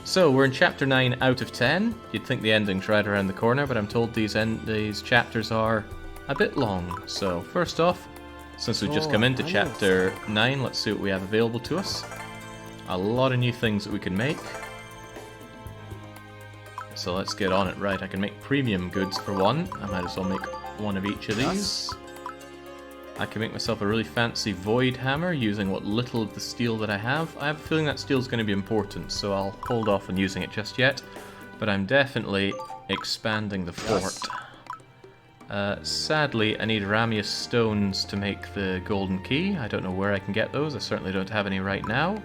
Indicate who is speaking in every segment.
Speaker 1: So, we're in Chapter 9 out of 10. You'd think the ending's right around the corner, but I'm told these chapters are a bit long. So, first off, since we've just come into Chapter 9, let's see what we have available to us. A lot of new things that we can make. So let's get on it. Right, I can make premium goods for one. I might as well make one of each of these. I can make myself a really fancy void hammer using what little of the steel that I have. I have a feeling that steel is going to be important, so I'll hold off on using it just yet. But I'm definitely expanding the fort. Sadly, I need Ramius stones to make the golden key. I don't know where I can get those. I certainly don't have any right now.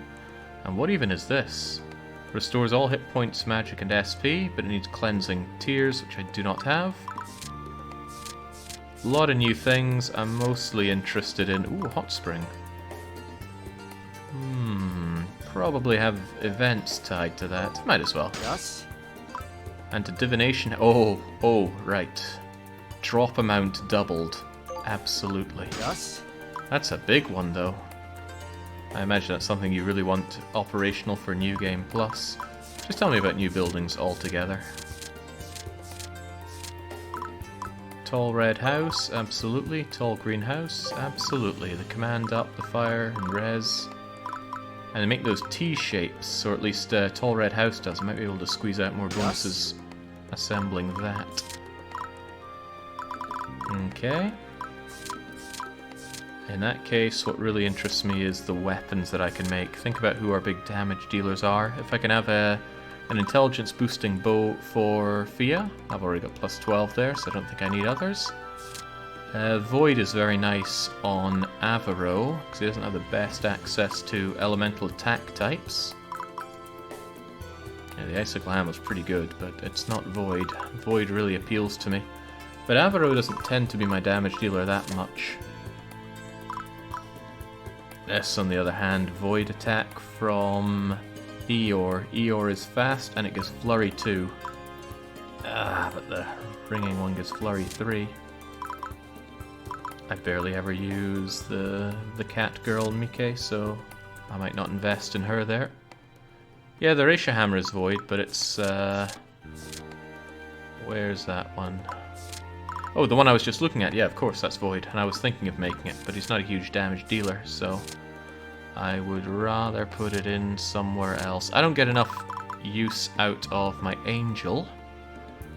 Speaker 1: And what even is this? Restores all hit points, magic, and SP, but it needs cleansing tears, which I do not have. A lot of new things. I'm mostly interested in... Ooh, hot spring. Probably have events tied to that. Might as well.
Speaker 2: Yes.
Speaker 1: And to divination... Oh, right. Drop amount doubled. Absolutely.
Speaker 2: Yes.
Speaker 1: That's a big one, though. I imagine that's something you really want operational for New Game Plus. Just tell me about new buildings altogether. Tall red house, absolutely. Tall green house, absolutely. The command up, the fire, and res. And they make those T-shapes, or at least tall red house does. I might be able to squeeze out more bonuses assembling that. Okay. In that case, what really interests me is the weapons that I can make. Think about who our big damage dealers are. If I can have an intelligence boosting bow for Fia, I've already got plus 12 there, so I don't think I need others. Void is very nice on Avaro, because he doesn't have the best access to elemental attack types. Yeah, the Icicle Hammer's pretty good, but it's not Void. Void really appeals to me. But Avaro doesn't tend to be my damage dealer that much. This, on the other hand, Void attack from Eeyore. Eeyore is fast, and it gives Flurry 2. But the ringing one gives Flurry 3. I barely ever use the cat girl Mike, so I might not invest in her there. Yeah, the Reisha Hammer is Void, but it's... where's that one? Oh, the one I was just looking at. Yeah, of course, that's Void. And I was thinking of making it, but he's not a huge damage dealer, so I would rather put it in somewhere else. I don't get enough use out of my Angel.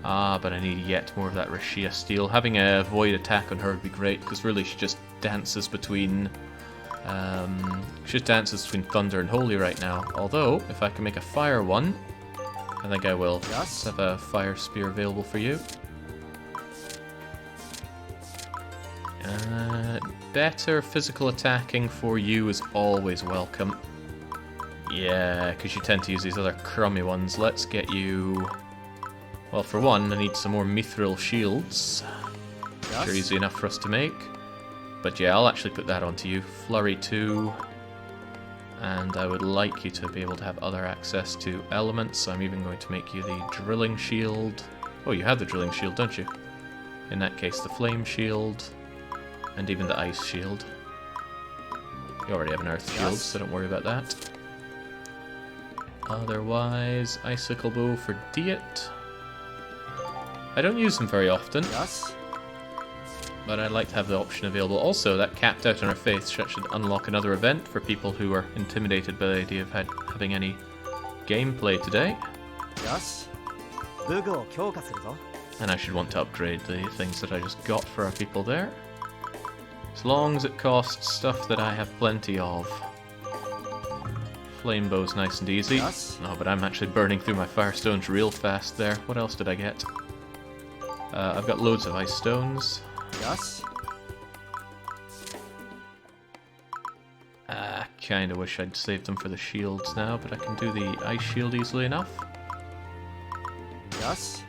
Speaker 1: But I need yet more of that Rashia steel. Having a Void attack on her would be great, because really she just dances between... Thunder and Holy right now. Although, if I can make a Fire one, I think I will. Let's have a Fire Spear available for you. Better physical attacking for you is always welcome. Yeah, because you tend to use these other crummy ones. Let's get you... Well, for one, I need some more mithril shields. Yes. They're easy enough for us to make. But yeah, I'll actually put that onto you. Flurry 2. And I would like you to be able to have other access to elements, so I'm even going to make you the drilling shield. Oh, you have the drilling shield, don't you? In that case, the flame shield. And even the ice shield. You already have an earth shield, so don't worry about that. Otherwise, icicle bow for Diet. I don't use them very often.
Speaker 2: Yes.
Speaker 1: But I'd like to have the option available. Also, that capped out on her face should unlock another event for people who are intimidated by the idea of having any gameplay today.
Speaker 2: Yes.
Speaker 1: And I should want to upgrade the things that I just got for our people there. As long as it costs stuff that I have plenty of. Flame bow's nice and easy.
Speaker 2: Yes.
Speaker 1: No, but I'm actually burning through my firestones real fast there. What else did I get? I've got loads of ice stones.
Speaker 2: Yes.
Speaker 1: I kinda wish I'd saved them for the shields now, but I can do the ice shield easily enough.
Speaker 2: Yes.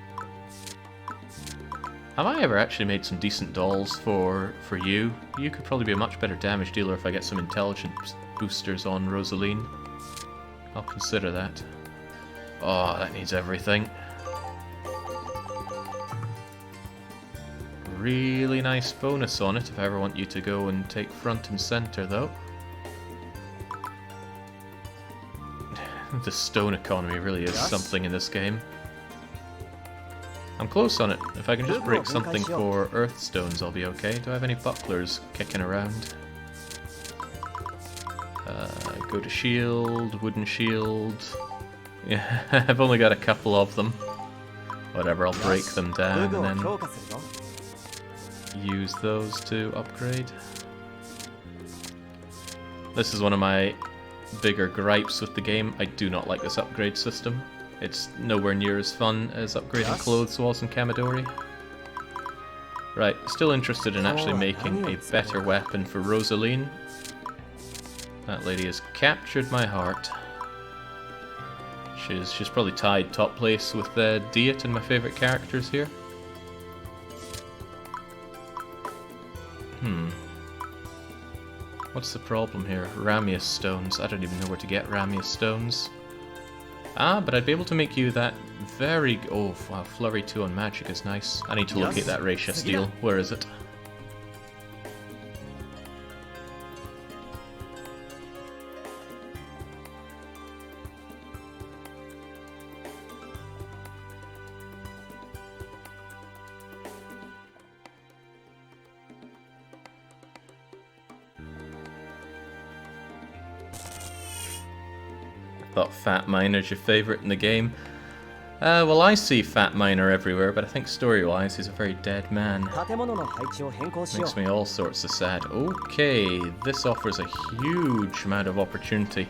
Speaker 1: Have I ever actually made some decent dolls for you? You could probably be a much better damage dealer if I get some intelligence boosters on Rosaline. I'll consider that. Oh, that needs everything. Really nice bonus on it if I ever want you to go and take front and center, though. The stone economy really is something in this game. I'm close on it. If I can just break something for earth stones, I'll be okay. Do I have any bucklers kicking around? Go to shield, wooden shield. Yeah, I've only got a couple of them. Whatever, I'll break them down and then use those to upgrade. This is one of my bigger gripes with the game. I do not like this upgrade system. It's nowhere near as fun as upgrading clothes was in Katori. Right, still interested in actually making a better weapon for Rosaline. That lady has captured my heart. She's probably tied top place with Diet and my favourite characters here. What's the problem here? Ramius stones. I don't even know where to get Ramius stones. Ah, but I'd be able to make you that very... Oh, wow, Flurry 2 on magic is nice. I need to locate that Raisha steel. Where is it? Thought Fat Miner's your favourite in the game. Well, I see Fat Miner everywhere, but I think story-wise he's a very dead man. Makes me all sorts of sad. Okay, this offers a huge amount of opportunity.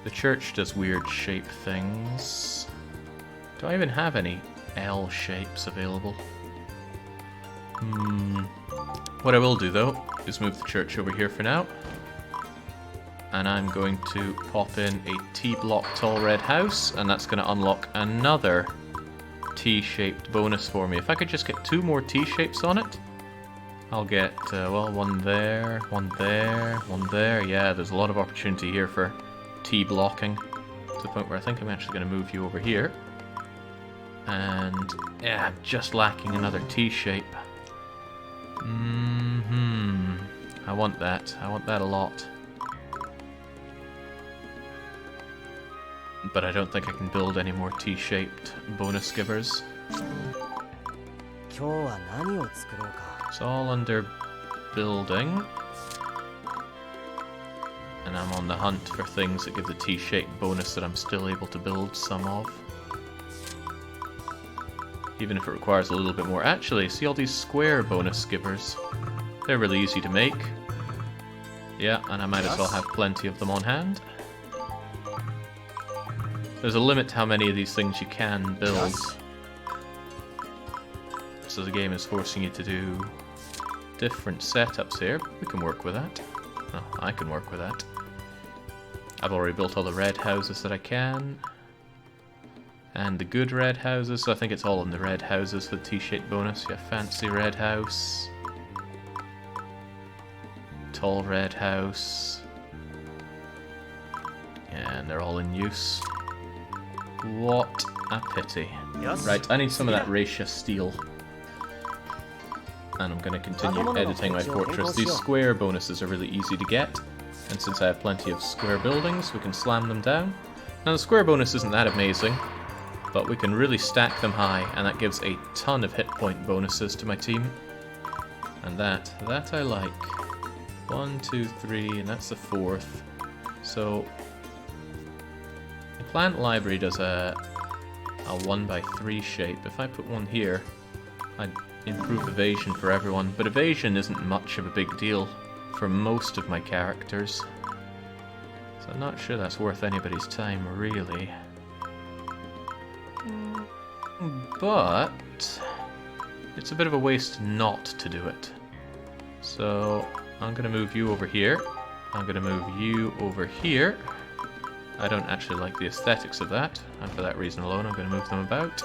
Speaker 1: The church does weird shape things. Do I even have any L shapes available? What I will do, though, is move the church over here for now. And I'm going to pop in a T-block tall red house, and that's going to unlock another T-shaped bonus for me. If I could just get 2 more T-shapes on it, I'll get, well, one there, one there, one there. Yeah, there's a lot of opportunity here for T-blocking, to the point where I think I'm actually going to move you over here. And, yeah, I'm just lacking another T-shape. I want that. I want that a lot. But I don't think I can build any more T-shaped bonus givers. It's all under building. And I'm on the hunt for things that give the T-shaped bonus that I'm still able to build some of. Even if it requires a little bit more. Actually, see all these square bonus givers? They're really easy to make. Yeah, and I might as well have plenty of them on hand. There's a limit to how many of these things you can build. So the game is forcing you to do different setups here. We can work with that. Oh, I can work with that. I've already built all the red houses that I can. And the good red houses, so I think it's all in the red houses for the T-shaped bonus. Yeah, fancy red house. Tall red house. And they're all in use. What a pity. Right, I need some of that Raisha steel. And I'm going to continue editing my fortress. These square bonuses are really easy to get. And since I have plenty of square buildings, we can slam them down. Now the square bonus isn't that amazing, but we can really stack them high, and that gives a ton of hit point bonuses to my team. And that I like. 1, 2, 3, and that's the 4th. So the plant library does a 1x3 shape. If I put one here, I'd improve evasion for everyone, but evasion isn't much of a big deal for most of my characters. So I'm not sure that's worth anybody's time, really. But it's a bit of a waste not to do it. So I'm going to move you over here. I'm going to move you over here. I don't actually like the aesthetics of that, and for that reason alone I'm going to move them about.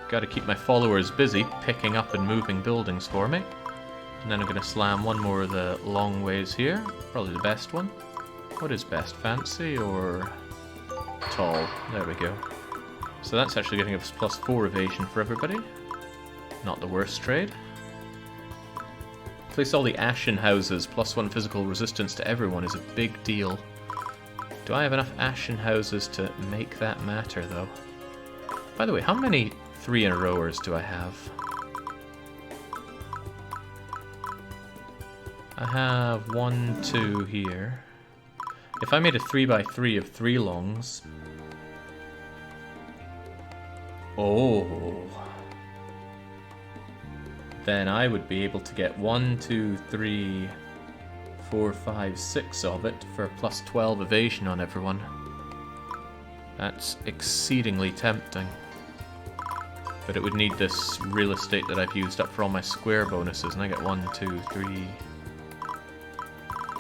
Speaker 1: Got to keep my followers busy picking up and moving buildings for me. And then I'm going to slam one more of the long ways here. Probably the best one. What is best, fancy or tall? There we go. So that's actually giving us +4 evasion for everybody. Not the worst trade. Place all the Ashen houses, +1 physical resistance to everyone is a big deal. Do I have enough ashen houses to make that matter, though? By the way, how many 3-in-a-rowers do I have? I have 1, 2 here. If I made a 3x3 of 3 longs... Oh... then I would be able to get 1, 2, 3, 4, 5, 6 of it for plus 12 evasion on everyone. That's exceedingly tempting. But it would need this real estate that I've used up for all my square bonuses, and I get 1, 2, 3...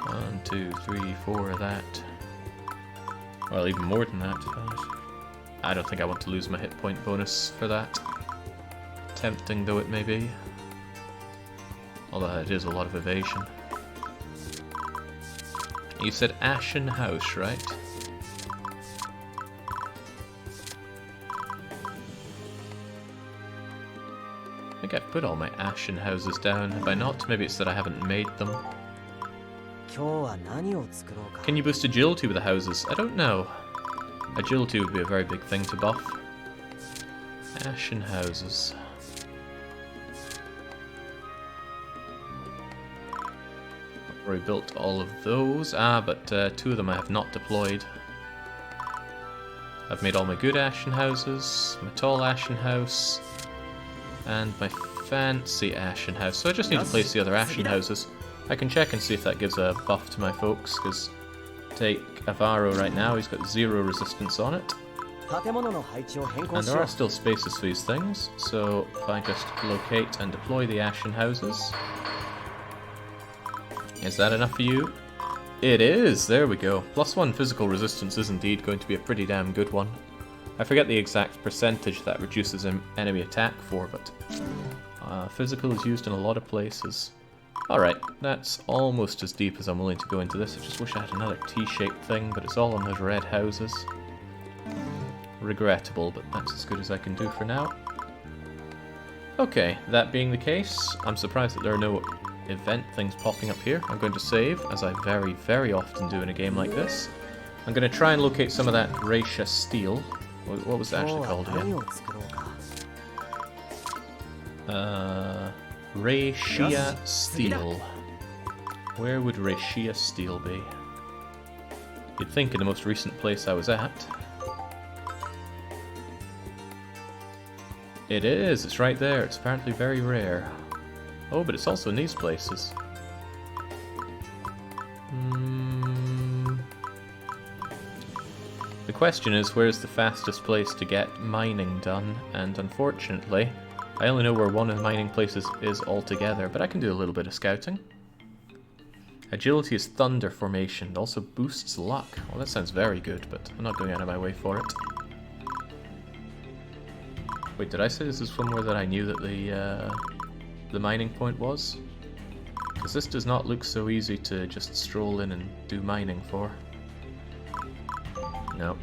Speaker 1: 1, 2, 3, 4 of that. Well, even more than that. I don't think I want to lose my hit point bonus for that. Tempting though it may be. Although it is a lot of evasion. You said Ashen House, right? I think I've put all my Ashen Houses down, have I not? Maybe it's that I haven't made them. Can you boost agility with the houses? I don't know. Agility would be a very big thing to buff. Ashen Houses. I've already built all of those. But 2 of them I have not deployed. I've made all my good Ashen Houses, my tall Ashen House, and my fancy Ashen House. So I just need to place the other Ashen Houses. I can check and see if that gives a buff to my folks, because take Avaro right now, he's got 0 resistance on it. And there are still spaces for these things, so if I just locate and deploy the Ashen Houses. Is that enough for you? It is! There we go. +1 physical resistance is indeed going to be a pretty damn good one. I forget the exact percentage that reduces enemy attack for, but physical is used in a lot of places. Alright, that's almost as deep as I'm willing to go into this. I just wish I had another T-shaped thing, but it's all on those red houses. Regrettable, but that's as good as I can do for now. Okay, that being the case, I'm surprised that there are no event things popping up here. I'm going to save, as I very, very often do in a game like this. I'm going to try and locate some of that Racia steel. What was that actually called again? Racia steel. Where would Racia steel be? You'd think in the most recent place I was at. It is, it's right there. It's apparently very rare. Oh, but it's also in these places. The question is, where's the fastest place to get mining done? And unfortunately, I only know where one of the mining places is altogether, but I can do a little bit of scouting. Agility is thunder formation. It also boosts luck. Well, that sounds very good, but I'm not going out of my way for it. Wait, did I say this is somewhere that I knew that the mining point was? Because this does not look so easy to just stroll in and do mining for. No.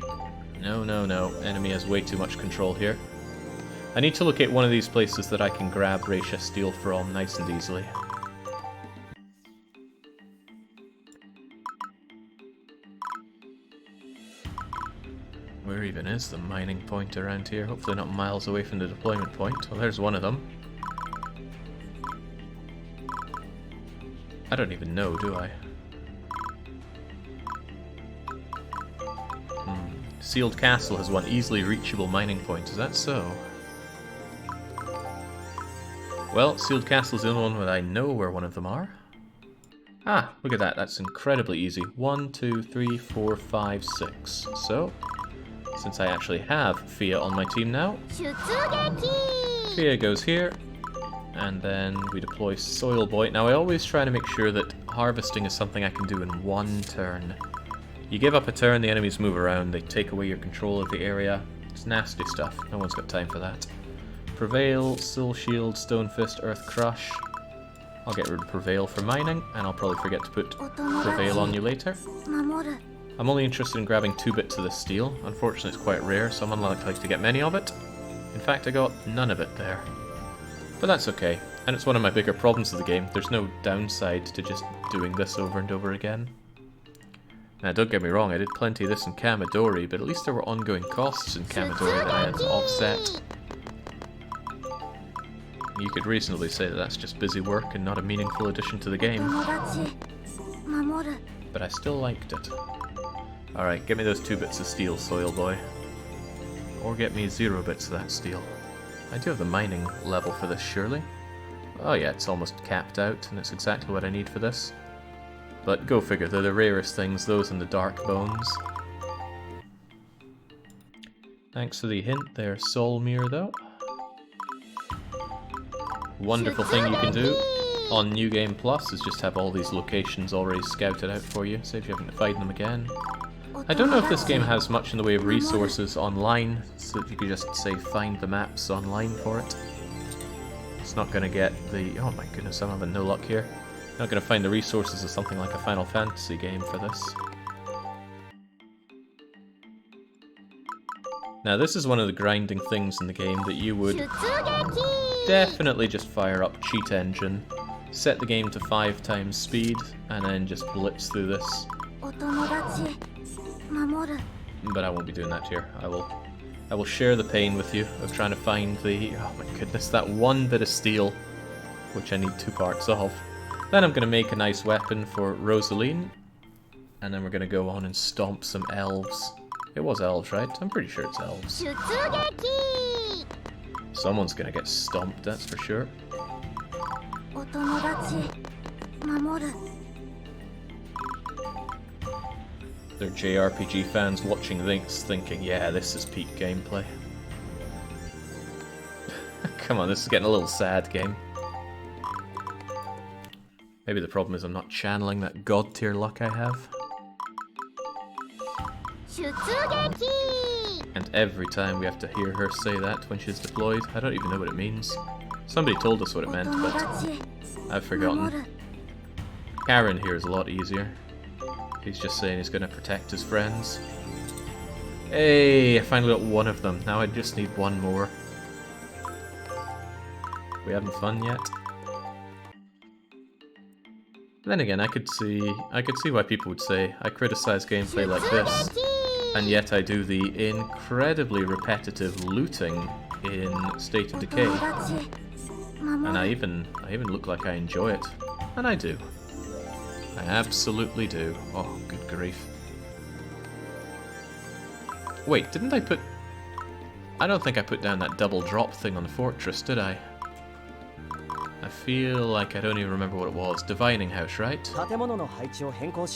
Speaker 1: No, no, no. Enemy has way too much control here. I need to locate one of these places that I can grab Racia steel from nice and easily. Where even is the mining point around here? Hopefully not miles away from the deployment point. Well, there's one of them. I don't even know, do I? Sealed Castle has one easily reachable mining point. Is that so? Well, Sealed Castle is the only one where I know where one of them are. Ah, look at that. That's incredibly easy. 1, 2, 3, 4, 5, 6. So, since I actually have Fia on my team now, Fia goes here, and then we deploy Soil Boy. Now, I always try to make sure that harvesting is something I can do in one turn. You give up a turn, the enemies move around, they take away your control of the area. It's nasty stuff. No one's got time for that. Prevail, Soul Shield, Stone Fist, Earth Crush. I'll get rid of Prevail for mining, and I'll probably forget to put Prevail on you later. I'm only interested in grabbing 2 bits of this steel. Unfortunately, it's quite rare, so I'm unlikely to get many of it. In fact, I got none of it there. But that's okay, and it's one of my bigger problems of the game. There's no downside to just doing this over and over again. Now, don't get me wrong, I did plenty of this in Katori, but at least there were ongoing costs in Katori that I had to offset. You could reasonably say that that's just busy work and not a meaningful addition to the game. But I still liked it. Alright, get me those 2 bits of steel, Soil Boy. Or get me 0 bits of that steel. I do have the mining level for this, surely? Oh yeah, it's almost capped out, and it's exactly what I need for this. But go figure, they're the rarest things, those and the dark bones. Thanks for the hint there, Solmir, though. Wonderful thing you can do on New Game Plus is just have all these locations already scouted out for you, save you having to find them again. I don't know if this game has much in the way of resources online, so that you could just, say, find the maps online for it. It's not going to get the... oh my goodness, I'm having no luck here. Not going to find the resources of something like a Final Fantasy game for this. Now this is one of the grinding things in the game that you would definitely just fire up Cheat Engine, set the game to 5 times speed, and then just blitz through this. But I won't be doing that here. I will share the pain with you of trying to find the... oh my goodness, that 1 bit of steel, which I need 2 parts of. Then I'm going to make a nice weapon for Rosaline, and then we're going to go on and stomp some elves. It was elves, right? I'm pretty sure it's elves. Someone's going to get stomped, that's for sure. They're JRPG fans watching this thinking, yeah, this is peak gameplay. Come on, this is getting a little sad, game. Maybe the problem is I'm not channeling that god tier luck I have. And every time we have to hear her say that when she's deployed, I don't even know what it means. Somebody told us what it meant, but I've forgotten. Karen here is a lot easier. He's just saying he's going to protect his friends. Hey, I finally got 1 of them. Now I just need 1 more. We having fun yet? Then again, I could see why people would say I criticize gameplay like this, and yet I do the incredibly repetitive looting in State of Decay. And I even look like I enjoy it. And I do. I absolutely do. Oh, good grief. Wait, didn't I put... I don't think I put down that double drop thing on the fortress, did I? I feel like I don't even remember what it was. Divining House, right?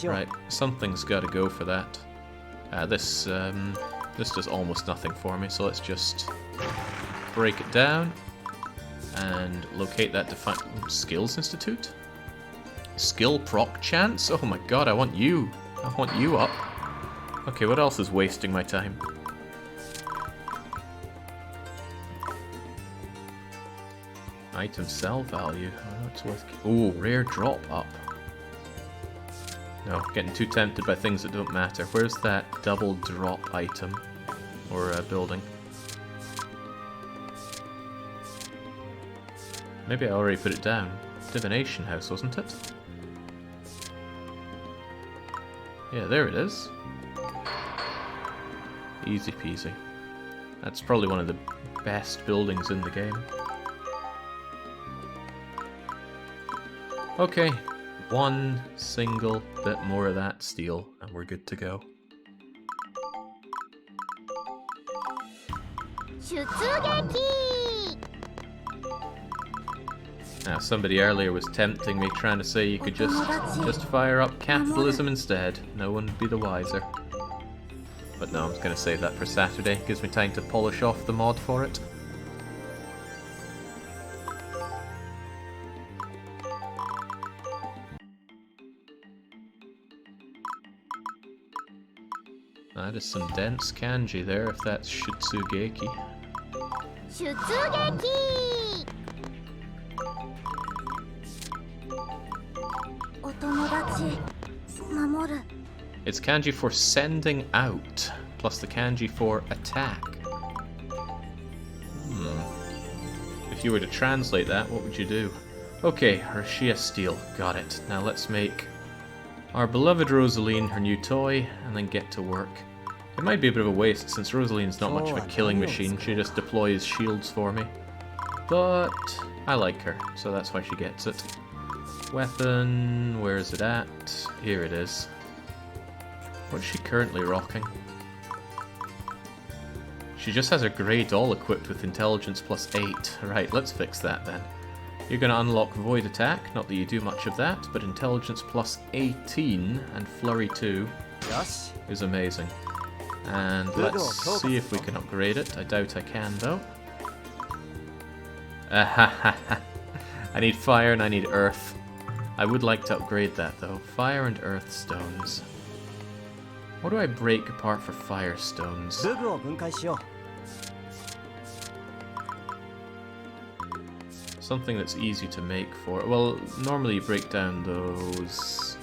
Speaker 1: Right, something's got to go for that. This does almost nothing for me, so let's just break it down and locate that Skills Institute? Skill proc chance? Oh my god, I want you. I want you up. Okay, what else is wasting my time? Item sell value. Oh, it's worth... ooh, rare drop up. No, getting too tempted by things that don't matter. Where's that double drop item? Or building? Maybe I already put it down. Divination House, wasn't it? Yeah, there it is. Easy peasy. That's probably one of the best buildings in the game. Okay, 1 single bit more of that steel, and we're good to go. Now, somebody earlier was tempting me, trying to say you could just fire up capitalism instead. No one would be the wiser. But no, I'm just going to save that for Saturday. Gives me time to polish off the mod for it. That is some dense kanji there, if that's Shitsugeki. It's kanji for sending out, plus the kanji for attack. If you were to translate that, what would you do? Okay, Rashia Steel, got it. Now let's make our beloved Rosaline her new toy, and then get to work. It might be a bit of a waste since Rosaline's not much of a killing machine, she just deploys shields for me. But I like her, so that's why she gets it. Weapon, where is it at? Here it is. What's she currently rocking? She just has her grey doll equipped with intelligence plus 8. Right, let's fix that then. You're going to unlock Void Attack, not that you do much of that, but intelligence plus 18 and Flurry 2
Speaker 2: Yes.
Speaker 1: is amazing. And let's see if we can upgrade it. I doubt I can though. I need fire and I need earth. I would like to upgrade that though. Fire and earth stones. What do I break apart for fire stones? Something that's easy to make for... Well, normally you break down those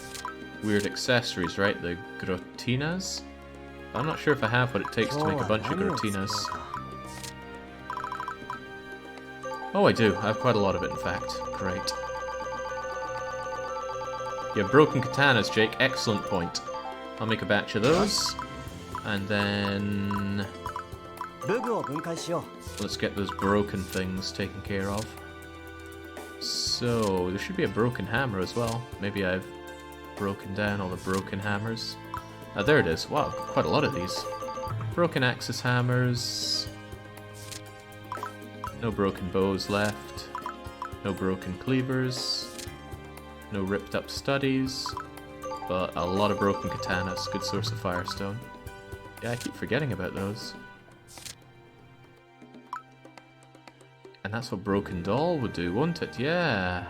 Speaker 1: weird accessories, right? The grotinas? I'm not sure if I have what it takes to make a bunch of grotinas. Oh, I do. I have quite a lot of it, in fact. Great. You have broken katanas, Jake. Excellent point. I'll make a batch of those. And then... let's get those broken things taken care of. So, there should be a broken hammer as well. Maybe I've broken down all the broken hammers. Ah, there it is. Wow, quite a lot of these. Broken axis hammers. No broken bows left. No broken cleavers. No ripped up studies. But a lot of broken katanas. Good source of firestone. Yeah, I keep forgetting about those. And that's what Broken Doll would do, wouldn't it? Yeah.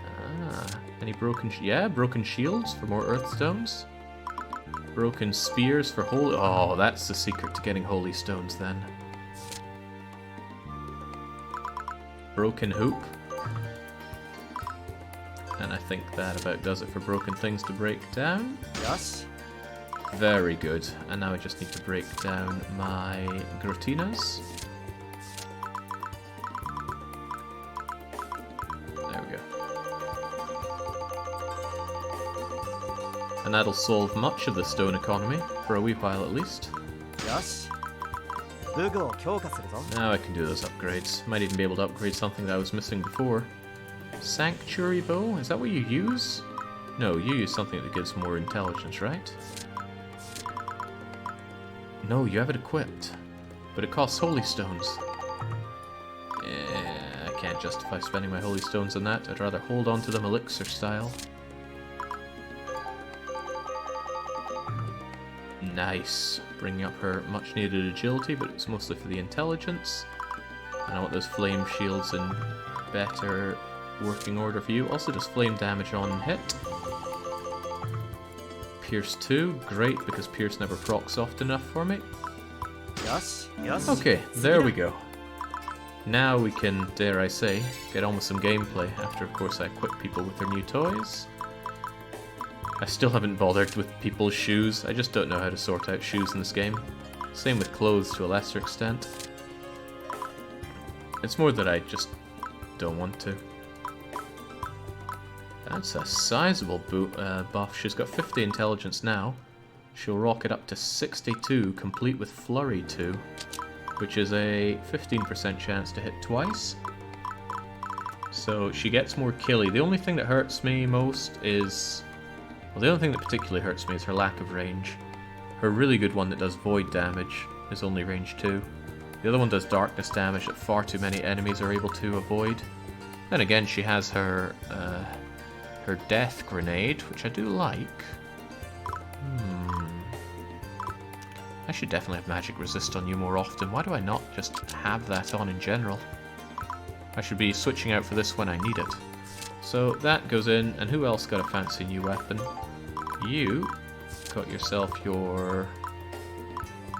Speaker 1: Ah, any broken... yeah, broken shields for more earthstones. Broken spears for holy... oh, that's the secret to getting holy stones then. Broken hoop. And I think that about does it for broken things to break down.
Speaker 2: Yes.
Speaker 1: Very good. And now I just need to break down my grotinas. There we go. And that'll solve much of the stone economy, for a wee while at least.
Speaker 2: Yes.
Speaker 1: Now I can do those upgrades. Might even be able to upgrade something that I was missing before. Sanctuary bow? Is that what you use? No, you use something that gives more intelligence, right? No, you have it equipped. But it costs holy stones. I can't justify spending my holy stones on that. I'd rather hold on to them elixir style. Nice. Bringing up her much needed agility, but it's mostly for the intelligence. And I want those flame shields in better working order for you. Also does flame damage on hit. Pierce 2, great, because Pierce never procs often enough for me.
Speaker 2: Yes. Yes.
Speaker 1: Okay, there we go. Now we can, dare I say, get on with some gameplay, after of course I equip people with their new toys. I still haven't bothered with people's shoes, I just don't know how to sort out shoes in this game. Same with clothes to a lesser extent. It's more that I just don't want to. That's a sizable buff. She's got 50 intelligence now. She'll rock it up to 62, complete with Flurry 2, which is a 15% chance to hit twice. So she gets more killy. The only thing that hurts me most is... well, the only thing that particularly hurts me is her lack of range. Her really good one that does void damage is only range 2. The other one does darkness damage that far too many enemies are able to avoid. Then again, she has her her death grenade, which I do like. I should definitely have magic resist on you more often. Why do I not just have that on in general? I should be switching out for this when I need it. So that goes in, and who else got a fancy new weapon? You got yourself your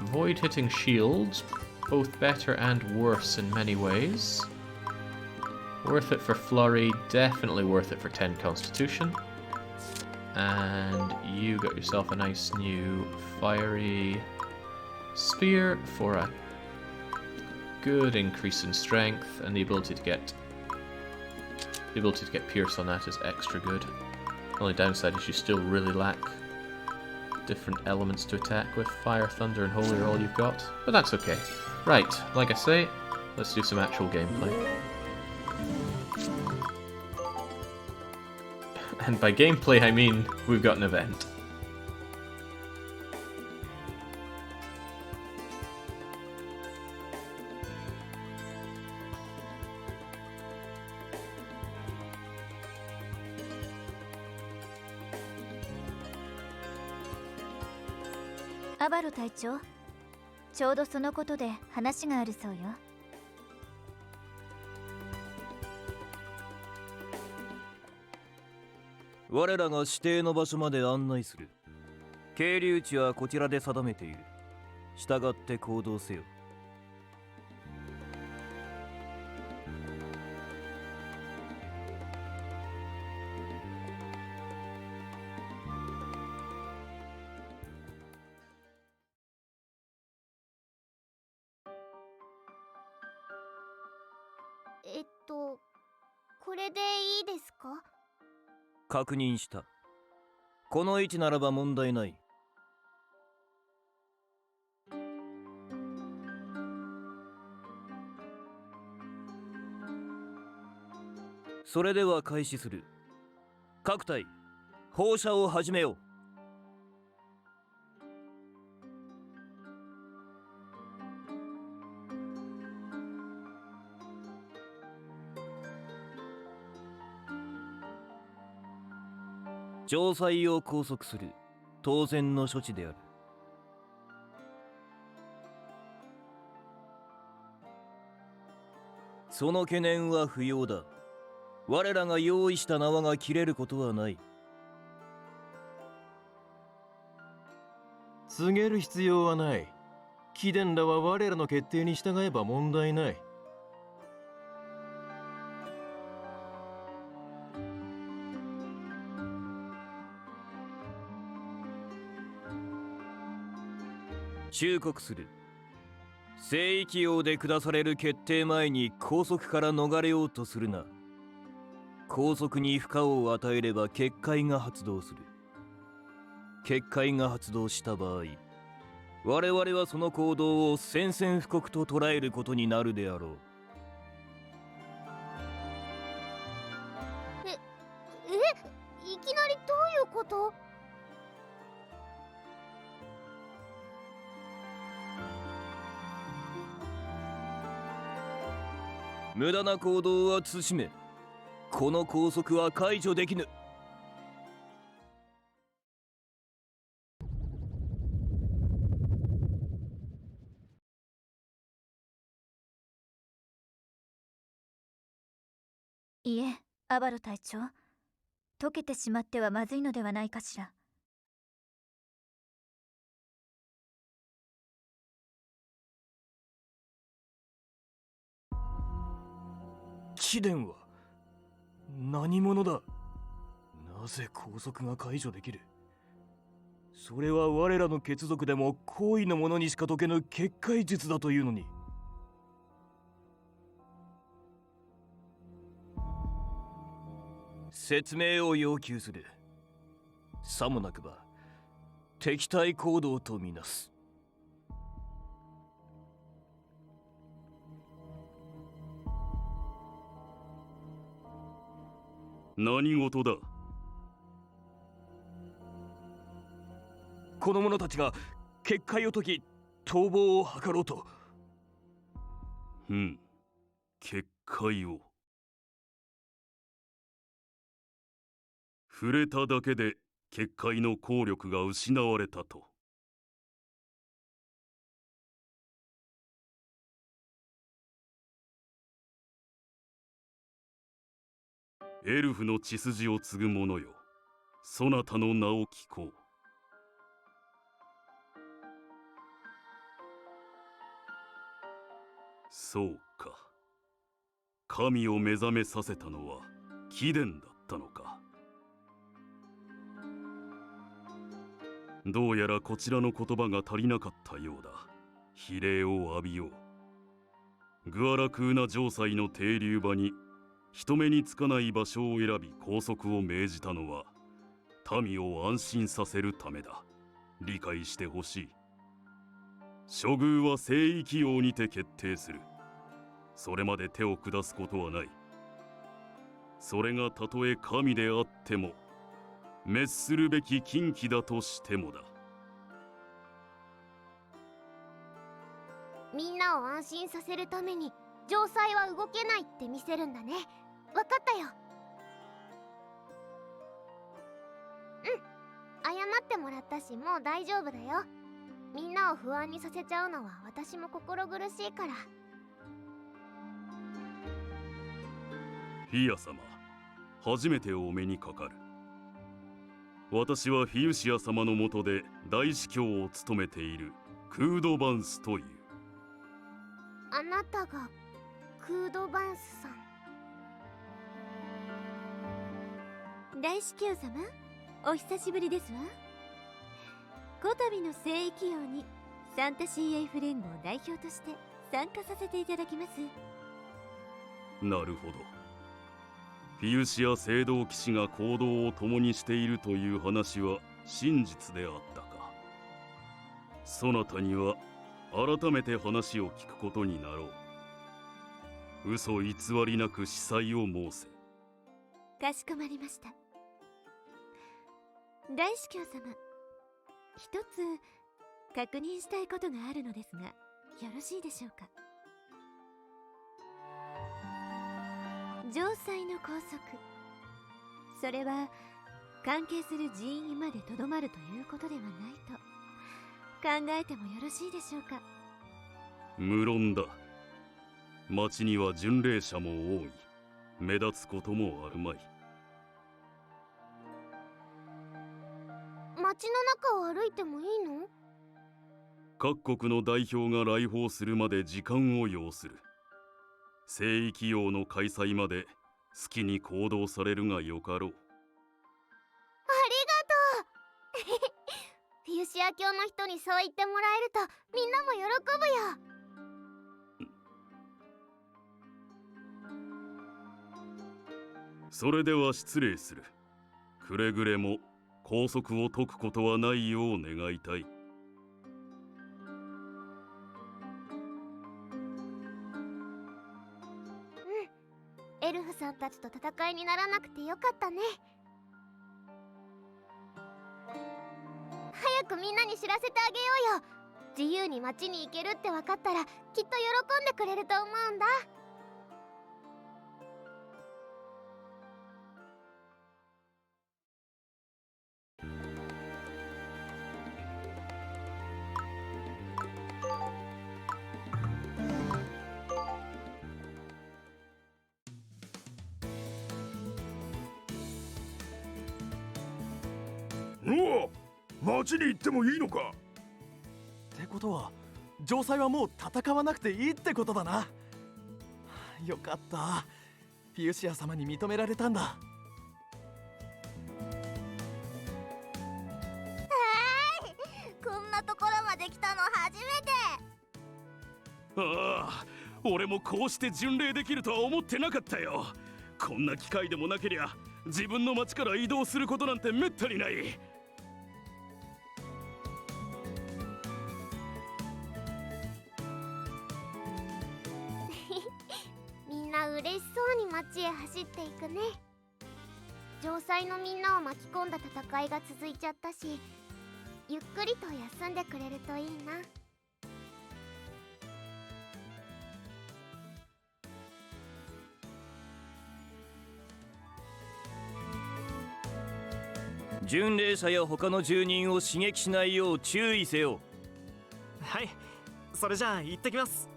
Speaker 1: void-hitting shields, both better and worse in many ways. Worth it for Flurry, definitely worth it for 10 Constitution. And you got yourself a nice new Fiery Spear for a good increase in strength, and the ability to get Pierce on that is extra good. Only downside is you still really lack different elements to attack with. Fire, Thunder, and Holy are all you've got. But that's okay. Right, like I say, let's do some actual gameplay. And by gameplay I mean we've got an event.
Speaker 3: アバロ隊長、ちょうどそのことで話があるそうよ。
Speaker 2: 我らが指定の場所まで案内する。係留地はこちらで定めている。従って行動せよ。
Speaker 3: これでいいですか？
Speaker 2: 確認した。この位置ならば問題ない。それでは開始する。各隊、放射を始めよう。城塞を拘束する。当然の処置である。その懸念は不要だ。我らが用意した縄が切れることはない。
Speaker 4: 告げる必要はない。貴殿らは我らの決定に従えば問題ない。
Speaker 2: 忠告する。聖域王で下される決定前に拘束から逃れようとするな。拘束に負荷を与えれば結界が発動する。結界が発動した場合、我々はその行動を宣戦布告と捉えることになるであろう。
Speaker 3: いきなりどういうこと？
Speaker 2: 無駄な行動は慎め。この拘束は解除できぬ。
Speaker 3: いえ、アバロ隊長。溶けてしまってはまずいのではないかしら。
Speaker 2: 貴殿は何者だ。なぜ拘束が解除できる。それは我らの血族でも高位の者にしか解けぬ結界術だというのに。説明を要求する。さもなくば敵対行動とみなす。
Speaker 5: 何事だ。
Speaker 2: この者たちが結界を解き逃亡を図ろうと。
Speaker 5: 結界を触れただけで結界の効力が失われたと。エルフの血筋を継ぐ者よ、そなたの名を聞こう。そうか。神を目覚めさせたのは貴殿だったのか。どうやらこちらの言葉が足りなかったようだ。非礼を浴びよう。グアラクーナ城塞の停留場に人目につかない場所を選び拘束を命じたのは民を安心させるためだ。理解してほしい。処遇は聖域王にて決定する。それまで手を下すことはない。それがたとえ神であっても滅するべき禁忌だとしてもだ。
Speaker 6: みんなを安心させるために城塞は動けないって見せるんだね。わかったよ。謝ってもらったし、もう大丈夫だよ。みんなを不安にさせちゃうのは私も心苦しいから。
Speaker 5: フィア様、初めてお目にかかる。私はフィウシア様の下で大司教を務めているクードバンスという。
Speaker 6: あなたがクードバンスさん。
Speaker 7: 大司教様、お久しぶりですわ。こたびの聖域王にサンタ CF 連合代表として参加させていただきます。
Speaker 5: なるほど。フィウシア聖堂騎士が行動を共にしているという話は真実であったか。そなたには改めて話を聞くことになろう。嘘偽りなく司祭を申せ。
Speaker 7: かしこまりました。大司教様、一つ確認したいことがあるのですが、よろしいでしょうか。城塞の拘束、それは関係する人員までとどまるということではないと考えてもよろしいでしょうか。
Speaker 5: 無論だ。町には巡礼者も多い。目立つこともあるまい。
Speaker 6: 街の中を歩いてもいいの？
Speaker 5: 各国の代表が来訪するまで時間を要する。聖域王の開催まで好きに行動されるがよかろう。
Speaker 6: ありがとうフィウシア教の人にそう言ってもらえるとみんなも喜ぶよ。
Speaker 5: それでは失礼する。くれぐれも拘束を解くことはないよう願いたい。
Speaker 6: エルフさんたちと戦いにならなくてよかったね。早くみんなに知らせてあげようよ。自由に街に行けるって分かったらきっと喜んでくれると思うんだ。
Speaker 8: おお、町に行ってもいいのか。
Speaker 4: ってことは城塞はもう戦わなくていいってことだな。よかった。フィウシア様に認められたんだ。
Speaker 6: こんなところまで来たの初めて。
Speaker 5: ああ、俺もこうして巡礼できるとは思ってなかったよ。こんな機会でもなけりゃ自分の町から移動することなんてめったにない。
Speaker 6: みんな嬉しそうに街へ走っていくね。城塞のみんなを巻き込んだ戦いが続いちゃったし、ゆっくりと休んでくれるといいな。
Speaker 2: 巡礼者や他の住人を刺激しないよう注意せよ。
Speaker 4: はい、それじゃあ行ってきます。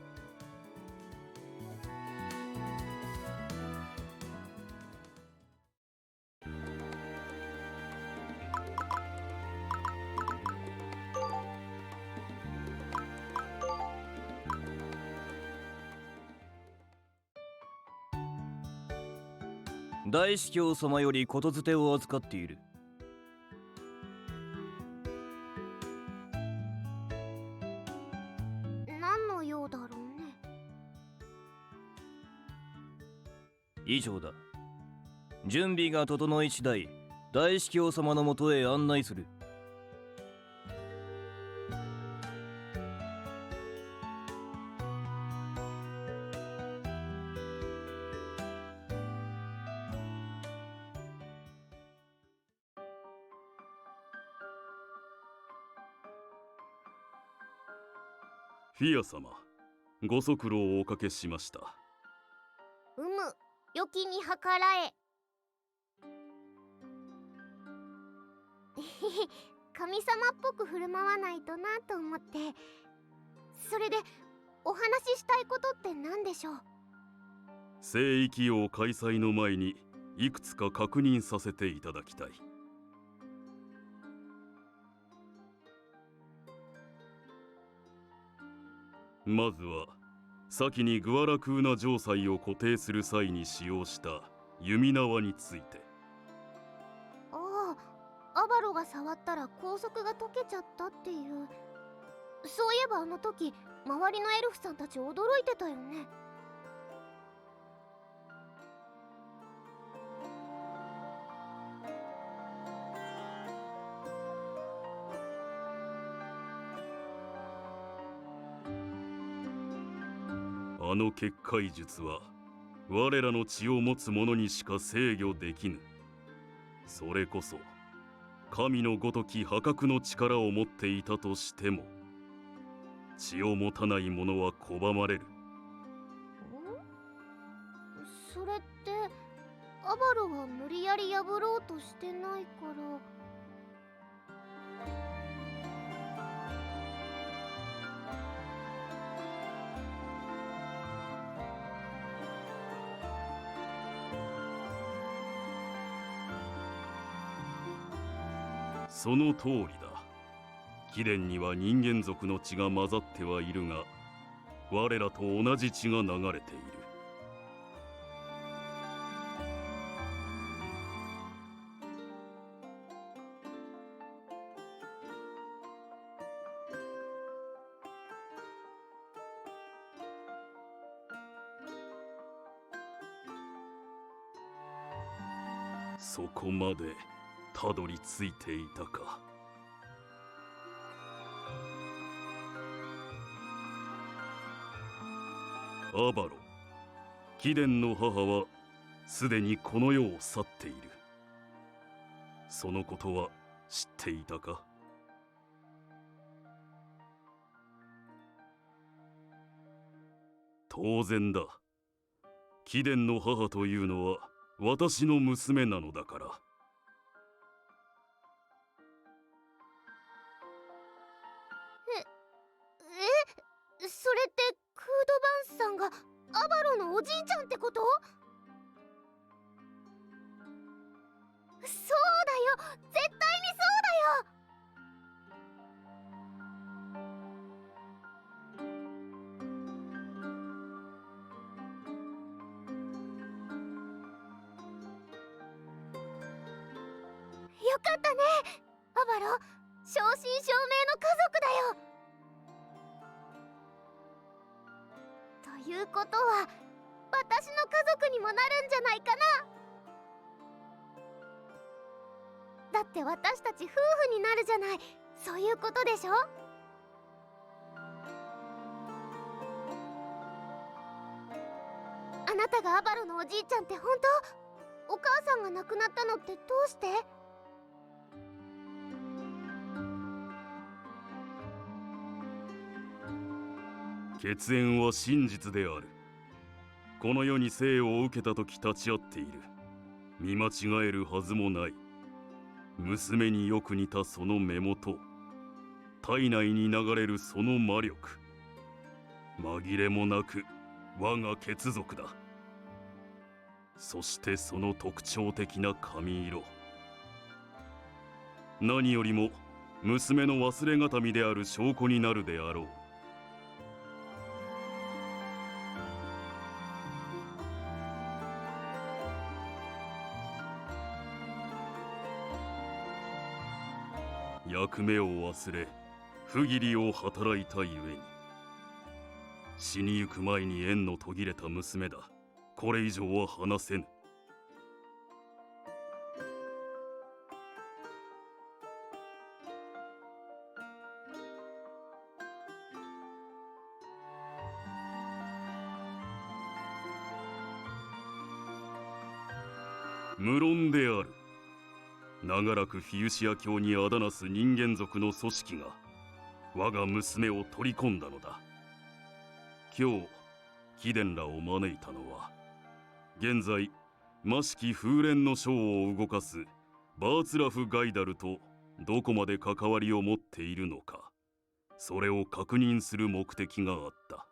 Speaker 2: 大司教様より言づてを預かっている。
Speaker 6: 何の用だろうね。
Speaker 2: 以上だ。準備が整い次第大司教様のもとへ案内する。
Speaker 5: フィア様、ご足労をおかけしました。
Speaker 6: 良きに計らえ。神様っぽく振る舞わないとなと思って。それでお話ししたいことって何でしょう？
Speaker 5: 聖域王開催の前にいくつか確認させていただきたい。まずは先にグアラクーナ城塞を固定する際に使用した弓縄について。
Speaker 6: ああ、アバロが触ったら拘束が解けちゃったっていう。そういえばあの時周りのエルフさんたち驚いてたよね。
Speaker 5: あの結界術は我らの血を持つ者にしか制御できぬ。それこそ神のごとき破格の力を持っていたとしても血を持たない者は拒まれる。
Speaker 6: それってアバロは無理やり破ろうとしてないから。
Speaker 5: その通りだ。貴殿には人間族の血が混ざってはいるが、我らと同じ血が流れている。そこまでたどり着いていたか。アバロ、貴殿の母はすでにこの世を去っている。そのことは知っていたか？当然だ。貴殿の母というのは私の娘なのだから。
Speaker 6: それってクードバンスさんがアバロのおじいちゃんってこと？そうだよ、絶対にそうだよ。よかったね、アバロ。正真正銘の家族だよ。ということは私の家族にもなるんじゃないかな。だって私たち夫婦になるじゃない。そういうことでしょ？あなたがアバロのおじいちゃんって本当？お母さんが亡くなったのってどうして？
Speaker 5: 血縁は真実である。この世に生を受けた時立ち会っている。見間違えるはずもない。娘によく似たその目元、体内に流れるその魔力、紛れもなく我が血族だ。そしてその特徴的な髪色、何よりも娘の忘れがたみである証拠になるであろう。役目を忘れ不義理を働いたゆえに、死にゆく前に縁の途切れた娘だ。これ以上は話せぬ。無論である。長らくフィウシア教にあだなす人間族の組織が我が娘を取り込んだのだ。今日貴殿らを招いたのは、現在魔式風蓮の将を動かすバーツラフ・ガイダルとどこまで関わりを持っているのか、それを確認する目的があった。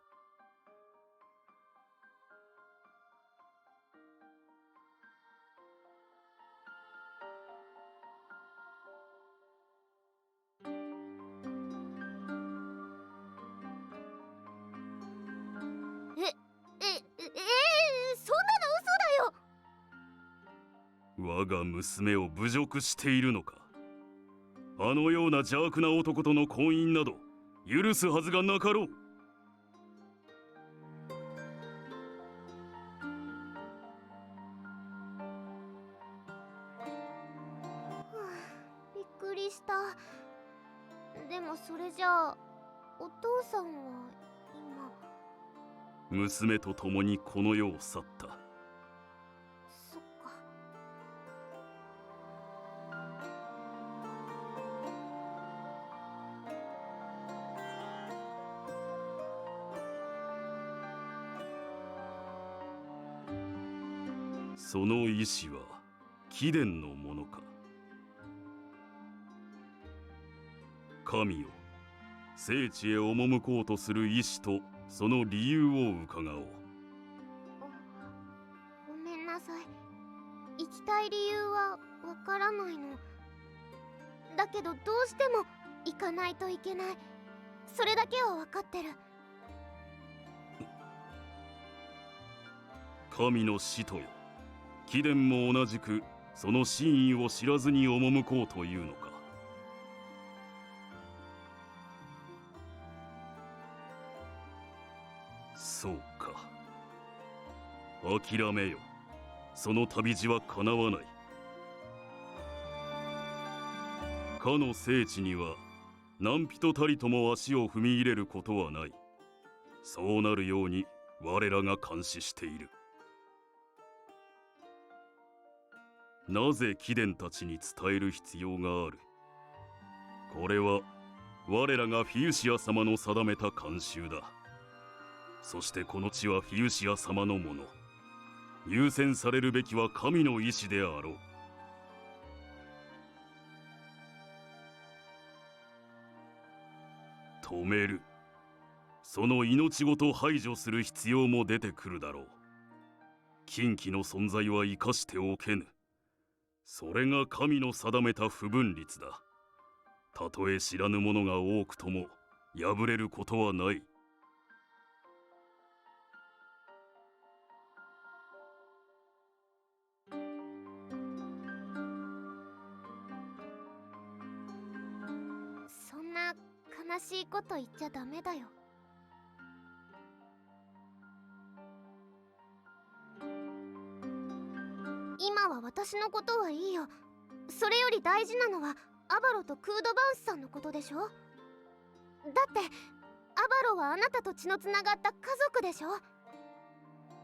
Speaker 6: そんなの嘘だよ。
Speaker 5: 我が娘を侮辱しているのか。あのような邪悪な男との婚姻など許すはずがなかろう。
Speaker 6: びっくりした。でもそれじゃあお父さんは今。
Speaker 5: 娘と共にこの世を去った。
Speaker 6: そっか。
Speaker 5: その意志は貴殿のものか。神よ、聖地へ赴こうとする意志とその理由を伺おう。
Speaker 6: ごめんなさい。行きたい理由はわからないの。だけどどうしても行かないといけない。それだけは分かってる。
Speaker 5: 神の使徒よ、貴殿も同じくその真意を知らずに赴こうというのか。そうか。諦めよ。その旅路はかなわない。かの聖地には何人たりとも足を踏み入れることはない。そうなるように我らが監視している。なぜ貴殿たちに伝える必要がある。これは我らがフィウシア様の定めた慣習だ。そしてこの地はフィウシア様のもの。優先されるべきは神の意志であろう。止める。その命ごと排除する必要も出てくるだろう。禁忌の存在は生かしておけぬ。それが神の定めた不分律だ。たとえ知らぬ者が多くとも破れることはない。
Speaker 6: そんな悲しいこと言っちゃダメだよ。今は私のことはいいよ。それより大事なのはアバロとクードバンスさんのことでしょ。だってアバロはあなたと血のつながった家族でしょ。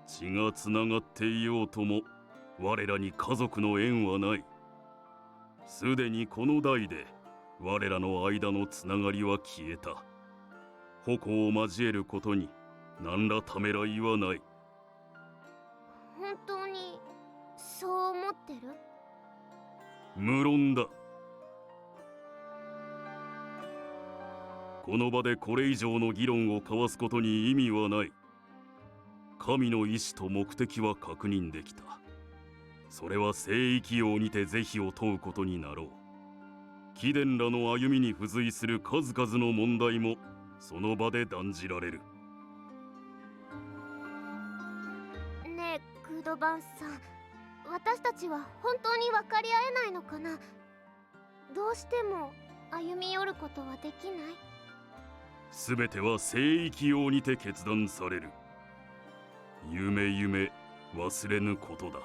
Speaker 5: 血がつながっていようとも我らに家族の縁はない。すでにこの代で我らの間のつながりは消えた。矛を交えることに何らためらいはない。
Speaker 6: 本当にそう思ってる？
Speaker 5: 無論だ。この場でこれ以上の議論を交わすことに意味はない。神の意志と目的は確認できた。それは聖域王にて是非を問うことになろう。貴殿らの歩みに付随する数々の問題もその場で断じられる。
Speaker 6: ねえクードバンスさん、私たちは本当に分かり合えないのかな。どうしても歩み寄ることはできない？
Speaker 5: すべては聖域王にて決断される。夢忘れぬことだ。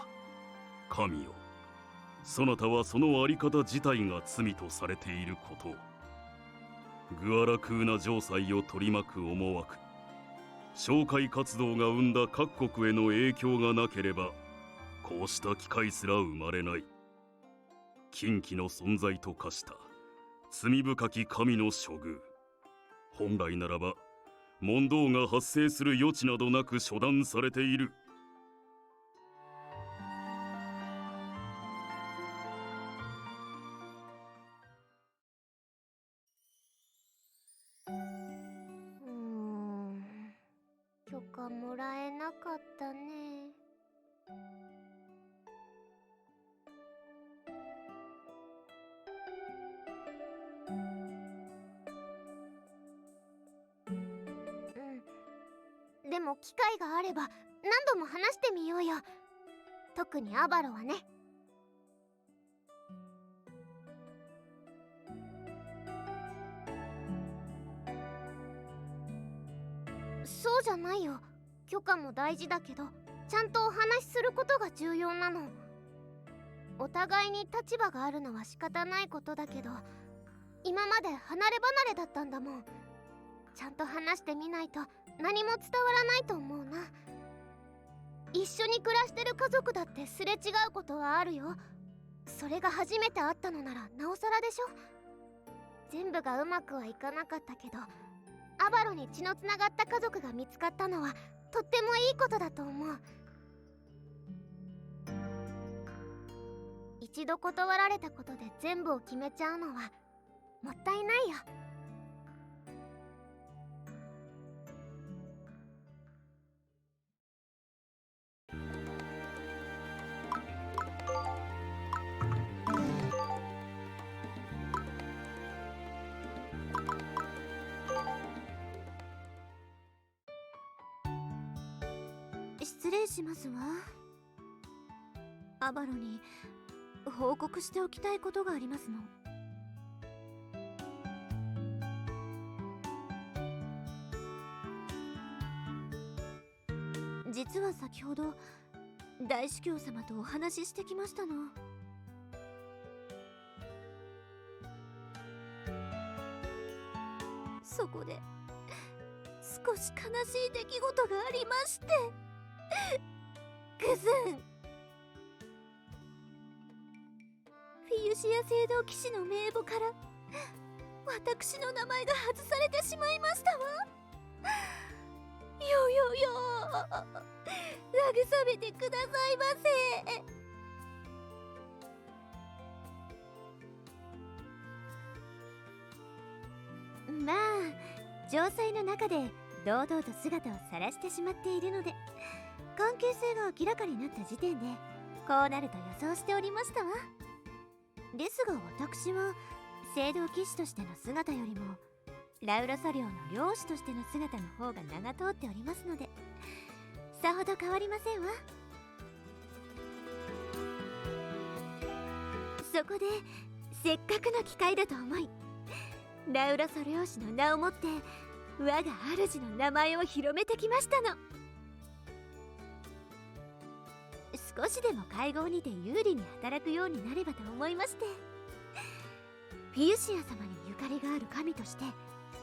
Speaker 5: 神よ、そなたはそのあり方自体が罪とされていることを、グアラクーナ城塞を取り巻く思惑、商会活動が生んだ各国への影響がなければこうした機会すら生まれない。禁忌の存在と化した罪深き神の処遇。本来ならば問答が発生する余地などなく処断されている。
Speaker 6: 許可もらえなかったね。でも機会があれば何度も話してみようよ。特にアバロはね。そうじゃないよ。許可も大事だけど、ちゃんとお話しすることが重要なの。お互いに立場があるのは仕方ないことだけど、今まで離れ離れだったんだもん。ちゃんと話してみないと何も伝わらないと思うな。一緒に暮らしてる家族だってすれ違うことはあるよ。それが初めて会ったのならなおさらでしょ。全部がうまくはいかなかったけど、アバロに血のつながった家族が見つかったのはとってもいいことだと思う。一度断られたことで全部を決めちゃうのはもったいないよ。
Speaker 7: 失礼しますわ。アバロに報告しておきたいことがありますの。実は先ほど大司教様とお話ししてきましたの。そこで少し悲しい出来事がありまして。グズン、フィユシア聖堂騎士の名簿から私の名前が外されてしまいましたわ。よよよ、慰めてくださいませ。まあ城塞の中で堂々と姿を晒してしまっているので、関係性が明らかになった時点でこうなると予想しておりましたわ。ですが私は聖堂騎士としての姿よりもラウロソ領の領主としての姿の方が名が通っておりますので、さほど変わりませんわ。そこでせっかくの機会だと思い、ラウロソ領主の名をもって我が主の名前を広めてきましたの。少しでも会合にて有利に働くようになればと思いまして、フィユシア様にゆかりがある神として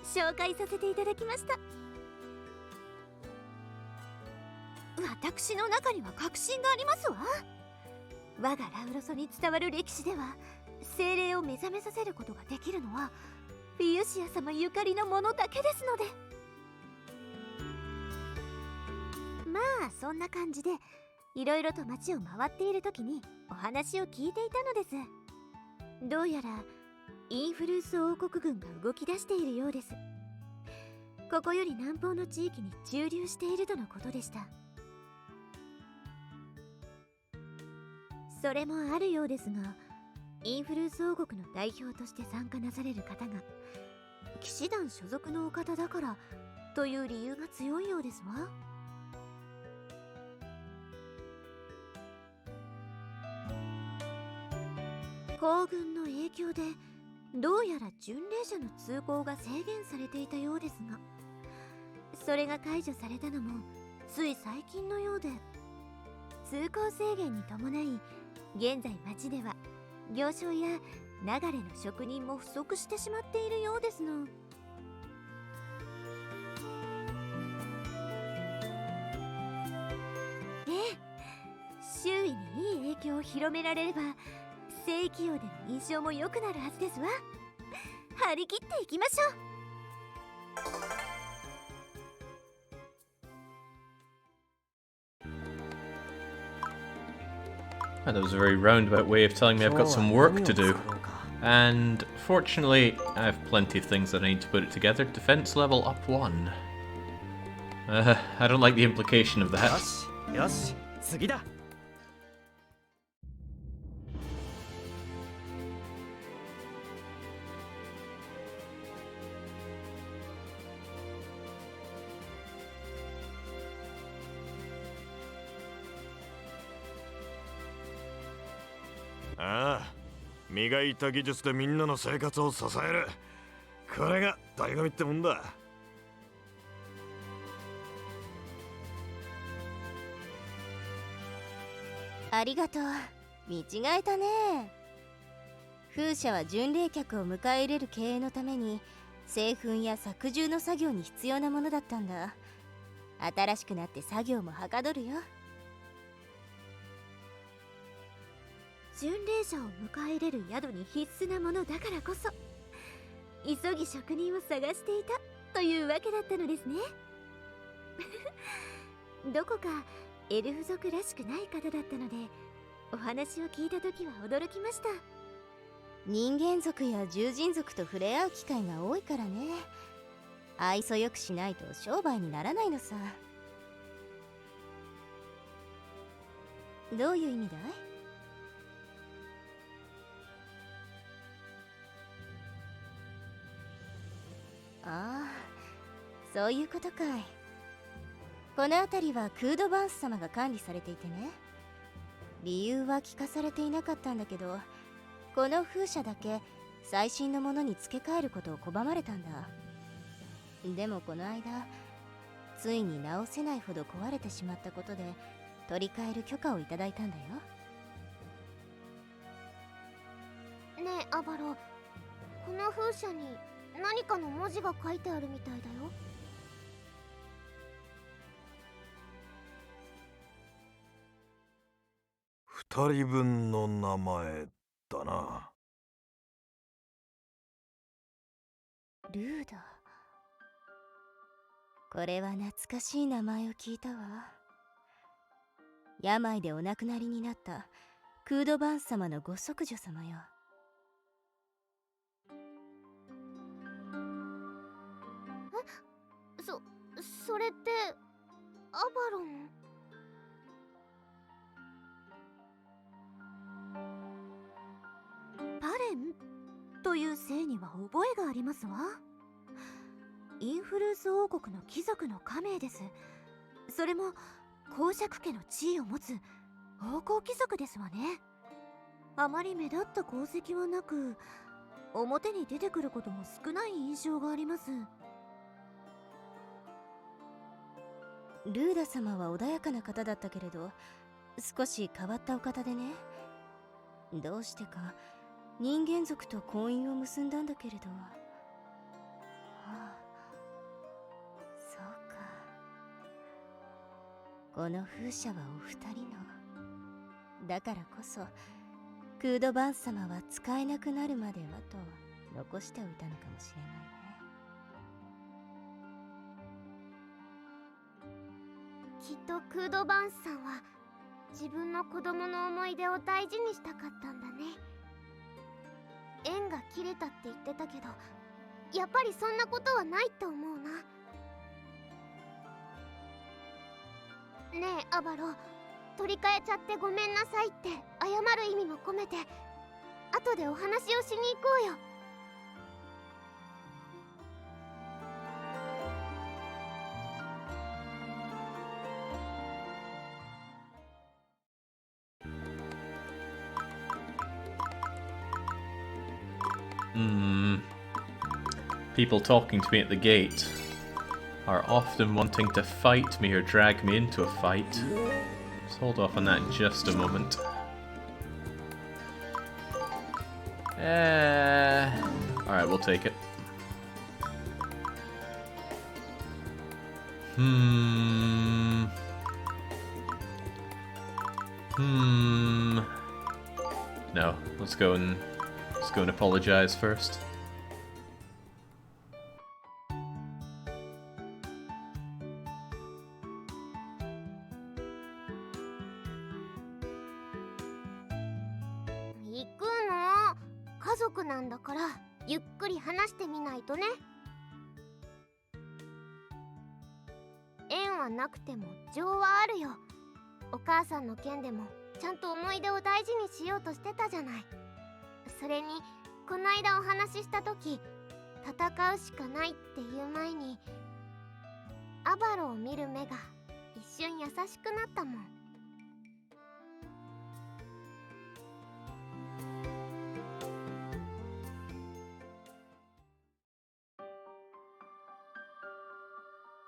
Speaker 7: 紹介させていただきました。私の中には確信がありますわ。我がラウロソに伝わる歴史では、精霊を目覚めさせることができるのはフィユシア様ゆかりのものだけですので。まあそんな感じでいろいろと街を回っている時にお話を聞いていたのです。どうやらインフルース王国軍が動き出しているようです。ここより南方の地域に駐留しているとのことでした。それもあるようですが、インフルース王国の代表として参加なされる方が騎士団所属のお方だからという理由が強いようですわ。行軍の影響でどうやら巡礼者の通行が制限されていたようですが、それが解除されたのもつい最近のようで、通行制限に伴い現在町では行商や流れの職人も不足してしまっているようですの。で、周囲に況を広められれば聖域王での印象も良くなるはずですわ。張り切っていきましょう。
Speaker 1: That was a very roundabout way of telling me I've got some work to do. And fortunately, I have plenty of things that I need to put it together. Defense level up 1. I don't like the implication of that.
Speaker 4: よし次だ。
Speaker 8: ああ、磨いた技術でみんなの生活を支える。これが醍醐味ってもんだ。
Speaker 7: ありがとう。見違えたね。風車は巡礼客を迎え入れる経営のために製粉や作獣の作業に必要なものだったんだ。新しくなって作業もはかどるよ。巡礼者を迎え入れる宿に必須なものだからこそ急ぎ職人を探していたというわけだったのですね。どこかエルフ族らしくない方だったのでお話を聞いた時は驚きました。人間族や獣人族と触れ合う機会が多いからね。愛想よくしないと商売にならないのさ。どういう意味だい？ああ、そういうことかい。この辺りはクードバンス様が管理されていてね。理由は聞かされていなかったんだけど、この風車だけ最新のものに付け替えることを拒まれたんだ。でもこの間ついに直せないほど壊れてしまったことで取り替える許可をいただいたんだよ。
Speaker 6: ねえアバロ、この風車に何かの文字が書いてあるみたいだよ。
Speaker 8: 2人分の名前だな。
Speaker 7: ルーダ。これは懐かしい名前を聞いたわ。病でお亡くなりになったクードバンス様のご息女様よ。
Speaker 6: それってアバロン？
Speaker 7: パレンという姓には覚えがありますわ。インフルース王国の貴族の家名です。それも公爵家の地位を持つ王侯貴族ですわね。あまり目立った功績はなく、表に出てくることも少ない印象があります。ルーダ様は穏やかな方だったけれど、少し変わったお方でね。どうしてか人間族と婚姻を結んだんだけれど。はあ、そうか。この風車はお二人の。だからこそクードバンス様は使えなくなるまではと残しておいたのかもしれないね。
Speaker 6: きっとクードバンスさんは自分の子供の思い出を大事にしたかったんだね。縁が切れたって言ってたけど、やっぱりそんなことはないと思うな。ねえアバロ、取り替えちゃってごめんなさいって謝る意味も込めて後でお話をしに行こうよ。
Speaker 1: People talking to me at the gate are often wanting to fight me or drag me into a fight. Let's hold off on that in just a moment. Alright, we'll take it. No, let's go and apologize first.
Speaker 6: 行くの？家族なんだからゆっくり話してみないとね。縁はなくても情はあるよ。お母さんの件でもちゃんと思い出を大事にしようとしてたじゃない。それにこの間お話しした時、戦うしかないっていう前にアバロを見る目が一瞬優しくなったもん。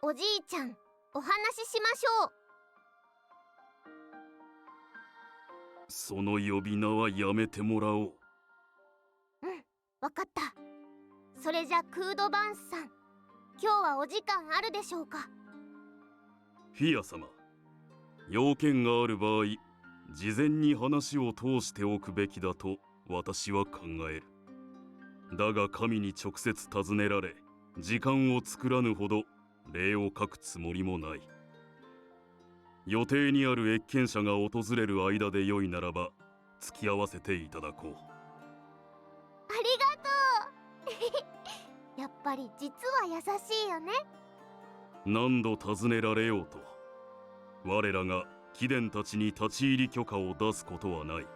Speaker 6: おじいちゃん、お話ししましょう。
Speaker 5: その呼び名はやめてもらおう。
Speaker 6: うん、わかった。それじゃクードバンスさん、今日はお時間あるでしょうか？
Speaker 5: フィア様、要件がある場合、事前に話を通しておくべきだと私は考える。だが神に直接尋ねられ、時間を作らぬほど礼を書くつもりもない。予定にある謁見者が訪れる間で良いならば付き合わせていただこう。
Speaker 6: ありがとうやっぱり実は優しいよね。
Speaker 5: 何度尋ねられようと、我らが貴殿たちに立ち入り許可を出すことはない。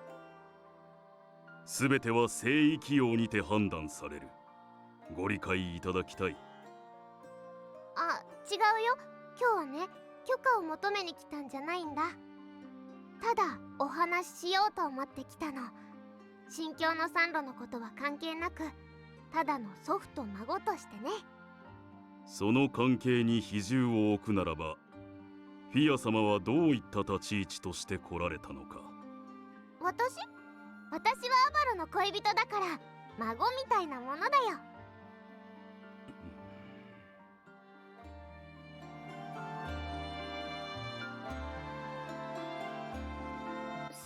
Speaker 5: すべては聖域用にて判断される。ご理解いただきたい。
Speaker 6: あ、違うよ。今日はね、許可を求めに来たんじゃないんだ。ただお話ししようと思ってきたの。新京のサンロのことは関係なく、ただの祖父と孫としてね。
Speaker 5: その関係に比重を置くならば、フィア様はどういった立ち位置として来られたのか。
Speaker 6: 私はアバロの恋人だから孫みたいなものだよ。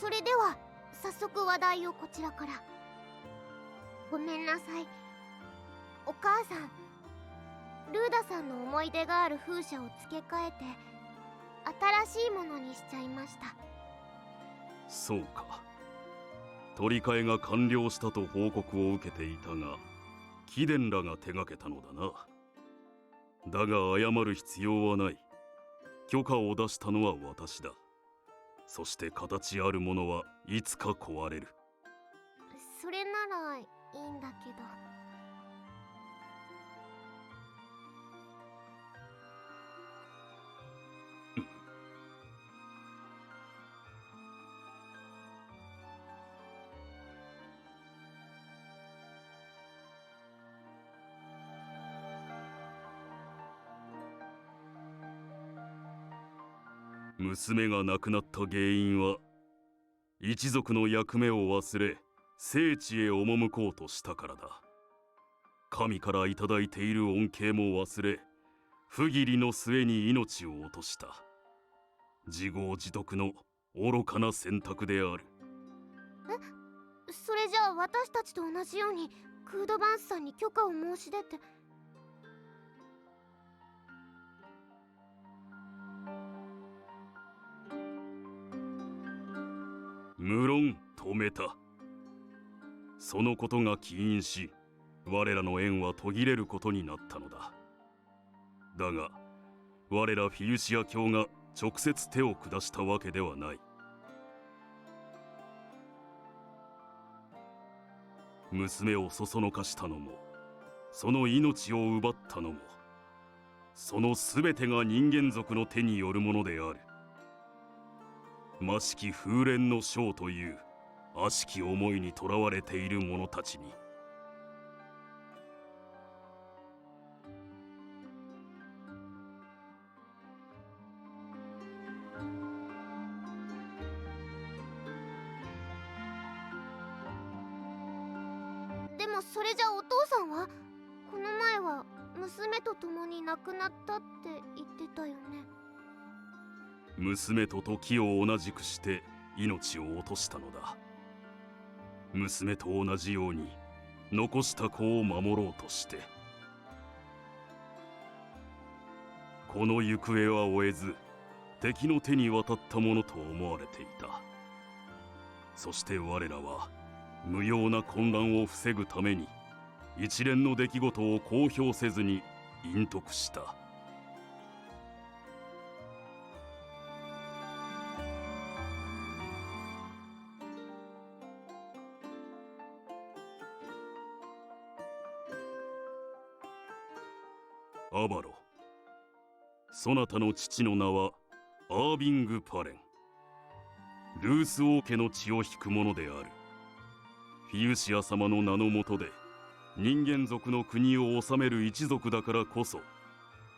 Speaker 6: それでは早速話題をこちらから。ごめんなさい。お母さん、ルーダさんの思い出がある風車を付け替えて新しいものにしちゃいました。
Speaker 5: そうか。取り替えが完了したと報告を受けていたが、貴殿らが手がけたのだな。だが謝る必要はない。許可を出したのは私だ。そして形あるものはいつか壊れる。
Speaker 6: それならいいんだけど。
Speaker 5: 娘が亡くなった原因は、一族の役目を忘れ聖地へ赴こうとしたからだ。神からいただいている恩恵も忘れ、不義理の末に命を落とした。自業自得の愚かな選択である。
Speaker 6: それじゃあ私たちと同じようにクードバンスさんに許可を申し出て。
Speaker 5: 無論止めた。そのことが起因し、我らの縁は途切れることになったのだ。だが我らフィウシア教が直接手を下したわけではない。娘をそそのかしたのも、その命を奪ったのも、その全てが人間族の手によるものである。魔式風蓮の将という悪しき思いにとらわれている者たちに。
Speaker 6: でもそれじゃあお父さんはこの前は娘と共に亡くなったって言ってたよね。
Speaker 5: 娘と時を同じくして命を落としたのだ。娘と同じように残した子を守ろうとして。この行方は追えず、敵の手に渡ったものと思われていた。そして我らは無用な混乱を防ぐために一連の出来事を公表せずに隠匿した。アバロ、そなたの父の名はアービング・パレン。ルース王家の血を引く者である。フィウシア様の名の下で人間族の国を治める一族だからこそ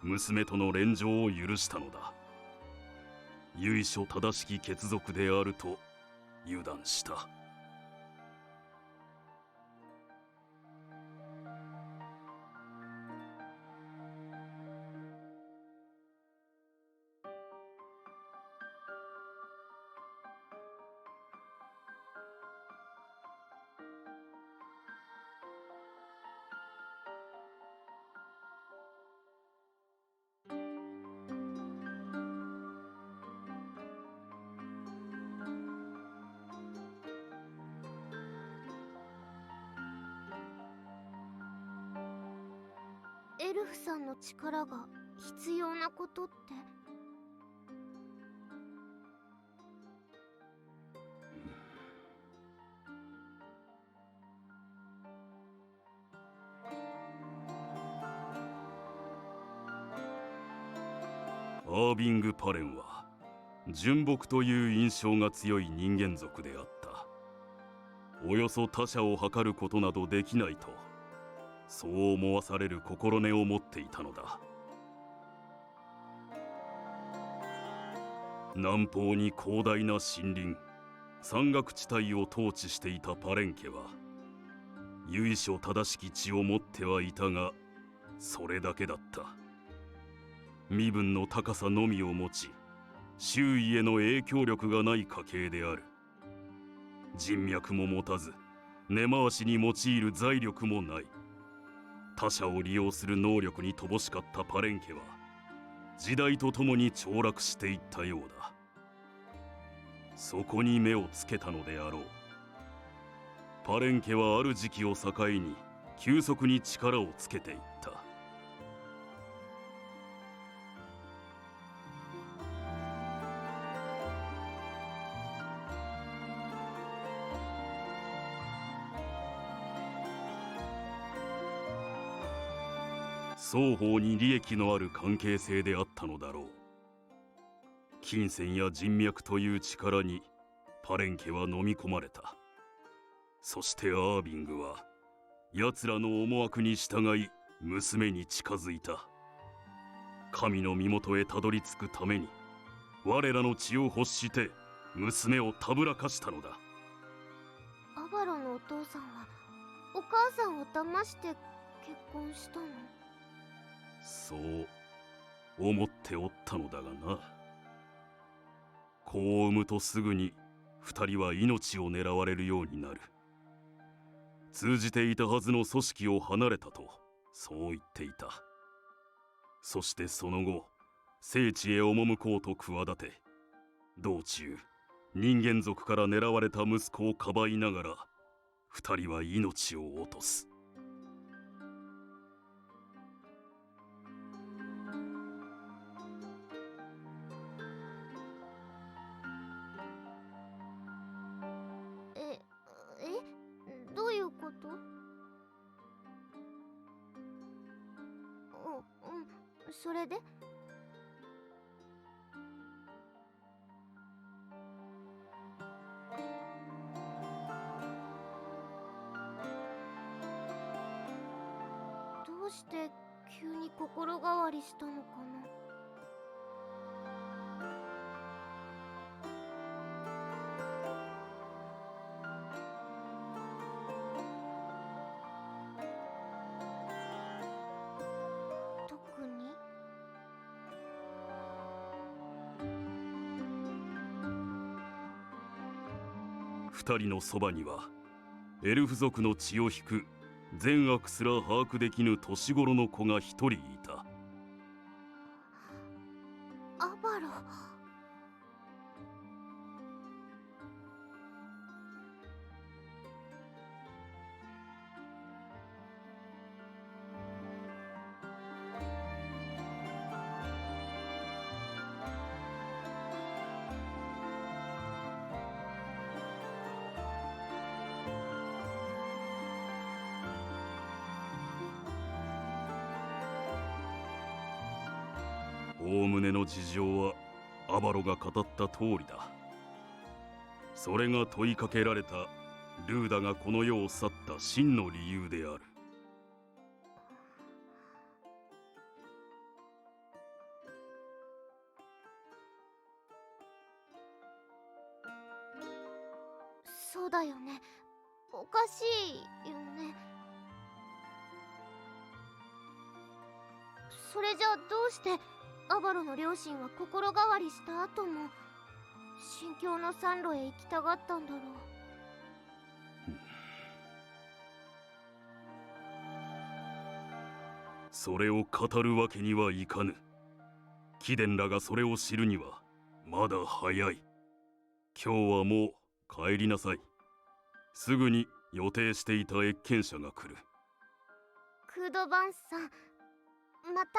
Speaker 5: 娘との連城を許したのだ。由緒正しき血族であると油断した。
Speaker 6: エルフさんの力が必要なことって。
Speaker 5: アービング・パレンは純朴という印象が強い人間族であった。およそ他者を測ることなどできないと、そう思わされる心根を持っていたのだ。南方に広大な森林、山岳地帯を統治していたパレン家は、由緒正しき血を持ってはいたが、それだけだった。身分の高さのみを持ち、周囲への影響力がない家系である。人脈も持たず、根回しに用いる財力もない。他者を利用する能力に乏しかったパレン家は、時代とともに凋落していったようだ。そこに目をつけたのであろう。パレン家はある時期を境に急速に力をつけていった。双方に利益のある関係性であったのだろう。金銭や人脈という力にパレン家は飲み込まれた。そしてアービングは奴らの思惑に従い娘に近づいた。神の身元へたどり着くために我らの血を欲して娘をたぶらかしたのだ。
Speaker 6: アバロのお父さんはお母さんを騙して結婚したの？
Speaker 5: そう思っておったのだがな。子を産むとすぐに二人は命を狙われるようになる。通じていたはずの組織を離れたとそう言っていた。そしてその後聖地へ赴こうと企て、道中人間族から狙われた息子をかばいながら二人は命を落とす。
Speaker 6: どういうこと？それで？どうして急に心変わりしたのかな？特に。
Speaker 5: 二人のそばにはエルフ族の血を引く善悪すら把握できぬ年頃の子が一人いた。
Speaker 6: アバロ。
Speaker 5: おおむねの事情はアバロが語った通りだ。それが問いかけられたルーダがこの世を去った真の理由である。
Speaker 6: そうだよね。おかしいよね。それじゃあどうしてアバロの両親は心変わりした後も新境の山路へ行きたがったんだろう。
Speaker 5: それを語るわけにはいかぬ。貴殿らがそれを知るにはまだ早い。今日はもう帰りなさい。すぐに予定していた謁見者が来る。
Speaker 6: クードバンスさん、また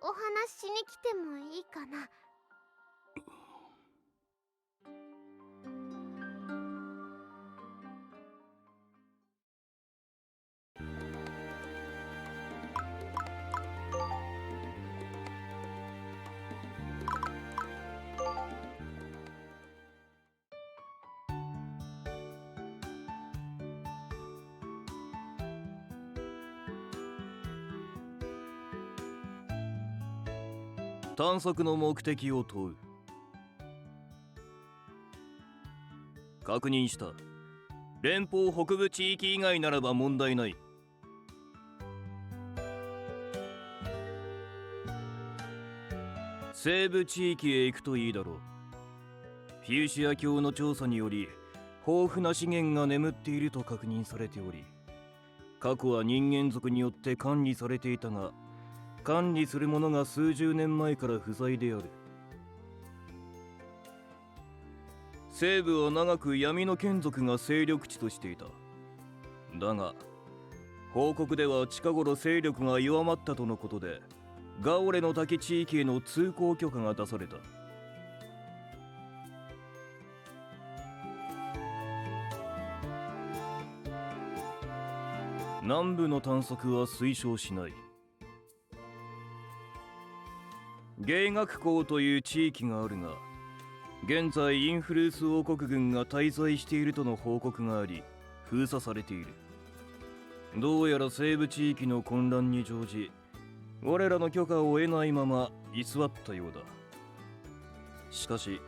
Speaker 6: お話しに来てもいいかな。
Speaker 2: 探索の目的を問う。確認した。連邦北部地域以外ならば問題ない。西部地域へ行くといいだろう。フィウシア教の調査により豊富な資源が眠っていると確認されており、過去は人間族によって管理されていたが、管理する者が数十年前から不在である。西部は長く闇の眷属が勢力地としていた。だが報告では近頃勢力が弱まったとのことで、ガオレの滝地域への通行許可が出された。南部の探索は推奨しない。芸学校という地域があるが、現在インフルース王国軍が滞在しているとの報告があり、封鎖されている。どうやら西部地域の混乱に乗じ、我らの許可を得ないまま居座ったようだ。しかし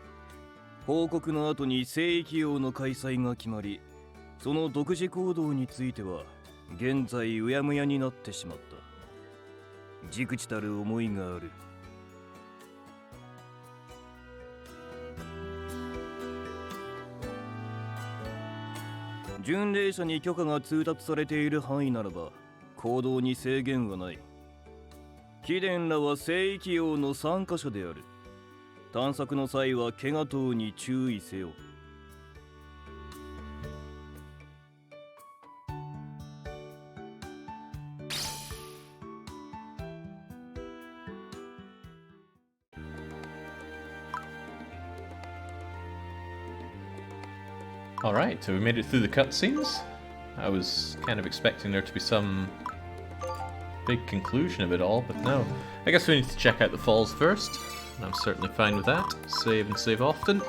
Speaker 2: 報告の後に聖域王の開催が決まり、その独自行動については現在うやむやになってしまった。忸怩たる思いがある。巡礼者に許可が通達されている範囲ならば行動に制限はない。貴殿らは聖域王の参加者である。探索の際は怪我等に注意せよ。
Speaker 1: Alright, so we made it through the cutscenes. I was kind of expecting there to be some big conclusion of it all, but no. I guess we need to check out the falls first, and I'm certainly fine with that. Save and save often.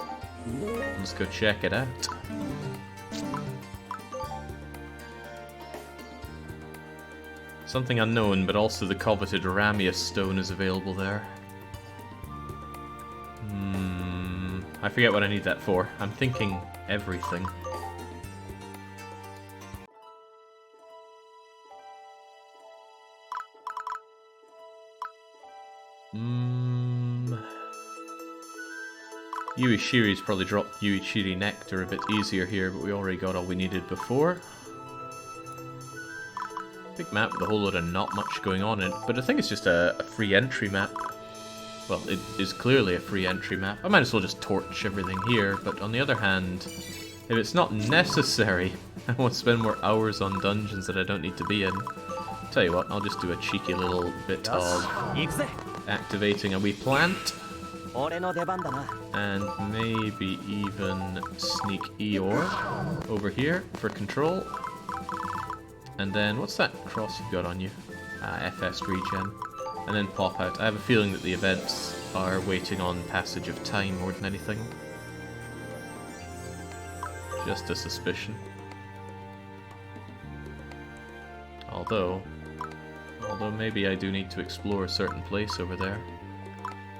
Speaker 1: Let's go check it out. Something unknown, but also the coveted Ramius stone is available there. I forget what I need that for. I'm thinking everything. Yuishiri's probably dropped Yuichiri Nectar a bit easier here, but we already got all we needed before. Big map with a whole lot of not much going on in it, but I think it's just a free entry map. Well, it is clearly a free entry map. I might as well just torch everything here, but on the other hand, if it's not necessary, I won't spend more hours on dungeons that I don't need to be in. Tell you what, I'll just do a cheeky little bit of activating a wee plant. And maybe even sneak Eeyore over here for control. And then, what's that cross you've got on you? FS regen. And then pop out. I have a feeling that the events are waiting on passage of time more than anything. Just a suspicion. Although maybe I do need to explore a certain place over there.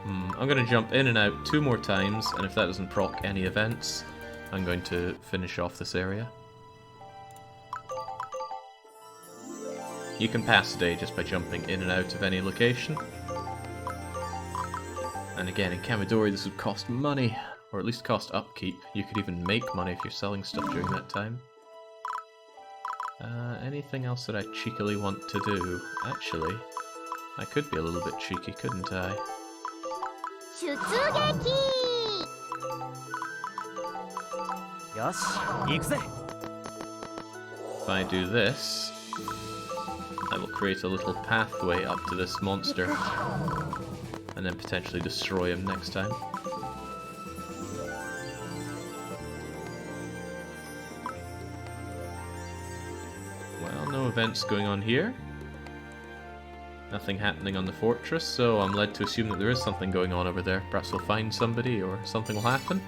Speaker 1: I'm going to jump in and out 2 more times, and if that doesn't proc any events, I'm going to finish off this area. You can pass the day just by jumping in and out of any location. And again, in Kamadori this would cost money, or at least cost upkeep. You could even make money if you're selling stuff during that time. Anything else that I cheekily want to do? Actually, I could be a little bit cheeky, couldn't I? If I do this, I will create a little pathway up to this monster, and then potentially destroy him next time. Well, no events going on here. Nothing happening on the fortress, so I'm led to assume that there is something going on over there. Perhaps we'll find somebody, or something will happen.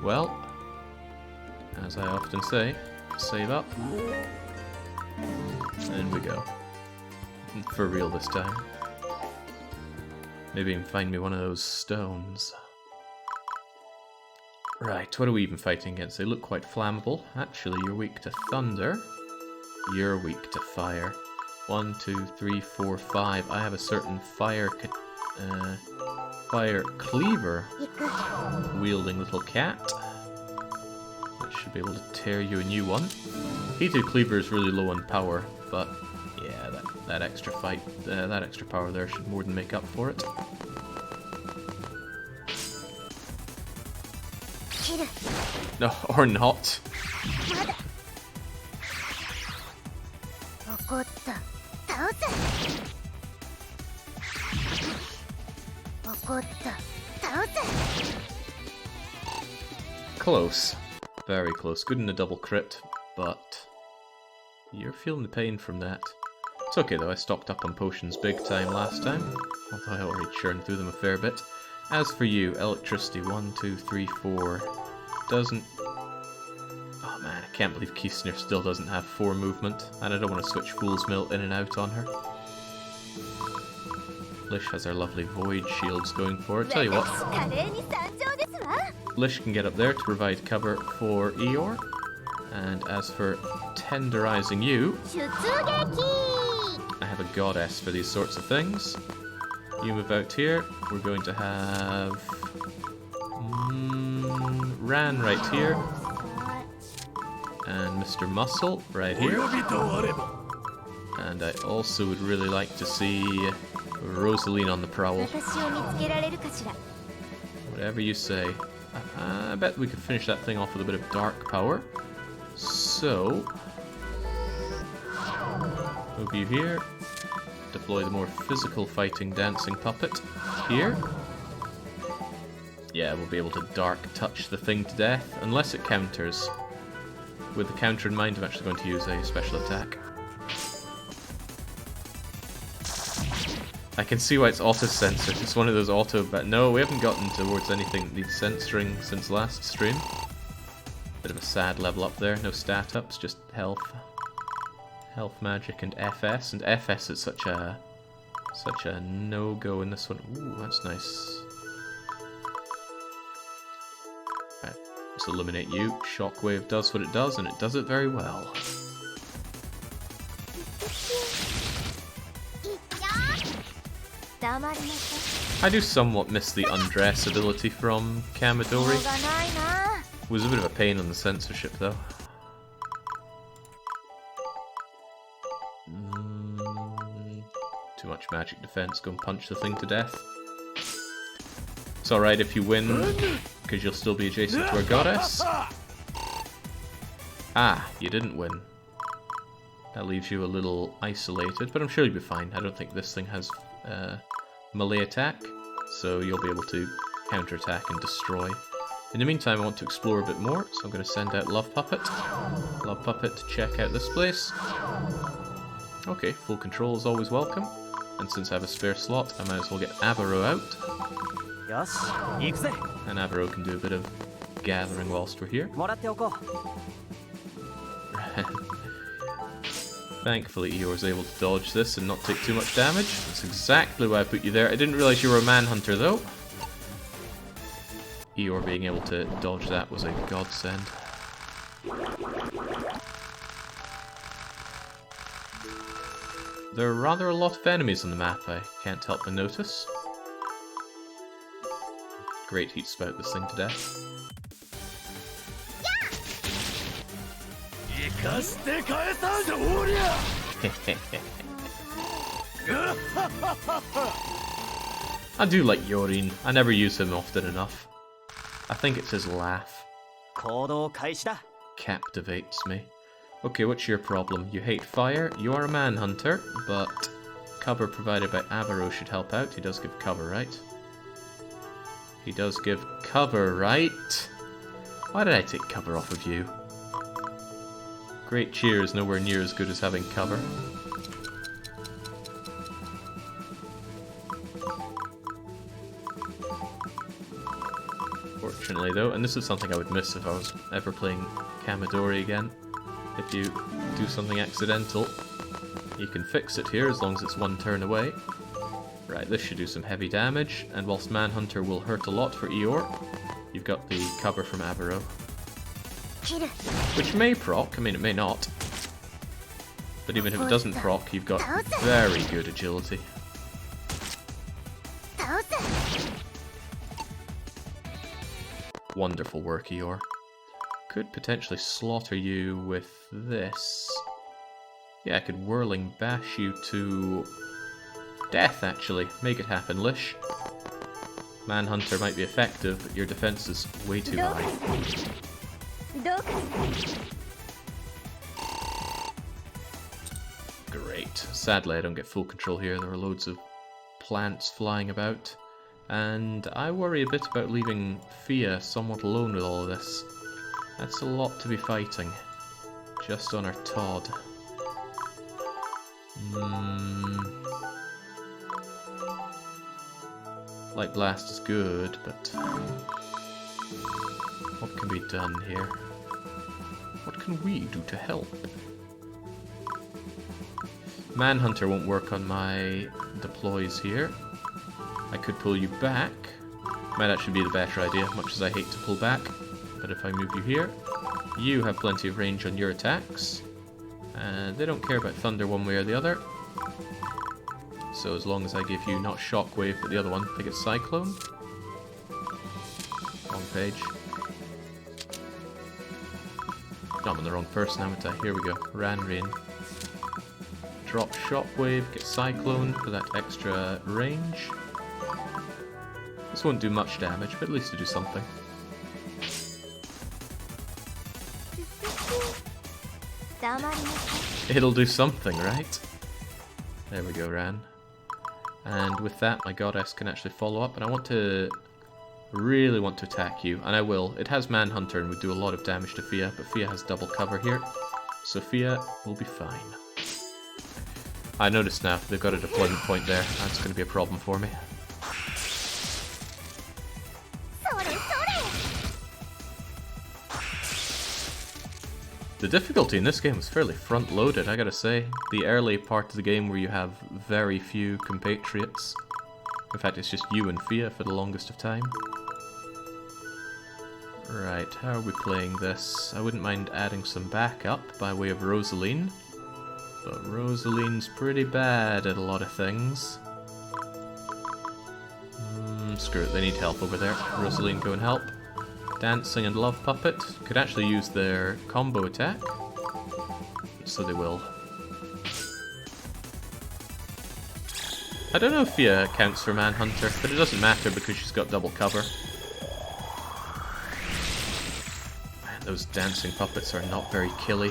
Speaker 1: Well, as I often say, save up. And we go. For real this time. Maybe even find me one of those stones. Right, what are we even fighting against? They look quite flammable. Actually, you're weak to thunder. You're weak to fire. 1, 2, 3, 4, 5. I have a certain fire cleaver wielding little cat, which should be able to tear you a new one. Heated cleaver is really low on power, but yeah, that extra that extra power there should more than make up for it. No, or not. Close. Very close. Good in a double crit, but you're feeling the pain from that. It's okay though, I stocked up on potions big time last time, although I already churned through them a fair bit. As for you, electricity 1, 2, 3, 4 doesn't... Oh man, I can't believe Kisner still doesn't have 4 movement, and I don't want to switch Fool's Mill in and out on her. Lish has her lovely Void Shields going for her. Tell you what, Lish can get up there to provide cover for Eeyore. And as for tenderizing you, I have a goddess for these sorts of things. You move out here. We're going to have Ran right here, and Mr. Muscle right here. And I also would really like to see Rosaline on the prowl. Whatever you say. I bet we could finish that thing off with a bit of dark power. So, move you here. Deploy the more physical fighting dancing puppet here. Yeah, we'll be able to dark touch the thing to death, unless it counters. With the counter in mind, I'm actually going to use a special attack. I can see why it's auto-censored. It's one of those auto... But no, we haven't gotten towards anything that needs censoring since last stream. Bit of a sad level up there. No stat ups, just health. Health magic and FS. And FS is such a no-go in this one. Ooh, that's nice. Right, let's eliminate you. Shockwave does what it does, and it does it very well. I do somewhat miss the undress ability from Kamadori. It was a bit of a pain on the censorship though. much magic defense. Go and punch the thing to death. It's alright if you win, because you'll still be adjacent to our goddess. Ah, you didn't win. That leaves you a little isolated, but I'm sure you'll be fine. I don't think this thing has melee attack, so you'll be able to counterattack and destroy. In the meantime, I want to explore a bit more, so I'm going to send out Love Puppet. Love Puppet to check out this place. Okay, full control is always welcome. And since I have a spare slot, I might as well get Avaro out. And Avaro can do a bit of gathering whilst we're here. Thankfully, Eeyore's able to dodge this and not take too much damage. That's exactly why I put you there. I didn't realize you were a Manhunter, though. Eeyore being able to dodge that was a godsend. There are rather a lot of enemies on the map, I can't help but notice. Great heat spout this thing to death. I do like Yorin. I never use him often enough. I think it's his laugh. Captivates me. Okay, what's your problem? You hate fire, you are a Manhunter, but cover provided by Avaro should help out. He does give cover, right? He does give cover, right? Why did I take cover off of you? Great cheer is nowhere near as good as having cover. Fortunately though, and this is something I would miss if I was ever playing Kamidori again. If you do something accidental, you can fix it here as long as it's one turn away. Right, this should do some heavy damage, and whilst Manhunter will hurt a lot for Eeyore, you've got the cover from Avaro. Which may proc, I mean it may not. But even if it doesn't proc, you've got very good agility. Wonderful work, Eeyore. Could potentially slaughter you with this. Yeah, I could whirling bash you to death, actually. Make it happen, Lish. Manhunter might be effective, but your defense is way too high. Great. Sadly, I don't get full control here. There are loads of plants flying about. And I worry a bit about leaving Fia somewhat alone with all of this. That's a lot to be fighting. Just on our Todd. Light Blast is good, but what can be done here? What can we do to help? Manhunter won't work on my deploys here. I could pull you back. Might actually be the better idea, much as I hate to pull back. But if I move you here, you have plenty of range on your attacks. And they don't care about Thunder one way or the other. So as long as I give you not Shockwave, but the other one, they get Cyclone. Wrong page. No, I'm on the wrong person, haven't I? Here we go. Ranrain. Drop Shockwave, get Cyclone for that extra range. This won't do much damage, but at least it'll do something. It'll do something, right? There we go, Ran. And with that, my goddess can actually follow up, and I want to... really want to attack you, and I will. It has Manhunter and would do a lot of damage to Fia, but Fia has double cover here, so Fia will be fine. I noticed now, they've got a deployment point there. That's going to be a problem for me. The difficulty in this game is fairly front-loaded, I gotta say. The early part of the game where you have very few compatriots. In fact, it's just you and Fia for the longest of time. Right, how are we playing this? I wouldn't mind adding some backup by way of Rosaline. But Rosaline's pretty bad at a lot of things. Screw it, they need help over there. Rosaline, go and help. Dancing and Love Puppet could actually use their combo attack. So they will. I don't know if he counts for Manhunter, but it doesn't matter because she's got double cover. Man, those dancing puppets are not very killy.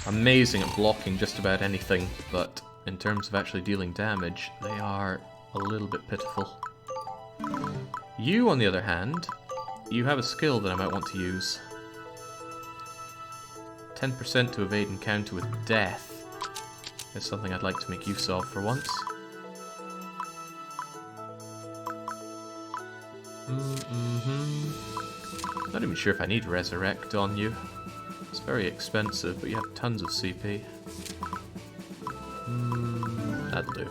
Speaker 1: Amazing at blocking just about anything, but in terms of actually dealing damage, they are a little bit pitiful. You, on the other hand, you have a skill that I might want to use. 10% to evade encounter with death is something I'd like to make use of for once. Not even sure if I need Resurrect on you. It's very expensive, but you have tons of CP. That'll do.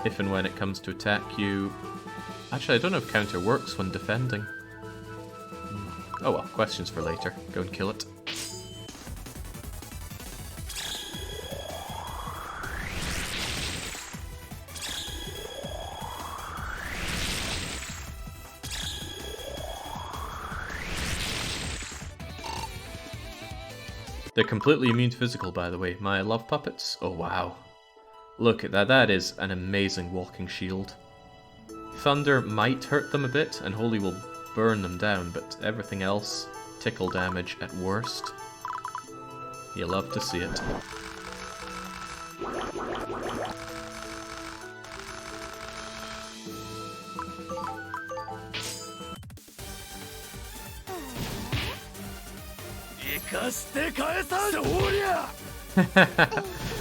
Speaker 1: If and when it comes to attack you... Actually, I don't know if counter works when defending. Oh well, questions for later. Go and kill it. They're completely immune to physical, by the way. My love puppets? Oh wow. Look at that, that is an amazing walking shield. Thunder might hurt them a bit, and Holy will burn them down, but everything else, tickle damage at worst. You love to see it.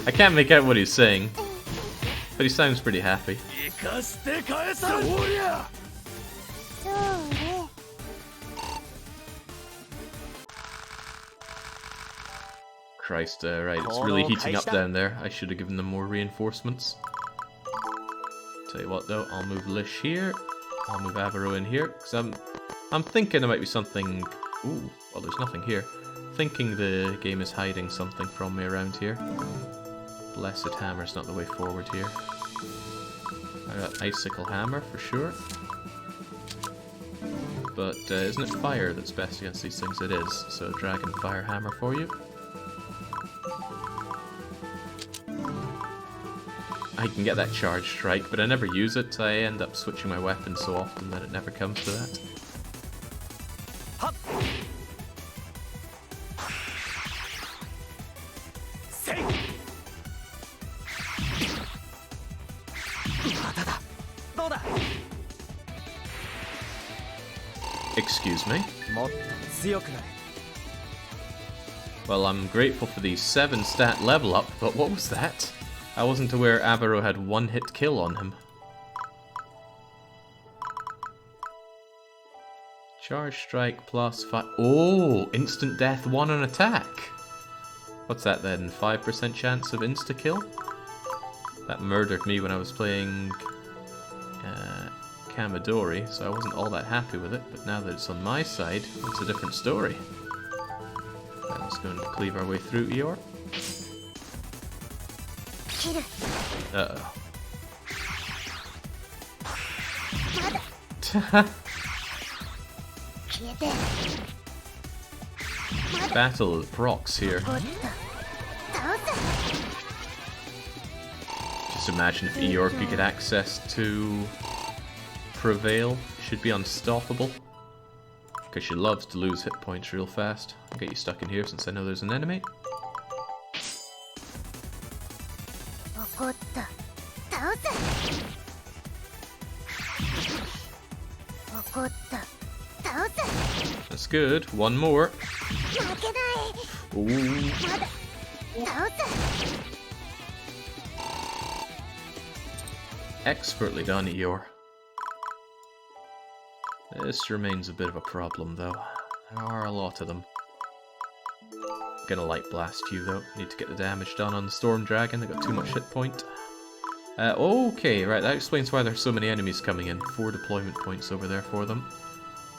Speaker 1: I can't make out what he's saying, but he sounds pretty happy. Christ, right, it's really heating up down there. I should have given them more reinforcements. Tell you what though, I'll move Lish here. I'll move Avaro in here, because I'm thinking there might be something... Ooh, well there's nothing here. Thinking the game is hiding something from me around here. Blessed Hammer's not the way forward here. I got Icicle Hammer for sure. But isn't it fire that's best against these things? It is. So Dragon Fire Hammer for you. I can get that Charge Strike, but I never use it. I end up switching my weapon so often that it never comes to that. Excuse me? Well, I'm grateful for the 7 stat level up, but what was that? I wasn't aware Avaro had 1-hit kill on him. Charge Strike plus 5... Oh! Instant death 1 on attack! What's that then? 5% chance of insta-kill? That murdered me when I was playing... Katori, so I wasn't all that happy with it, but now that it's on my side, it's a different story. Right, let's go and cleave our way through Eeyore. Uh-oh. Battle of the procs here. Just imagine if Eeyore could get access to Prevail. Should be unstoppable. Because she loves to lose hit points real fast. I'll get you stuck in here since I know there's an enemy. That's good. One more. Ooh. Expertly done, Eeyore. This remains a bit of a problem, though. There are a lot of them. Gonna Light Blast you, though. Need to get the damage done on the Storm Dragon. They got too much hit point. Okay, right, that explains why there's so many enemies coming in. 4 deployment points over there for them.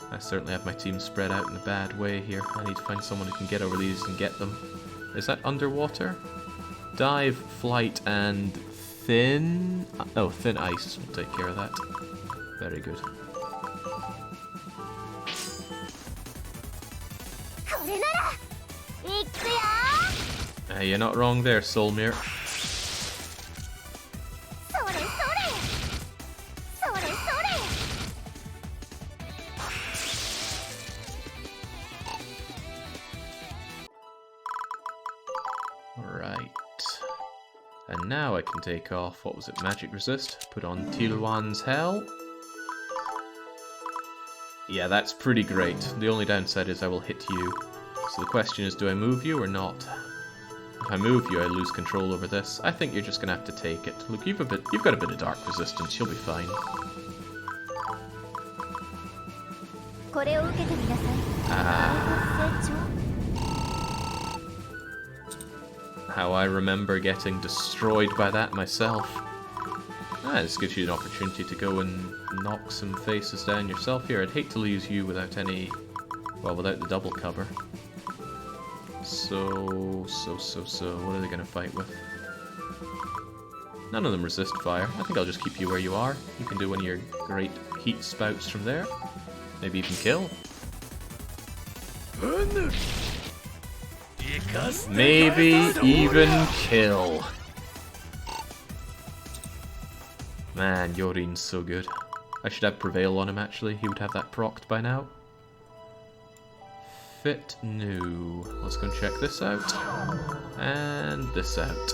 Speaker 1: I certainly have my team spread out in a bad way here. I need to find someone who can get over these and get them. Is that underwater? Dive, flight, and thin... Oh, thin ice will take care of that. Very good. You're not wrong there, Soulmere. now I can take off, what was it, Magic Resist, put on Tilwan's Hell. Yeah, that's pretty great. The only downside is I will hit you. So the question is, do I move you or not? If I move you, I lose control over this. I think you're just gonna have to take it. Look, you've got a bit of dark resistance, you'll be fine. How I remember getting destroyed by that myself. This gives you an opportunity to go and knock some faces down yourself here. I'd hate to lose you without any... well, without the double cover. So... what are they going to fight with? None of them resist fire. I think I'll just keep you where you are. You can do one of your great heat spouts from there. Maybe even kill. Maybe even kill. Man, Yorin's so good. I should have Prevail on him actually, he would have that procced by now. Fit new. Let's go and check this out. And this out.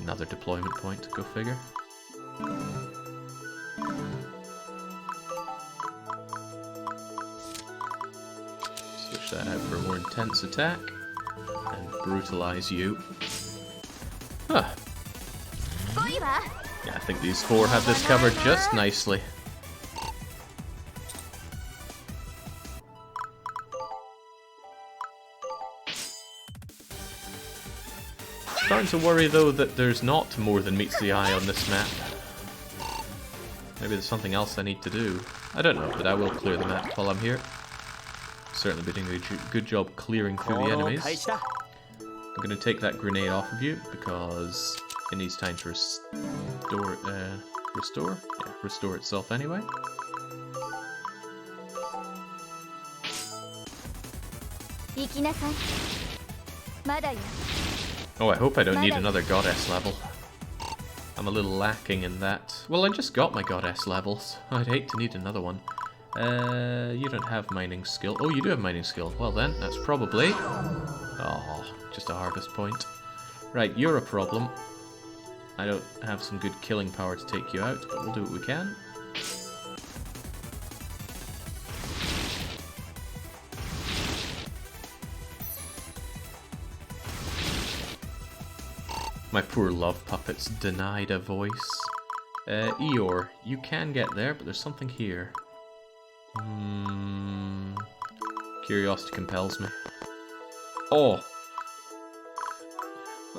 Speaker 1: Another deployment point, go figure. Switch that out for a more intense attack. And brutalize you. Huh. Yeah, I think these four have this covered just nicely. Starting to worry though that there's not more than meets the eye on this map. Maybe there's something else I need to do. I don't know, but I will clear the map while I'm here. Certainly been doing a good job clearing through the enemies. I'm going to take that grenade off of you because it needs time to restore itself anyway. Oh, I hope I don't need another goddess level. I'm a little lacking in that. Well, I just got my goddess levels. I'd hate to need another one. You don't have mining skill. Oh, you do have mining skill. Well then, that's probably... oh, just a harvest point. Right, you're a problem. I don't have some good killing power to take you out, but we'll do what we can. My poor love puppets denied a voice. Eeyore, you can get there, but there's something here. Curiosity compels me. Oh!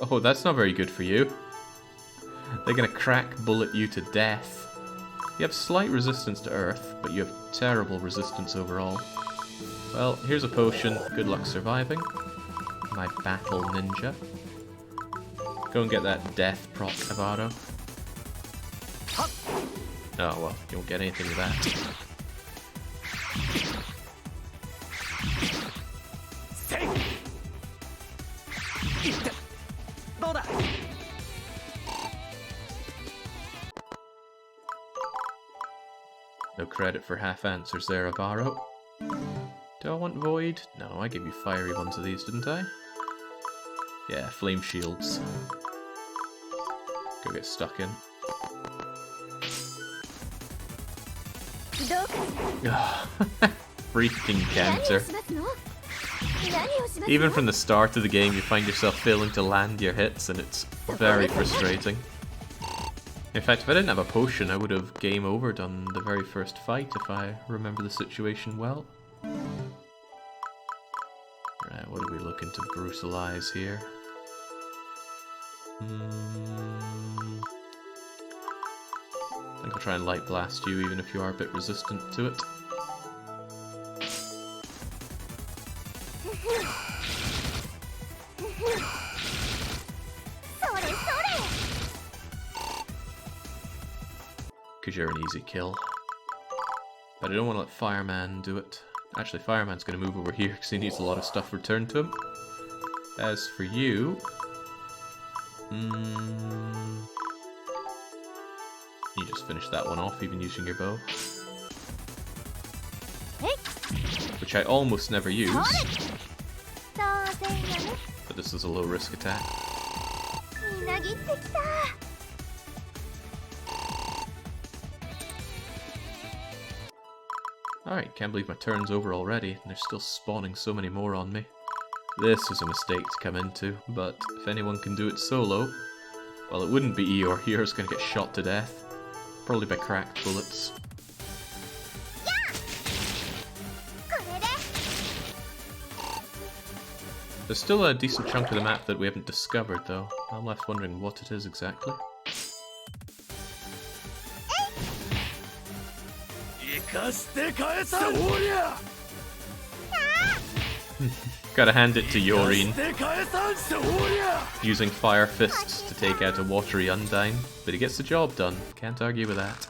Speaker 1: Oh, that's not very good for you. They're gonna crack bullet you to death. You have slight resistance to earth, but you have terrible resistance overall. Well, here's a potion. Good luck surviving. My battle ninja. Go and get that death proc, Avaro. Oh well, you won't get anything with that. No credit for half answers there, Avaro. Do I want Void? No, I gave you fiery ones of these, didn't I? Yeah, flame shields. Go get stuck in. Freaking counter. Even from the start of the game, you find yourself failing to land your hits, and it's very frustrating. In fact, if I didn't have a potion, I would have game overed on the very first fight, if I remember the situation well. Right, what are we looking to brutalize here? I think I'll try and light blast you, even if you are a bit resistant to it. Because you're an easy kill. But I don't want to let Fireman do it. Actually, Fireman's going to move over here because he needs a lot of stuff returned to him. As for you... you just finish that one off, even using your bow. Which I almost never use. But this is a low risk attack.
Speaker 6: なぎってきた。
Speaker 1: Alright, can't believe my turn's over already, and they're still spawning so many more on me. This was a mistake to come into, but if anyone can do it solo, well, it wouldn't be Eeyore. Eeyore's gonna get shot to death. Probably by cracked bullets. There's still a decent chunk of the map that we haven't discovered, though. I'm left wondering what it is exactly. Gotta hand it to Yoreen. Using fire fists to take out a watery Undyne, but he gets the job done. Can't argue with that.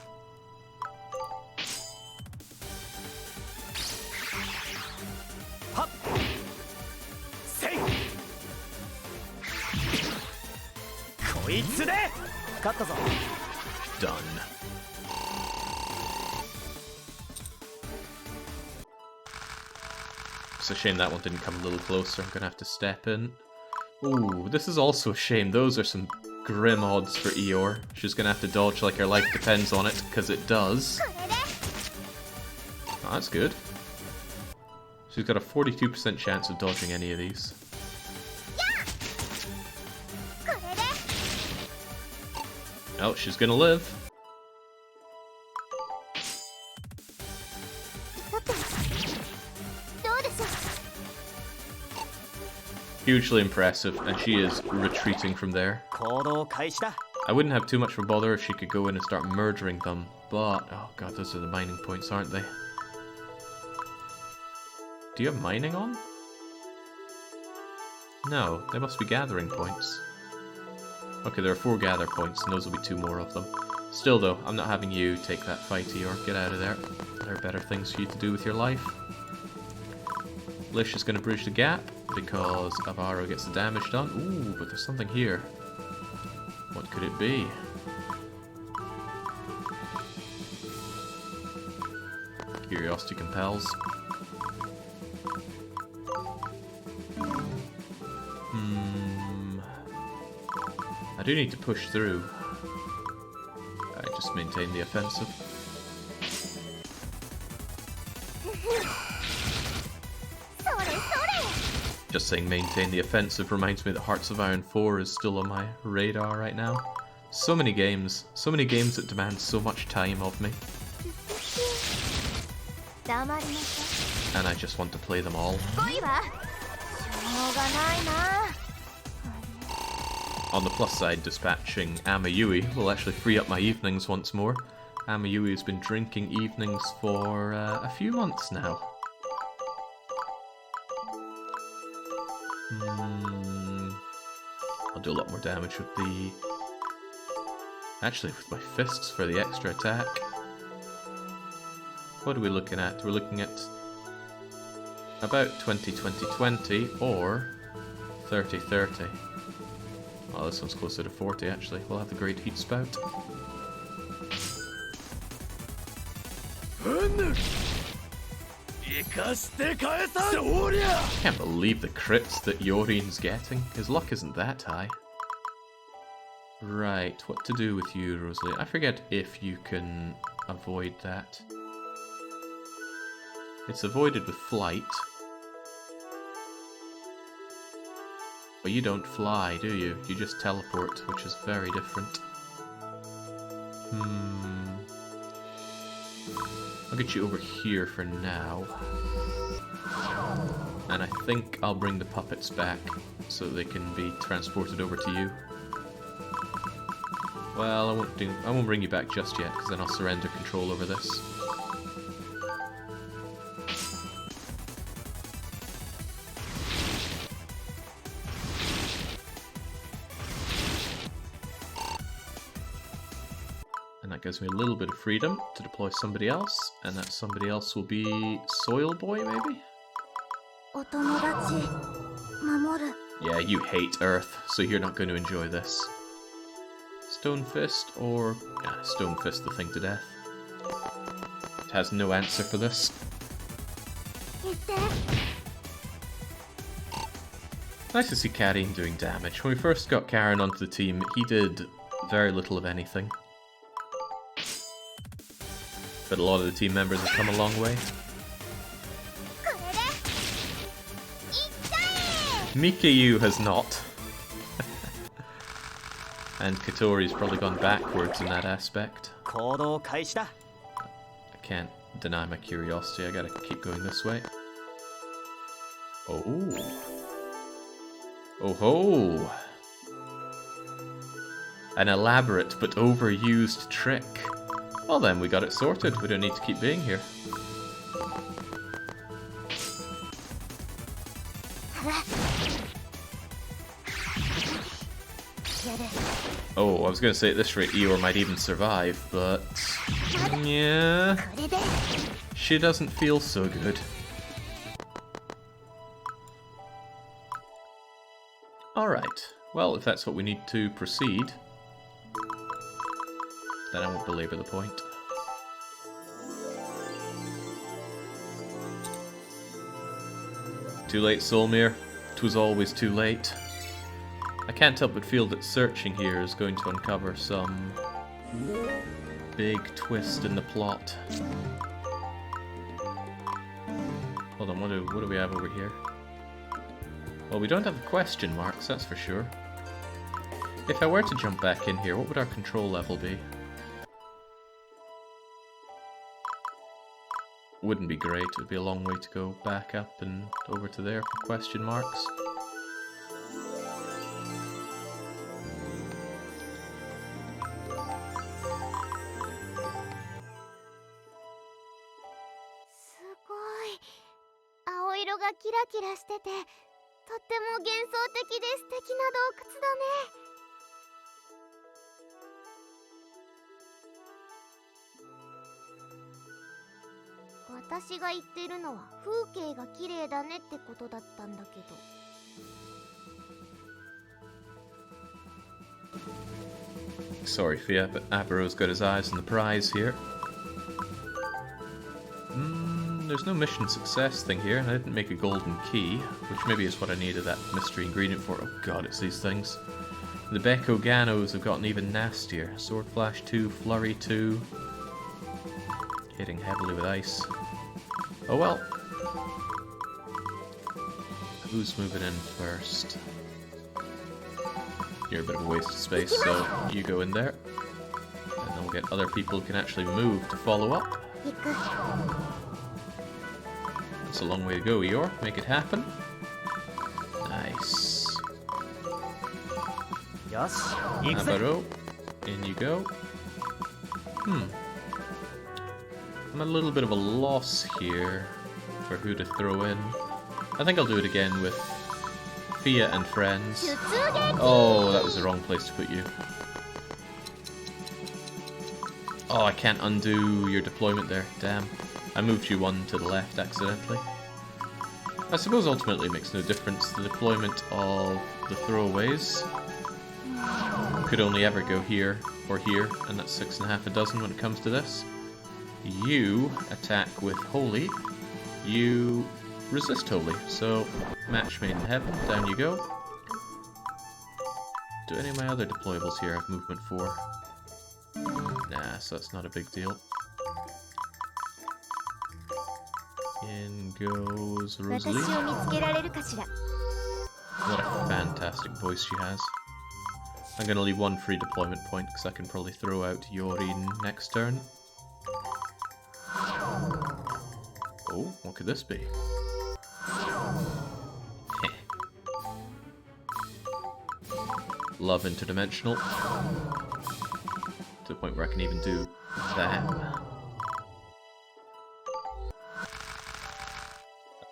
Speaker 1: Done. It's a shame that one didn't come a little closer. I'm gonna have to step in. Ooh, this is also a shame. Those are some grim odds for Eeyore. She's gonna have to dodge like her life depends on it, because it does. Oh, that's good. She's got a 42% chance of dodging any of these. Oh, she's gonna live. Hugely impressive, and she is retreating from there. I wouldn't have too much of a bother if she could go in and start murdering them, but... oh god, those are the mining points, aren't they? Do you have mining on? No, they must be gathering points. Okay, there are 4 gather points, and those will be 2 more of them. Still though, I'm not having you take that fight, Eeyore. Get out of there. There are better things for you to do with your life. Lish is going to bridge the gap, because Avaro gets the damage done. Ooh, but there's something here. What could it be? Curiosity compels. I do need to push through. I just maintain the offensive. Just saying maintain the offensive reminds me that Hearts of Iron 4 is still on my radar right now. So many games that demand so much time of me. And I just want to play them all. On the plus side, dispatching Amayui will actually free up my evenings once more. Amayui has been drinking evenings for a few months now. I'll do a lot more damage with the... actually, with my fists for the extra attack. What are we looking at? We're looking at about 20-20-20 or 30-30. Oh, this one's closer to 40 actually. We'll have the Great Heat Spout. Can't believe the crits that Yoreen's getting. His luck isn't that high. Right, what to do with you, Rosalie? I forget if you can avoid that. It's avoided with flight. But you don't fly, do you? You just teleport, which is very different. I'll get you over here for now. And I think I'll bring the puppets back so they can be transported over to you. Well, I won't bring you back just yet, because then I'll surrender control over this. Gives me a little bit of freedom to deploy somebody else, and that somebody else will be Soil Boy, maybe? Yeah, you hate Earth, so you're not going to enjoy this. Stone Fist, or... yeah, Stone Fist the thing to death. It has no answer for this. Nice to see Karin doing damage. When we first got Karin onto the team, he did very little of anything. But a lot of the team members have come a long way. Mikayu has not. And Katori's probably gone backwards in that aspect. I can't deny my curiosity, I gotta keep going this way. Oh. Oh ho! An elaborate but overused trick. Well then, we got it sorted. We don't need to keep being here. Oh, I was going to say at this rate Eeyore might even survive, but... yeah... she doesn't feel so good. Alright, well if that's what we need to proceed, then I won't belabor the point. Too late, Solmir. 'Twas always too late. I can't help but feel that searching here is going to uncover some big twist in the plot. Hold on, what do we have over here? Well, we don't have question marks, that's for sure. If I were to jump back in here, what would our control level be? Wouldn't be great, it would be a long way to go back up and over to there for question marks. Sorry, Fia, but Abaro's got his eyes on the prize here. There's no mission success thing here, and I didn't make a golden key, which maybe is what I needed that mystery ingredient for. Oh god, it's these things. The Beko Ganos have gotten even nastier. Sword Flash 2, Flurry 2. Hitting heavily with ice. Oh well. Who's moving in first? You're a bit of a waste of space, so you go in there. And then we'll get other people who can actually move to follow up. It's a long way to go, Eeyore. Make it happen. Nice. Abaro, in you go. I'm a little bit of a loss here for who to throw in. I think I'll do it again with Fia and friends. Oh, that was the wrong place to put you. Oh, I can't undo your deployment there. Damn. I moved you one to the left accidentally. I suppose ultimately it makes no difference. The deployment of the throwaways could only ever go here or here, and that's 6.5 a dozen when it comes to this. You attack with Holy. You resist Holy. So, match made in heaven. Down you go. Do any of my other deployables here have movement 4? Nah, so that's not a big deal. In goes Rosalie. What a fantastic voice she has. I'm going to leave one free deployment point because I can probably throw out Yorin next turn. Oh, what could this be? Love interdimensional. To the point where I can even do that.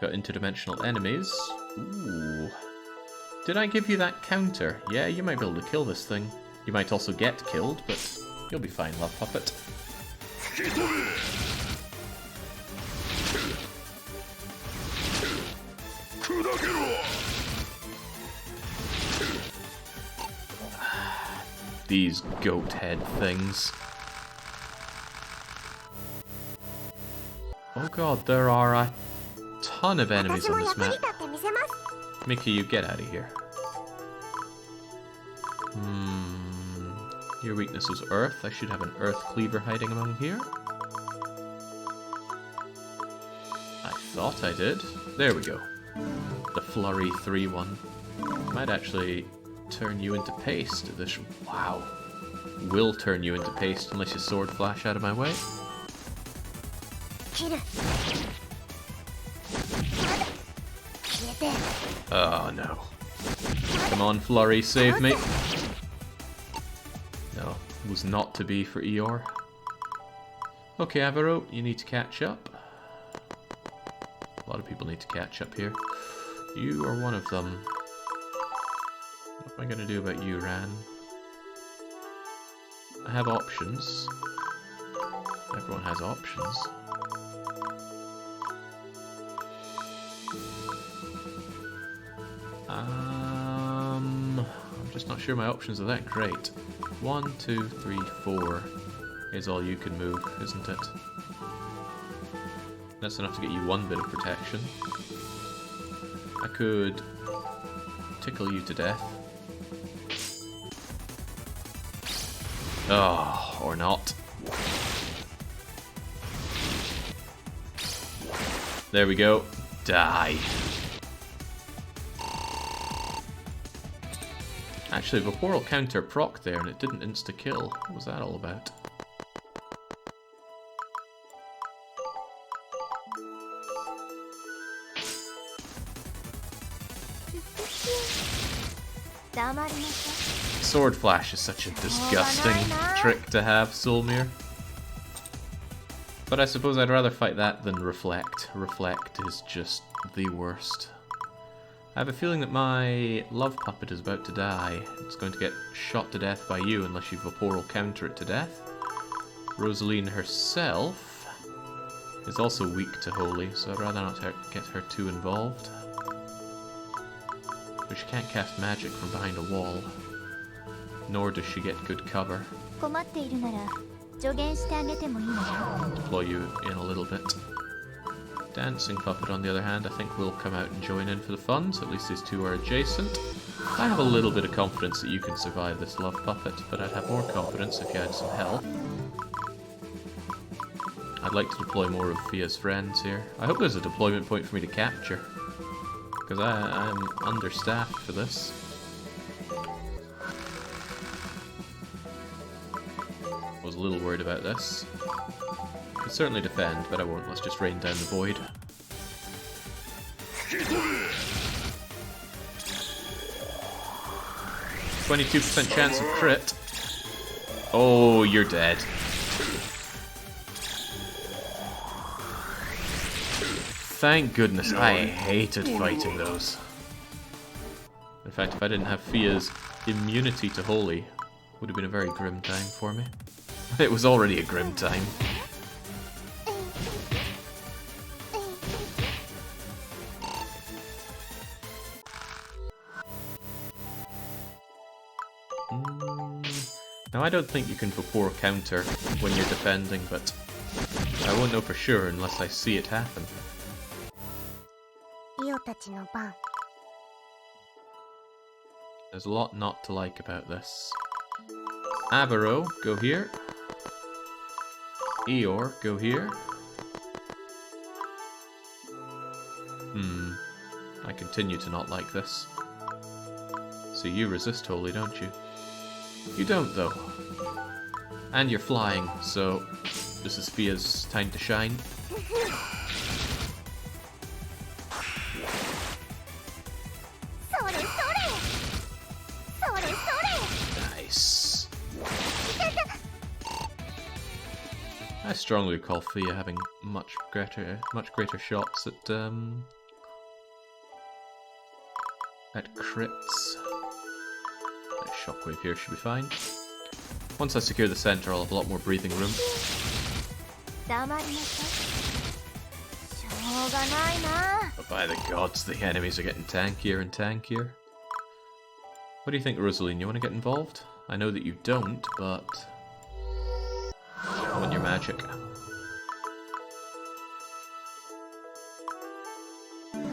Speaker 1: Got interdimensional enemies. Ooh. Did I give you that counter? Yeah, you might be able to kill this thing. You might also get killed, but you'll be fine, Love Puppet. These goat head things. Oh god, there are a ton of enemies on this map. Mickey, you get out of here. Your weakness was earth. I should have an earth cleaver hiding among here. I thought I did. There we go. The flurry 3-1. Might actually turn you into paste. This, wow. Will turn you into paste unless you sword flash out of my way. Oh no. Come on, Flurry, save me. No, it was not to be for Eeyore. Okay, Avaro, you need to catch up. A lot of people need to catch up here. You are one of them. What am I going to do about you, Ran? I have options. Everyone has options. I'm just not sure my options are that great. 1, 2, 3, 4 is all you can move, isn't it? That's enough to get you one bit of protection. I could tickle you to death. Oh, or not. There we go. Die. Actually, Vaporal counter proc there and it didn't insta-kill. What was that all about? Sword Flash is such a disgusting trick to have, Soulmere. But I suppose I'd rather fight that than Reflect. Reflect is just the worst. I have a feeling that my love puppet is about to die. It's going to get shot to death by you unless you Vaporal counter it to death. Rosaline herself is also weak to Holy, so I'd rather not get her too involved. But she can't cast magic from behind a wall. Nor does she get good cover. Deploy you in a little bit. Dancing Puppet, on the other hand, I think will come out and join in for the fun, so at least these two are adjacent. I have a little bit of confidence that you can survive this Love Puppet, but I'd have more confidence if you had some health. I'd like to deploy more of Fia's friends here. I hope there's a deployment point for me to capture, because I'm understaffed for this. I was a little worried about this. Could certainly defend, but I won't. Let's just rain down the void. %22 chance of crit. Oh, you're dead. Thank goodness, I hated fighting those. In fact, if I didn't have Fia's immunity to Holy, it would have been a very grim time for me. It was already a grim time. Now, I don't think you can Vapor counter when you're defending, but I won't know for sure unless I see it happen. There's a lot not to like about this. Avaro, go here. Eeyore, go here. I continue to not like this. So you resist Holy, don't you? You don't, though. And you're flying, so this is Fia's time to shine. Nice. I strongly recall Fia having much greater shots at crits. Shockwave here should be fine. Once I secure the center, I'll have a lot more breathing room. But by the gods, the enemies are getting tankier and tankier. What do you think, Rosaline? You want to get involved? I know that you don't, but I want your magic.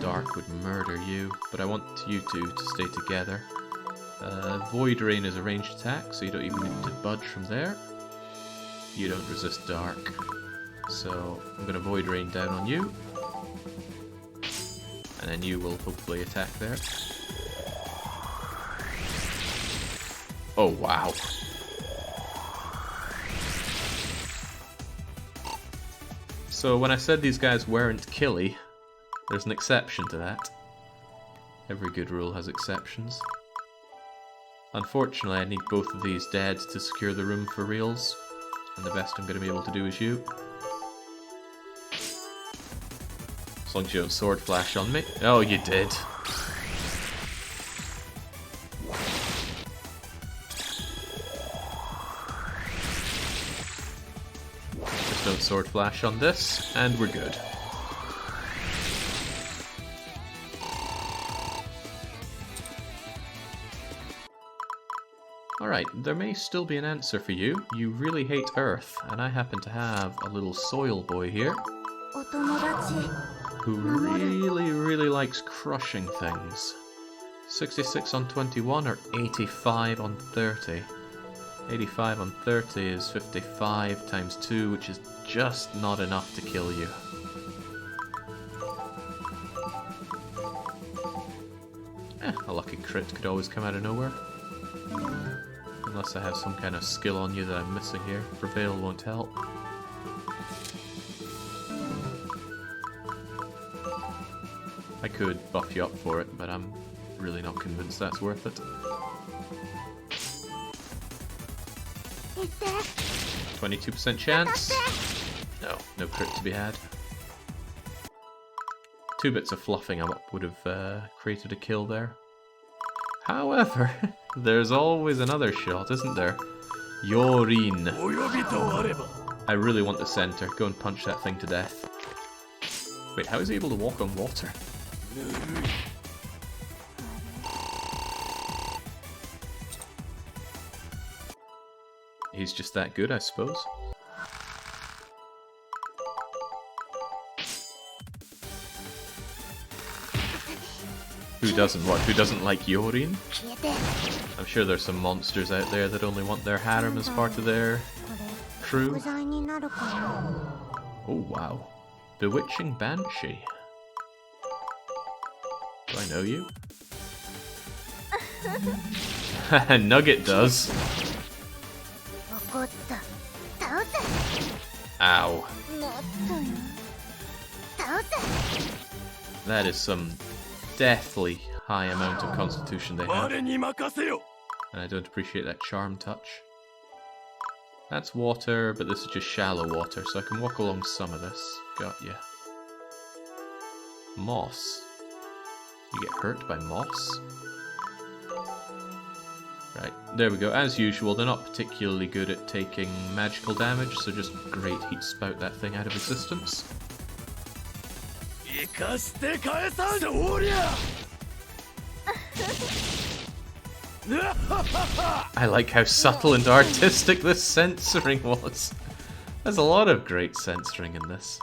Speaker 1: Dark would murder you, but I want you two to stay together. Void Rain is a ranged attack, so you don't even need to budge from there. You don't resist Dark. So I'm going to Void Rain down on you. And then you will hopefully attack there. Oh, wow. So when I said these guys weren't killy, there's an exception to that. Every good rule has exceptions. Unfortunately, I need both of these dead to secure the room for reals, and the best I'm going to be able to do is you. As long as you don't sword flash on me. Oh, you did. Just don't sword flash on this, and we're good. Alright, there may still be an answer for you. You really hate Earth, and I happen to have a little soil boy here who really likes crushing things. 66 on 21 or 85 on 30? 85 on 30 is 55 times 2, which is just not enough to kill you. A lucky crit could always come out of nowhere. Unless I have some kind of skill on you that I'm missing here. Prevail won't help. I could buff you up for it, but I'm really not convinced that's worth it. 22% chance? No, no crit to be had. 2 bits of fluffing up would have created a kill there. However, there's always another shot, isn't there? Yorin. I really want the center. Go and punch that thing to death. Wait, how is he able to walk on water? He's just that good, I suppose. Who doesn't what? Who doesn't like Yorin? I'm sure there's some monsters out there that only want their harem as part of their crew. Oh wow. Bewitching Banshee. Do I know you? Nugget does. Ow. That is some deathly high amount of constitution they have. And I don't appreciate that charm touch. That's water, but this is just shallow water, so I can walk along some of this. Got ya. Moss. You get hurt by moss? Right, there we go. As usual, they're not particularly good at taking magical damage, so just great heat spout that thing out of existence. I like how subtle and artistic this censoring was. There's a lot of great censoring in this.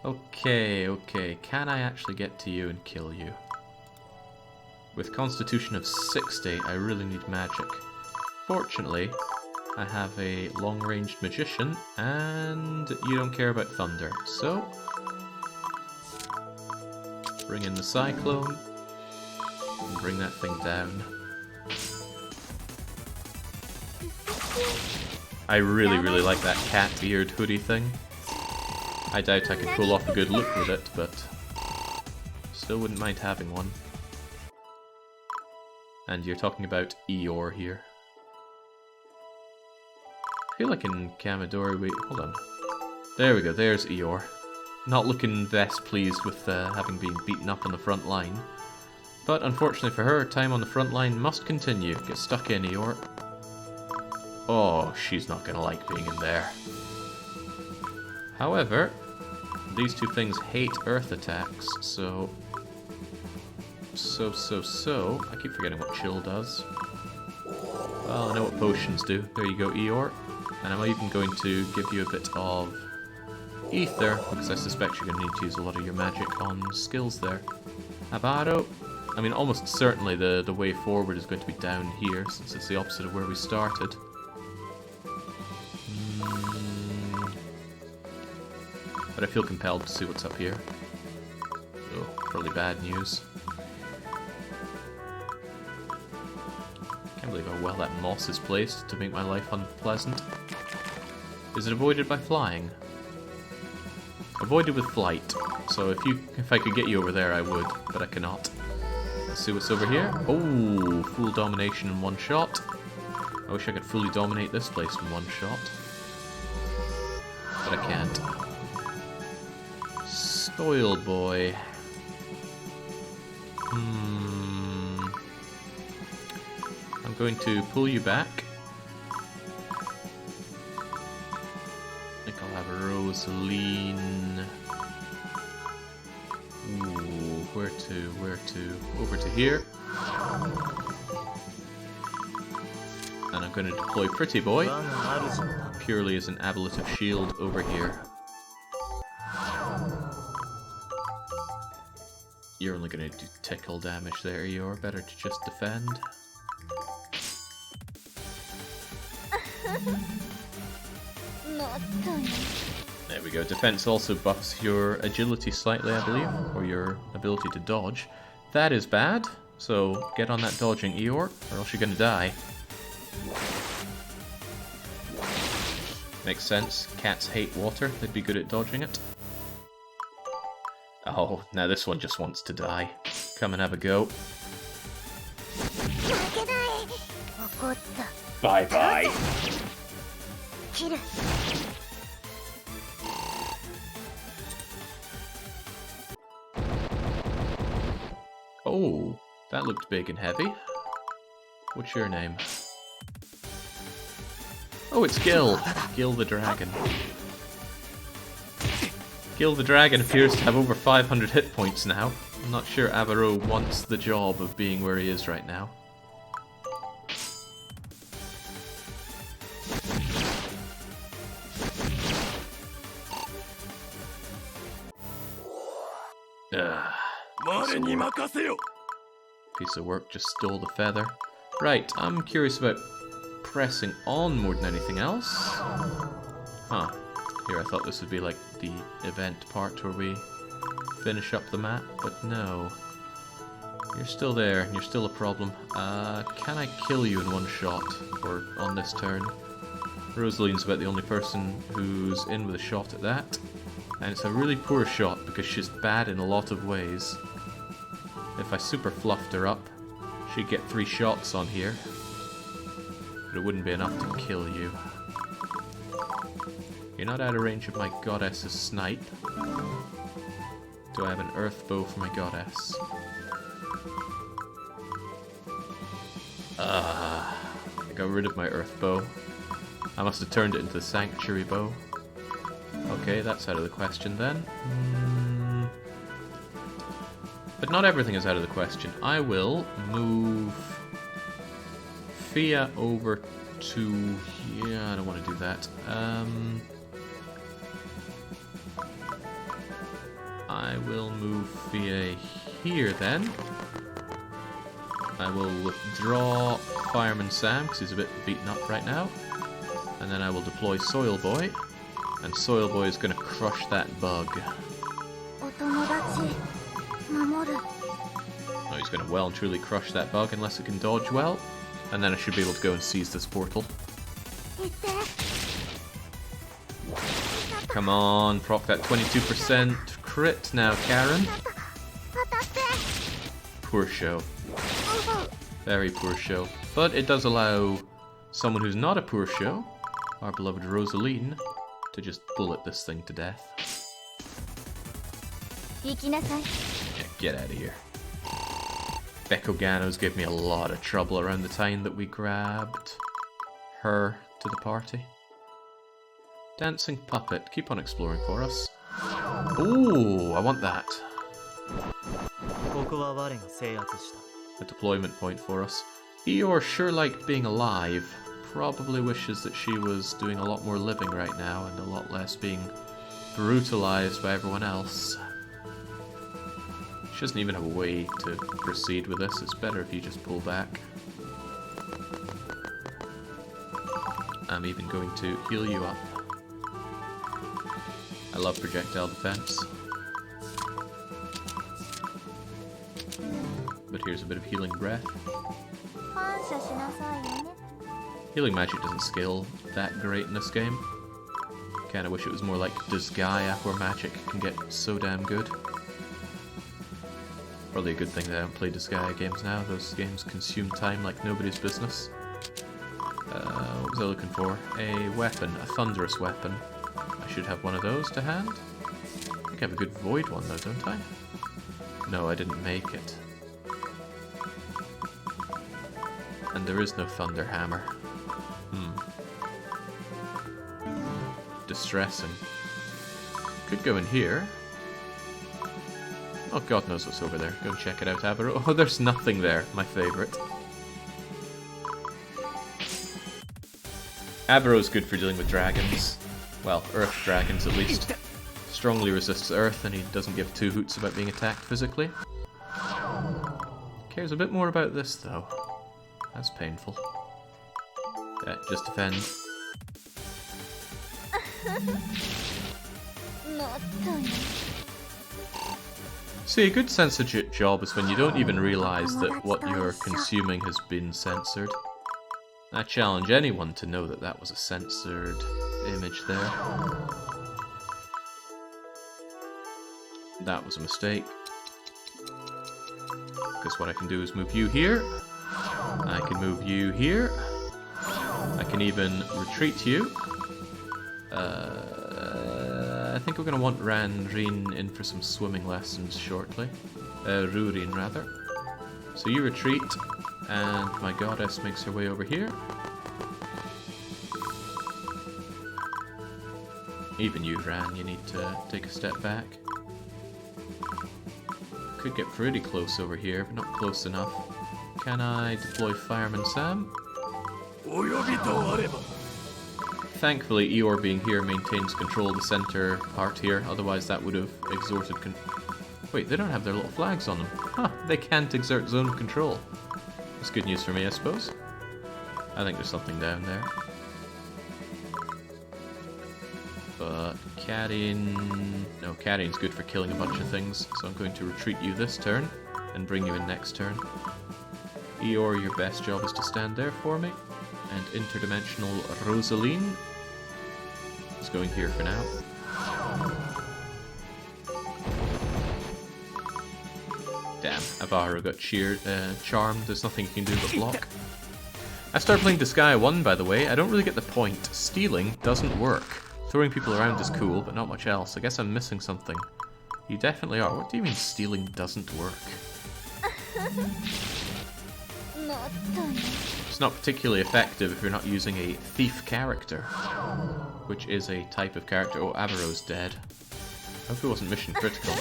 Speaker 1: Okay, okay. Can I actually get to you and kill you? With Constitution of 60, I really need magic. Fortunately, I have a long-ranged magician, and you don't care about thunder, so bring in the cyclone, and bring that thing down. I really like that cat-eared hoodie thing. I doubt I could pull off a good look with it, but still wouldn't mind having one. And you're talking about Eeyore here. I feel like in Kamadori, wait, hold on. There we go, there's Eeyore. Not looking best pleased with having been beaten up on the front line. But unfortunately for her, time on the front line must continue. Get stuck in, Eeyore. Oh, she's not gonna like being in there. However, these two things hate earth attacks, so... I keep forgetting what chill does. Well, I know what potions do. There you go, Eeyore. And I'm even going to give you a bit of ether, because I suspect you're going to need to use a lot of your magic on skills there. Abaro. I mean, almost certainly the way forward is going to be down here, since it's the opposite of where we started. But I feel compelled to see what's up here. Oh, probably bad news. Can't believe how well that moss is placed to make my life unpleasant. Is it avoided by flying? Avoided with flight. So if I could get you over there, I would, but I cannot. Let's see what's over here. Oh, full domination in one shot. I wish I could fully dominate this place in one shot. But I can't. Soil boy. I'm going to pull you back. I think I'll have a Rosaline. Ooh, where to? Over to here. And I'm going to deploy Pretty Boy, purely as an ablative shield over here. You're only going to do tickle damage there, you're better to just defend. There we go. Defense also buffs your agility slightly, I believe, or your ability to dodge. That is bad, so get on that dodging, Eeyore, or else you're gonna die. Makes sense. Cats hate water. They'd be good at dodging it. Oh, now this one just wants to die. Come and have a go. Bye-bye. Oh, that looked big and heavy. What's your name? Oh, it's Gil. Gil the Dragon. Gil the Dragon appears to have over 500 hit points now. I'm not sure Avaro wants the job of being where he is right now. Piece of work, just stole the feather. Right, I'm curious about pressing on more than anything else. Huh. Here, I thought this would be like the event part where we finish up the map, but no. You're still there, and you're still a problem. Can I kill you in one shot, or on this turn? Rosaline's about the only person who's in with a shot at that. And it's a really poor shot, because she's bad in a lot of ways. If I super fluffed her up, she'd get 3 shots on here. But it wouldn't be enough to kill you. You're not out of range of my goddess's snipe. Do I have an earth bow for my goddess? I got rid of my earth bow. I must have turned it into the sanctuary bow. Okay, that's out of the question then. But not everything is out of the question. I will move Fia over to... Yeah, I don't want to do that. I will move Fia here then. I will withdraw Fireman Sam, because he's a bit beaten up right now. And then I will deploy Soil Boy. And Soil Boy is going to crush that bug. Oh, he's going to well and truly crush that bug unless it can dodge well. And then I should be able to go and seize this portal. Come on, proc that 22% crit now, Karen. Poor show. Very poor show. But it does allow someone who's not a poor show, our beloved Rosaline, to just bullet this thing to death. Yeah, get out of here. Bekogano's gave me a lot of trouble around the time that we grabbed her to the party. Dancing puppet, keep on exploring for us. Ooh, I want that. A deployment point for us. Eeyore sure liked being alive. Probably wishes that she was doing a lot more living right now and a lot less being brutalized by everyone else. doesn't even have a way to proceed with this. It's better if you just pull back. I'm even going to heal you up. I love projectile defense. But here's a bit of healing breath.
Speaker 3: 感謝しなさいね。
Speaker 1: Healing magic doesn't scale that great in this game. Kinda wish it was more like Disgaea, where magic can get so damn good. Probably a good thing that I don't play Disgaea games now. Those games consume time like nobody's business. What was I looking for? A weapon, a thunderous weapon. I should have one of those to hand. I think I have a good void one though, don't I? No, I didn't make it. And there is no thunder hammer. Distressing. Could go in here. Oh, God knows what's over there. Go and check it out, Abaro. Oh, there's nothing there. My favourite. Abaro's good for dealing with dragons. Well, earth dragons at least. Strongly resists earth, and he doesn't give two hoots about being attacked physically. Cares a bit more about this, though. That's painful. Yeah, just defend. See, a good censorship job is when you don't even realise that what you're consuming has been censored. I challenge anyone to know that that was a censored image there. That was a mistake. Because what I can do is move you here. I can move you here. I can even retreat you. I think we're going to want Ranrin in for some swimming lessons shortly. Rurin, rather. So you retreat, and my goddess makes her way over here. Even you, Ran, you need to take a step back. Could get pretty close over here, but not close enough. Can I deploy Fireman Sam? Thankfully, Eeyore being here maintains control of the center part here, otherwise that would have exerted Wait, they don't have their little flags on them. Huh, they can't exert zone of control. That's good news for me, I suppose. I think there's something down there. But Karin... No, Karin's good for killing a bunch of things, so I'm going to retreat you this turn, and bring you in next turn. Eeyore, your best job is to stand there for me. And interdimensional Rosaline is going here for now. Damn, Abaru got charmed. There's nothing you can do but block. I started playing Disgaea 1, by the way. I don't really get the point. Stealing doesn't work. Throwing people around is cool, but not much else. I guess I'm missing something. You definitely are. What do you mean stealing doesn't work? It's not particularly effective if you're not using a thief character, which is a type of character. Oh, Abaro's dead. I hope it wasn't mission critical.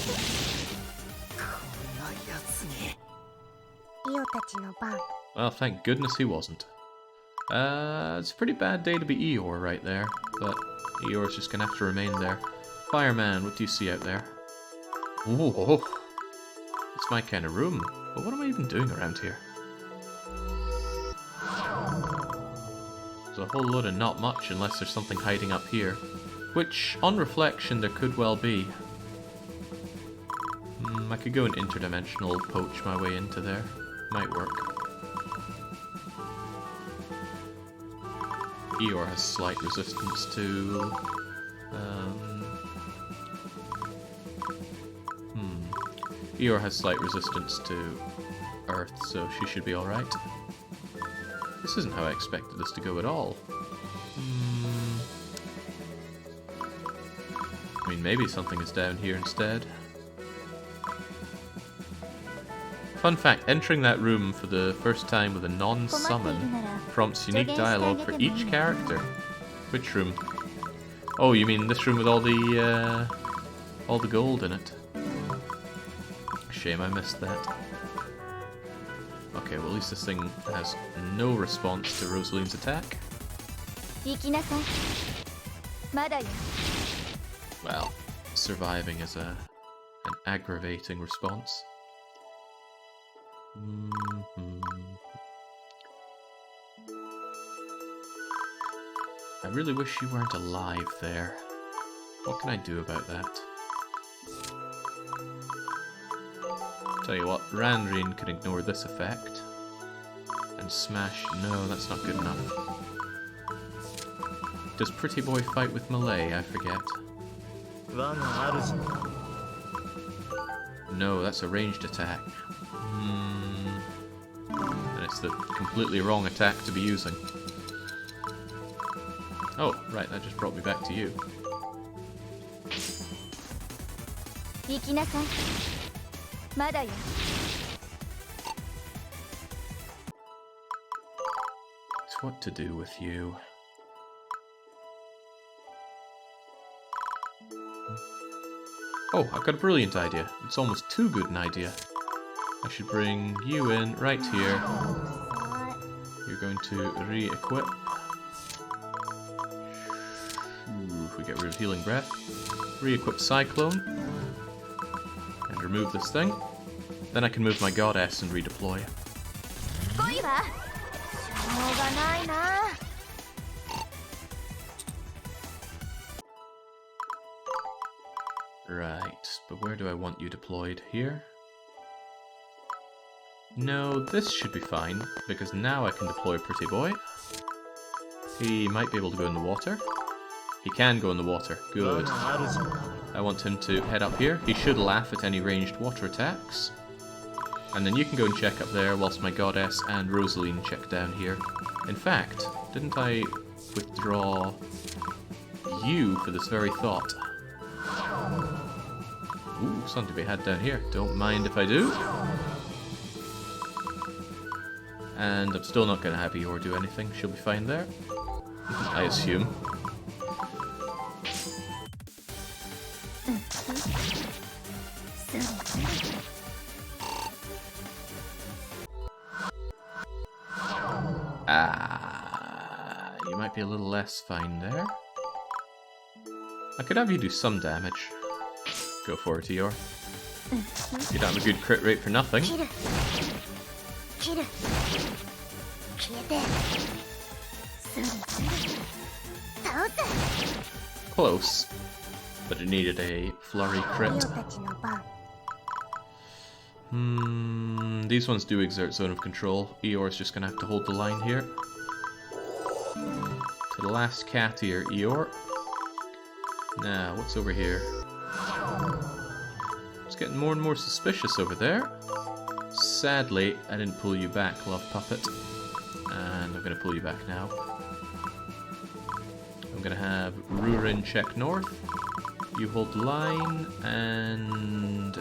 Speaker 1: Well, thank goodness he wasn't. It's a pretty bad day to be Eeyore right there, but Eeyore's just gonna have to remain there. Fireman, what do you see out there? Oh, it's my kind of room. But what am I even doing around here? There's a whole load of not much unless there's something hiding up here. Which, on reflection, there could well be. I could go and interdimensional poach my way into there. Might work. Eeyore has slight resistance to... Eeyore has slight resistance to Earth, so she should be alright. This isn't how I expected this to go at all. I mean, maybe something is down here instead. Fun fact, entering that room for the first time with a non-summon prompts unique dialogue for each character. Which room? Oh, you mean this room with all the gold in it? Shame I missed that. Okay, well at least this thing has no response to Rosaline's attack. Well, surviving is an aggravating response. I really wish you weren't alive there. What can I do about that? Tell you what, Randrain can ignore this effect. And smash... No, that's not good enough. Does Pretty Boy fight with melee? I forget. No, that's a ranged attack. And it's the completely wrong attack to be using. Oh, right, that just brought me back to you. It's what to do with you. Oh, I've got a brilliant idea. It's almost too good an idea. I should bring you in right here. You're going to re-equip. We get rid of Healing Breath. Re-equip Cyclone. And remove this thing. Then I can move my Goddess and redeploy. Right, but where do I want you deployed? Here? No, this should be fine, because now I can deploy Pretty Boy. He might be able to go in the water. He can go in the water. Good. I want him to head up here. He should laugh at any ranged water attacks. And then you can go and check up there, whilst my Goddess and Rosaline check down here. In fact, didn't I withdraw you for this very thought? Ooh, something to be had down here. Don't mind if I do. And I'm still not going to have Eeyore do anything. She'll be fine there. I assume. You might be a little less fine there. I could have you do some damage. Go for it, Eeyore. You don't have a good crit rate for nothing. Close. But it needed a flurry crit. These ones do exert zone of control. Eeyore's just gonna have to hold the line here. To the last cat here, Eeyore. Now, what's over here? It's getting more and more suspicious over there. Sadly, I didn't pull you back, Love Puppet. And I'm gonna pull you back now. I'm gonna have Rurin check north. You hold the line, and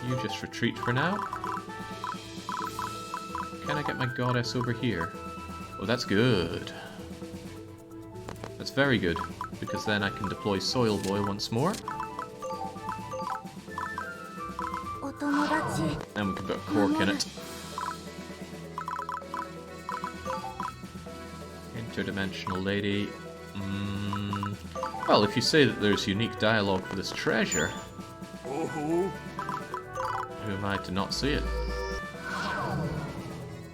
Speaker 1: you just retreat for now. Can I get my Goddess over here? Oh, that's good. That's very good, because then I can deploy Soil Boy once more. And we can put a cork in it. Interdimensional lady. Well, if you say that there's unique dialogue for this treasure, who am I to not see it?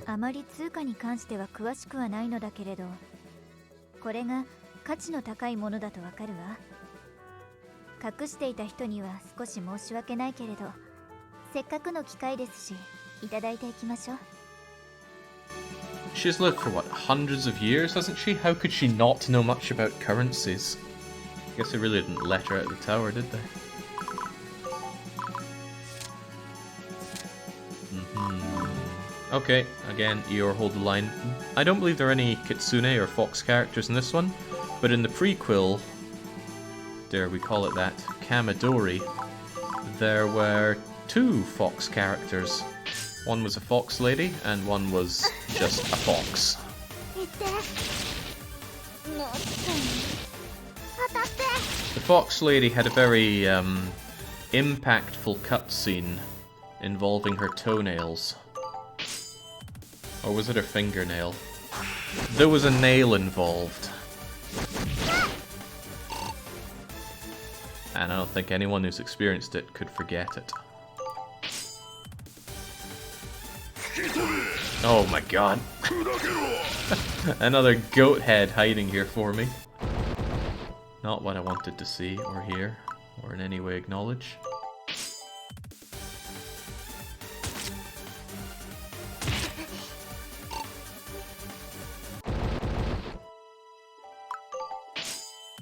Speaker 3: あまり通貨に関しては詳しくはないのだけれど、これが価値の高いものだとわかるわ。隠していた人には少し申し訳ないけれど、せっかくの機会ですし、いただいていきましょう。
Speaker 1: She's lived for what, hundreds of years, hasn't she? How could she not know much about currencies? I guess they really didn't let her out of the tower, did they? Okay, again, Eeyore, hold the line. I don't believe there are any Kitsune or Fox characters in this one, but in the prequel, dare we call it that, Kamadori, there were 2 Fox characters. One was a fox lady, and one was just a fox. The fox lady had a very impactful cutscene involving her toenails. Or was it her fingernail? There was a nail involved. And I don't think anyone who's experienced it could forget it. Oh my god. Another goat head hiding here for me. Not what I wanted to see or hear or in any way acknowledge.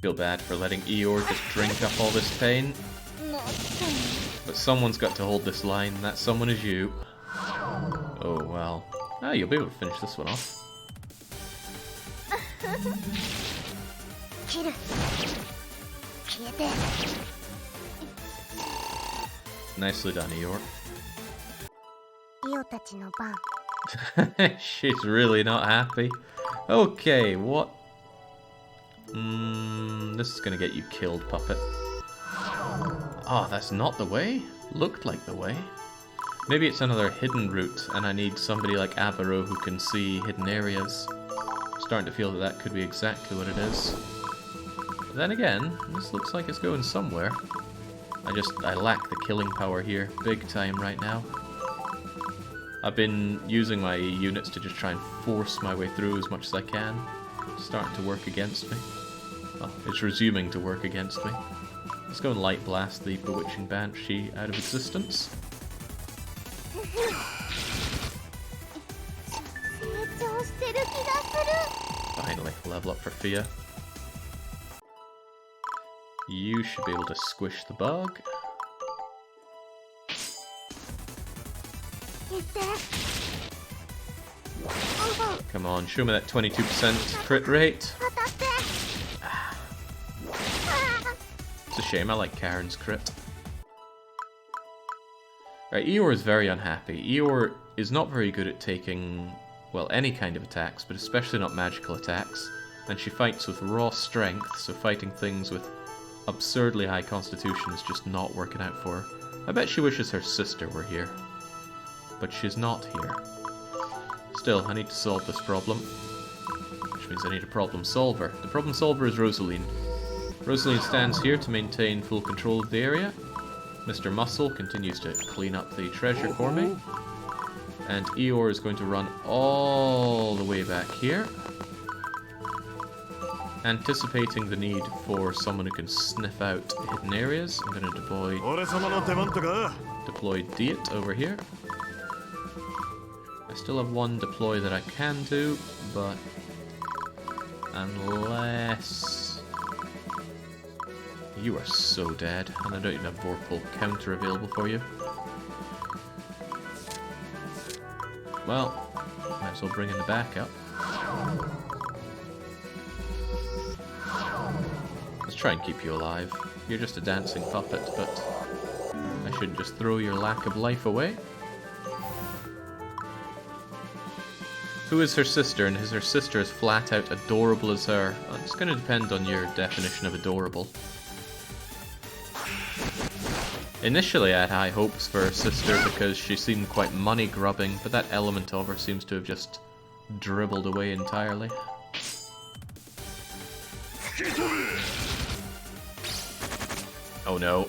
Speaker 1: Feel bad for letting Eeyore just drink up all this pain. But someone's got to hold this line, and that someone is you. Oh well. Ah, you'll be able to finish this one off. Nicely done, Eeyore. She's really not happy. Okay, what? This is gonna get you killed, Puppet. Oh, that's not the way? Looked like the way. Maybe it's another hidden route, and I need somebody like Abaro who can see hidden areas. I'm starting to feel that that could be exactly what it is. But then again, this looks like it's going somewhere. I lack the killing power here, big time right now. I've been using my units to just try and force my way through as much as I can. It's starting to work against me. Well, it's resuming to work against me. Let's go and Light Blast the Bewitching Banshee out of existence. Finally, level up for Fia. You should be able to squish the bug. Come on, show me that 22% crit rate. It's a shame, I like Karen's crit. Right, Eeyore is very unhappy. Eeyore is not very good at taking, well, any kind of attacks, but especially not magical attacks. And she fights with raw strength, so fighting things with absurdly high constitution is just not working out for her. I bet she wishes her sister were here. But she's not here. Still, I need to solve this problem. Which means I need a problem solver. The problem solver is Rosaline. Rosaline stands here to maintain full control of the area. Mr. Muscle continues to clean up the treasure for me. And Eeyore is going to run all the way back here. Anticipating the need for someone who can sniff out hidden areas, I'm going to deploy Diet over here. I still have one deploy that I can do, but unless... You are so dead, and I don't even have Vorpal counter available for you. Well, might as well bring in the backup. Let's try and keep you alive. You're just a dancing puppet, but I shouldn't just throw your lack of life away. Who is her sister, and is her sister as flat out adorable as her? Well, it's going to depend on your definition of adorable. Initially I had high hopes for her sister because she seemed quite money grubbing, but that element of her seems to have just dribbled away entirely. Oh no.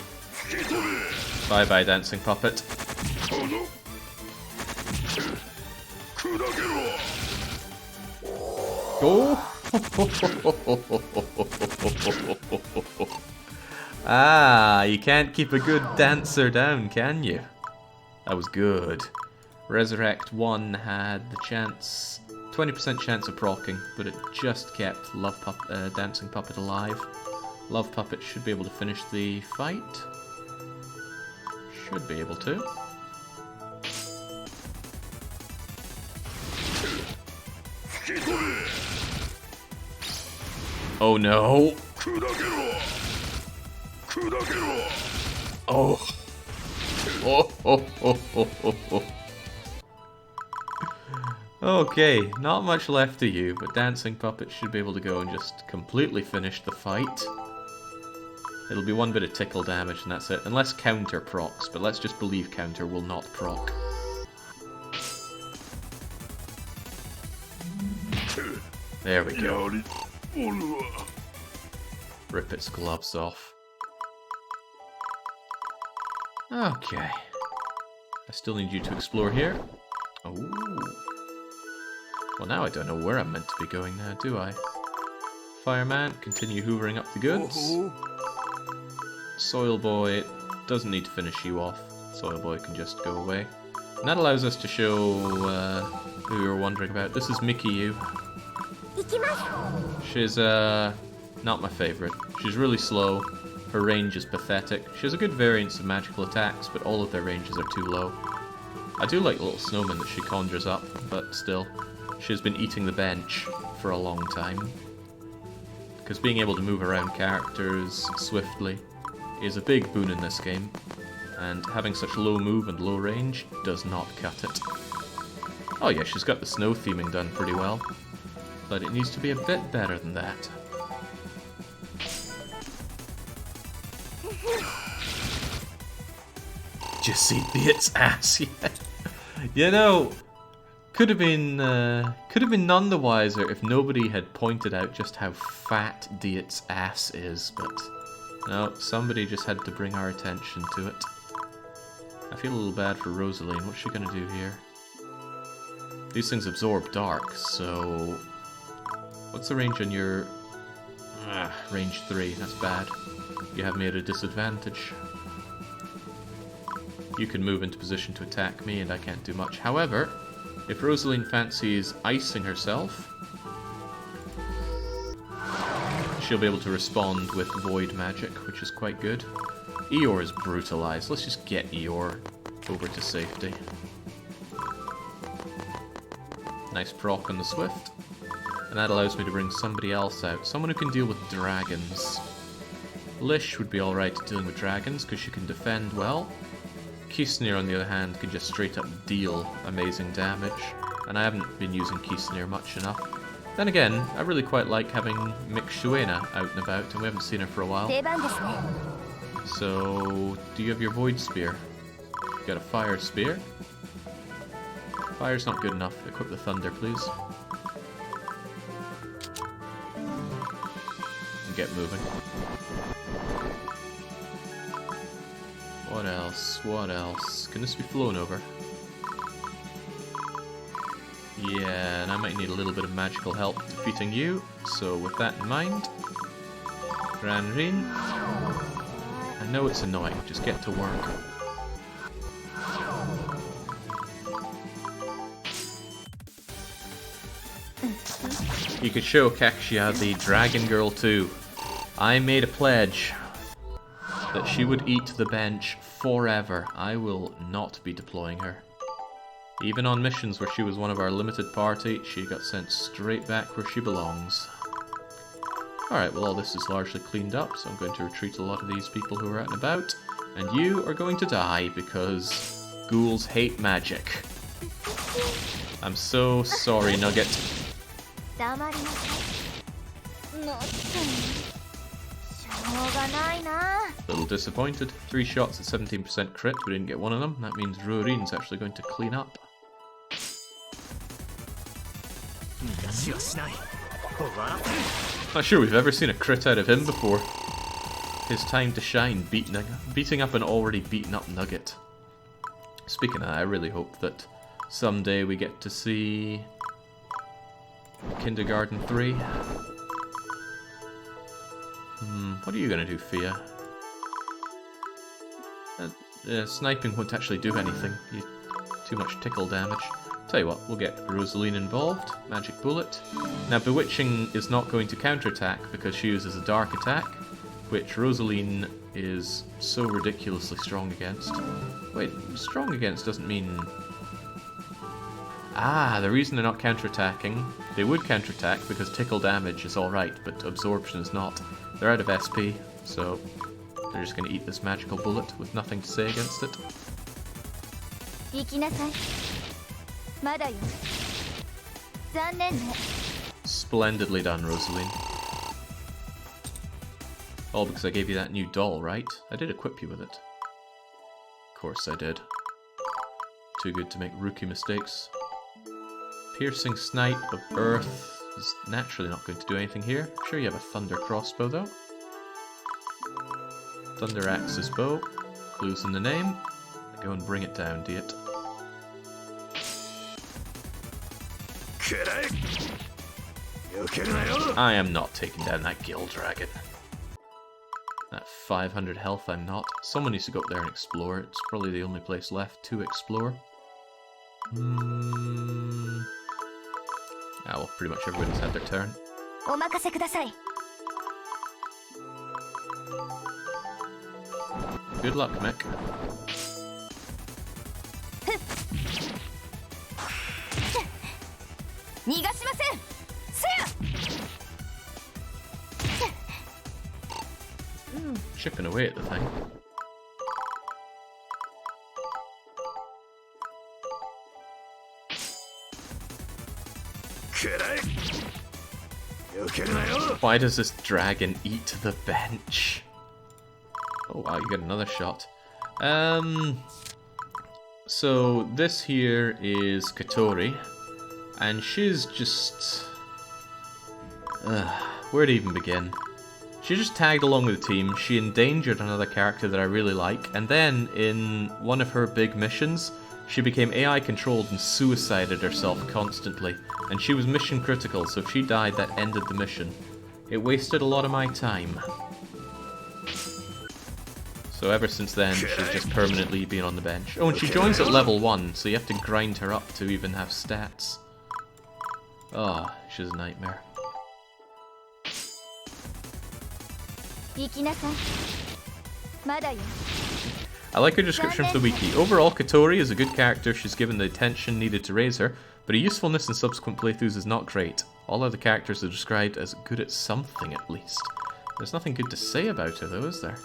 Speaker 1: Bye bye, dancing puppet. Go! Ah, you can't keep a good dancer down, can you? That was good. Resurrect 1 had the chance, 20% chance of proccing, but it just kept Dancing Puppet alive. Love Puppet should be able to finish the fight. Should be able to. Oh no! Oh. Oh. Okay, not much left of you, but Dancing Puppet should be able to go and just completely finish the fight. It'll be one bit of tickle damage and that's it, unless counter procs, but let's just believe counter will not proc. There we go. Rip its gloves off. Okay. I still need you to explore here. Oh. Well, now I don't know where I'm meant to be going now, do I? Fireman, continue hoovering up the goods. Soil Boy doesn't need to finish you off. Soil Boy can just go away. And that allows us to show who you were wondering about. This is Mikiyu. She's not my favorite. She's really slow. Her range is pathetic. She has a good variance of magical attacks, but all of their ranges are too low. I do like the little snowman that she conjures up, but still, she's been eating the bench for a long time. Because being able to move around characters swiftly is a big boon in this game, and having such low move and low range does not cut it. Oh yeah, she's got the snow theming done pretty well, but it needs to be a bit better than that. Did you see Theat's ass yet? You know, could have been none the wiser if nobody had pointed out just how fat Diet's ass is, but no, somebody just had to bring our attention to it. I feel a little bad for Rosaline. What's she gonna do here? These things absorb dark, so what's the range on your range 3? That's bad. You have me at a disadvantage. You can move into position to attack me, and I can't do much. However, if Rosaline fancies icing herself, she'll be able to respond with void magic, which is quite good. Eeyore is brutalized. Let's just get Eeyore over to safety. Nice proc on the Swift. And that allows me to bring somebody else out. Someone who can deal with dragons. Lish would be alright at dealing with dragons, because she can defend well. Kisnir, on the other hand, can just straight up deal amazing damage, and I haven't been using Kisnir much enough. Then again, I really quite like having Mikshuena out and about, and we haven't seen her for a while. So, do you have your Void Spear? You got a Fire Spear? Fire's not good enough. Equip the Thunder, please. And get moving. What else? What else? Can this be flown over? Yeah, and I might need a little bit of magical help defeating you, so with that in mind... Granrin. I know it's annoying, just get to work. You could show Kakshia the Dragon Girl too. I made a pledge that she would eat the bench forever. I will not be deploying her. Even on missions where she was one of our limited party, she got sent straight back where she belongs. Alright, well all this is largely cleaned up, so I'm going to retreat a lot of these people who are out and about. And you are going to die because ghouls hate magic. I'm so sorry, Nugget. Little disappointed. 3 shots at 17% crit, we didn't get one of them. That means Rorin's actually going to clean up. Not sure we've ever seen a crit out of him before. His time to shine, beating up an already beaten up Nugget. Speaking of that, I really hope that someday we get to see Kindergarten 3. What are you gonna do, Fia? Sniping won't actually do anything. Too much tickle damage. Tell you what, we'll get Rosaline involved. Magic Bullet. Now, Bewitching is not going to counterattack because she uses a dark attack, which Rosaline is so ridiculously strong against. Wait, strong against doesn't mean... Ah, the reason they're not counterattacking, they would counterattack because tickle damage is alright, but absorption is not. They're out of SP, so they're just going to eat this magical bullet with nothing to say against it. Splendidly done, Rosaline. All because I gave you that new doll, right? I did equip you with it. Of course I did. Too good to make rookie mistakes. Piercing Snipe of Earth is naturally not going to do anything here. I'm sure you have a Thunder Crossbow though. Thunder Axe's bow. Clues in the name. Go and bring it down, Diet. I am not taking down that gill dragon. At 500 health, I'm not. Someone needs to go up there and explore. It's probably the only place left to explore. Ah, well, pretty much everybody's had their turn. Good luck, Mick. Chipping away at the thing. Why does this dragon eat the bench? Oh wow, you get another shot. So this here is Katori, and she's just... where to even begin? She just tagged along with the team, she endangered another character that I really like, and then in one of her big missions, she became AI controlled and suicided herself constantly, and she was mission critical, so if she died that ended the mission. It wasted a lot of my time. So ever since then, she's just permanently been on the bench. Oh, and she joins at level 1, so you have to grind her up to even have stats. Oh, she's a nightmare. I like her description for the wiki. Overall, Katori is a good character. She's given the attention needed to raise her, but her usefulness in subsequent playthroughs is not great. All other characters are described as good at something at least. There's nothing good to say about her though, is there?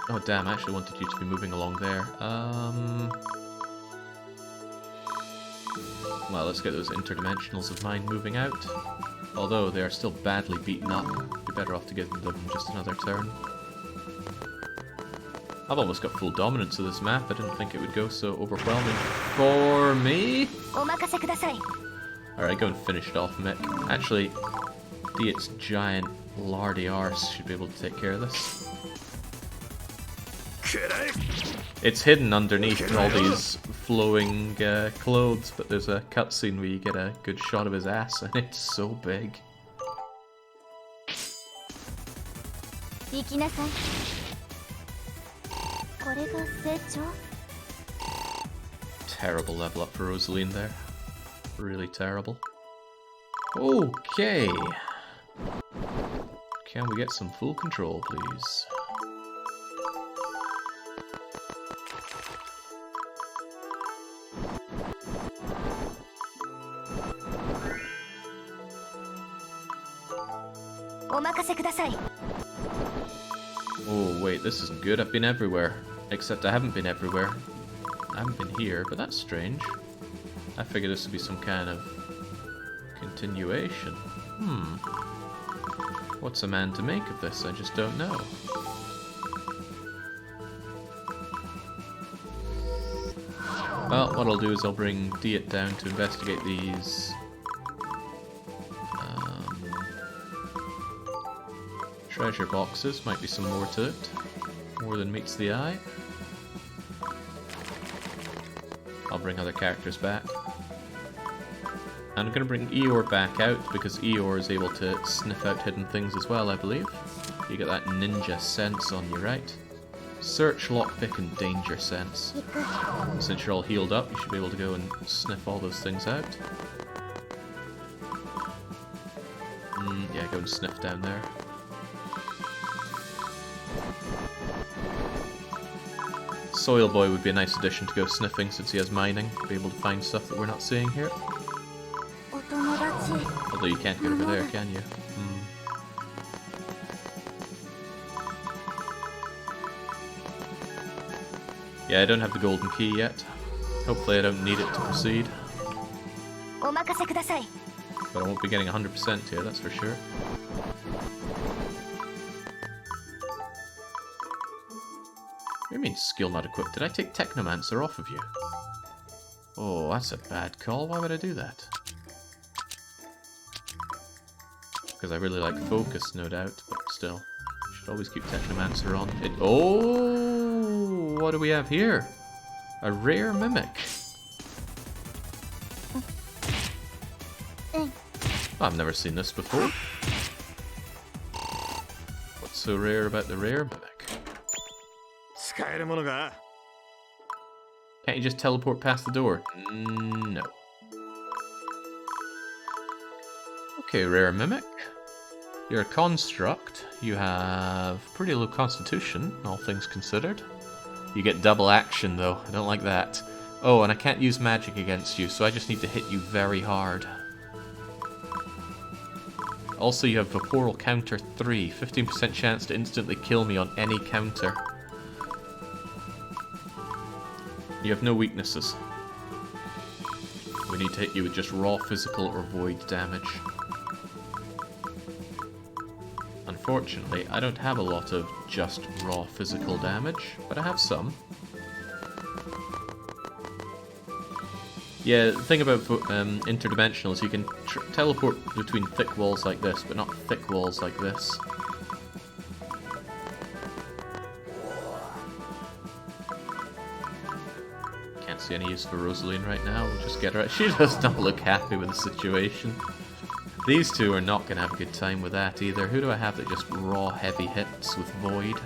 Speaker 1: Oh damn, I actually wanted you to be moving along there. Well, let's get those interdimensionals of mine moving out. Although they are still badly beaten up. Be better off to give them just another turn. I've almost got full dominance of this map. I didn't think it would go so overwhelming for me. Alright, go and finish it off, Mick. Actually, Diet's giant lardy arse should be able to take care of this. It's hidden underneath all these flowing clothes, but there's a cutscene where you get a good shot of his ass, and it's so big. Terrible level up for Rosaline there. Really terrible. Okay. Can we get some full control, please? Oh wait, this isn't good. I've been everywhere. Except I haven't been everywhere. I haven't been here, but that's strange. I figured this would be some kind of continuation. What's a man to make of this? I just don't know. Well, what I'll do is I'll bring Diet down to investigate these treasure boxes. Might be some more to it. More than meets the eye. I'll bring other characters back. And I'm going to bring Eeyore back out because Eeyore is able to sniff out hidden things as well, I believe. You get that ninja sense on you, right? Search, lockpick, and danger sense. Since you're all healed up, you should be able to go and sniff all those things out. Yeah, go and sniff down there. Soil Boy would be a nice addition to go sniffing since he has mining. Be able to find stuff that we're not seeing here. Although you can't get over there, can you? Yeah, I don't have the golden key yet. Hopefully I don't need it to proceed. But I won't be getting 100% here, that's for sure. What do you mean skill not equipped? Did I take Technomancer off of you? Oh, that's a bad call. Why would I do that? Because I really like Focus, no doubt, but still. Should always keep Technomancer on. Oh! what do we have here? A rare mimic. I've never seen this before. What's so rare about the rare mimic?
Speaker 8: 使えるものが
Speaker 1: Can't you just teleport past the door? No. Okay, rare mimic. You're a construct. You have pretty low constitution, all things considered. You get double action though, I don't like that. Oh, and I can't use magic against you, so I just need to hit you very hard. Also, you have Vaporal counter 3, 15% chance to instantly kill me on any counter. You have no weaknesses. We need to hit you with just raw physical or void damage. Unfortunately, I don't have a lot of just raw physical damage, but I have some. Yeah, the thing about interdimensionals, you can teleport between thick walls like this, but not thick walls like this. Can't see any use for Rosaline right now, we'll just get her out. She does not look happy with the situation. These two are not going to have a good time with that either. Who do I have that just raw heavy hits with Void?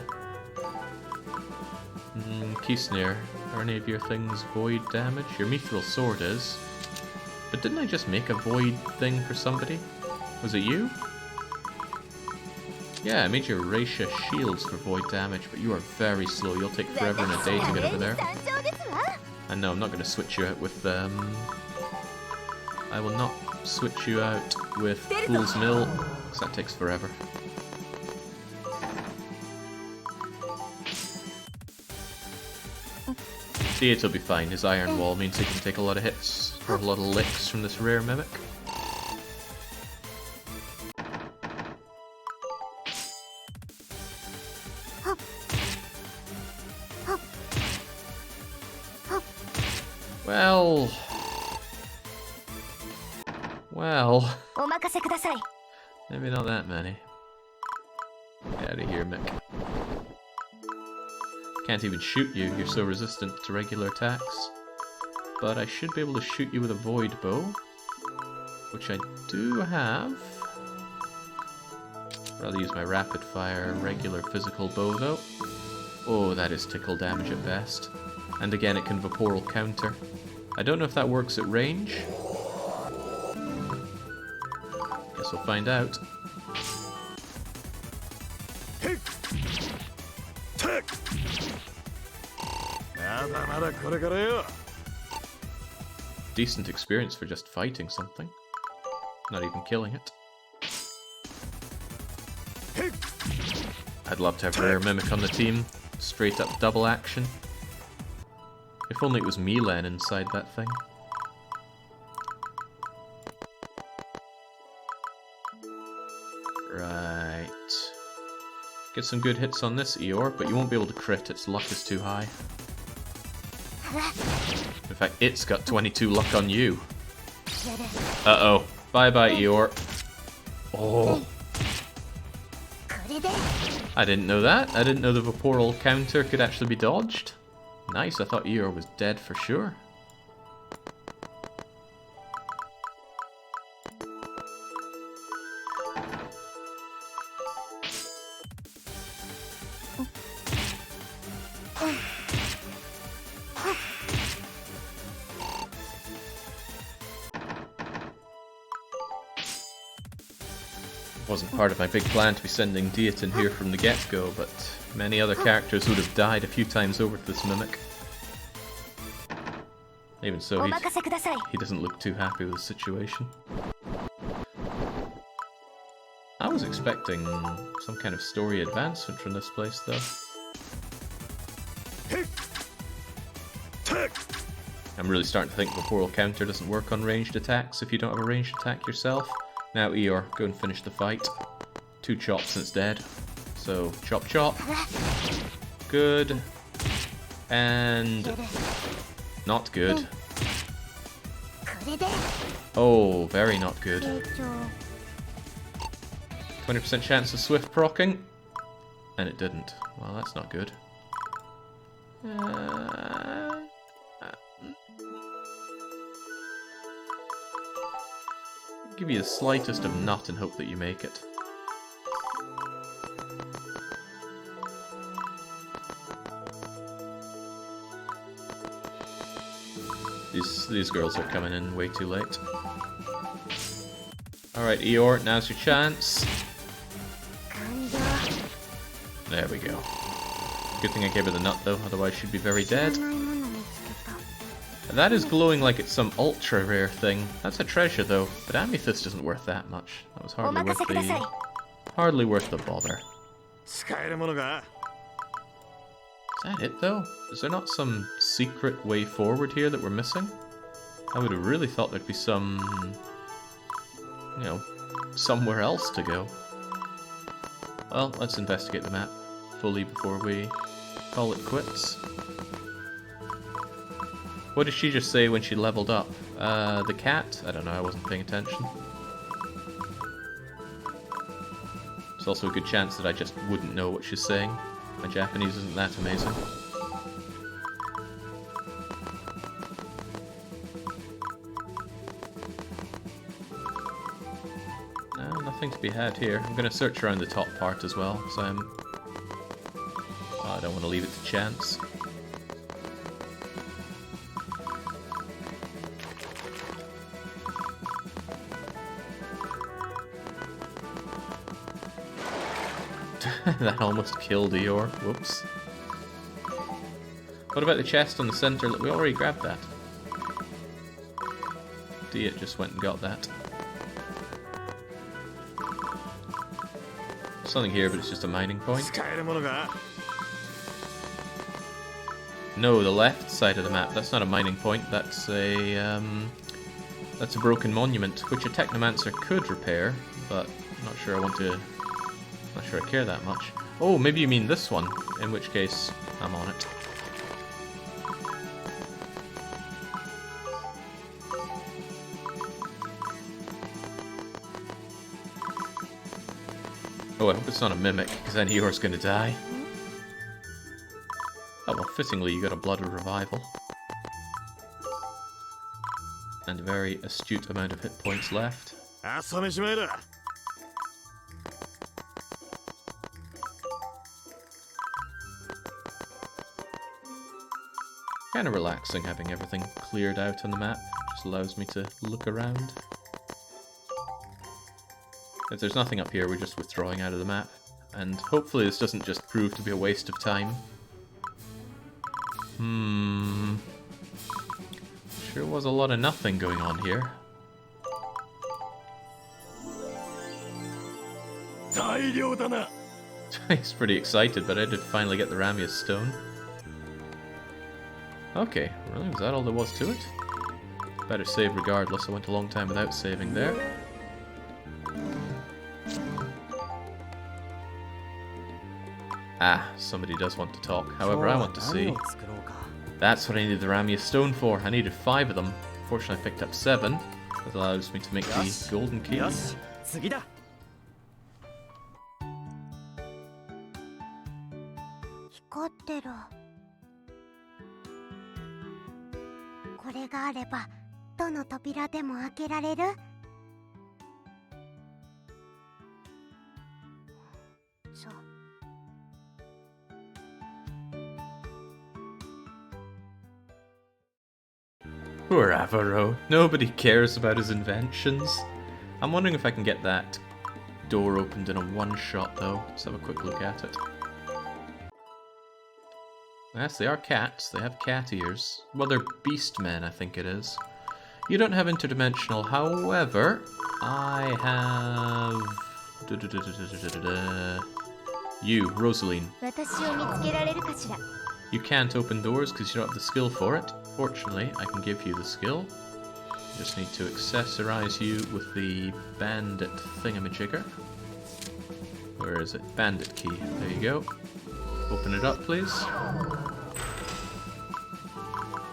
Speaker 1: Key Snare. Are any of your things void damage? Your Mithril Sword is. But didn't I just make a void thing for somebody? Was it you? Yeah, I made your Raisha shields for void damage, but you are very slow. You'll take forever and a day to get over there. And no, I'm not going to switch you out with I will not switch you out with Fool's Mill, because that takes forever. D8 will be fine. His Iron Wall means he can take a lot of hits, or a lot of licks from this rare mimic. Well... Maybe not that many. Get out of here, Mick. Can't even shoot you, you're so resistant to regular attacks. But I should be able to shoot you with a Void Bow, which I do have. I'd rather use my rapid fire regular physical bow though. Oh, that is tickle damage at best. And again, it can Vaporal counter. I don't know if that works at range. Guess we'll find out. Decent experience for just fighting something. Not even killing it. I'd love to have Rare Mimic on the team. Straight up double action. If only it was Milan inside that thing. Right. Get some good hits on this Eeyore, but you won't be able to crit, its luck is too high. In fact, it's got 22 luck on you. Uh-oh. Bye-bye, Eeyore. Oh. I didn't know that. I didn't know the Vaporal counter could actually be dodged. Nice, I thought Eeyore was dead for sure. Wasn't part of my big plan to be sending Deaton here from the get-go, but many other characters would have died a few times over to this Mimic. Even so, he doesn't look too happy with the situation. I was expecting some kind of story advancement from this place, though. I'm really starting to think Vaporal counter doesn't work on ranged attacks if you don't have a ranged attack yourself. Now, Eeyore, go and finish the fight. 2 chops and it's dead. So, chop chop. Good. And... not good. Oh, very not good. 20% chance of swift proccing. And it didn't. Well, that's not good. Give you the slightest of nut and hope that you make it. These girls are coming in way too late. Alright, Eeyore, now's your chance. There we go. Good thing I gave her the nut though, otherwise she'd be very dead. That is glowing like it's some ultra rare thing. That's a treasure though, but amethyst isn't worth that much. That was hardly worth the bother. Is that it though? Is there not some secret way forward here that we're missing? I would have really thought there'd be some, you know, somewhere else to go. Well, let's investigate the map fully before we call it quits. What did she just say when she leveled up? The cat? I don't know, I wasn't paying attention. It's also a good chance that I just wouldn't know what she's saying. My Japanese isn't that amazing. No, nothing to be had here. I'm going to search around the top part as well, so I don't want to leave it to chance. That almost killed Eeyore. Whoops. What about the chest on the center? We already grabbed that. Diet just went and got that. Something here, but it's just a mining point. No, the left side of the map. That's not a mining point. That's a broken monument, which a Technomancer could repair, but I'm not sure I want to. Not sure I care that much. Oh, maybe you mean this one, in which case I'm on it. Oh, I hope it's not a mimic, because then Eeyore's gonna die. Oh well, fittingly you got a Blood of Revival. And a very astute amount of hit points left. Kind of relaxing having everything cleared out on the map. Just allows me to look around. If there's nothing up here, we're just withdrawing out of the map. And hopefully this doesn't just prove to be a waste of time. Sure was a lot of nothing going on here. He's pretty excited, but I did finally get the Ramia's stone. Okay, really? Was that all there was to it? Better save regardless. I went a long time without saving there. Ah, somebody does want to talk. However, I want to see. That's what I needed the Ramia stone for. I needed 5 of them. Fortunately, I picked up 7. That allows me to make the golden key. Poor Avaro. Nobody cares about his inventions. I'm wondering if I can get that door opened in a one-shot, though. Let's have a quick look at it. Yes, they are cats. They have cat ears. Well, they're beast men, I think it is. You don't have interdimensional, however, I have... You, Rosaline. You can't open doors because you don't have the skill for it. Fortunately, I can give you the skill. You just need to accessorize you with the bandit thingamajigger. Where is it? Bandit key. There you go. Open it up, please.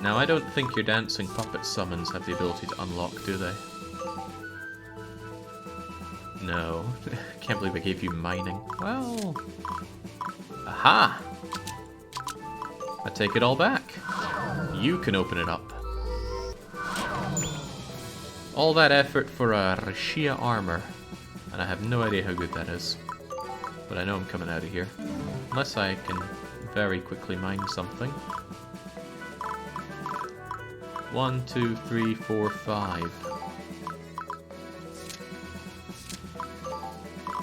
Speaker 1: Now, I don't think your dancing puppet summons have the ability to unlock, do they? No. Can't believe I gave you mining. Well... Aha! I take it all back. You can open it up. All that effort for a Rashia armor. And I have no idea how good that is. But I know I'm coming out of here. Unless I can very quickly mine something. 1, 2, 3, 4, 5.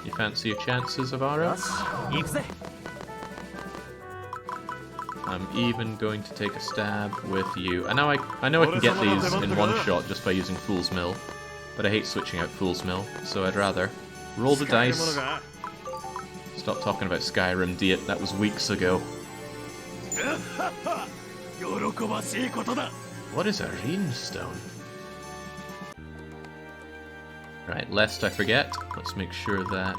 Speaker 1: You fancy your chances, Avaro? I'm even going to take a stab with you. I know I can get these in one shot just by using Fool's Mill, but I hate switching out Fool's Mill, so I'd rather roll the dice. Stop talking about Skyrim, Diet. That was weeks ago. What is a runestone? Right, lest I forget, let's make sure that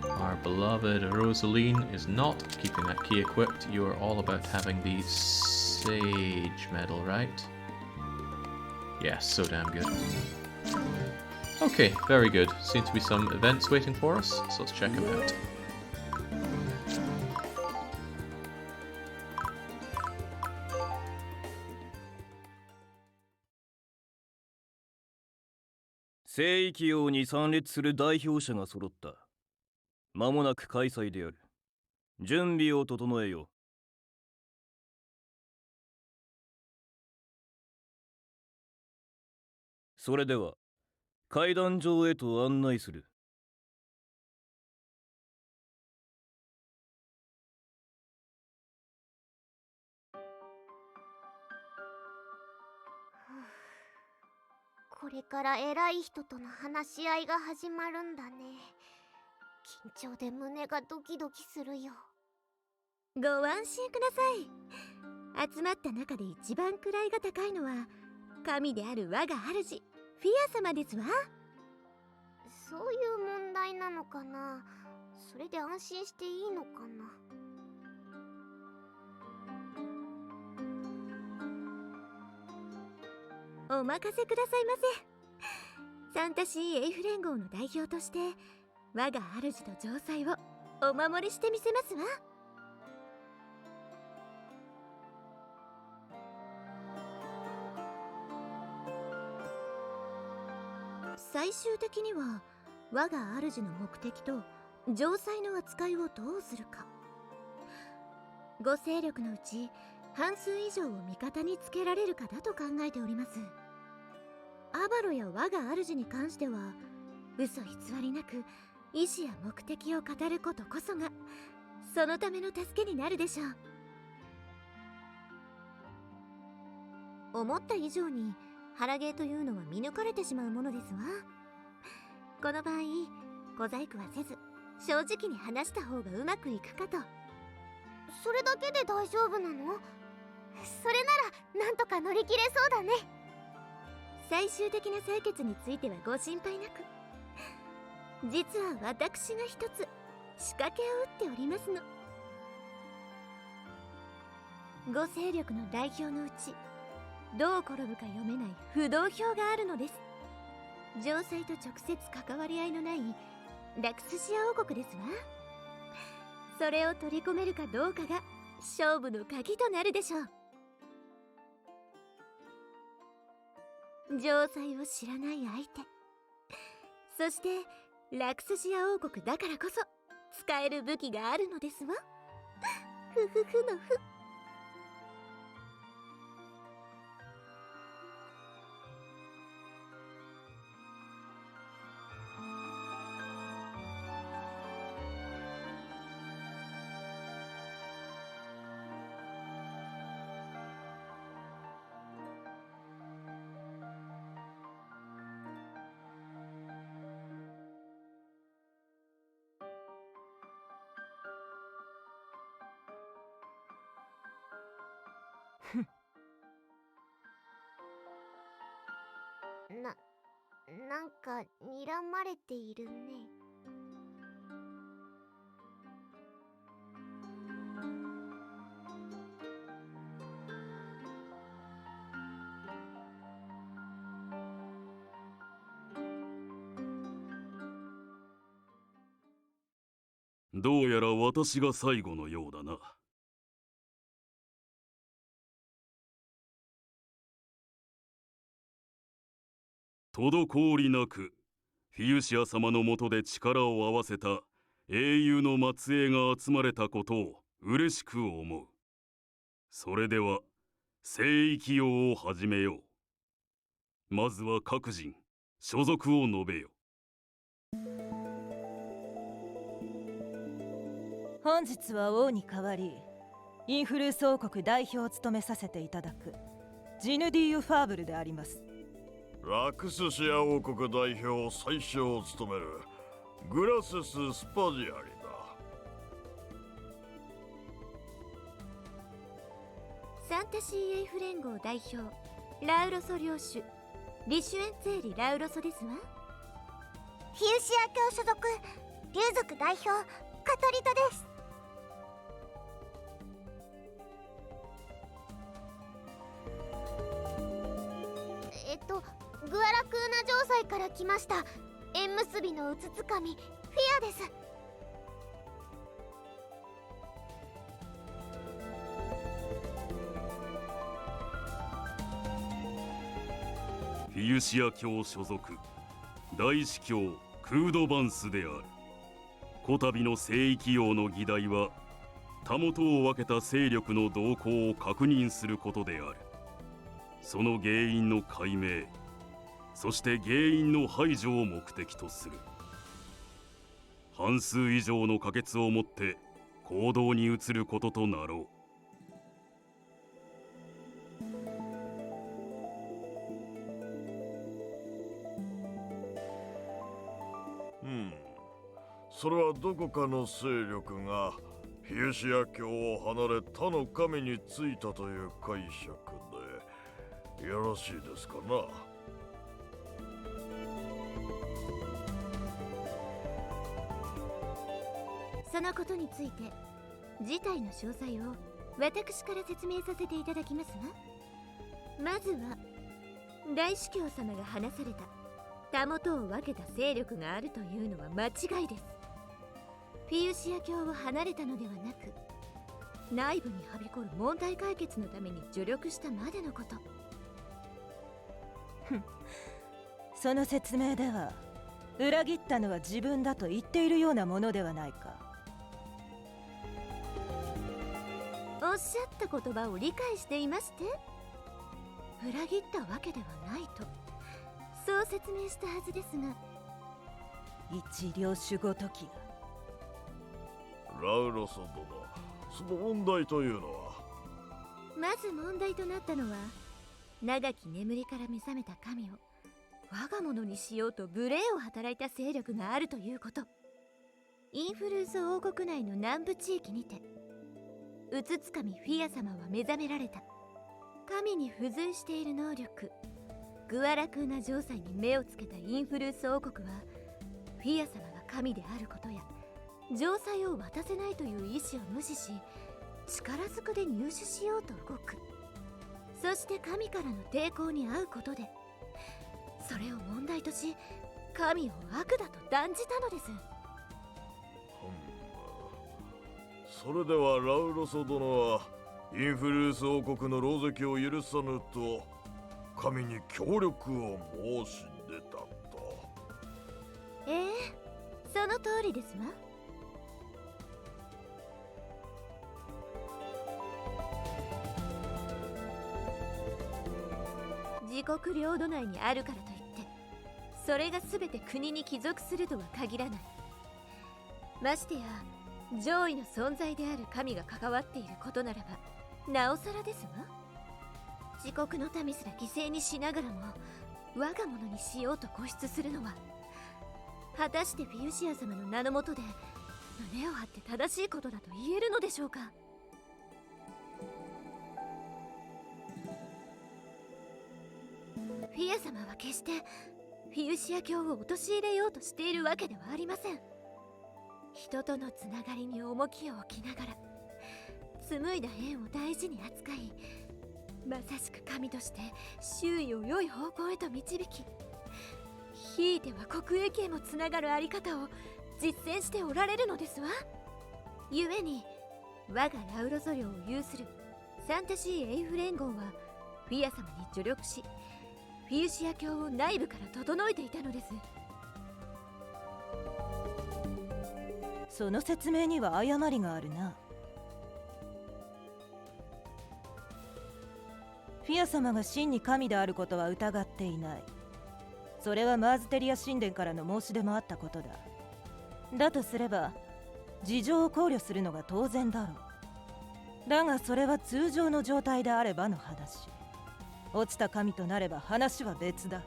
Speaker 1: our beloved Rosaline is not keeping that key equipped. You are all about having the Sage Medal, right? Yeah, so damn good. Okay, very good. Seem to be some events waiting for us, so let's check them out.
Speaker 2: 聖域王に参列する代表者が揃った。間もなく開催である。準備を整えよう。それでは、階段上へと案内する。
Speaker 6: これから偉い人との話し合いが始まるんだね。緊張で胸がドキドキするよ。
Speaker 7: ご安心ください。集まった中で一番位が高いのは神である我が主フィア様ですわ。
Speaker 6: そういう問題なのかな。それで安心していいのかな。
Speaker 7: お任せくださいませ。サンタシーエイフ連合の代表として我が主と城塞をお守りしてみせますわ。最終的には我が主の目的と城塞の扱いをどうするか。ご勢力のうち半数以上を味方につけられるかだと考えております。アバロや我が主に関しては嘘偽りなく意志や目的を語ることこそがそのための助けになるでしょう。思った以上に腹芸というのは見抜かれてしまうものですわ。この場合小細工はせず正直に話した方がうまくいくかと。
Speaker 6: それだけで大丈夫なの？それならなんとか乗り切れそうだね。
Speaker 7: 最終的な採決についてはご心配なく。実は私が一つ仕掛けを打っておりますの。ご勢力の代表のうちどう転ぶか読めない不動票があるのです。城塞と直接関わり合いのないラクスシア王国ですわ。それを取り込めるかどうかが勝負の鍵となるでしょう。城塞を知らない相手、そしてラクスシア王国だからこそ使える武器があるのですわ。ふふふのふ。
Speaker 6: なんか睨まれているね。
Speaker 5: どうやら私が最後のようだな。滞りなくフィウシア様のもとで力を合わせた英雄の末裔が集まれたことを嬉しく思う。それでは聖域用を始めよう。まずは各人所属を述べよ。
Speaker 9: 本日は王に代わりインフルース王国代表を務めさせていただくジヌディーユ・ファーブルであります。
Speaker 8: ラクスシア王国代表宰相を務めるグラセス・スパジアリだ。
Speaker 7: サンタシーエイフ連合代表ラウロソ領主リシュエンツェーリ・ラウロソですわ。
Speaker 6: フィウシア教所属竜族代表カトリトです。グアラクーナ城塞から来ました縁結びのうつつかみフィアです。
Speaker 5: フィウシア教所属大司教クードバンスである。こたびの聖域王の議題はたもとを分けた勢力の動向を確認することである。その原因の解明、そして原因の排除を目的とする。半数以上の可決をもって行動に移ることとなろう。
Speaker 8: それはどこかの勢力がフィウシア教を離れ他の神についたという解釈でよろしいですかな。
Speaker 7: そのことについて事態の詳細を私から説明させていただきますわ。まずは大司教様が話されたたもとを分けた勢力があるというのは間違いです。フィウシア教を離れたのではなく内部にはびこる問題解決のために助力したまでのこと。
Speaker 9: その説明では裏切ったのは自分だと言っているようなものではないか。
Speaker 7: おっしゃった言葉を理解していまして、裏切ったわけではないとそう説明したはずですが、
Speaker 9: 一領主ごときが。
Speaker 8: ラウロソ殿、その問題というのは。
Speaker 7: まず問題となったのは、長き眠りから目覚めた神を我が物にしようと無礼を働いた勢力があるということ。インフルース王国内の南部地域にてうつつかみフィア様は目覚められた。神に付随している能力グアラクーナ城塞に目をつけたインフルース王国は、フィア様が神であることや城塞を渡せないという意志を無視し、力ずくで入手しようと動く。そして神からの抵抗に遭うことで、それを問題とし神を悪だと断じたのです。
Speaker 8: それではラウロソ殿はインフルース王国の狼藉を許さぬと神に協力を申し出たと。
Speaker 7: その通りですわ。自国領土内にあるからといってそれが全て国に帰属するとは限らない。ましてや上位の存在である神が関わっていることならばなおさらですわ。自国の民すら犠牲にしながらも我が物にしようと固執するのは、果たしてフィウシア様の名のもとで胸を張って正しいことだと言えるのでしょうか。フィア様は決してフィウシア教を陥れようとしているわけではありません。人とのつながりに重きを置きながら紡いだ縁を大事に扱い、まさしく神として周囲を良い方向へと導き、ひいては国益へもつながるあり方を実践しておられるのですわ。故に我がラウロソ領を有するサンタシーエイフ連合はフィア様に助力し、フフィウシア教を内部から整えていたのです。
Speaker 9: その説明には誤りがあるな。フィア様が真に神であることは疑っていない。それはマーズテリア神殿からの申し出もあったことだ。だとすれば事情を考慮するのが当然だろう。だがそれは通常の状態であればの話。落ちた神となれば話は別だ。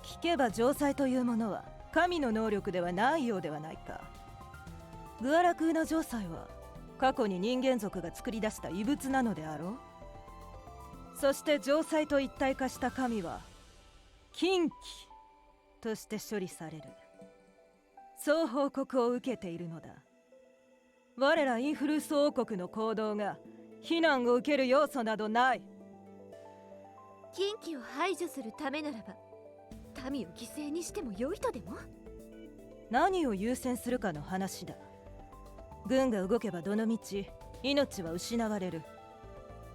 Speaker 9: 聞けば城塞というものは神の能力ではないようではないか。グアラクーの城塞は過去に人間族が作り出した異物なのであろう。そして城塞と一体化した神は禁忌として処理される。そう報告を受けているのだ。我らインフルース王国の行動が非難を受ける要素などない。
Speaker 7: 禁忌を排除するためならば民を犠牲にしても良いとでも。
Speaker 9: 何を優先するかの話だ。軍が動けばどのみち命は失われる。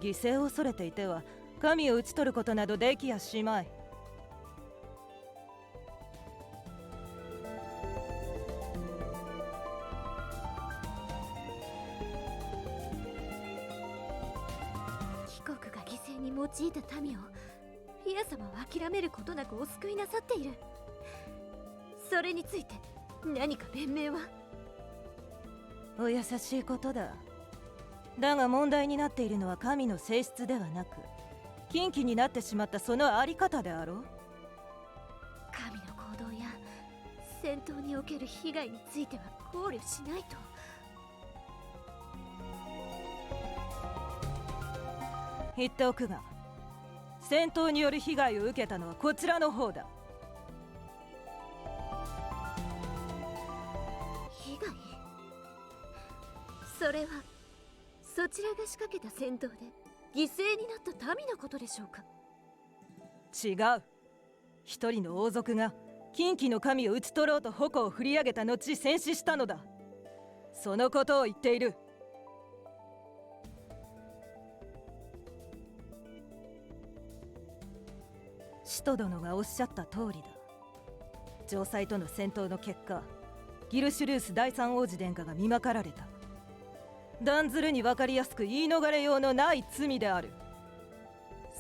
Speaker 9: 犠牲を恐れていては神を討ち取ることなどできやしまい。
Speaker 7: 貴国が犠牲に用いた民をフィア様は諦めることなくお救いなさっている。それについて何か弁明は？
Speaker 9: お優しいことだ。だが問題になっているのは神の性質ではなく禁忌になってしまったそのあり方であろう。
Speaker 7: 神の行動や戦闘における被害については考慮しないと。
Speaker 9: 言っておくが戦闘による被害を受けたのはこちらの方だ。
Speaker 7: 被害？それはそちらが仕掛けた戦闘で犠牲になった民のことでしょうか？
Speaker 9: 違う。一人の王族が禁忌の神を討ち取ろうと矛を振り上げた後戦死したのだ。そのことを言っている。使徒殿がおっしゃった通りだ。城塞との戦闘の結果ギルシュルース第三王子殿下が見まかられた。断ずるに分かりやすく言い逃れようのない罪である。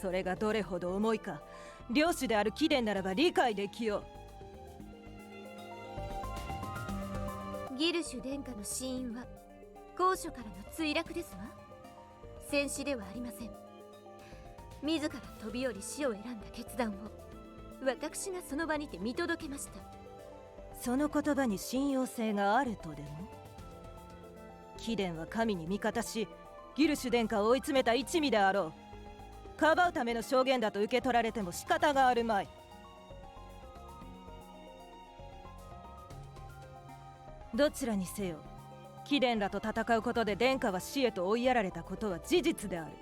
Speaker 9: それがどれほど重いか領主である貴殿ならば理解できよ
Speaker 7: う。ギルシュ殿下の死因は高所からの墜落ですわ。戦死ではありません。自ら飛び降り死を選んだ決断を私がその場にて見届けました。
Speaker 9: その言葉に信用性があるとでも？貴殿は神に味方しギルシュ殿下を追い詰めた一味であろう。かばうための証言だと受け取られても仕方があるまい。どちらにせよ貴殿らと戦うことで殿下は死へと追いやられたことは事実である。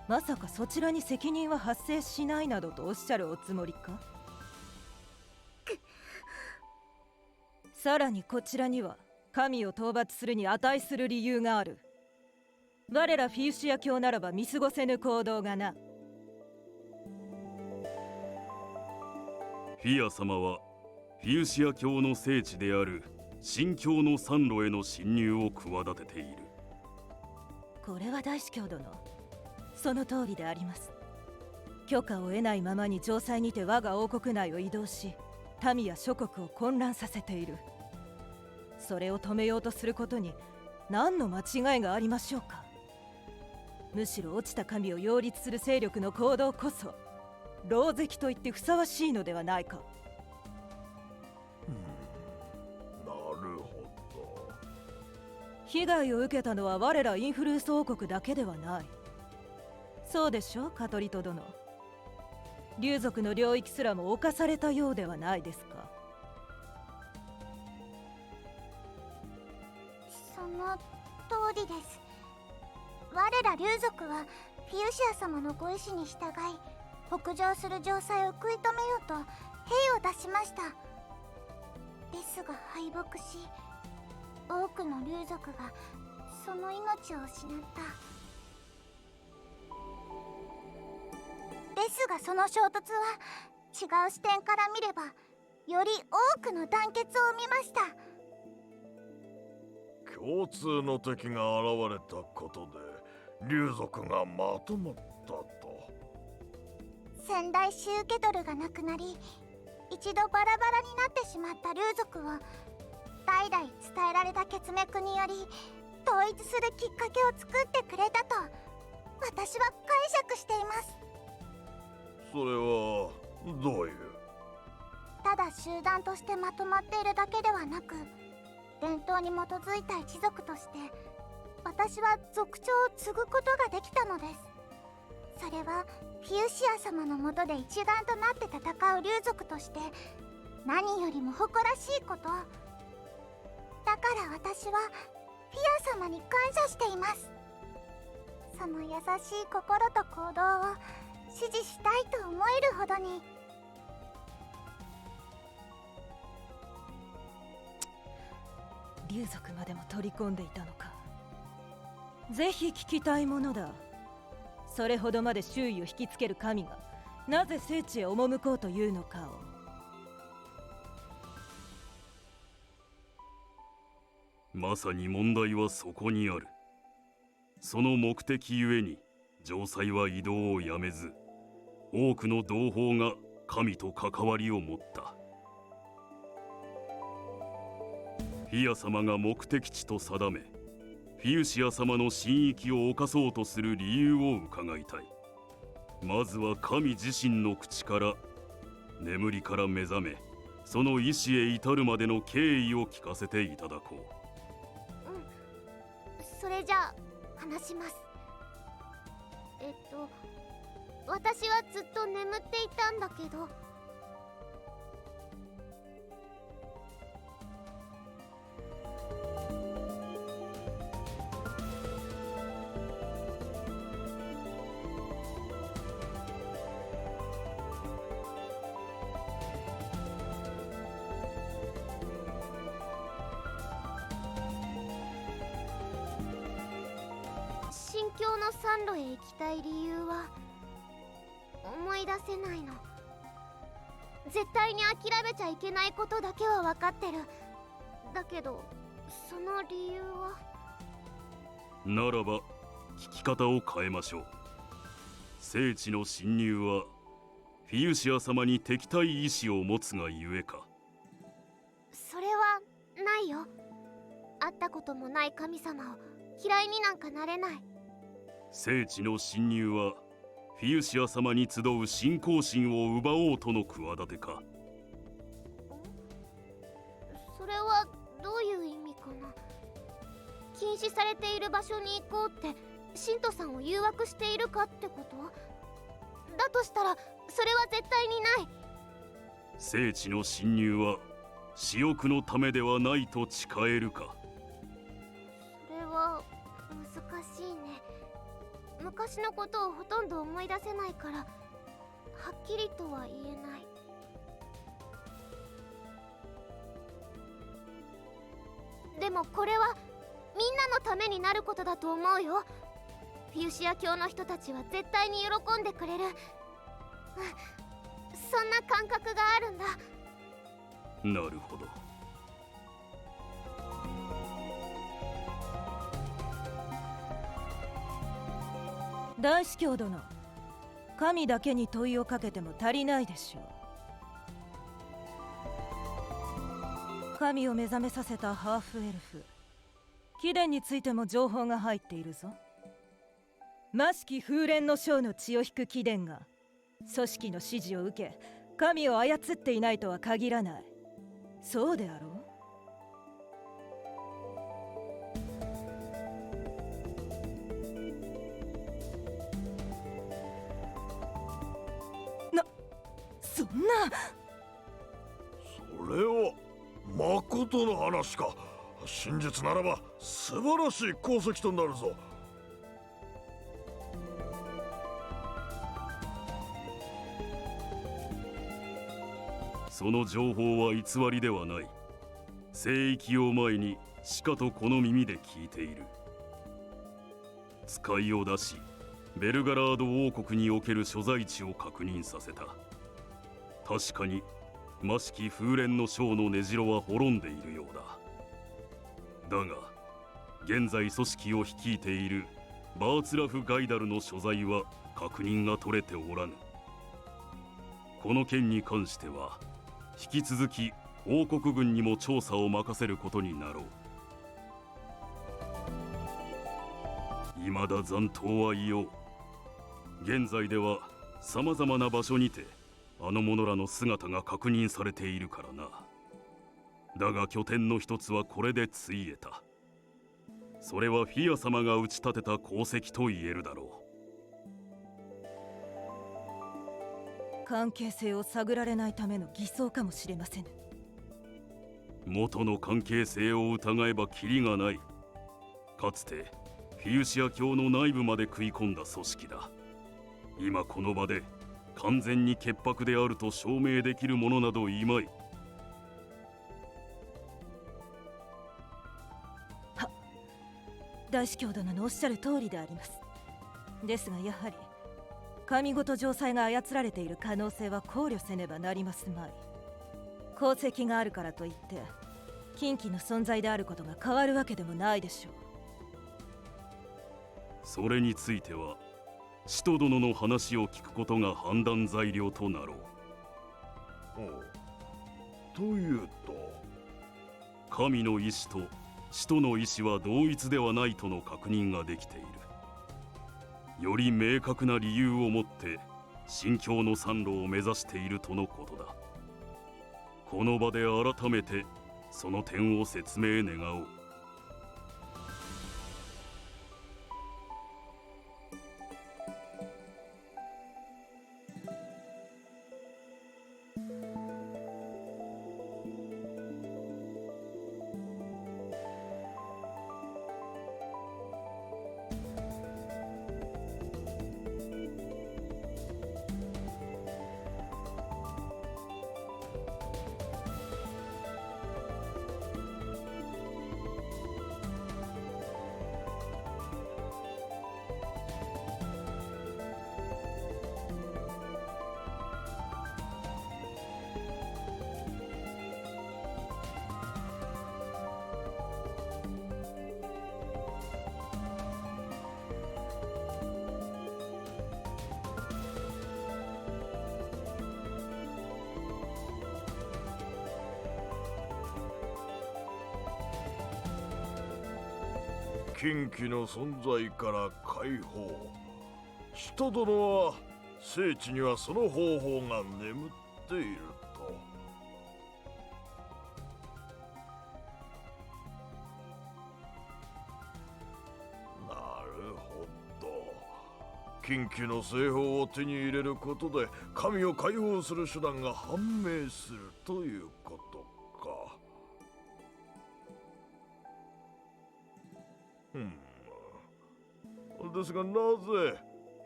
Speaker 9: まさかそちらに責任は発生しないなどとおっしゃるおつもりか？さらにこちらには神を討伐するに値する理由がある。我らフィウシア教ならば見過ごせぬ行動がな。
Speaker 5: フィア様はフィウシア教の聖地である神教の山路への侵入を企てている。
Speaker 9: これは大司教殿、その通りであります。許可を得ないままに城塞にて我が王国内を移動し民や諸国を混乱させている。それを止めようとすることに何の間違いがありましょうか。むしろ落ちた神を擁立する勢力の行動こそ狼藉と言ってふさわしいのではないか。
Speaker 8: なるほど。
Speaker 9: 被害を受けたのは我らインフルース王国だけではない。そうでしょカトリト殿。竜族の領域すらも侵されたようではないですか。
Speaker 6: その通りです。我ら竜族はフィウシア様のご意志に従い北上する城塞を食い止めようと兵を出しました。ですが敗北し多くの竜族がその命を失った。ですが、その衝突は違う視点から見ればより多くの団結を見ました。
Speaker 8: 共通の敵が現れたことで竜族がまとまったと。
Speaker 6: 先代シューケトルが亡くなり、一度バラバラになってしまった竜族を代々伝えられた血脈により統一するきっかけを作ってくれたと私は解釈しています。
Speaker 8: それはどういう？
Speaker 6: ただ集団としてまとまっているだけではなく、伝統に基づいた一族として私は族長を継ぐことができたのです。それはフィウシア様の下で一丸となって戦う竜族として何よりも誇らしいこと。だから私はフィア様に感謝しています。その優しい心と行動を支持したいと思えるほどに。
Speaker 9: 竜族までも取り込んでいたのか。ぜひ聞きたいものだ。それほどまで周囲を引きつける神がなぜ聖地へ赴こうというのかを。
Speaker 5: まさに問題はそこにある。その目的ゆえに城塞は移動をやめず、多くの同胞が神と関わりを持った。フィア様が目的地と定め、フィウシア様の神域を侵そうとする理由を伺いたい。まずは神自身の口から、眠りから目覚め、その意志へ至るまでの経緯を聞かせていただこう。
Speaker 6: それじゃあ話します。私はずっと眠っていたんだけど、新境の山路へ行きたい理由は思い出せないの。絶対に諦めちゃいけないことだけは分かってる。だけどその理由は。
Speaker 5: ならば聞き方を変えましょう。聖地の侵入はフィウシア様に敵対意志を持つがゆえか。
Speaker 6: それはないよ。会ったこともない神様を嫌いになんかなれない。
Speaker 5: 聖地の侵入はフィウシア様に集う信仰心を奪おうとの企てか。
Speaker 6: それはどういう意味かな。禁止されている場所に行こうって信徒さんを誘惑しているかってこと？だとしたらそれは絶対にない。
Speaker 5: 聖地の侵入は私欲のためではないと誓えるか。
Speaker 6: それは難しいね。昔のことをほとんど思い出せないからはっきりとは言えない。でもこれはみんなのためになることだと思うよ。フィウシア教の人たちは絶対に喜んでくれる。そんな感覚があるんだ。
Speaker 5: なるほど。
Speaker 9: 大司教殿、神だけに問いをかけても足りないでしょう。神を目覚めさせたハーフエルフ、貴殿についても情報が入っているぞ。魔式風蓮の将の血を引く貴殿が組織の指示を受け神を操っていないとは限らない。そうであろう？そんな。
Speaker 8: それはまことの話か。真実ならば素晴らしい功績となるぞ。
Speaker 5: その情報は偽りではない。聖域を前にしかとこの耳で聞いている。使いを出しベルガラード王国における所在地を確認させた。確かに魔式風蓮の将の根城は滅んでいるようだ。だが現在組織を率いているバーツラフ・ガイダルの所在は確認が取れておらぬ。この件に関しては引き続き王国軍にも調査を任せることになろう。未だ残党はいよう。現在ではさまざまな場所にてあの者らの姿が確認されているからな。だが拠点の一つはこれでついえた。それはフィア様が打ち立てた功績と言えるだろ
Speaker 9: う。関係性を探られないための偽装かもしれません。
Speaker 5: 元の関係性を疑えばキリがない。かつてフィウシア教の内部まで食い込んだ組織だ。今この場で完全に潔白であると証明できるものなどいまい。
Speaker 9: は、大司教殿のおっしゃる通りであります。ですがやはり神ごと城塞が操られている可能性は考慮せねばなりますまい。功績があるからといって禁忌の存在であることが変わるわけでもないでしょう。
Speaker 5: それについては使徒殿の話を聞くことが判断材料となろう。
Speaker 8: というと、
Speaker 5: 神の意志と使徒の意志は同一ではないとの確認ができている。より明確な理由をもって信教の参路を目指しているとのことだ。この場で改めてその点を説明願おう。
Speaker 8: 禁忌の存在から解放。使徒殿は聖地にはその方法が眠っていると。なるほど。禁忌の製法を手に入れることで神を解放する手段が判明するということか。ですがなぜ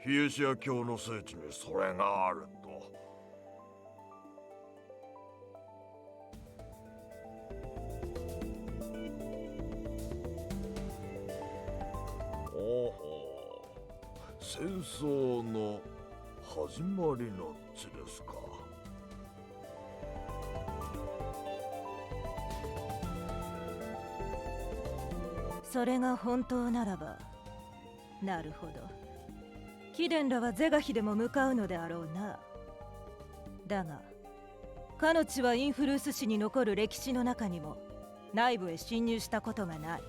Speaker 8: フィエシア教の聖地にそれがあると。おほ、戦争の始まりの地ですか。
Speaker 9: それが本当ならば、なるほど。貴殿らは是が非でも向かうのであろうな。だが、かの地はインフルース市に残る歴史の中にも内部へ侵入したことがない。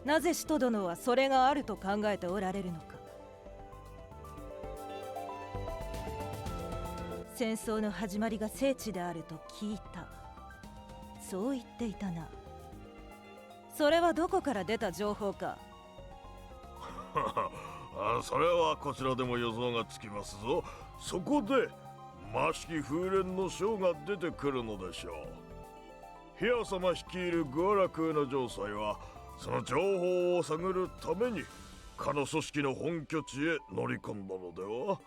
Speaker 9: なぜ使徒殿はそれがあると考えておられるのか。戦争の始まりが聖地であると聞いた。そう言っていたな。それはどこから出た情報か。
Speaker 8: それはこちらでも予想がつきますぞ。そこで魔式風蓮の将が出てくるのでしょう。ヒア様率いるグアラクーの城塞はその情報を探るためにかの組織の本拠地へ乗り込んだのでは。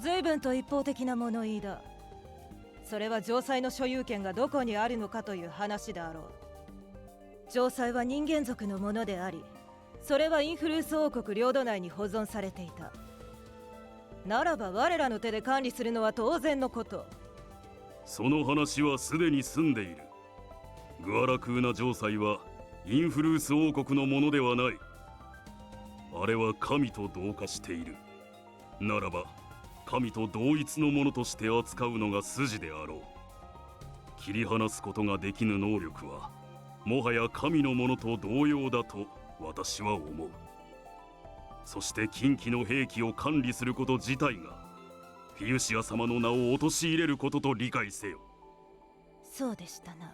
Speaker 9: 随分と一方的な物言いだ。それは城塞の所有権がどこにあるのかという話であろう。城塞は人間族のものであり、それはインフルース王国領土内に保存されていた。ならば我らの手で管理するのは当然のこと。
Speaker 5: その話はすでに済んでいる。グアラクーナ城塞はインフルース王国のものではない。あれは神と同化している。ならば神と同一のものとして扱うのが筋であろう。切り離すことができぬ能力はもはや神のものと同様だと私は思う。そして近畿の兵器を管理すること自体がフィウシア様の名を陥れることと理解せよ。
Speaker 9: そうでしたな。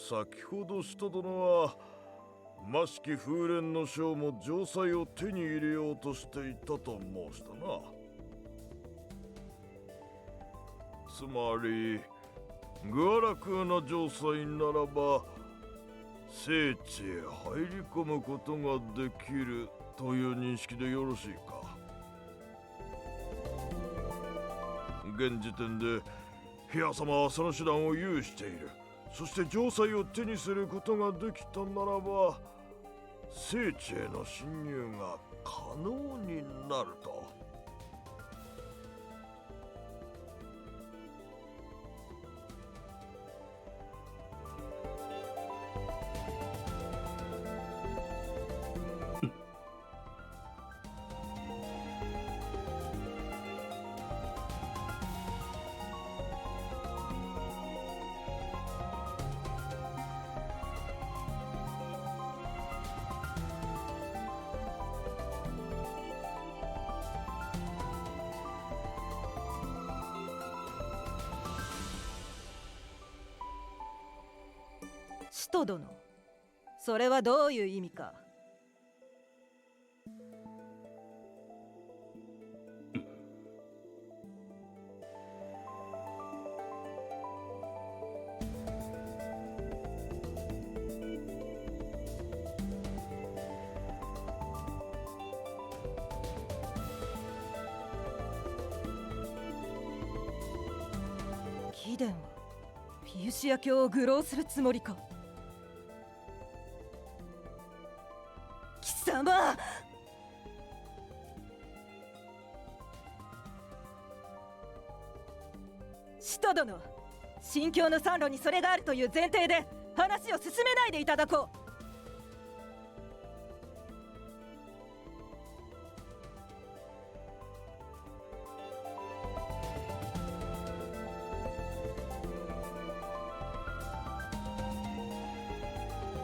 Speaker 8: 先ほどした殿は魔式風蓮の将も城塞を手に入れようとしていたと申したな。つまりグアラクーナ城塞ならば聖地へ入り込むことができるという認識でよろしいか。現時点でフィア様はその手段を有している。そして城塞を手にすることができたならば聖地への侵入が可能になると。
Speaker 9: 使徒殿、それはどういう意味か。貴殿はフィウシア教を愚弄するつもりか。貴様！使徒殿、神教の参路にそれがあるという前提で話を進めないでいただこう。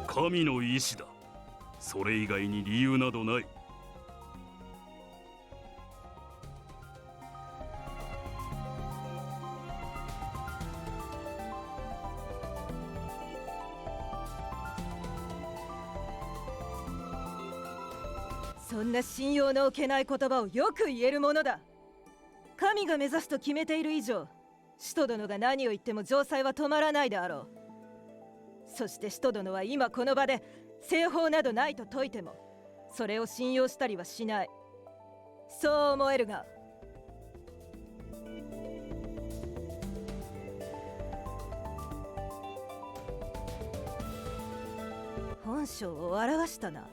Speaker 5: 神の意志だ。それ以外に理由などない。
Speaker 9: そんな信用のおけない言葉をよく言えるものだ。神が目指すと決めている以上、使徒殿が何を言っても城塞は止まらないであろう。そして使徒殿は今この場で製法などないと説いてもそれを信用したりはしない。そう思えるが、本性を表したな。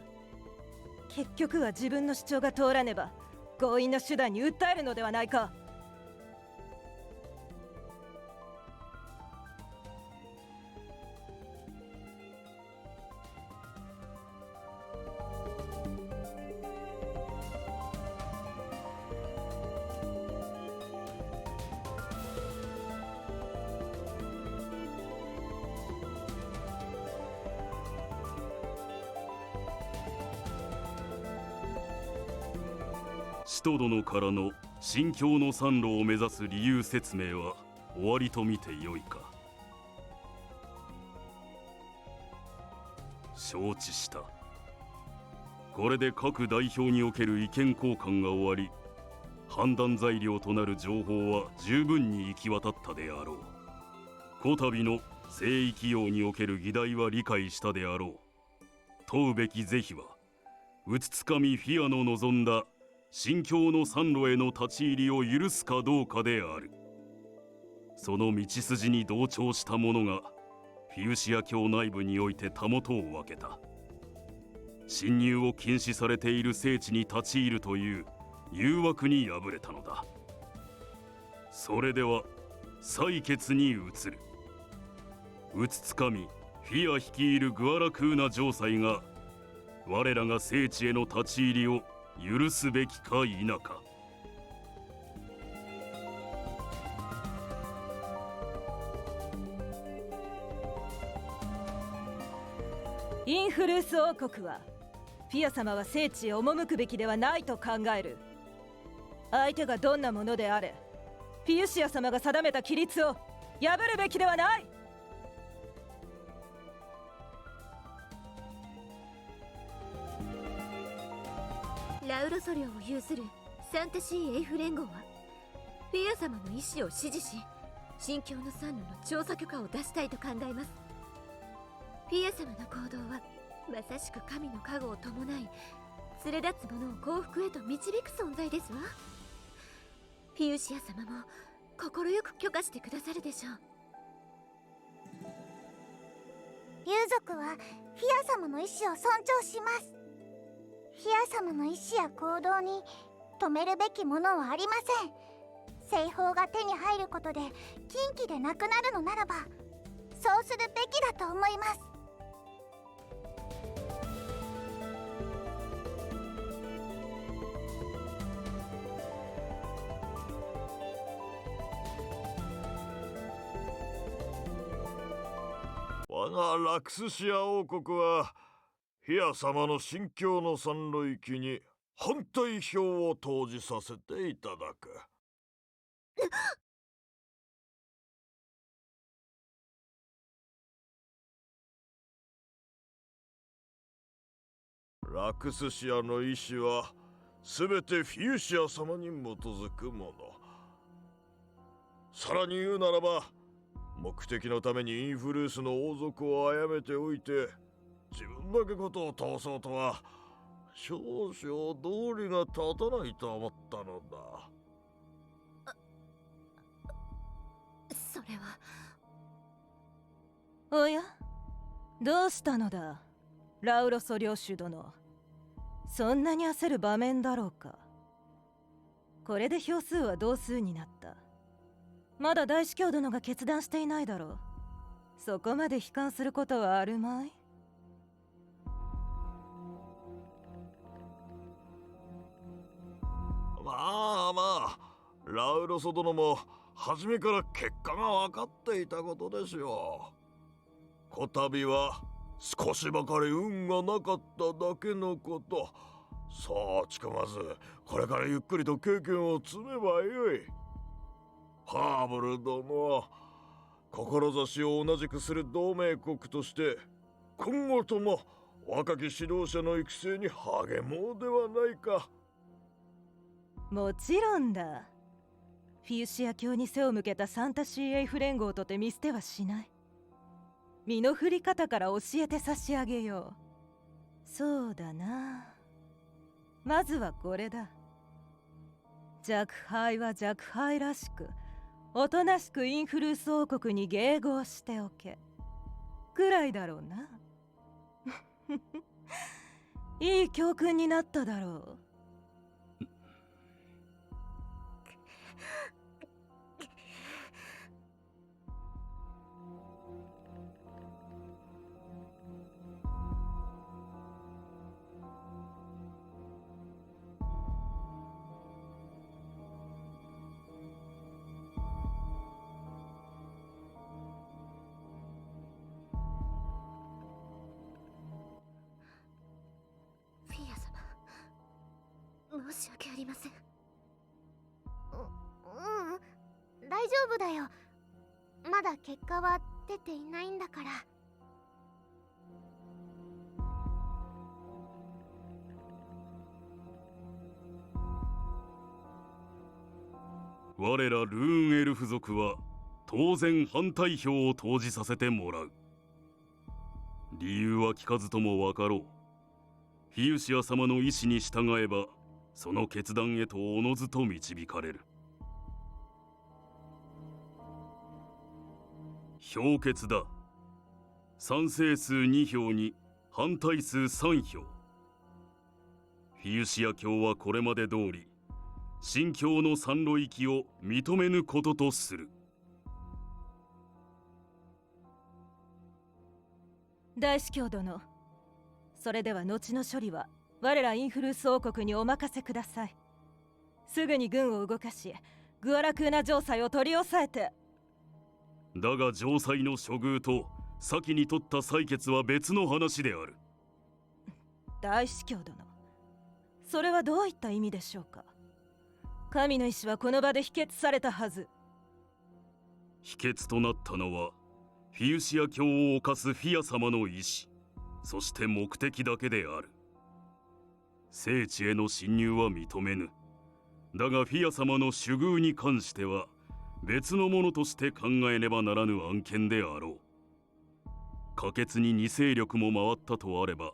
Speaker 9: 結局は自分の主張が通らねば強引な手段に訴えるのではないか。
Speaker 5: 使徒殿からの神教の参路を目指す理由説明は終わりと見てよいか。承知した。これで各代表における意見交換が終わり、判断材料となる情報は十分に行き渡ったであろう。こたびの聖域用における議題は理解したであろう。問うべき是非はうつつかみフィアの望んだ神境の山路への立ち入りを許すかどうかである。その道筋に同調した者がフィウシア教内部においてたもとを分けた。侵入を禁止されている聖地に立ち入るという誘惑に敗れたのだ。それでは採決に移る。うつつかみフィア率いるグアラクーナ城塞が我らが聖地への立ち入りを許すべきか否か。
Speaker 9: インフルース王国はフィア様は聖地へ赴くべきではないと考える。相手がどんなものであれフィウシア様が定めた規律を破るべきではない。
Speaker 7: ラウロソ領を有するサンタシーエイフ連合はフィア様の意思を支持し神境の山路の調査許可を出したいと考えます。フィア様の行動はまさしく神の加護を伴い連れ立つ者を幸福へと導く存在ですわ。フィウシア様も快く許可してくださるでしょう。
Speaker 6: 竜族はフィア様の意志を尊重します。フィア様の意志や行動に止めるべきものはありません。西方が手に入ることで禁忌でなくなるのならばそうするべきだと思います。
Speaker 8: 我がラクスシア王国はフィア様の神境の山路域に反対票を投じさせていただく。ラクスシアの意志はすべてフィウシア様に基づくもの。さらに言うならば目的のためにインフルースの王族を殺めておいて自分だけことを通そうとは少々道理が立たないと思ったのだ。
Speaker 7: それは。
Speaker 9: おや、どうしたのだラウロソ領主殿。そんなに焦る場面だろうか。これで票数は同数になった。まだ大司教殿が決断していないだろう。そこまで悲観することはあるまい。
Speaker 8: まあラウロソ殿も初めから結果が分かっていたことでしょう。こたびは少しばかり運がなかっただけのこと。そうちかまずこれからゆっくりと経験を積めばよい。ハーブル殿は志を同じくする同盟国として今後とも若き指導者の育成に励もうではないか。
Speaker 9: もちろんだ。フィウシア教に背を向けたサンタシーエイフ連合とて見捨てはしない。身の振り方から教えて差し上げよう。そうだな。まずはこれだ。若輩は若輩らしくおとなしくインフルース王国に迎合しておけくらいだろうな。いい教訓になっただろう。
Speaker 6: 申し訳ありません。大丈夫だよ。まだ結果は出ていないんだから。
Speaker 5: 我らルーンエルフ族は当然反対票を投じさせてもらう。理由は聞かずとも分かろう。フィウシア様の意志に従えばその決断へとおのずと導かれる。評決だ。賛成数2票に反対数3票。フィウシア教はこれまで通り新教の三路域を認めぬこととする。
Speaker 9: 大司教殿、それでは後の処理は我らインフルース王国にお任せください。すぐに軍を動かしグアラクーナ城塞を取り押さえて。
Speaker 5: だが城塞の処遇と先に取った採決は別の話である。
Speaker 9: 大司教殿、それはどういった意味でしょうか。神の意志はこの場で否決されたはず。
Speaker 5: 否決となったのはフィウシア教を犯すフィア様の意志、そして目的だけである。聖地への侵入は認めぬ。だがフィア様の守遇に関しては別のものとして考えねばならぬ案件であろう。可決に2勢力も回ったとあれば、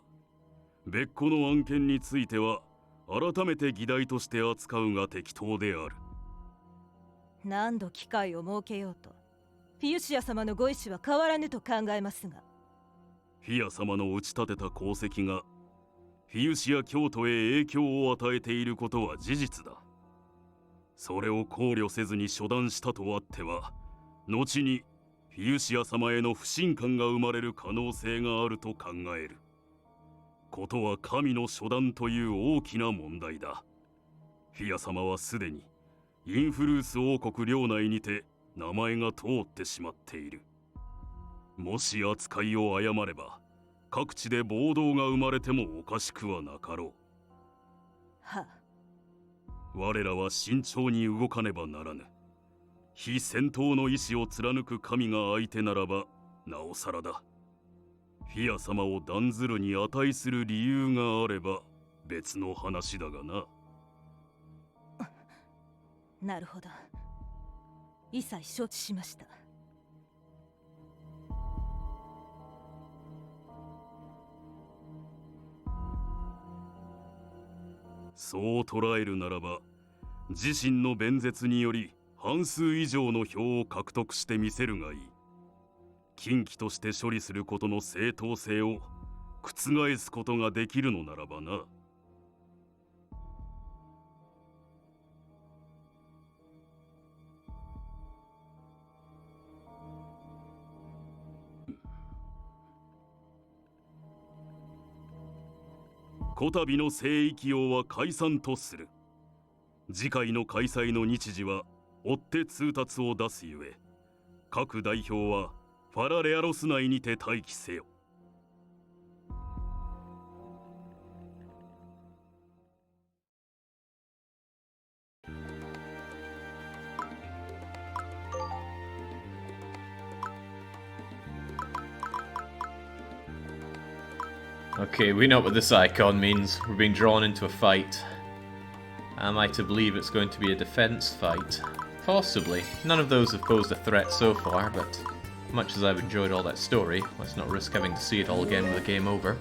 Speaker 5: 別個の案件については改めて議題として扱うが適当である。
Speaker 9: 何度機会を設けようとフィウシア様のご意志は変わらぬと考えますが。
Speaker 5: フィア様の打ち立てた功績がフィウシア教徒へ影響を与えていることは事実だ。それを考慮せずに処断したとあっては、後にフィウシア様への不信感が生まれる可能性があると考える。ことは神の処断という大きな問題だ。フィア様はすでにインフルース王国領内にて名前が通ってしまっている。もし扱いを誤れば各地で暴動が生まれてもおかしくはなかろう。
Speaker 9: は
Speaker 5: 我らは慎重に動かねばならぬ。非戦闘の意志を貫く神が相手ならばなおさらだ。フィア様を断ずるに値する理由があれば別の話だがな。
Speaker 9: なるほど、一切承知しました。
Speaker 5: そう捉えるならば、自身の弁舌により半数以上の票を獲得してみせるがいい。禁忌として処理することの正当性を覆すことができるのならばな。こたびの聖域王は解散とする。次回の開催の日時は追って通達を出すゆえ、各代表はファラレアロス内にて待機せよ。
Speaker 1: Okay, we know what this icon means. We're being drawn into a fight. Am I to believe it's going to be a defense fight? Possibly. None of those have posed a threat so far, but much as I've enjoyed all that story, let's not risk having to see it all again with the game over.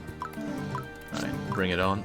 Speaker 1: Alright, bring it on.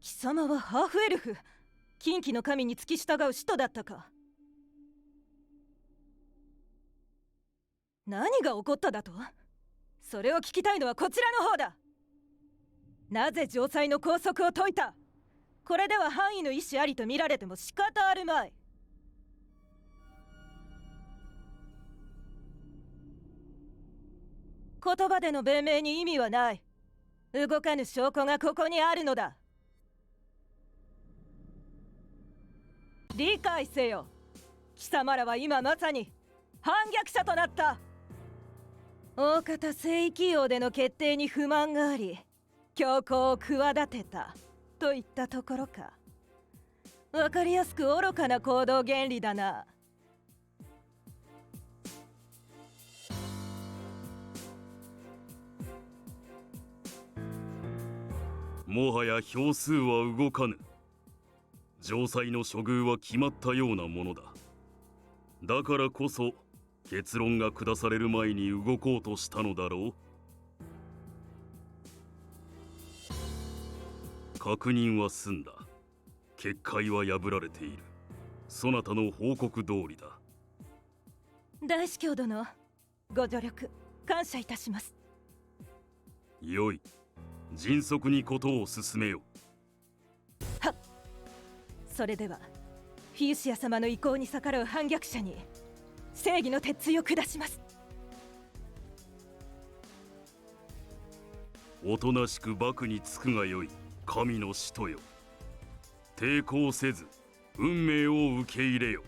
Speaker 9: 貴様はハーフエルフ、近畿の神に付き従う使徒だったか。何が起こっただと？それを聞きたいのはこちらの方だ。なぜ城塞の拘束を解いた？これでは範囲の意思ありと見られても仕方あるまい。言葉での弁明に意味はない。動かぬ証拠がここにあるのだ。理解せよ。貴様らは今まさに反逆者となった。大方聖域王での決定に不満があり、強行を企てたといったところか。わかりやすく愚かな行動原理だな。
Speaker 5: もはや票数は動かぬ。城塞の処遇は決まったようなものだ。だからこそ結論が下される前に動こうとしたのだろう。確認は済んだ。結界は破られている。そなたの報告通りだ。
Speaker 9: 大司教殿、ご助力感謝いたします。
Speaker 5: よい。迅速にことを進めよ。
Speaker 9: はっ。それではフィウシア様の意向に逆らう反逆者に正義の鉄槌を下します。
Speaker 5: おとなしく幕につくがよい。神の使徒よ。抵抗せず運命を受け入れよ。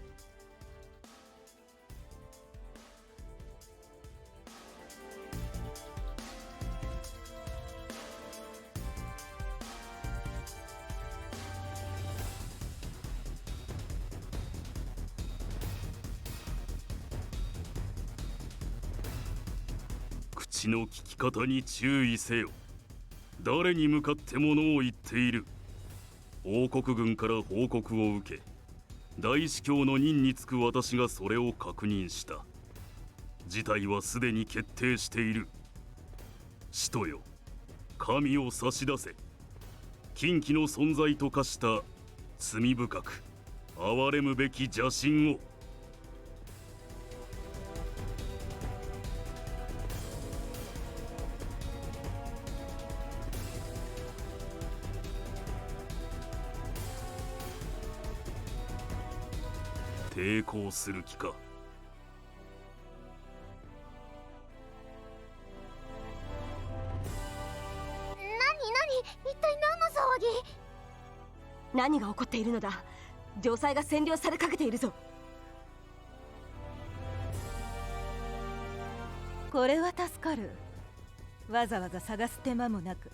Speaker 5: 口の聞き方に注意せよ。誰に向かってものを言っている。王国軍から報告を受け、大司教の任につく私がそれを確認した。事態はすでに決定している。使徒よ、神を差し出せ。禁忌の存在と化した罪深く憐れむべき邪神を。抵抗する気か。
Speaker 6: 一体何の騒ぎ？
Speaker 7: 何が起こっているのだ。城塞が占領されかけているぞ。
Speaker 9: これは助かる。わざわざ探す手間もなく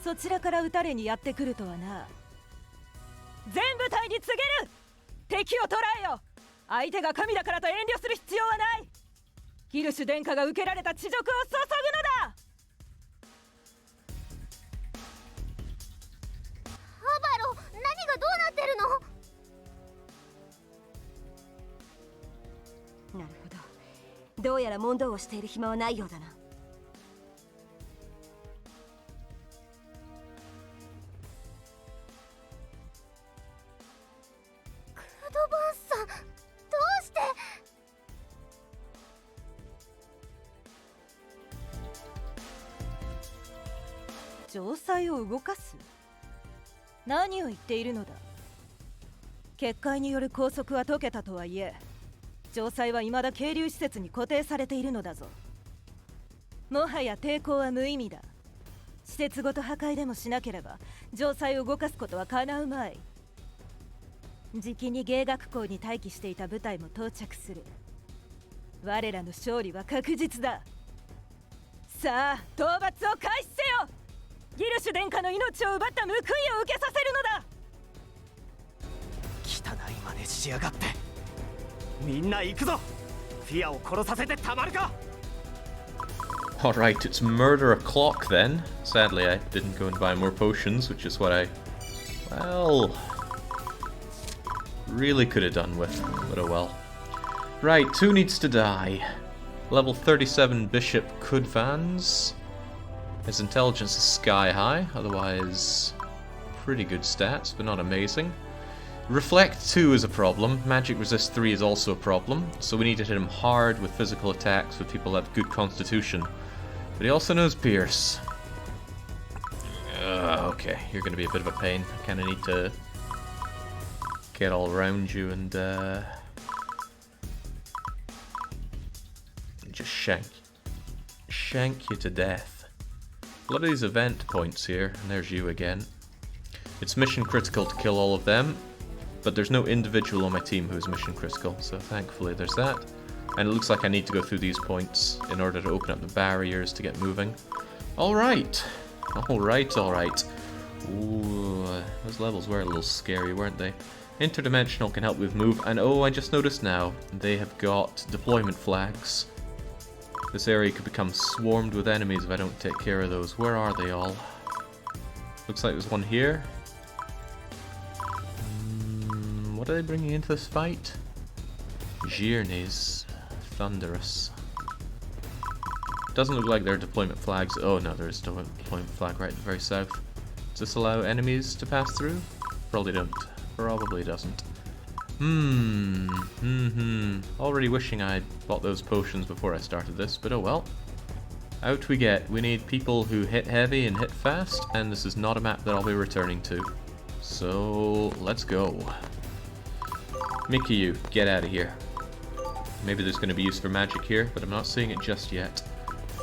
Speaker 9: そちらから撃たれにやってくるとはな。全部隊に告げる。敵を捕らえよ。相手が神だからと遠慮する必要はない。ギルシュ殿下が受けられた恥辱を注ぐのだ。
Speaker 6: アバロ、何がどうなってるの？
Speaker 7: なるほど。どうやら問答をしている暇はないようだな。
Speaker 6: クドバンさん、どうして？
Speaker 9: 城塞を動かす？何を言っているのだ。結界による拘束は解けたとはいえ、城塞は未だ係留施設に固定されているのだぞ。もはや抵抗は無意味だ。施設ごと破壊でもしなければ城塞を動かすことは叶うまい。じきに芸学校に待機していた部隊も到着する。我らの勝利は確実だ。さあ討伐を開始せよ。ギルシュ殿下の命を奪った報いを受けさせるのだ。
Speaker 4: 汚い真似しやがって。みんな行くぞ。フィアを殺させてたまるか。
Speaker 1: Alright, it's murder o'clock then. Sadly, I didn't go and buy more potions, which is what I, well, really could have done with, but oh well. Right, who needs to die? Level 37 Bishop Kudvans. His intelligence is sky high, otherwise pretty good stats, but not amazing. Reflect 2 is a problem. Magic Resist 3 is also a problem. So we need to hit him hard with physical attacks with people that have good constitution. But he also knows Pierce. Okay, you're going to be a bit of a pain. I kind of need to get all around you and just shank you to death. A lot of these event points here, and there's you again. It's mission critical to kill all of them, but there's no individual on my team who is mission critical, so thankfully there's that. And it looks like I need to go through these points in order to open up the barriers to get moving. Alright. Alright. Ooh, those levels were a little scary, weren't they? Interdimensional can help with move, and oh, I just noticed now, they have got deployment flags. This area could become swarmed with enemies if I don't take care of those. Where are they all? Looks like there's one here. What are they bringing into this fight? Journeys. Thunderous. Doesn't look like there are deployment flags. Oh no, there is a deployment flag right at the very south. Does this allow enemies to pass through? Probably don't. Probably doesn't. Already wishing I'd bought those potions before I started this, but oh well. Out we get. We need people who hit heavy and hit fast, and this is not a map that I'll be returning to. So, let's go. Mikiyu, get out of here. Maybe there's going to be use for magic here, but I'm not seeing it just yet.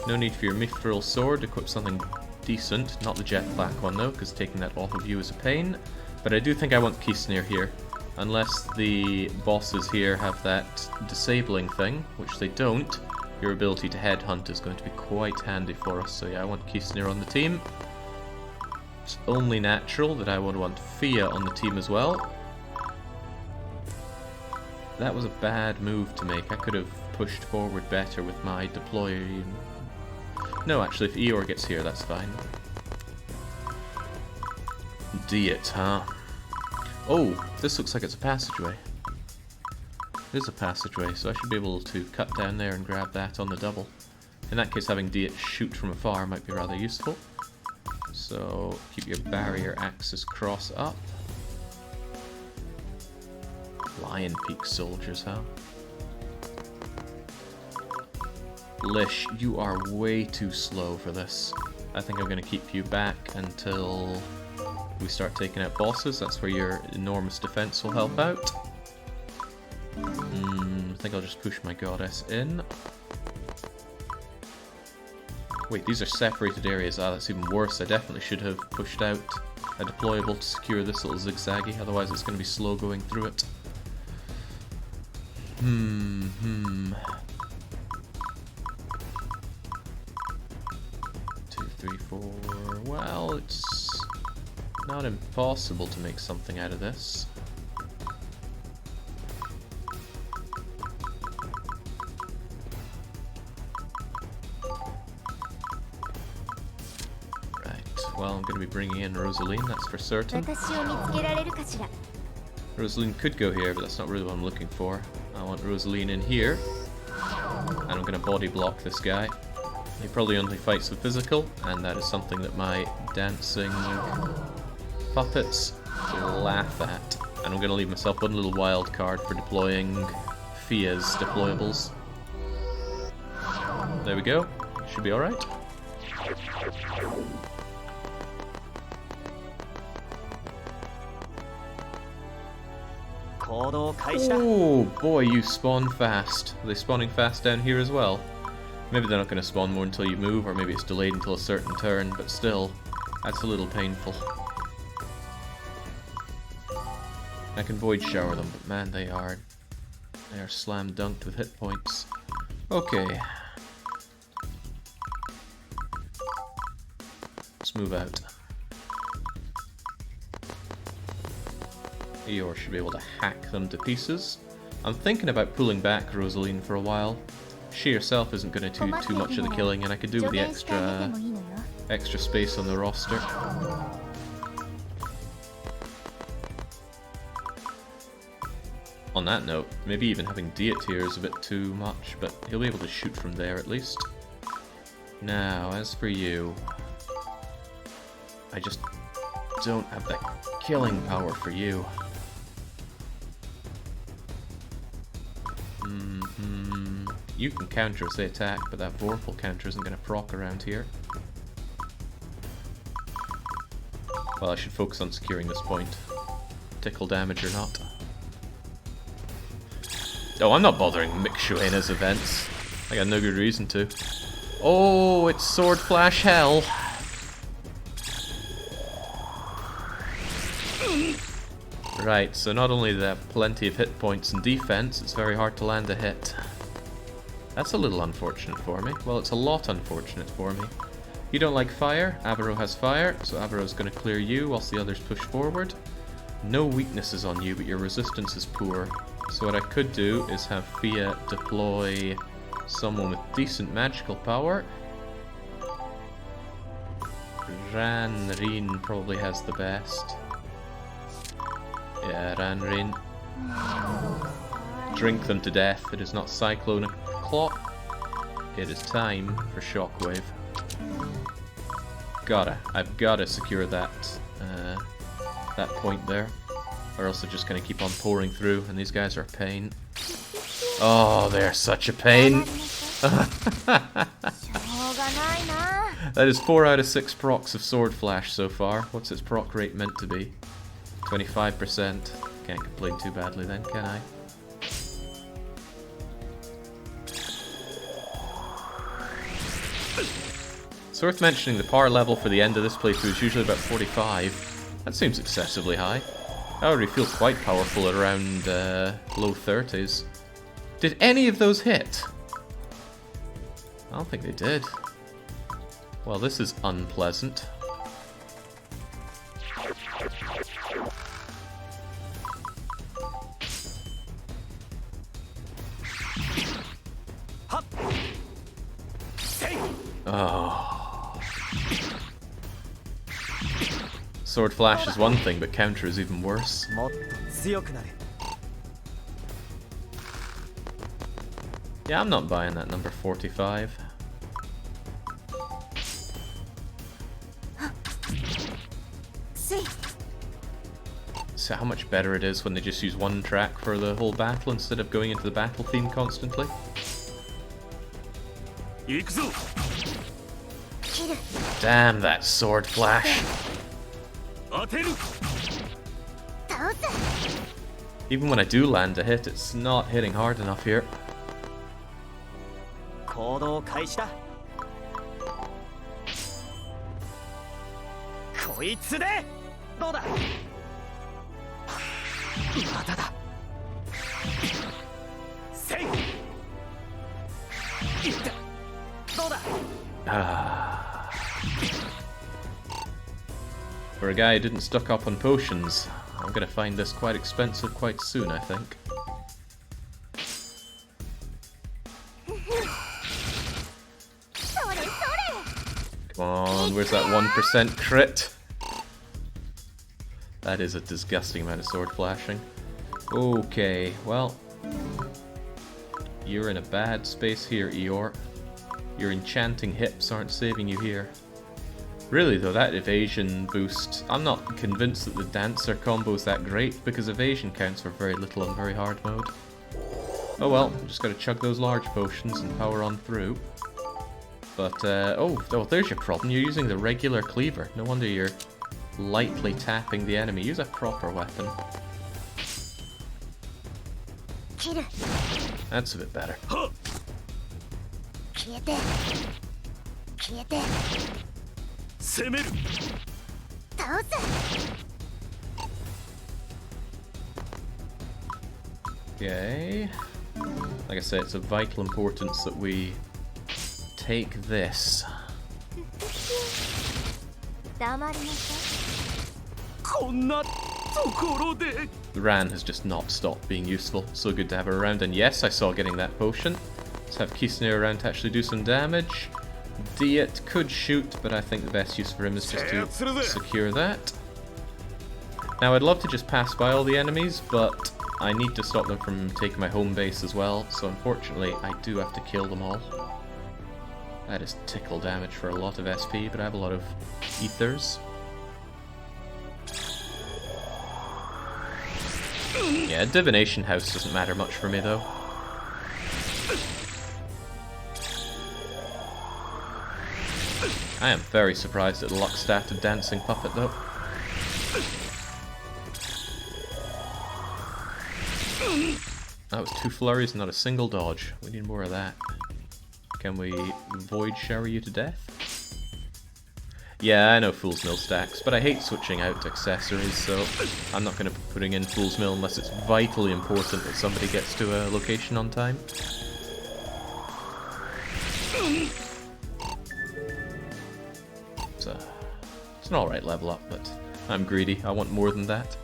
Speaker 1: No need for your mithril sword, equip something decent. Not the jet black one though, because taking that off of you is a pain. But I do think I want Kisnir here. Unless the bosses here have that disabling thing, which they don't, your ability to headhunt is going to be quite handy for us. So yeah, I want Kisnir on the team. It's only natural that I would want Fia on the team as well. That was a bad move to make. I could have pushed forward better with my deploy. No, actually, if Eeyore gets here, that's fine. Diet, huh? Oh, this looks like it's a passageway. It is a passageway, so I should be able to cut down there and grab that on the double. In that case, having Diet shoot from afar might be rather useful. So, keep your barrier axis cross up. Lion Peak soldiers, huh? Lish, you are way too slow for this. I think I'm going to keep you back until we start taking out bosses. That's where your enormous defense will help out. I think I'll just push my goddess in. Wait, these are separated areas. Ah, that's even worse. I definitely should have pushed out a deployable to secure this little zigzaggy, otherwise it's going to be slow going through it. 2, 3, 4. Well, it's not impossible to make something out of this. Right, well, I'm going to be bringing in Rosaline, that's for certain. Rosaline could go here, but that's not really what I'm looking for. I want Rosaline in here. And I'm going to body block this guy. He probably only fights with physical, and that is something that my dancing puppets laugh at. And I'm going to leave myself one little wild card for deploying Fia's deployables. There we go. Should be alright. Oh boy, you spawn fast. Are they spawning fast down here as well? Maybe they're not going to spawn more until you move, or maybe it's delayed until a certain turn, but still, that's a little painful. I can void shower them, but man, they are slam dunked with hit points. Okay. Let's move out. Eeyore should be able to hack them to pieces. I'm thinking about pulling back Rosaline for a while. She herself isn't going to do too much of the killing, and I could do with the extra space on the roster. On that note, maybe even having Diet here is a bit too much, but he'll be able to shoot from there at least. Now, as for you, don't have the killing power for you. You can counter as they attack, but that Vorpal counter isn't going to proc around here. Well, I should focus on securing this point. Tickle damage or not. Oh, I'm not bothering Mixuena's events. I got no good reason to. Oh, it's Sword Flash Hell. Right, so not only do they have plenty of hit points and defense, it's very hard to land a hit. That's a little unfortunate for me. Well, it's a lot unfortunate for me. You don't like fire, Avaro has fire, so Avaro's going to clear you whilst the others push forward. No weaknesses on you, but your resistance is poor. So what I could do is have Fia deploy someone with decent magical power. Ranrin probably has the best. Yeah, Ranrin. Drink them to death. It is not Cyclone O'Clock. It is time for Shockwave. I've gotta secure that that point there, or else they're just gonna keep on pouring through, and these guys are a pain. Oh, they're such a pain. That is 4 out of 6 procs of Sword Flash so far. What's its proc rate meant to be? 25%. Can't complain too badly then, can I? It's worth mentioning the power level for the end of this playthrough is usually about 45. That seems excessively high. I already feel quite powerful at around low 30s. Did any of those hit? I don't think they did. Well, this is unpleasant. Oh. Sword Flash is one thing, but counter is even worse. Yeah, I'm not buying that number 45. So how much better it is when they just use one track for the whole battle instead of going into the battle theme constantly. Damn that Sword Flash. Even when I do land a hit, it's not hitting hard enough here. For a guy who didn't stock up on potions, I'm gonna find this quite expensive quite soon, I think. Come on, where's that 1% crit? That is a disgusting amount of sword flashing. Okay, well, you're in a bad space here, Eeyore. Your enchanting hips aren't saving you here. Really though, that evasion boost, I'm not convinced that the dancer combo is that great, because evasion counts for very little on very hard mode. Oh well, just gotta chug those large potions and power on through. But, oh, there's your problem, you're using the regular cleaver. No wonder you're lightly tapping the enemy. Use a proper weapon. That's a bit better. Okay. Like I said, it's of vital importance that we take this. Ran has just not stopped being useful. So good to have her around. And yes, I saw getting that potion. Let's have Kisune around to actually do some damage. Diet could shoot, but I think the best use for him is just to secure that. Now I'd love to just pass by all the enemies, but I need to stop them from taking my home base as well, so unfortunately I do have to kill them all. That is tickle damage for a lot of SP, but I have a lot of ethers. Yeah, Divination House doesn't matter much for me though. I am very surprised at the luck stat of Dancing Puppet though. That was 2 flurries, not a single dodge. We need more of that. Can we Void Shower you to death? Yeah, I know Fool's Mill stacks, but I hate switching out accessories, so I'm not going to be putting in Fool's Mill unless it's vitally important that somebody gets to a location on time. It's an alright level up, but I'm greedy. I want more than that.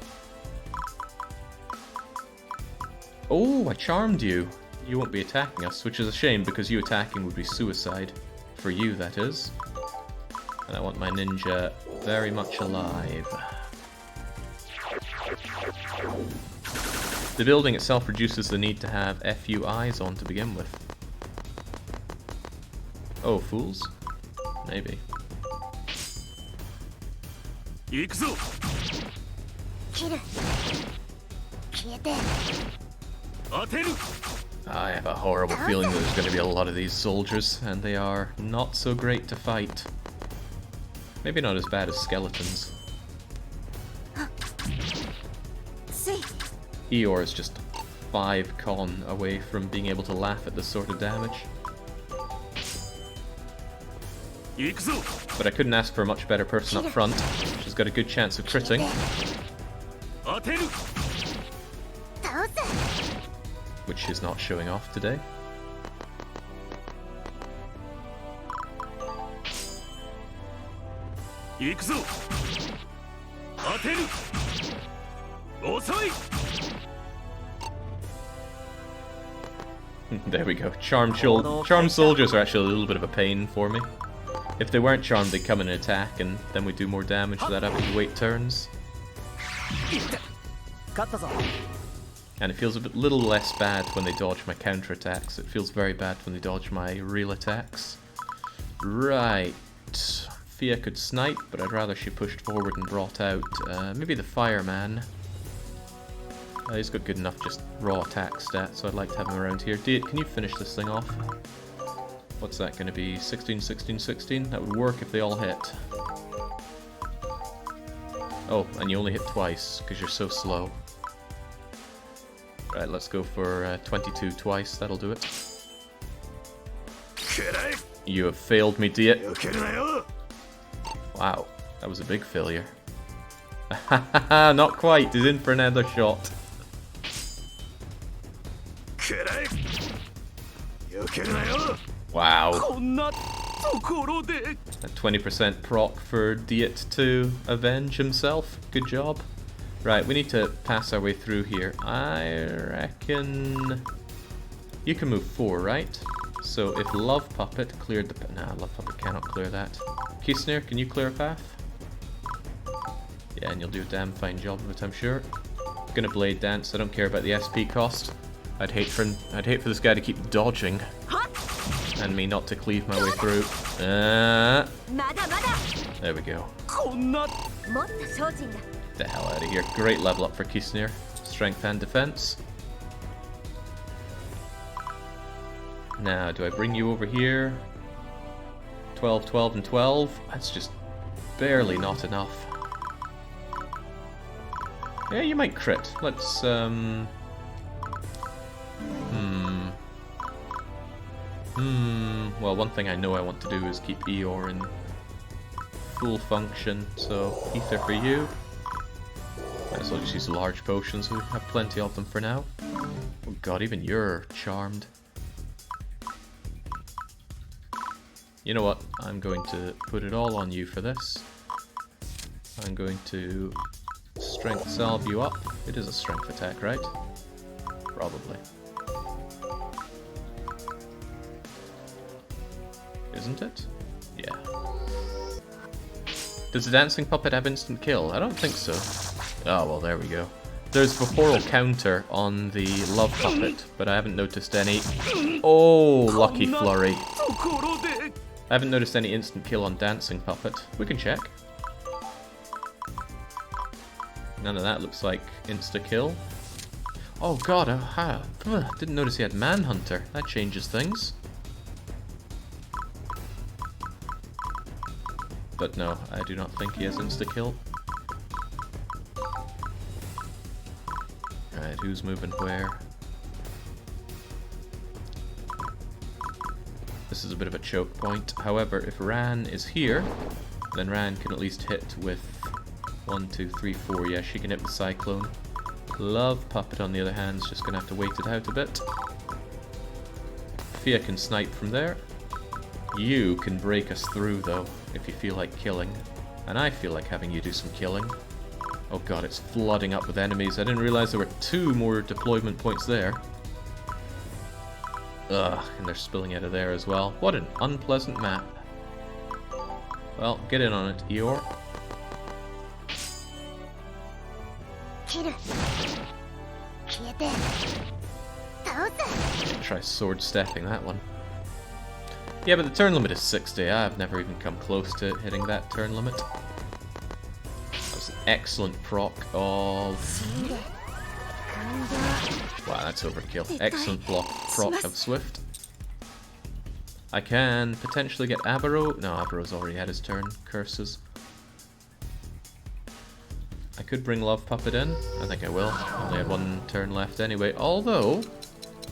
Speaker 1: Oh, I charmed you. You won't be attacking us, which is a shame because you attacking would be suicide. For you, that is. And I want my ninja very much alive. The building itself reduces the need to have FU eyes on to begin with. Oh, fools? Maybe. I have a horrible feeling that there's going to be a lot of these soldiers, and they are not so great to fight. Maybe not as bad as skeletons. Eeyore is just 5 con away from being able to laugh at this sort of damage. But I couldn't ask for a much better person up front. She's got a good chance of critting. Which she's not showing off today. There we go. Charmed soldiers are actually a little bit of a pain for me. If they weren't charmed, they'd come in and attack, and then we'd do more damage without having to wait turns. And it feels a little less bad when they dodge my counterattacks. It feels very bad when they dodge my real attacks. Right. Fia could snipe, but I'd rather she pushed forward and brought out maybe the fireman. He's got good enough just raw attack stats, so I'd like to have him around here. Diet, can you finish this thing off? What's that going to be? 16, 16, 16? That would work if they all hit. Oh, and you only hit twice, because you're so slow. Right, let's go for 22 twice, that'll do it. You have failed me, Diet. Wow, that was a big failure. Not quite, he's in for another shot. Wow. A 20% proc for Diet to avenge himself. Good job. Right, we need to pass our way through here. I reckon you can move 4, right? So if Love Puppet cleared the... Nah, Love Puppet cannot clear that. Kisner, can you clear a path? Yeah, and you'll do a damn fine job of it, I'm sure. Gonna Blade Dance, I don't care about the SP cost. I'd hate for this guy to keep dodging. And me not to cleave my way through. There we go. The hell out of here. Great level up for Kisner. Strength and defense. Now, do I bring you over here? 12, 12, and 12? That's just barely not enough. Yeah, you might crit. Let's, well, one thing I know I want to do is keep Eeyore in full function, so ether for you. Might as well just use large potions, we have plenty of them for now. Oh god, even you're charmed. You know what, I'm going to put it all on you for this. I'm going to strength salve you up. It is a strength attack, right? Probably. Isn't it? Yeah. Does the dancing puppet have instant kill? I don't think so. Oh, well, there we go. There's Vaporal counter on the Love Puppet, but I haven't noticed any... Oh, lucky flurry. I haven't noticed any instant kill on Dancing Puppet. We can check. None of that looks like insta-kill. Oh god, didn't notice he had Manhunter. That changes things. But no, I do not think he has insta-kill. Alright, who's moving where? This is a bit of a choke point. However, if Ran is here, then Ran can at least hit with 1, 2, 3, 4. Yeah, she can hit with Cyclone. Love Puppet, on the other hand, is just going to have to wait it out a bit. Fia can snipe from there. You can break us through, though, if you feel like killing. And I feel like having you do some killing. Oh god, it's flooding up with enemies. I didn't realize there were 2 more deployment points there. Ugh, and they're spilling out of there as well. What an unpleasant map. Well, get in on it, Eeyore. Try sword stepping that one. Yeah, but the turn limit is 60. I've never even come close to hitting that turn limit. That was an excellent proc of... Wow, that's overkill. Excellent proc of Swift. I can potentially get Abaro. No, Abaro's already had his turn. Curses. I could bring Love Puppet in. I think I will. I only had 1 turn left anyway. Although,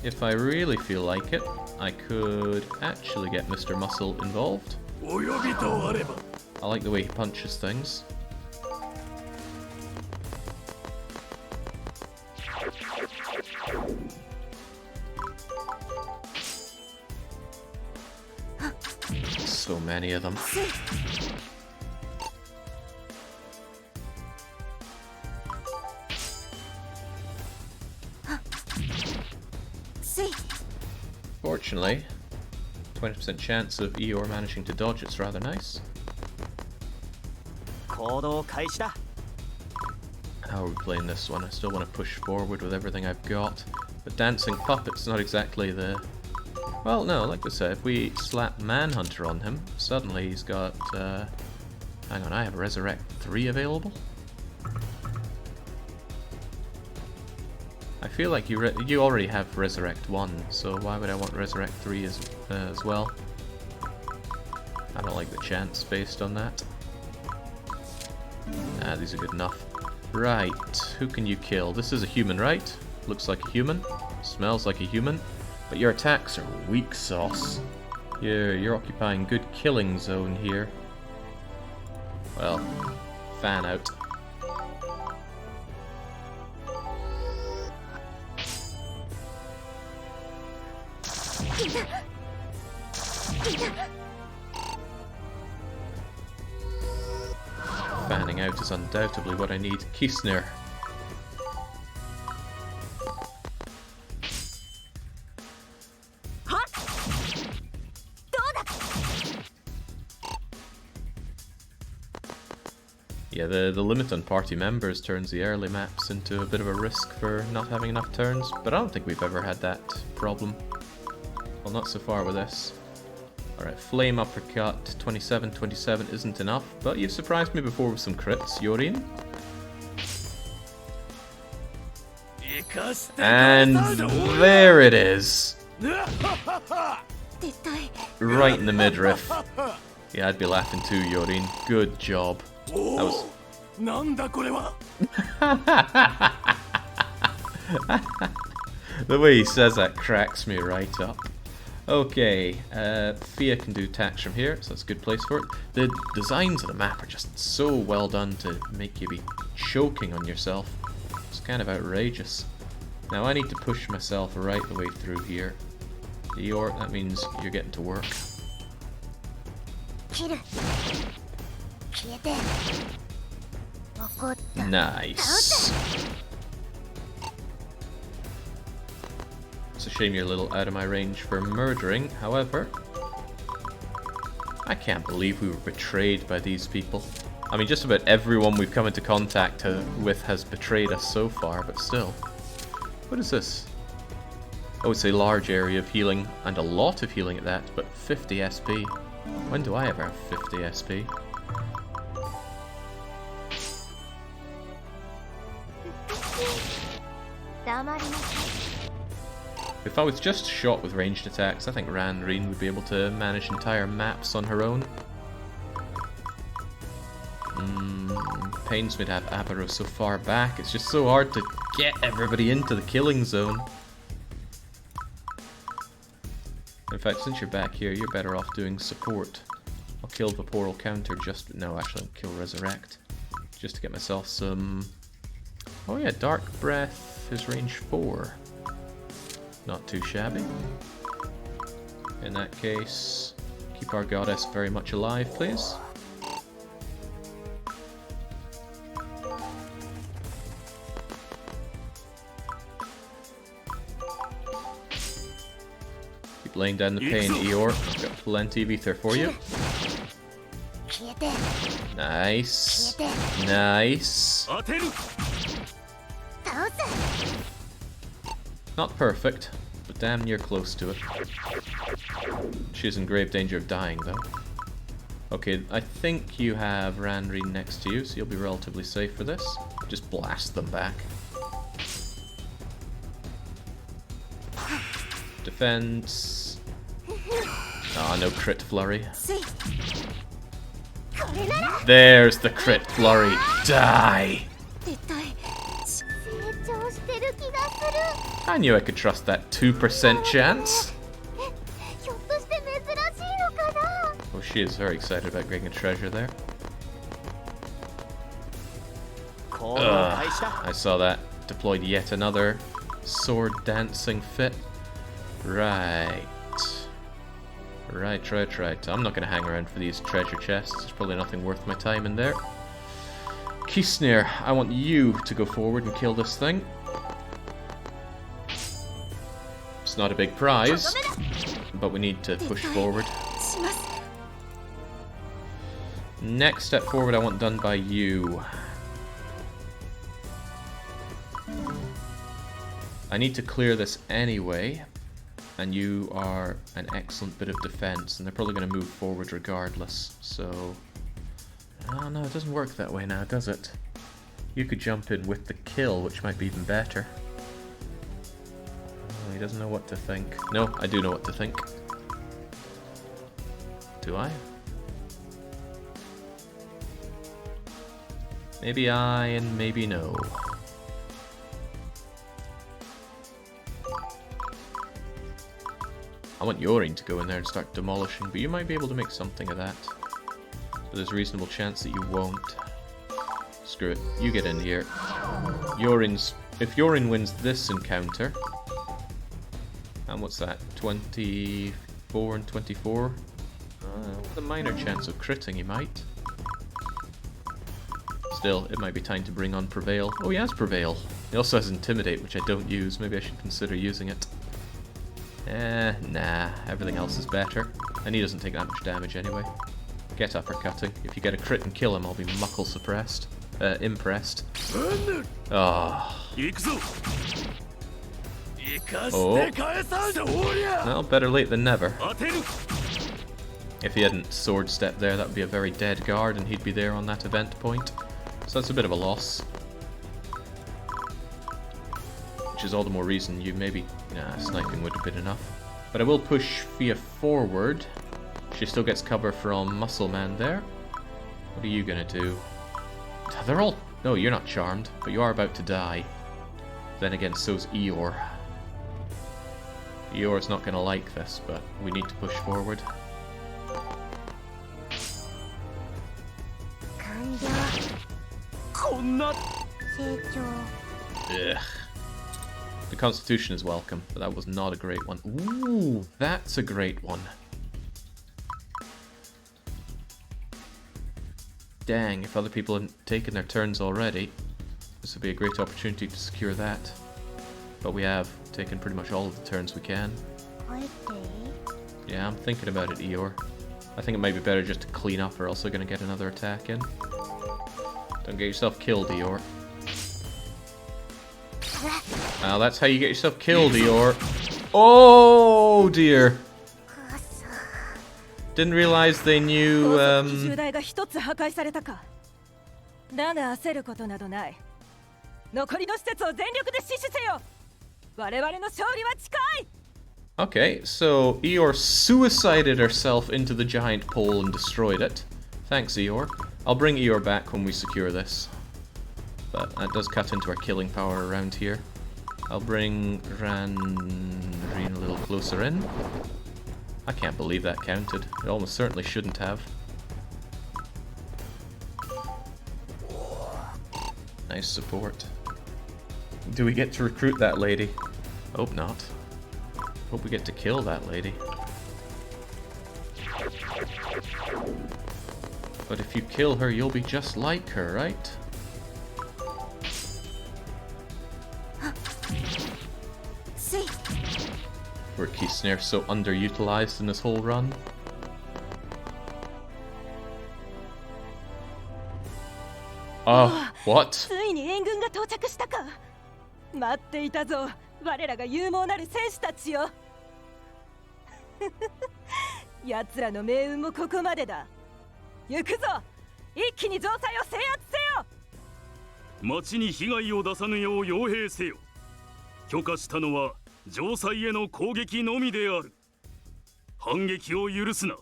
Speaker 1: if I really feel like it, I could actually get Mr. Muscle involved. I like the way he punches things. So many of them. Fortunately, 20% chance of Eeyore managing to dodge it's rather nice. How are we playing this one? I still want to push forward with everything I've got. But Dancing Puppet's not exactly the... Well, no, like I said, if we slap Manhunter on him, suddenly he's got... Hang on, I have Resurrect 3 available? I feel like you already have Resurrect 1, so why would I want Resurrect 3 as well? I don't like the chance based on that. Nah, these are good enough. Right, who can you kill? This is a human, right? Looks like a human, smells like a human, but your attacks are weak sauce. You're occupying good killing zone here. Well, fan out. Fanning out is undoubtedly what I need. Kisner. Yeah, the limit on party members turns the early maps into a bit of a risk for not having enough turns, but I don't think we've ever had that problem. Well, not so far with this. Alright, Flame Uppercut, 27, 27 isn't enough, but you've surprised me before with some crits, Yorin. And there it is! Right in the midriff. Yeah, I'd be laughing too, Yorin. Good job. That was... The way he says that cracks me right up. Okay, Fia can do attacks from here, so that's a good place for it. The designs of the map are just so well done to make you be choking on yourself. It's kind of outrageous. Now I need to push myself right the way through here. Eeyore, that means you're getting to work. Nice. It's a shame you're a little out of my range for murdering, however... I can't believe we were betrayed by these people. I mean, just about everyone we've come into contact with has betrayed us so far, but still. What is this? Oh, it's a large area of healing, and a lot of healing at that, but 50 SP. When do I ever have 50 SP?
Speaker 6: 黙りなさい。
Speaker 1: If I was just shot with ranged attacks, I think Ranreen would be able to manage entire maps on her own. Pains me to have Abaro so far back. It's just so hard to get everybody into the killing zone. In fact, since you're back here, you're better off doing support. I'll kill Vaporal Counter just... No, actually, I'll kill Resurrect. Just to get myself some... Oh yeah, Dark Breath is range 4. Not too shabby. In that case, keep our goddess very much alive, please. Keep laying down the pain, Eeyore. I've got plenty of ether for you. Nice. Nice. Not perfect, but damn near close to it. She's in grave danger of dying, though. Okay, I think you have Ranreen next to you, so you'll be relatively safe for this. Just blast them back. Defense. Ah, no crit flurry. There's the crit flurry. Die! I knew I could trust that 2% chance. Oh, she is very excited about getting a treasure there. I saw that. Deployed yet another sword dancing fit. Right. Right. I'm not going to hang around for these treasure chests. There's probably nothing worth my time in there. Kisnir, I want you to go forward and kill this thing. It's not a big prize, but we need to push forward. Next step forward I want done by you. I need to clear this anyway, and you are an excellent bit of defense, and they're probably going to move forward regardless, so... Oh no, it doesn't work that way now, does it? You could jump in with the kill, which might be even better. Oh, he doesn't know what to think. No, I do know what to think. Do I? Maybe I, and maybe no. I want Yorin to go in there and start demolishing, but you might be able to make something of that. But there's a reasonable chance that you won't. Screw it, you get in here. If Yorin wins this encounter, and what's that, 24 and 24? With a minor chance of critting, he might. Still, it might be time to bring on Prevail. Oh, he has Prevail. He also has Intimidate, which I don't use. Maybe I should consider using it. Nah, everything else is better. And he doesn't take that much damage anyway. Get uppercutting. If you get a crit and kill him, I'll be muckle suppressed. Impressed. Oh. Oh. Well, better late than never. If he hadn't sword stepped there, that would be a very dead guard, and he'd be there on that event point. So that's a bit of a loss. Which is all the more reason you maybe... Nah, sniping would have been enough. But I will push Fia forward. She still gets cover from Muscle Man there. What are you gonna do? They're all... No, you're not charmed, but you are about to die. Then again, so's Eeyore. Eeyore's not gonna like this, but we need to push forward. Ugh. The Constitution is welcome, but that was not a great one. Ooh, that's a great one. Dang, if other people hadn't taken their turns already, this would be a great opportunity to secure that. But we have taken pretty much all of the turns we can. Yeah, I'm thinking about it, Eeyore. I think it might be better just to clean up, or else they're going to get another attack in. Don't get yourself killed, Eeyore. Well, that's how you get yourself killed, Eeyore. Oh dear. Didn't realize they knew,
Speaker 9: だが焦ることなどない。残りの施設を全力で死守せよ。我々の勝利は近い。
Speaker 1: Okay, so Eeyore suicided herself into the giant pole and destroyed it. Thanks, Eeyore. I'll bring Eeyore back when we secure this. But that does cut into our killing power around here. I'll bring Reen a little closer in. I can't believe that counted. It almost certainly shouldn't have. Nice support. Do we get to recruit that lady? Hope not. Hope we get to kill that lady. But if you kill her, you'll be just like her, right? Were Kisner so underutilized in this whole run? Oh, what?
Speaker 9: ついに援軍が到着したか。待っていたぞ、我らが勇猛なる戦士たちよ。奴らの命運もここまでだ。行くぞ、一気に城塞を制圧せよ。
Speaker 5: 町に被害を出さぬよう傭兵せよ。許可したのは城塞への攻撃のみである。反撃を許すな。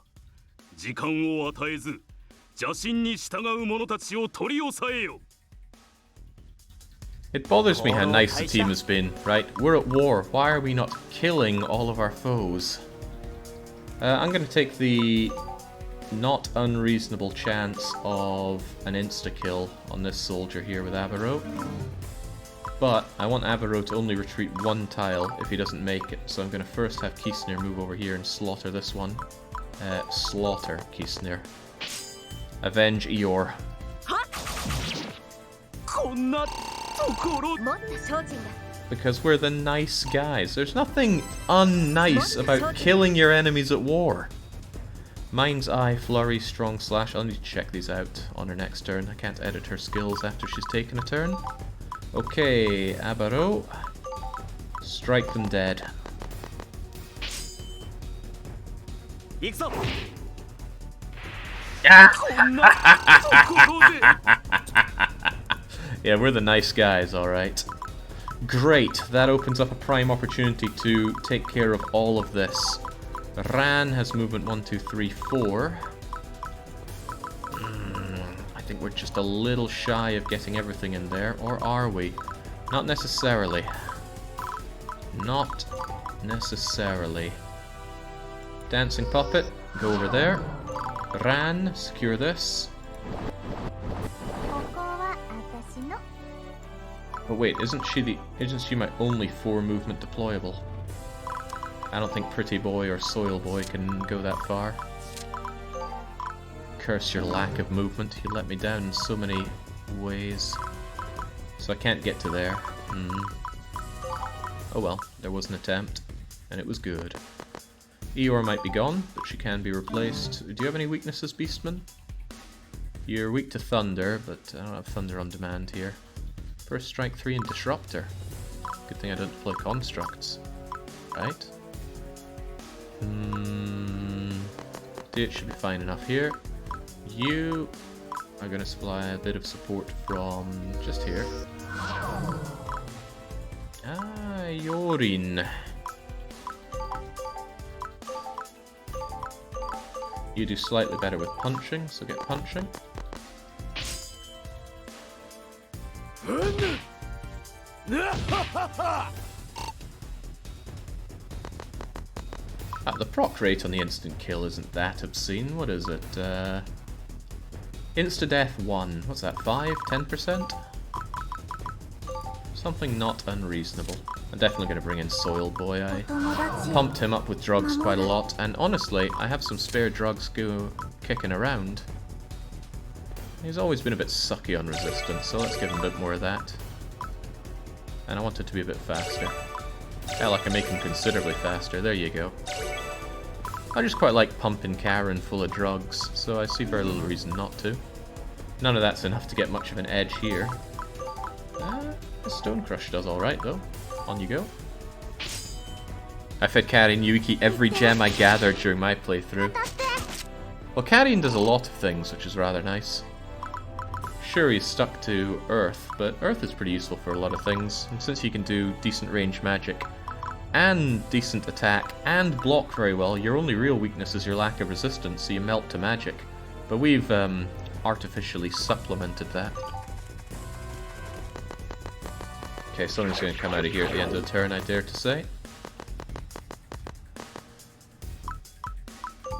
Speaker 5: 時間を与えず邪神に従う者たちを取り押さえよ。
Speaker 1: It bothers me how nice the team has been, right? We're at war. Why are we not killing all of our foes? I'm going to take the not unreasonable chance of an insta-kill on this soldier here with Abaro. But I want Abaro to only retreat one tile if he doesn't make it, so I'm going to first have Kisner move over here and slaughter this one. Slaughter Kisner. Avenge Eeyore. Because we're the nice guys. There's nothing unnice about killing your enemies at war. Mind's Eye, Flurry, Strong Slash. I'll need to check these out on her next turn. I can't edit her skills after she's taken a turn. Okay, Abaro. Strike them dead. Yeah, we're the nice guys, alright. Great, that opens up a prime opportunity to take care of all of this. Ran has movement 1, 2, 3, 4. I think we're just a little shy of getting everything in there, or are we? Not necessarily. Not necessarily. Dancing Puppet, go over there. Ran, secure this. But wait, isn't she my only 4 movement deployable? I don't think Pretty Boy or Soil Boy can go that far. Curse your lack of movement, you let me down in so many ways. So I can't get to there. Oh well, there was an attempt, and it was good. Eeyore might be gone, but she can be replaced. Do you have any weaknesses, Beastman? You're weak to Thunder, but I don't have Thunder on demand here. First Strike 3 and Disruptor. Good thing I don't deploy Constructs. Right? It should be fine enough here. You are going to supply a bit of support from just here. Yorin. You do slightly better with punching, so get punching. The proc rate on the instant kill isn't that obscene. What is it? Insta-death 1. What's that, 5? 10%? Something not unreasonable. I'm definitely going to bring in Soil Boy. I pumped him up with drugs quite a lot, and honestly, I have some spare drugs kicking around. He's always been a bit sucky on resistance, so let's give him a bit more of that. And I want it to be a bit faster. Hell, I can make him considerably faster. There you go. I just quite like pumping Karen full of drugs, so I see very little reason not to. None of that's enough to get much of an edge here. The Stone Crush does alright, though. On you go. I fed Karen Yuki every gem I gathered during my playthrough. Well, Karen does a lot of things, which is rather nice. sure he's stuck to Earth, but Earth is pretty useful for a lot of things. And since he can do decent range magic, and decent attack, and block very well, your only real weakness is your lack of resistance, so you melt to magic. But we've artificially supplemented that. Okay, someone's going to come out of here at the end of the turn, I dare to say.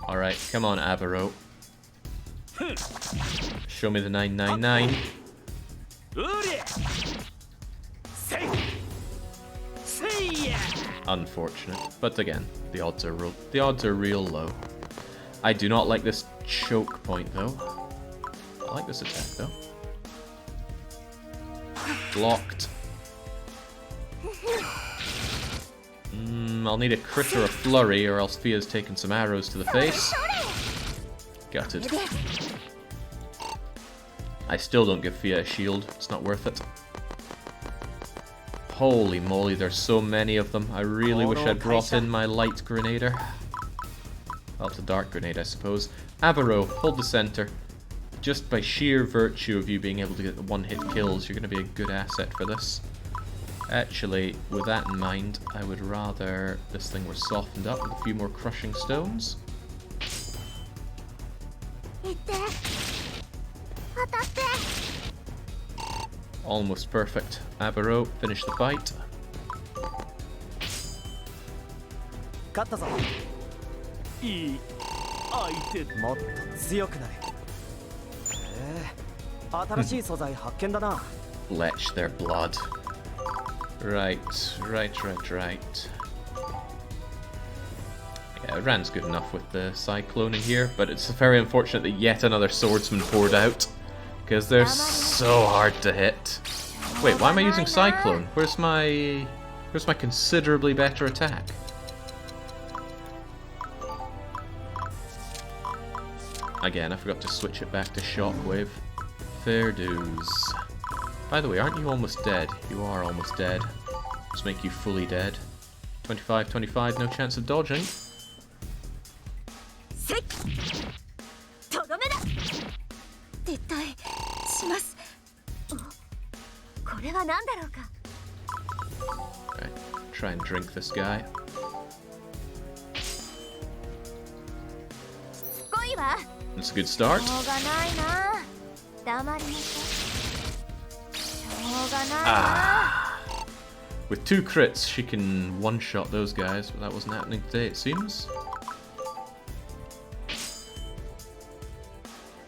Speaker 1: Alright, come on, Avaro. Show me the 999. Unfortunate, but again, the odds are real low. I do not like this choke point though. I like this attack though. Blocked. I'll need a crit or a flurry, or else Fia's taken some arrows to the face. Gutted. I still don't give Fia a shield. It's not worth it. Holy moly, there's so many of them. I really wish I'd brought in my light grenader. Well, it's a dark grenade, I suppose. Avaro, hold the center. Just by sheer virtue of you being able to get the one-hit kills, you're going to be a good asset for this. Actually, with that in mind, I would rather this thing were softened up with a few more crushing stones. Almost perfect. Avaro, finish the fight.
Speaker 4: 勝ったぞ。いい相手。もっと強くなれ。新しい素材発見だな。
Speaker 1: Lech their blood. Right. Yeah, Ran's good enough with the cyclone in here, but it's very unfortunate that yet another swordsman poured out, because they're so hard to hit. Wait, why am I using cyclone? Where's my considerably better attack? Again, I forgot to switch it back to shockwave. Fair dues. By the way, aren't you almost dead? You are almost dead. Let's make you fully dead. 25, 25, no chance of dodging. Right, try and drink this guy. That's a good start. With 2 crits, she can one-shot those guys, but that wasn't happening today, it seems.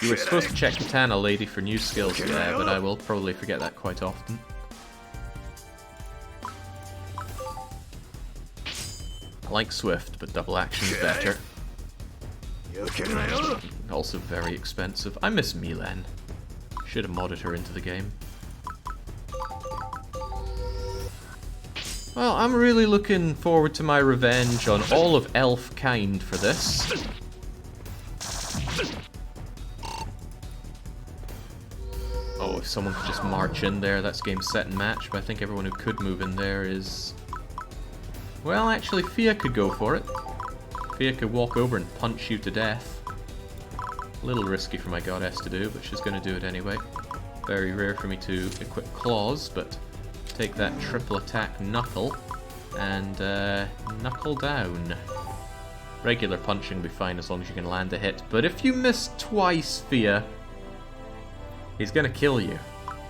Speaker 1: You were supposed to check Katana Lady for new skills there, but I will probably forget that quite often. I like Swift, but double action is better. Also very expensive. I miss Milan. Should have modded her into the game. Well, I'm really looking forward to my revenge on all of elf kind for this. Oh, if someone could just march in there, that's game, set, and match, but I think everyone who could move in there is... Well, actually, Fia could go for it. Fia could walk over and punch you to death. A little risky for my goddess to do, but she's going to do it anyway. Very rare for me to equip claws, but take that triple attack knuckle and knuckle down. Regular punching will be fine as long as you can land a hit, but if you miss twice, Fia, he's going to kill you,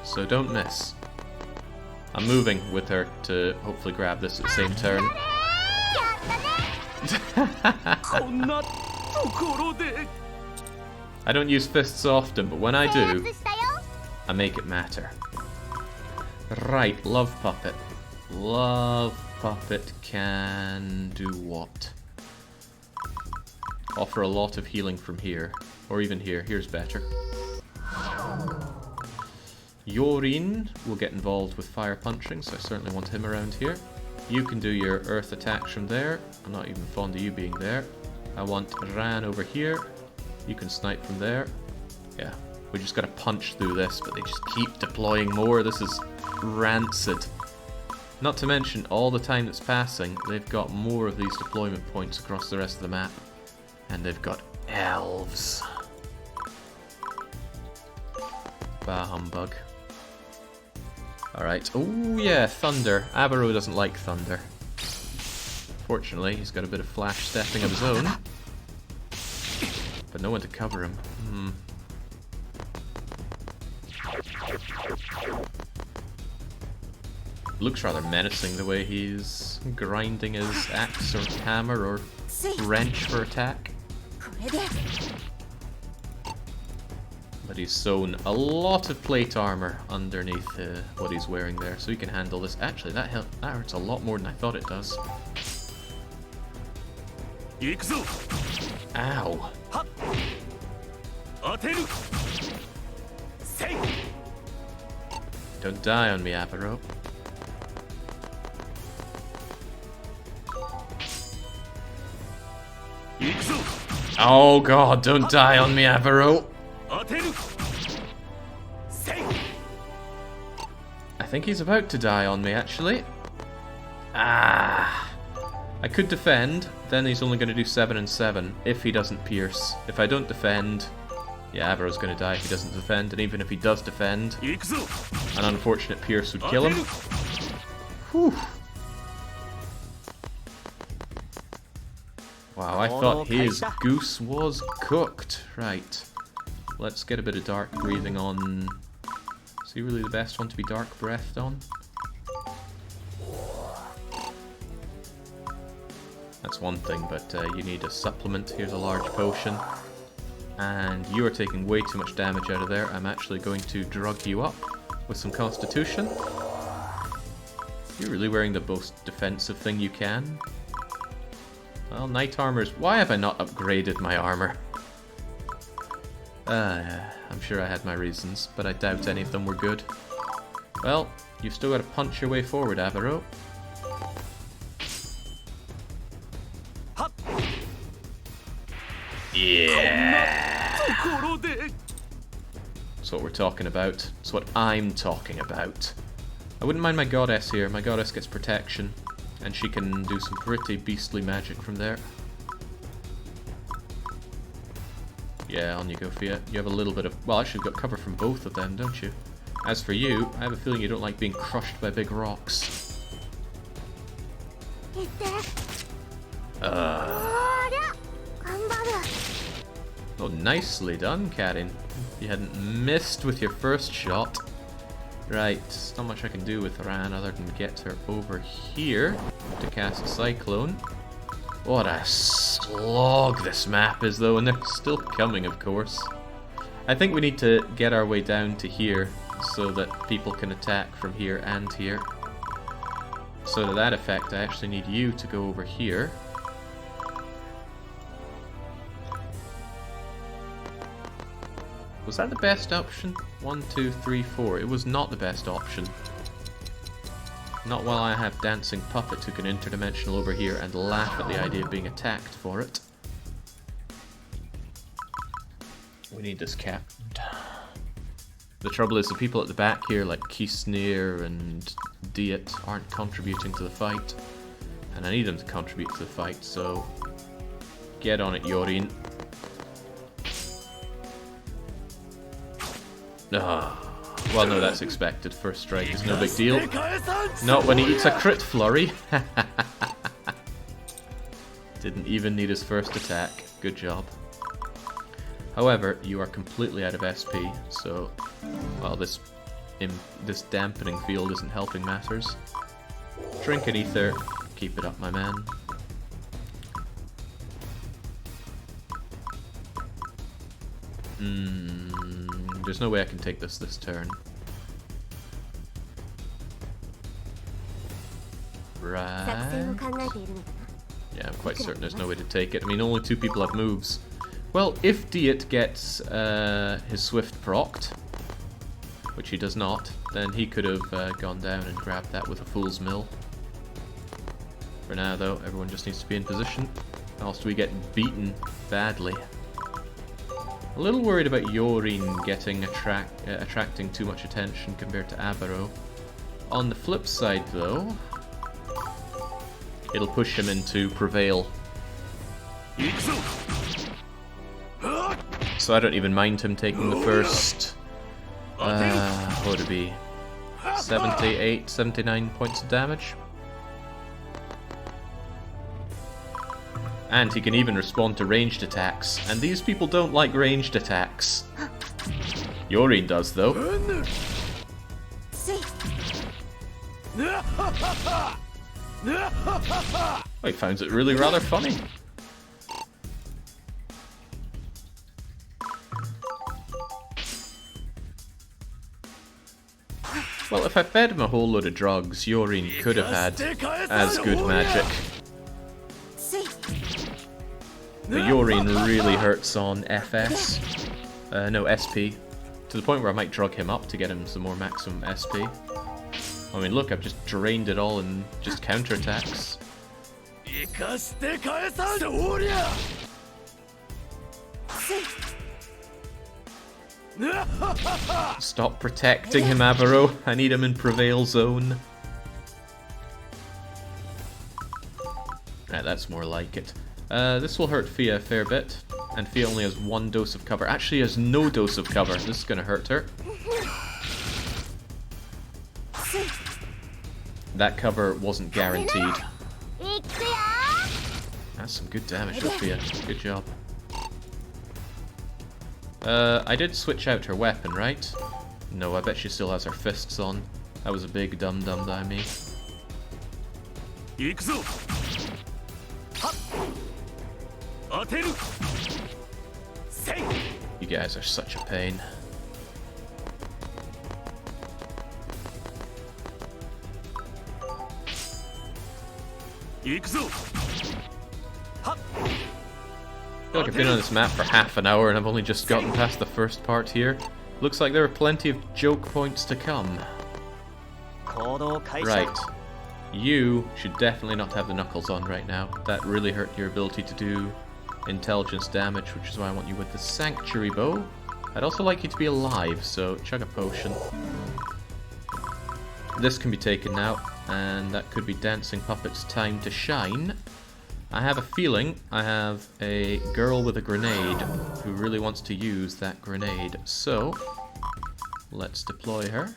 Speaker 1: so don't miss. I'm moving with her to hopefully grab this at the same turn. I don't use fists often, but when I do, I make it matter. Right, Love Puppet. Love Puppet can do what? Offer a lot of healing from here. Or even here. Here's better. Yorin will get involved with fire punching, so I certainly want him around here. You can do your earth attacks from there. I'm not even fond of you being there. I want Ran over here. You can snipe from there. Yeah, we just gotta punch through this, but they just keep deploying more. This is rancid. Not to mention, all the time that's passing, they've got more of these deployment points across the rest of the map. And they've got elves. Bah humbug. Alright. Oh yeah, thunder. Abaro doesn't like thunder. Fortunately, he's got a bit of flash stepping of his own. But no one to cover him. Looks rather menacing the way he's grinding his axe or hammer or wrench for attack. But he's sewn a lot of plate armor underneath what he's wearing there, so he can handle this. Actually, that hurts a lot more than I thought it does. Ow. Don't die on me, Abaro. Oh god, don't die on me, Abaro. I think he's about to die on me, actually. Ah. I could defend, then he's only going to do 7 and 7 if he doesn't pierce. If I don't defend, yeah, Avaro's going to die if he doesn't defend, and even if he does defend, an unfortunate pierce would kill him. Whew. Wow, I thought his goose was cooked. Right. Let's get a bit of dark breathing on. Is he really the best one to be dark breathed on? That's one thing, but you need a supplement. Here's a large potion. And you are taking way too much damage out of there. I'm actually going to drug you up with some constitution. You're really wearing the most defensive thing you can. Well, knight armor's... Why have I not upgraded my armor? I'm sure I had my reasons, but I doubt any of them were good. Well, you've still got to punch your way forward, Abaro. Yeah! That's what we're talking about. That's what I'm talking about. I wouldn't mind my goddess here. My goddess gets protection, and she can do some pretty beastly magic from there. Yeah, on you go, Fia. You have a little bit of... Well, actually, you've got cover from both of them, don't you? As for you, I have a feeling you don't like being crushed by big rocks. Oh, nicely done, Karin. You hadn't missed with your first shot. Right, there's not much I can do with Ran other than get her over here to cast Cyclone. What a slog this map is, though, and they're still coming, of course. I think we need to get our way down to here so that people can attack from here and here. So to that effect, I actually need you to go over here. Was that the best option? 1, 2, 3, 4. It was not the best option. Not while I have Dancing Puppet who can interdimensional over here and laugh at the idea of being attacked for it. We need this cap. The trouble is the people at the back here like Kisnir and Diet aren't contributing to the fight. And I need them to contribute to the fight, so get on it, Yorin. Well, no, that's expected. First strike is no big deal. Not when he eats a crit flurry. Didn't even need his first attack. Good job. However, you are completely out of SP, so... Well, this dampening field isn't helping matters. Trinket Ether. Keep it up, my man. There's no way I can take this turn. Right. Yeah, I'm quite certain there's no way to take it. I mean, only 2 people have moves. Well, if Diet gets his Swift procced, which he does not, then he could have gone down and grabbed that with a Fool's Mill. For now, though, everyone just needs to be in position, else we get beaten badly. A little worried about Yorin getting attracting too much attention compared to Abaro. On the flip side, though, it'll push him into Prevail. So I don't even mind him taking the first What would it be? 78, 79 points of damage. And he can even respond to ranged attacks. And these people don't like ranged attacks. Yorin does, though. Oh, he finds it really rather funny. Well, if I fed him a whole load of drugs, Yorin could have had as good magic. But Yorin really hurts on FS. No, SP. To the point where I might drug him up to get him some more maximum SP. I mean, look, I've just drained it all in just counterattacks. Stop protecting him, Avaro. I need him in Prevail Zone. Right, that's more like it. This will hurt Fia a fair bit. And Fia only has 1 dose of cover. Actually, has no dose of cover. This is going to hurt her. That cover wasn't guaranteed. That's some good damage, Fia. Good job. I did switch out her weapon, right? No, I bet she still has her fists on. That was a big dum-dum by me. You guys are such a pain. I feel like I've been on this map for half an hour and I've only just gotten past the first part here. Looks like there are plenty of joke points to come. Right. You should definitely not have the knuckles on right now. That really hurt your ability to do intelligence damage, which is why I want you with the Sanctuary Bow. I'd also like you to be alive, so chug a potion. This can be taken now, and that could be Dancing Puppet's time to shine. I have a feeling I have a girl with a grenade who really wants to use that grenade, so let's deploy her.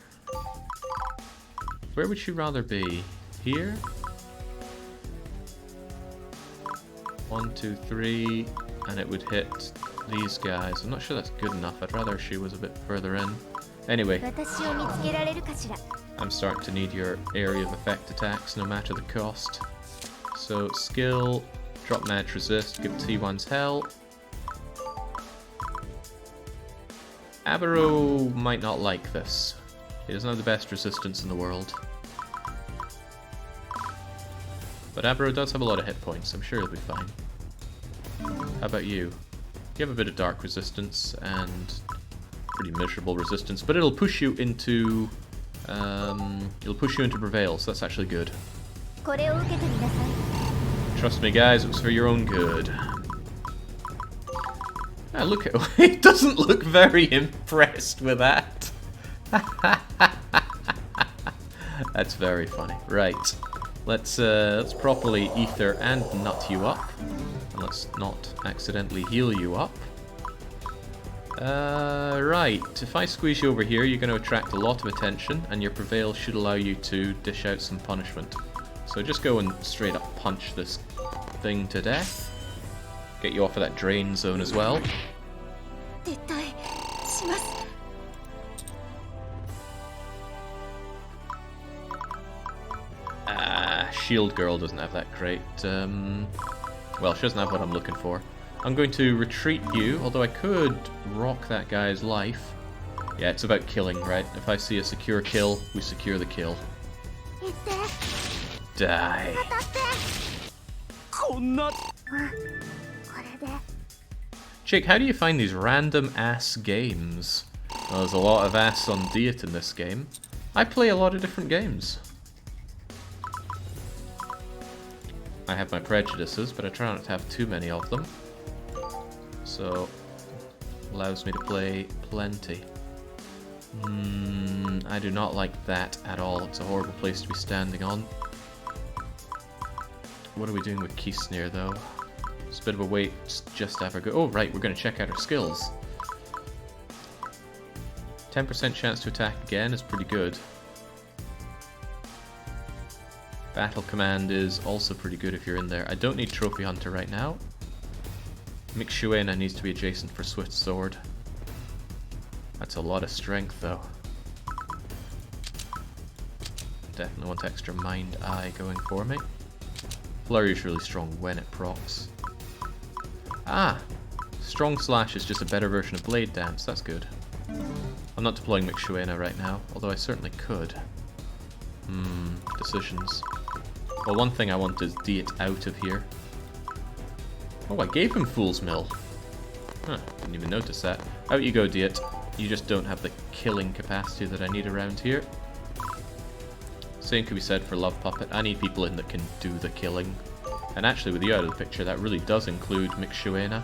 Speaker 1: Where would she rather be? Here? 1, 2, 3, and it would hit these guys. I'm not sure that's good enough. I'd rather she was a bit further in. Anyway, I'm starting to need your area of effect attacks no matter the cost. So, skill, drop match resist, give T1's hell. Abaro might not like this. He doesn't have the best resistance in the world. But Abaro does have a lot of hit points, I'm sure he'll be fine. How about you? You have a bit of dark resistance and pretty miserable resistance, but it'll push you into Prevail, so that's actually good. Trust me guys, it was for your own good. Ah, look at he doesn't look very impressed with that. That's very funny. Right. Let's properly ether and nut you up. And let's not accidentally heal you up. Right. If I squeeze you over here, you're going to attract a lot of attention, and your Prevail should allow you to dish out some punishment. So just go and straight up punch this thing to death. Get you off of that drain zone as well. Shield Girl doesn't have that great, well, she doesn't have what I'm looking for. I'm going to retreat you, although I could rock that guy's life. Yeah, it's about killing, right? If I see a secure kill, we secure the kill. Die. Jake, how do you find these random ass games? Well, there's a lot of ass on Diet in this game. I play a lot of different games. I have my prejudices, but I try not to have too many of them. So, allows me to play plenty. I do not like that at all. It's a horrible place to be standing on. What are we doing with Kisnir, though? It's a bit of a wait just after go. Oh, right, we're going to check out our skills. 10% chance to attack again is pretty good. Battle Command is also pretty good if you're in there. I don't need Trophy Hunter right now. Mixuena needs to be adjacent for Swift Sword. That's a lot of strength though. Definitely want extra Mind Eye going for me. Flurry is really strong when it procs. Ah! Strong Slash is just a better version of Blade Dance, that's good. I'm not deploying Mixuena right now, although I certainly could. Decisions. Well, one thing I want is Diet out of here. Oh, I gave him Fool's Mill. Huh, didn't even notice that. Out you go, Diet. You just don't have the killing capacity that I need around here. Same could be said for Love Puppet. I need people in that can do the killing. And actually, with you out of the picture, that really does include Mixuena.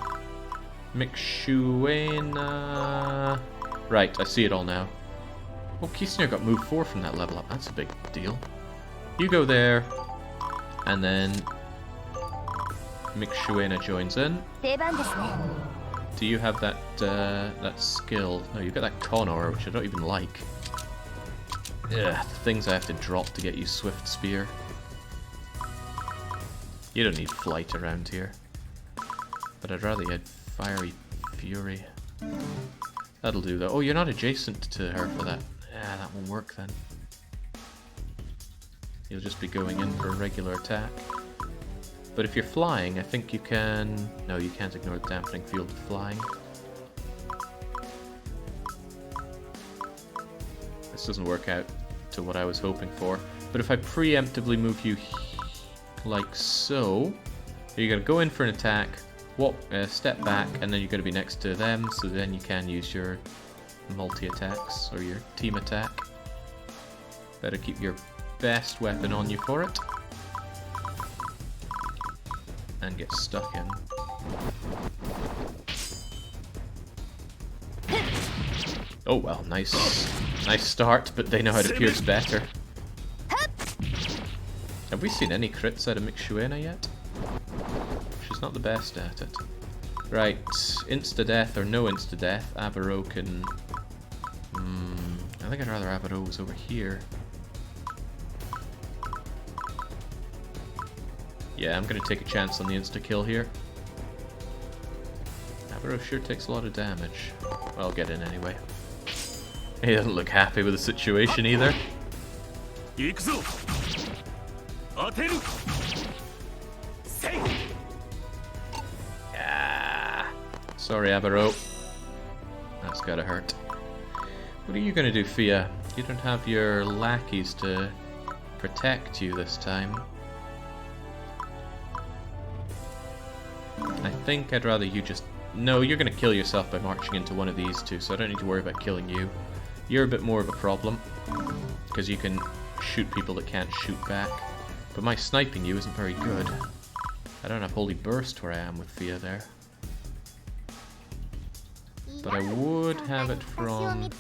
Speaker 1: Mixuena... Right, I see it all now. Oh, Kisner got moved 4 from that level up. That's a big deal. You go there, and then Mixuena joins in. Do you have that that skill? No, you've got that Connor, which I don't even like. Ugh, the things I have to drop to get you Swift Spear. You don't need Flight around here. But I'd rather you had Fiery Fury. That'll do though. Oh, you're not adjacent to her for that. Yeah, that won't work then. You'll just be going in for a regular attack. But if you're flying, I think you can... No, you can't ignore the dampening field with flying. This doesn't work out to what I was hoping for. But if I preemptively move you like so, you're going to go in for an attack, walk, step back, and then you're going to be next to them, so then you can use your multi-attacks, or your team attack. Better keep your best weapon on you for it. And get stuck in. Oh well, nice start, but they know how to pierce better. Have we seen any crits out of Mixuena yet? She's not the best at it. Right, insta-death or no insta-death, Avaro can... I think I'd rather Avaro was over here. Yeah, I'm going to take a chance on the insta-kill here. Avaro sure takes a lot of damage. Well, I'll get in anyway. He doesn't look happy with the situation either. Yeah. Sorry, Avaro. That's gotta hurt. What are you gonna do, Fia? You don't have your lackeys to protect you this time. I think I'd rather you just... No, you're gonna kill yourself by marching into one of these two, so I don't need to worry about killing you. You're a bit more of a problem, because you can shoot people that can't shoot back. But my sniping you isn't very good. I don't have Holy Burst where I am with Fia there. But I would have it from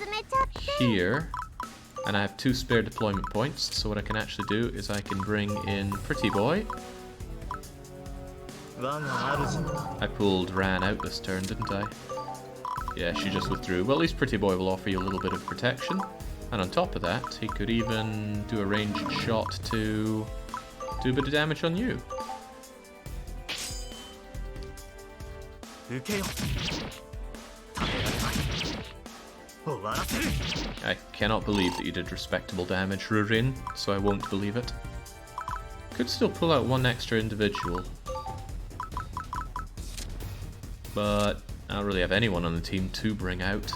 Speaker 1: here. And I have 2 spare deployment points, so what I can actually do is I can bring in Pretty Boy. I pulled Ran out this turn, didn't I? Yeah, she just withdrew. Well, at least Pretty Boy will offer you a little bit of protection. And on top of that, he could even do a ranged shot to do a bit of damage on you. I cannot believe that you did respectable damage, Rurin, so I won't believe it. Could still pull out 1 extra individual. But I don't really have anyone on the team to bring out.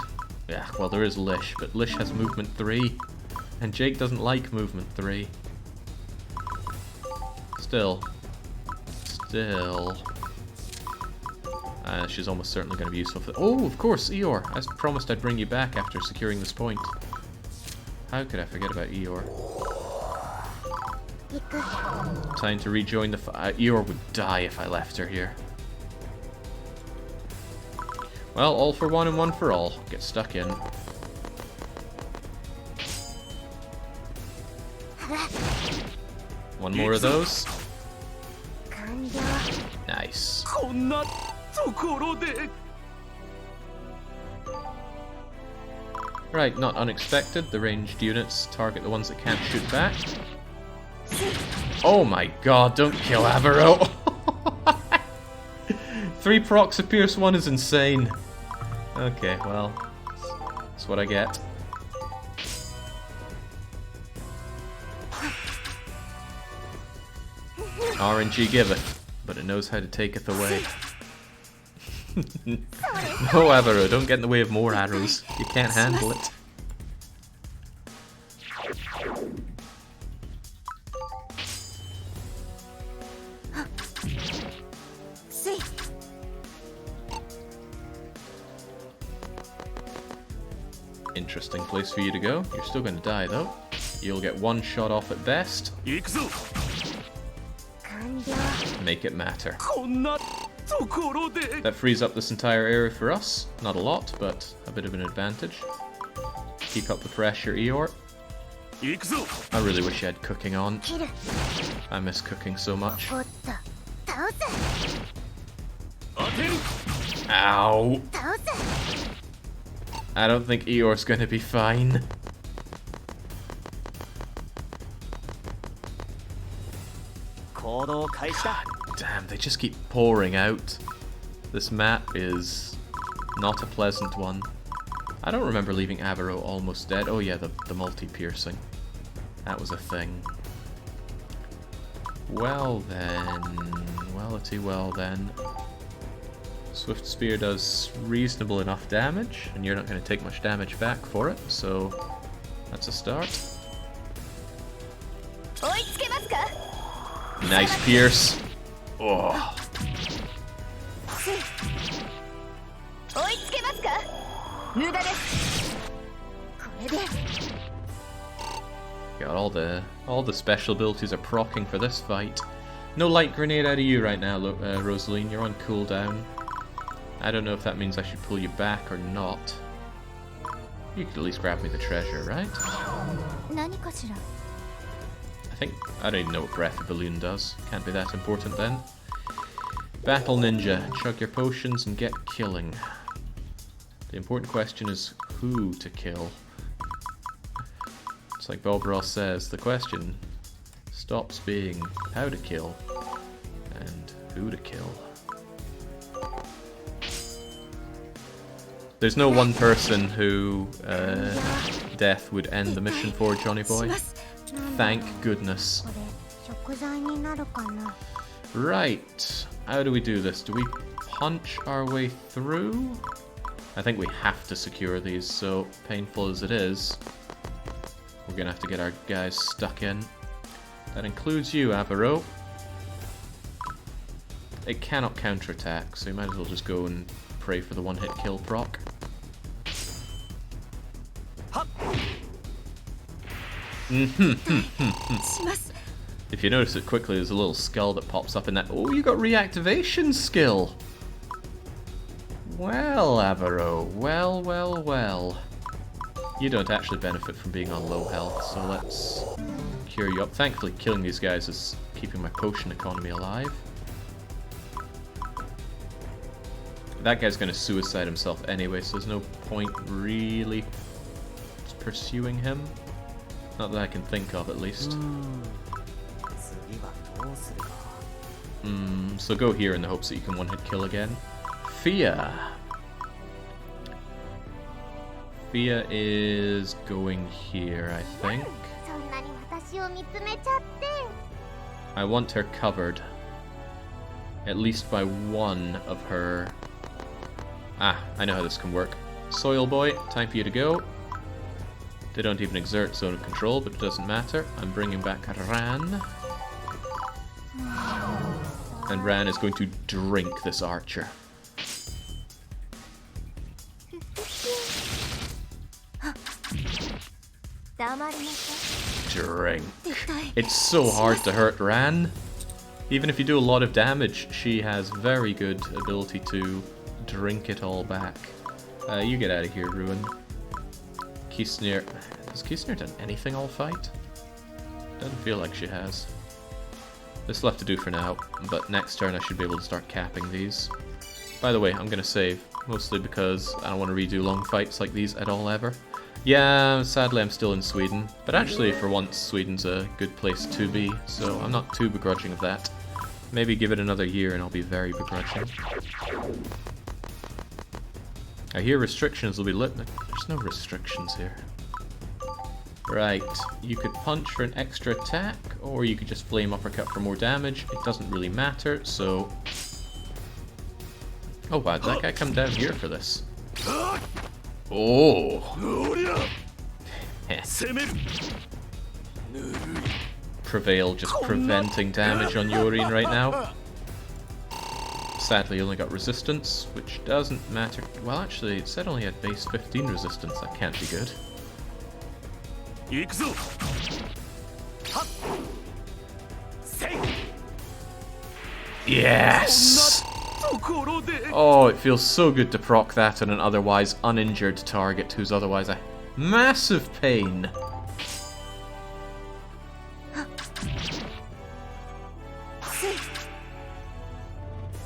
Speaker 1: Yeah, well there is Lish, but Lish has movement 3. And Jake doesn't like movement 3. Still. She's almost certainly going to be useful for... Oh, of course, Eeyore! I promised I'd bring you back after securing this point. How could I forget about Eeyore? Time to rejoin the fight. Eeyore would die if I left her here. Well, all for one and one for all. Get stuck in. One more of those. Nice. Right, not unexpected. The ranged units target the ones that can't shoot back. Oh my god, don't kill Avaro! 3 procs to pierce 1 is insane. Okay, well, that's what I get. RNG giveth, but it knows how to taketh away. No, Avaro, don't get in the way of more arrows. You can't handle it. Interesting place for you to go. You're still going to die, though. You'll get 1 shot off at best. Make it matter. That frees up this entire area for us. Not a lot, but a bit of an advantage. Keep up the pressure, Eeyore. I really wish you had cooking on. I miss cooking so much. Ow! I don't think Eeyore's gonna be fine. God damn, they just keep pouring out. This map is not a pleasant one. I don't remember leaving Avaro almost dead. Oh yeah, the multi-piercing. That was a thing. Well then... well then. Swift Spear does reasonable enough damage, and you're not going to take much damage back for it, so that's a start. Nice pierce. Oh. God, all the special abilities are proccing for this fight. No light grenade out of you right now, Rosaline. You're on cooldown. I don't know if that means I should pull you back or not. You could at least grab me the treasure, right? I don't even know what Breath of Balloon does. Can't be that important then. Battle Ninja. Chug your potions and get killing. The important question is who to kill. It's like Bob Ross says, the question stops being how to kill and who to kill. There's no one person who death would end the mission for, Johnny Boy. Thank goodness. Right, how do we do this? Do we punch our way through? I think we have to secure these, so painful as it is, we're gonna have to get our guys stuck in. That includes you, Avaro. It cannot counterattack, so you might as well just go and pray for the one-hit kill proc. If you notice it quickly, there's a little skull that pops up in that. Oh, you got reactivation skill! Well, Avaro, well. You don't actually benefit from being on low health, so let's cure you up. Thankfully, killing these guys is keeping my potion economy alive. That guy's going to suicide himself anyway, so there's no point really pursuing him. Not that I can think of, at least. So go here in the hopes that you can one-hit kill again. Fia! Fia is going here, I think. I want her covered. At least by one of her... Ah, I know how this can work. Soil Boy, time for you to go. They don't even exert zone of control, but it doesn't matter. I'm bringing back Ran. And Ran is going to drink this archer. Drink. It's so hard to hurt Ran. Even if you do a lot of damage, she has very good ability to drink it all back. You get out of here, Ruin. Kisnir. Has Kisnir done anything all fight? Doesn't feel like she has. This will have to do for now, but next turn I should be able to start capping these. By the way, I'm going to save, mostly because I don't want to redo long fights like these at all ever. Yeah, sadly I'm still in Sweden, but actually for once Sweden's a good place to be, so I'm not too begrudging of that. Maybe give it another year and I'll be very begrudging. I hear restrictions will be lit. There's no restrictions here. Right, you could punch for an extra attack, or you could just flame uppercut for more damage. It doesn't really matter, so... Oh wow, did that guy come down here for this? Oh! Prevail just preventing damage on Yorin right now. Sadly, only got resistance, which doesn't matter. Well, actually, it said only had base 15 resistance. That can't be good. Yes! Oh, it feels so good to proc that on an otherwise uninjured target who's otherwise a massive pain.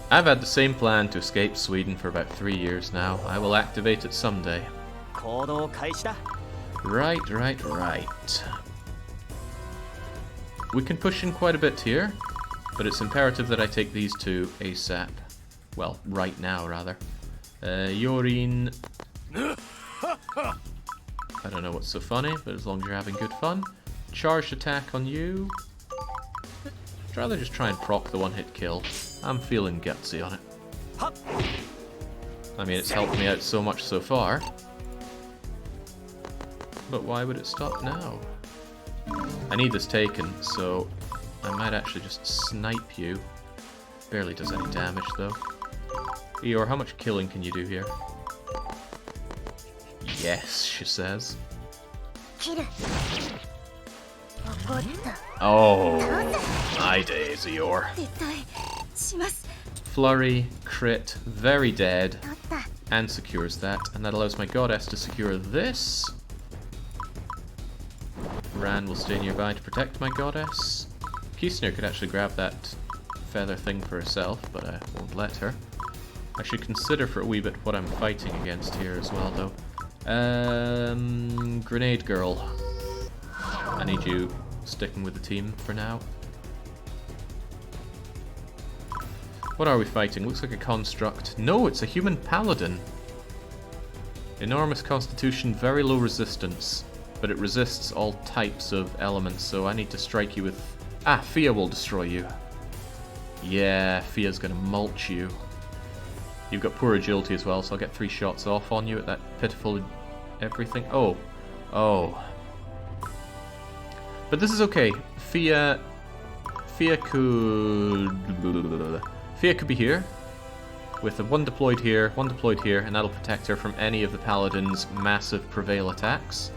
Speaker 1: I've had the same plan to escape Sweden for about 3 years now. I will activate it someday. Right. We can push in quite a bit here, but it's imperative that I take these two ASAP. Well, right now, rather. Yorin... I don't know what's so funny, but as long as you're having good fun. Charged attack on you. I'd rather just try and proc the one-hit kill. I'm feeling gutsy on it. I mean, it's helped me out so much so far. But why would it stop now? I need this taken, so I might actually just snipe you. Barely does any damage, though. Eeyore, how much killing can you do here? Yes, she says. Oh, my days, Eeyore. Flurry, crit, very dead, and secures that, and that allows my goddess to secure this. Ran will stay nearby to protect my goddess. Kisner could actually grab that feather thing for herself, but I won't let her. I should consider for a wee bit what I'm fighting against here as well, though. Grenade Girl. I need you sticking with the team for now. What are we fighting? Looks like a construct. No, it's a human paladin. Enormous constitution, very low resistance. But it resists all types of elements, so I need to strike you with... Ah, Fia will destroy you. Yeah, Fia's gonna mulch you. You've got poor agility as well, so I'll get 3 shots off on you at that pitiful everything. Oh. But this is okay. Fia could be here. With one deployed here, and that'll protect her from any of the paladin's massive prevail attacks.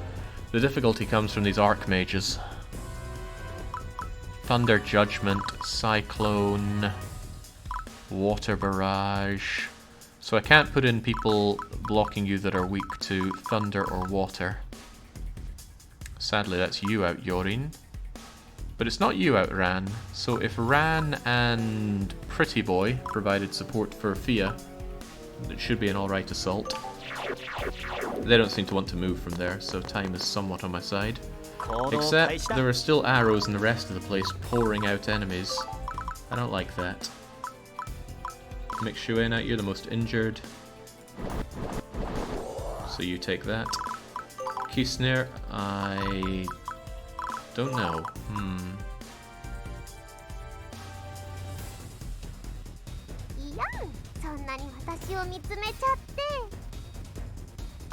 Speaker 1: The difficulty comes from these archmages. Thunder Judgment, Cyclone, Water Barrage. So I can't put in people blocking you that are weak to thunder or water. Sadly, that's you out, Yorin. But it's not you out, Ran. So if Ran and Pretty Boy provided support for Fia, it should be an alright assault. They don't seem to want to move from there, so time is somewhat on my side. Except there are still arrows in the rest of the place pouring out enemies. I don't like that. Mix Shuen out, you're the most injured. So you take that. Kisner, I don't know.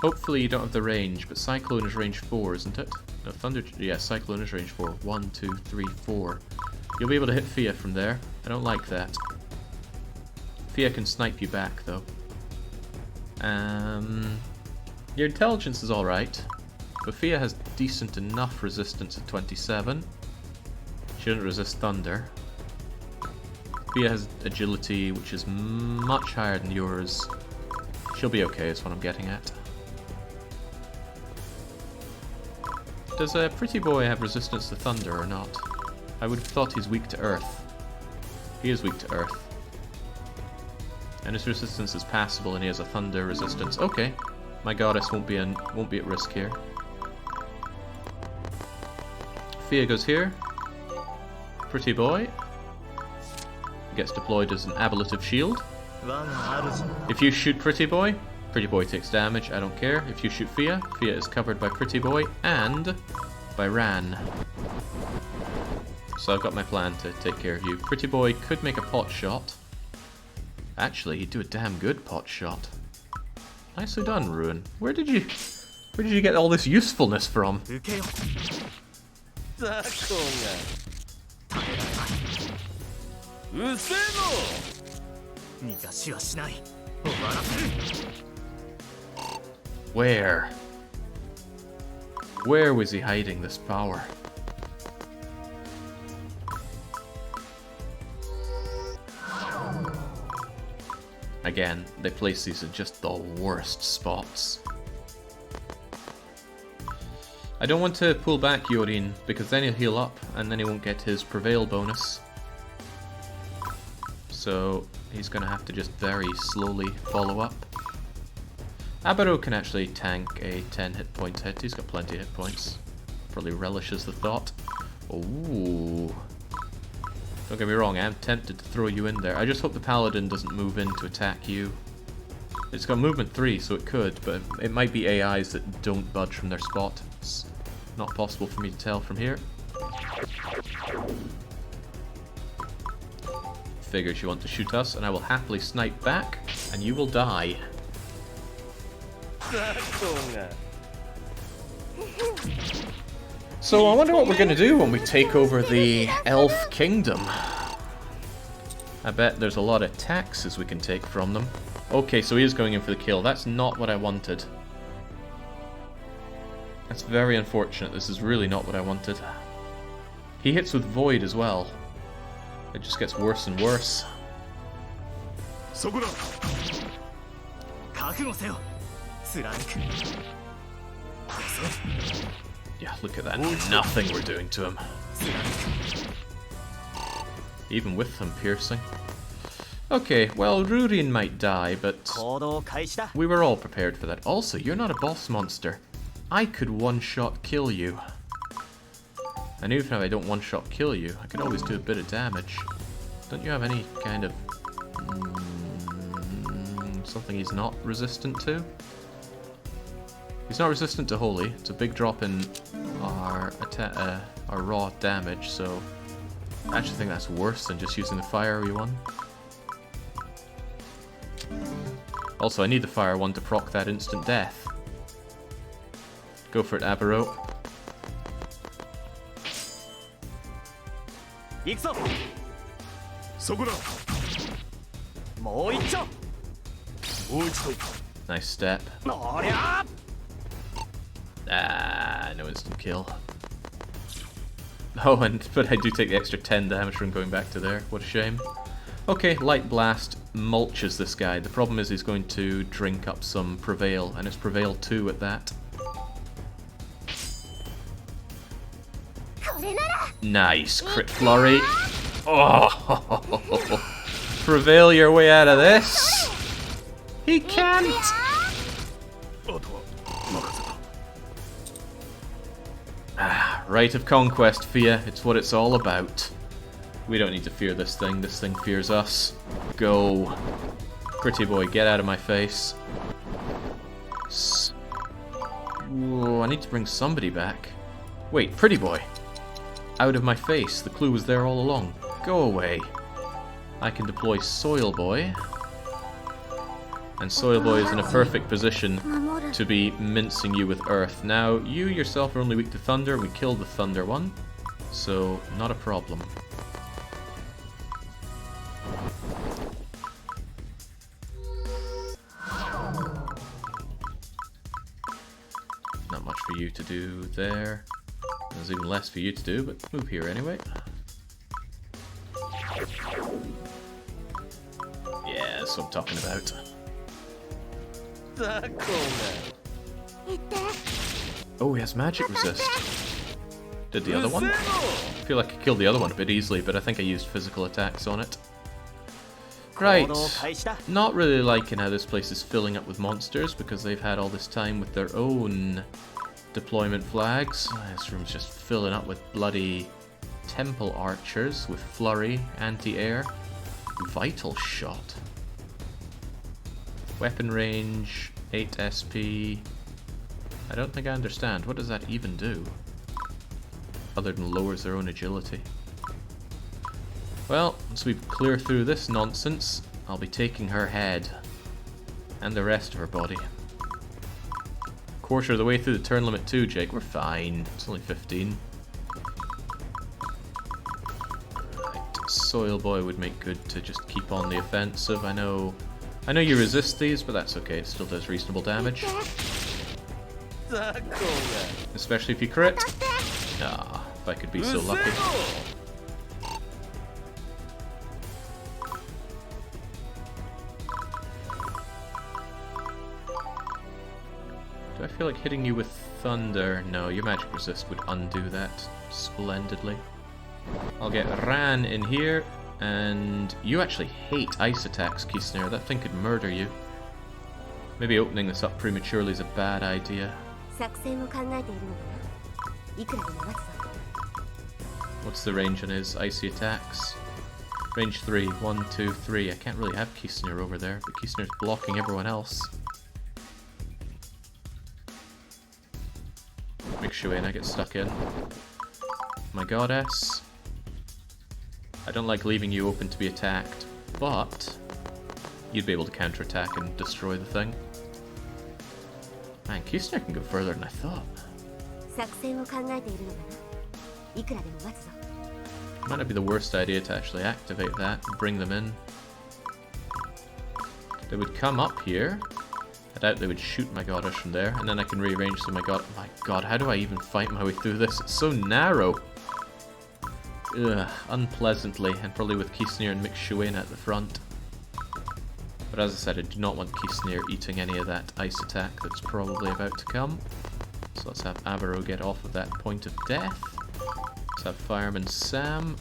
Speaker 1: Hopefully you don't have the range, but Cyclone is range 4, isn't it? No, Thunder... Yeah, Cyclone is range 4. 1, 2, 3, 4. You'll be able to hit Fia from there. I don't like that. Fia can snipe you back, though. Your intelligence is alright. But Fia has decent enough resistance at 27. She doesn't resist thunder. Fia has agility, which is much higher than yours. She'll be okay, is what I'm getting at. Does a Pretty Boy have resistance to thunder or not? I would have thought he's weak to earth. He is weak to earth. And his resistance is passable and he has a thunder resistance. Okay. My goddess won't be at risk here. Fia goes here. Pretty boy gets deployed as an ablative shield. If you shoot Pretty Boy takes damage, I don't care. If you shoot Fia is covered by Pretty Boy and by Ran. So I've got my plan to take care of you. Pretty Boy could make a pot shot. Actually, he'd do a damn good pot shot. Nicely done, Ruin. Where did you get all this usefulness from? Where? Where was he hiding this power? Again, they place these in just the worst spots. I don't want to pull back Yorin, because then he'll heal up, and then he won't get his Prevail bonus. So he's going to have to just very slowly follow up. Abaro can actually tank a 10 hit points hit. He's got plenty of hit points. Probably relishes the thought. Ooh. Don't get me wrong, I am tempted to throw you in there. I just hope the Paladin doesn't move in to attack you. It's got movement 3, so it could, but it might be AIs that don't budge from their spot. It's not possible for me to tell from here. Figures you want to shoot us, and I will happily snipe back, and you will die. So I wonder what we're going to do when we take over the Elf Kingdom. I bet there's a lot of taxes we can take from them. Okay, so he is going in for the kill. That's not what I wanted. That's very unfortunate. This is really not what I wanted. He hits with Void as well. It just gets worse and worse. Yeah, look at that. Nothing we're doing to him. Even with him piercing. Okay, well, Rurin might die, but we were all prepared for that. Also, you're not a boss monster. I could one-shot kill you. And even if I don't one-shot kill you, I could always do a bit of damage. Don't you have any kind of... something he's not resistant to? He's not resistant to Holy. It's a big drop in our raw damage, so I actually think that's worse than just using the fiery one. Also, I need the fire one to proc that instant death. Go for it, Abaro. Nice step. Ah, no instant kill. Oh, but I do take the extra 10 damage from going back to there. What a shame. Okay, Light Blast mulches this guy. The problem is he's going to drink up some Prevail, and it's Prevail 2 at that. Nice, crit flurry. Oh, Prevail your way out of this. He can't. Ah, Rite of Conquest, Fia. It's what it's all about. We don't need to fear this thing. This thing fears us. Go. Pretty boy, get out of my face. Ooh, I need to bring somebody back. Wait, pretty boy. Out of my face. The clue was there all along. Go away. I can deploy Soil Boy. And Soil Boy is in a perfect position to be mincing you with Earth. Now, you yourself are only weak to Thunder. We killed the Thunder one. So, not a problem. Not much for you to do there. There's even less for you to do, but move here anyway. Yeah, that's what I'm talking about. Oh, he has magic resist. Did the other one? I feel like I killed the other one a bit easily, but I think I used physical attacks on it. Right. Not really liking how this place is filling up with monsters because they've had all this time with their own deployment flags. This room's just filling up with bloody temple archers with flurry, anti-air, vital shot. Weapon range, 8 SP. I don't think I understand. What does that even do? Other than lowers their own agility. Well, once we clear through this nonsense, I'll be taking her head. And the rest of her body. Quarter of the way through the turn limit too, Jake. We're fine. It's only 15. Right. Soil Boy would make good to just keep on the offensive. I know you resist these, but that's okay. It still does reasonable damage. Especially if you crit. Ah, if I could be so lucky. Do I feel like hitting you with thunder? No, your magic resist would undo that splendidly. I'll get Ran in here, and you actually hate ice attacks, Kisner. That thing could murder you. Maybe opening this up prematurely is a bad idea. What's the range on his icy attacks? Range 3, 1, 2, 3. I can't really have Kisner over there, but Kisner's blocking everyone else. Make sure I get stuck in. My goddess. I don't like leaving you open to be attacked, but you'd be able to counterattack and destroy the thing. Man, Kisner can go further than I thought. Might not be the worst idea to actually activate that and bring them in. They would come up here. I doubt they would shoot my goddess from there, and then I can rearrange so my god, how do I even fight my way through this? It's so narrow. Ugh, unpleasantly, and probably with Kisner and Mixuena at the front. But as I said, I do not want Kisner eating any of that ice attack that's probably about to come. So let's have Avaro get off of that point of death. Let's have Fireman Sam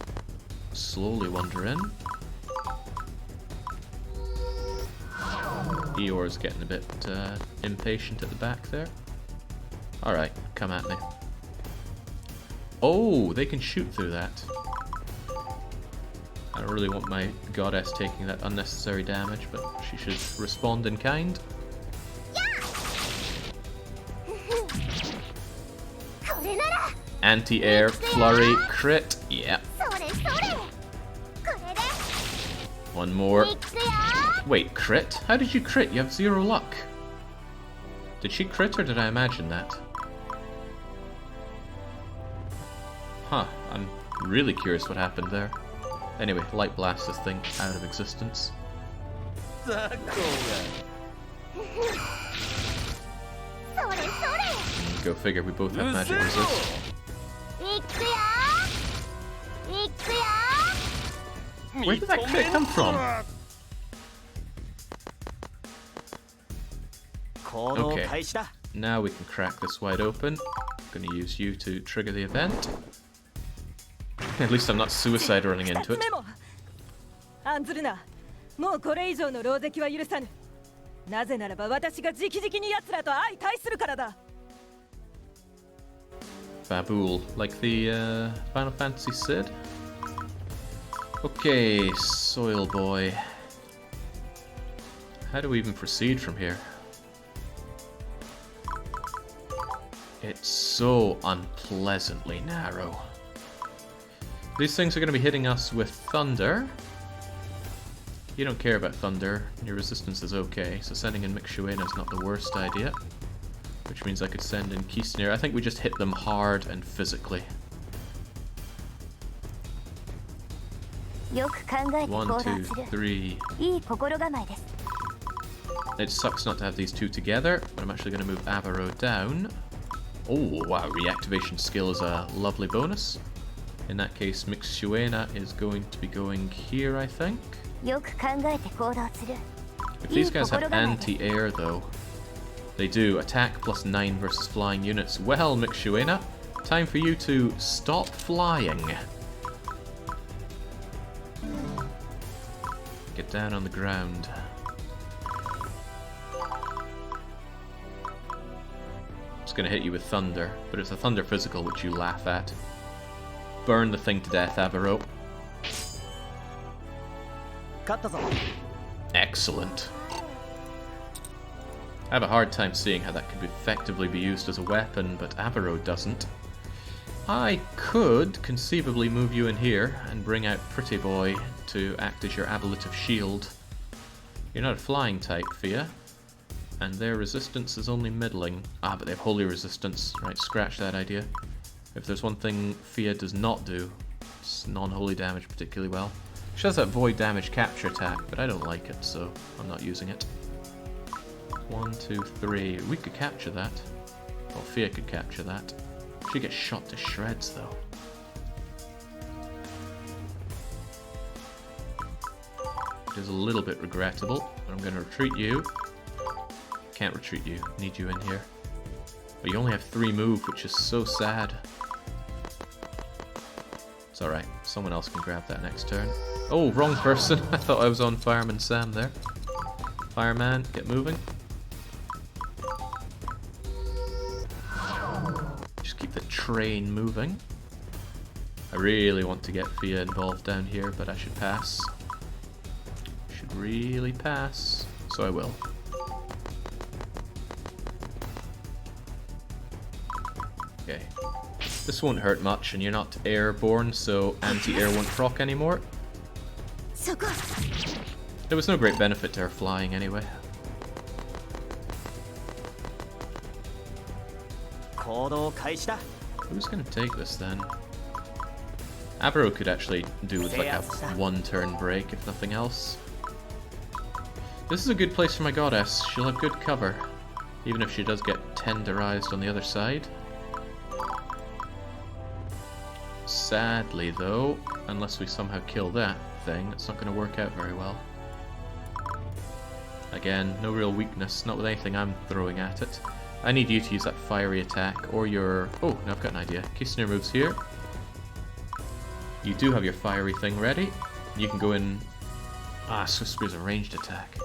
Speaker 1: slowly wander in. Eeyore's getting a bit impatient at the back there. Alright, come at me. Oh, they can shoot through that. I don't really want my goddess taking that unnecessary damage, but she should respond in kind. Anti-air, flurry, crit. Yeah. One more. Wait, crit? How did you crit? You have 0 luck. Did she crit or did I imagine that? Huh, I'm really curious what happened there. Anyway, light blast this thing out of existence. Go figure, we both have magic resist. Where did that crit come from? Okay, now we can crack this wide open. I'm gonna use you to trigger the event. At least I'm not suicide running into it. Babool, like the Final Fantasy Sid? Okay, Soil Boy. How do we even proceed from here? It's so unpleasantly narrow. These things are going to be hitting us with thunder. You don't care about thunder. Your resistance is okay, so sending in Mixuena is not the worst idea. Which means I could send in Kisner. I think we just hit them hard and physically. 1, 2, 3. It sucks not to have these two together, but I'm actually going to move Avaro down. Oh, wow, reactivation skill is a lovely bonus. In that case, Mixuena is going to be going here, I think. If these guys have anti-air, though, they do. Attack plus 9 versus flying units. Well, Mixuena, time for you to stop flying. Get down on the ground. It's going to hit you with thunder, but it's a thunder physical which you laugh at. Burn the thing to death, Avaro. Excellent. I have a hard time seeing how that could effectively be used as a weapon, but Avaro doesn't. I could conceivably move you in here and bring out Pretty Boy to act as your ablative shield. You're not a flying type, Fia, and their resistance is only middling. Ah, but they have holy resistance. Right, scratch that idea. If there's one thing Fia does not do, it's non-holy damage particularly well. She has that void damage capture attack, but I don't like it, so I'm not using it. 1, 2, 3. We could capture that. Well, Fia could capture that. She gets shot to shreds, though. It is a little bit regrettable, but I'm going to retreat you. Can't retreat you. Need you in here. But you only have 3 move, which is so sad. It's alright. Someone else can grab that next turn. Oh, wrong person. I thought I was on Fireman Sam there. Fireman, get moving. Just keep the train moving. I really want to get Fia involved down here, but I should pass. Should really pass. So I will. Okay. This won't hurt much, and you're not airborne, so anti-air won't proc anymore. There was no great benefit to her flying anyway. Who's gonna take this then? Avaro could actually do with like a 1-turn break, if nothing else. This is a good place for my goddess. She'll have good cover, even if she does get tenderized on the other side. Sadly though, unless we somehow kill that thing, it's not going to work out very well. Again, no real weakness, not with anything I'm throwing at it. I need you to use that fiery attack, or your... Oh, now I've got an idea. Kisner moves here. You do have your fiery thing ready. You can go in... Ah, Swift Spear's a ranged attack.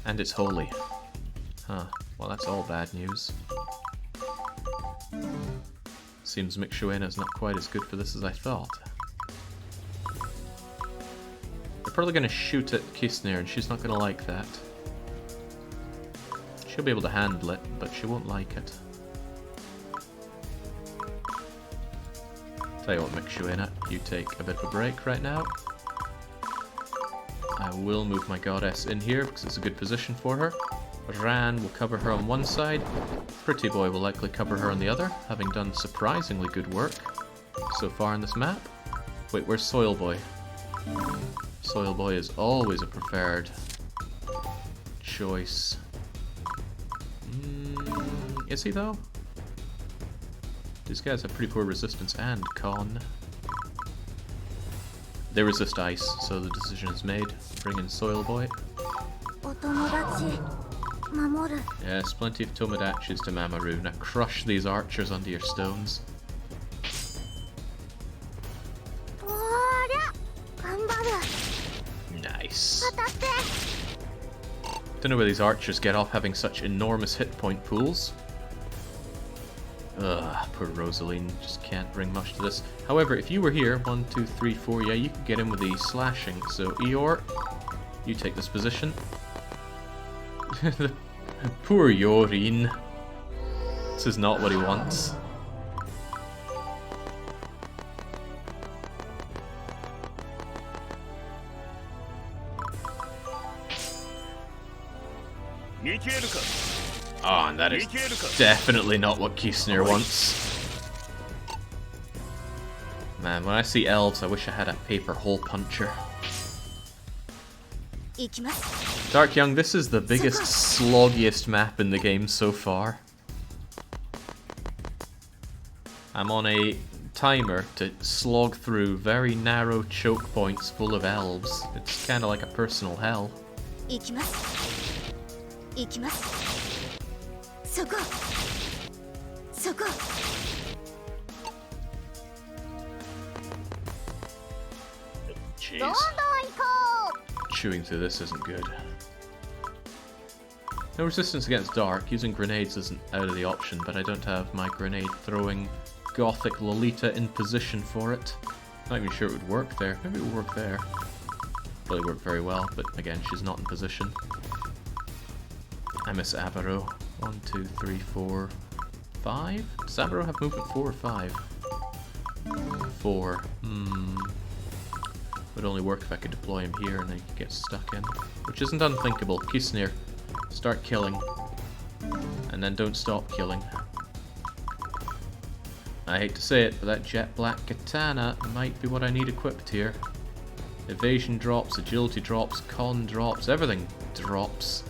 Speaker 1: And it's holy. Huh, well that's all bad news. Seems Mixuena's not quite as good for this as I thought. They're probably going to shoot at Kisner, and she's not going to like that. She'll be able to handle it, but she won't like it. Tell you what, Mixuena, you take a bit of a break right now. I will move my goddess in here because it's a good position for her. Ran will cover her on one side. Pretty Boy will likely cover her on the other, having done surprisingly good work so far in this map. Wait, where's Soil Boy? Soil Boy is always a preferred choice. Is he though? These guys have pretty poor resistance and con. They resist ice, so the decision is made. Bring in Soil Boy. Yes, plenty of Tomodachis to Mamoru. Now crush these archers under your stones. Nice. Don't know where these archers get off having such enormous hit point pools. Ugh, poor Rosaline just can't bring much to this. However, if you were here, 1, 2, 3, 4, yeah, you could get in with the slashing. So Eeyore, you take this position. Poor Yorin. This is not what he wants. Oh, and that is definitely not what Kisner wants. Man, when I see elves, I wish I had a paper hole puncher. Dark Young, this is the biggest, sloggiest map in the game so far. I'm on a timer to slog through very narrow choke points full of elves. It's kind of like a personal hell. Jeez. Chewing through this isn't good. No resistance against dark. Using grenades isn't out of the option, but I don't have my grenade throwing gothic Lolita in position for it. Not even sure it would work there. Maybe it would work there. Probably work very well, but again, she's not in position. I miss Abaro. 1, 2, 3, 4, 5? Does Abaro have movement 4 or 5? 4. Would only work if I could deploy him here and then he could get stuck in. Which isn't unthinkable. Kisnir, start killing. And then don't stop killing. I hate to say it, but that jet black katana might be what I need equipped here. Evasion drops, agility drops, con drops, everything drops.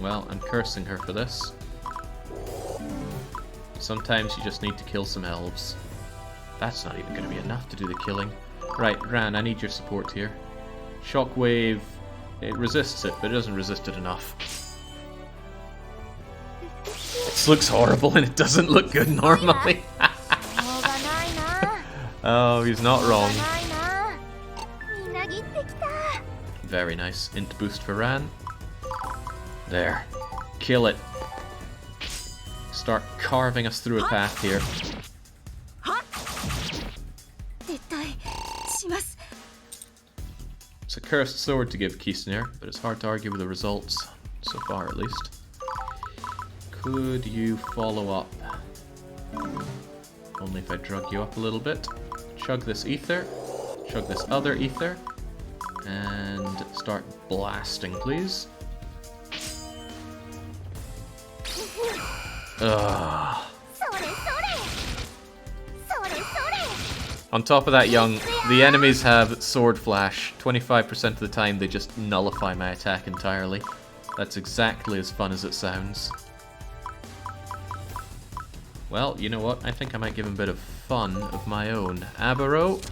Speaker 1: Well, I'm cursing her for this. Sometimes you just need to kill some elves. That's not even going to be enough to do the killing. Right, Ran, I need your support here. Shockwave, it resists it, but it doesn't resist it enough. This looks horrible and it doesn't look good normally. Oh, he's not wrong. Very nice. Int boost for Ran. There. Kill it. Start carving us through a path here. It's a cursed sword to give Kisnir, but it's hard to argue with the results, so far at least. Could you follow up? Only if I drug you up a little bit. Chug this ether, chug this other ether, and start blasting, please. Ugh. On top of that, Young, the enemies have sword flash. 25% of the time they just nullify my attack entirely. That's exactly as fun as it sounds. Well, you know what? I think I might give him a bit of fun of my own. Abaro,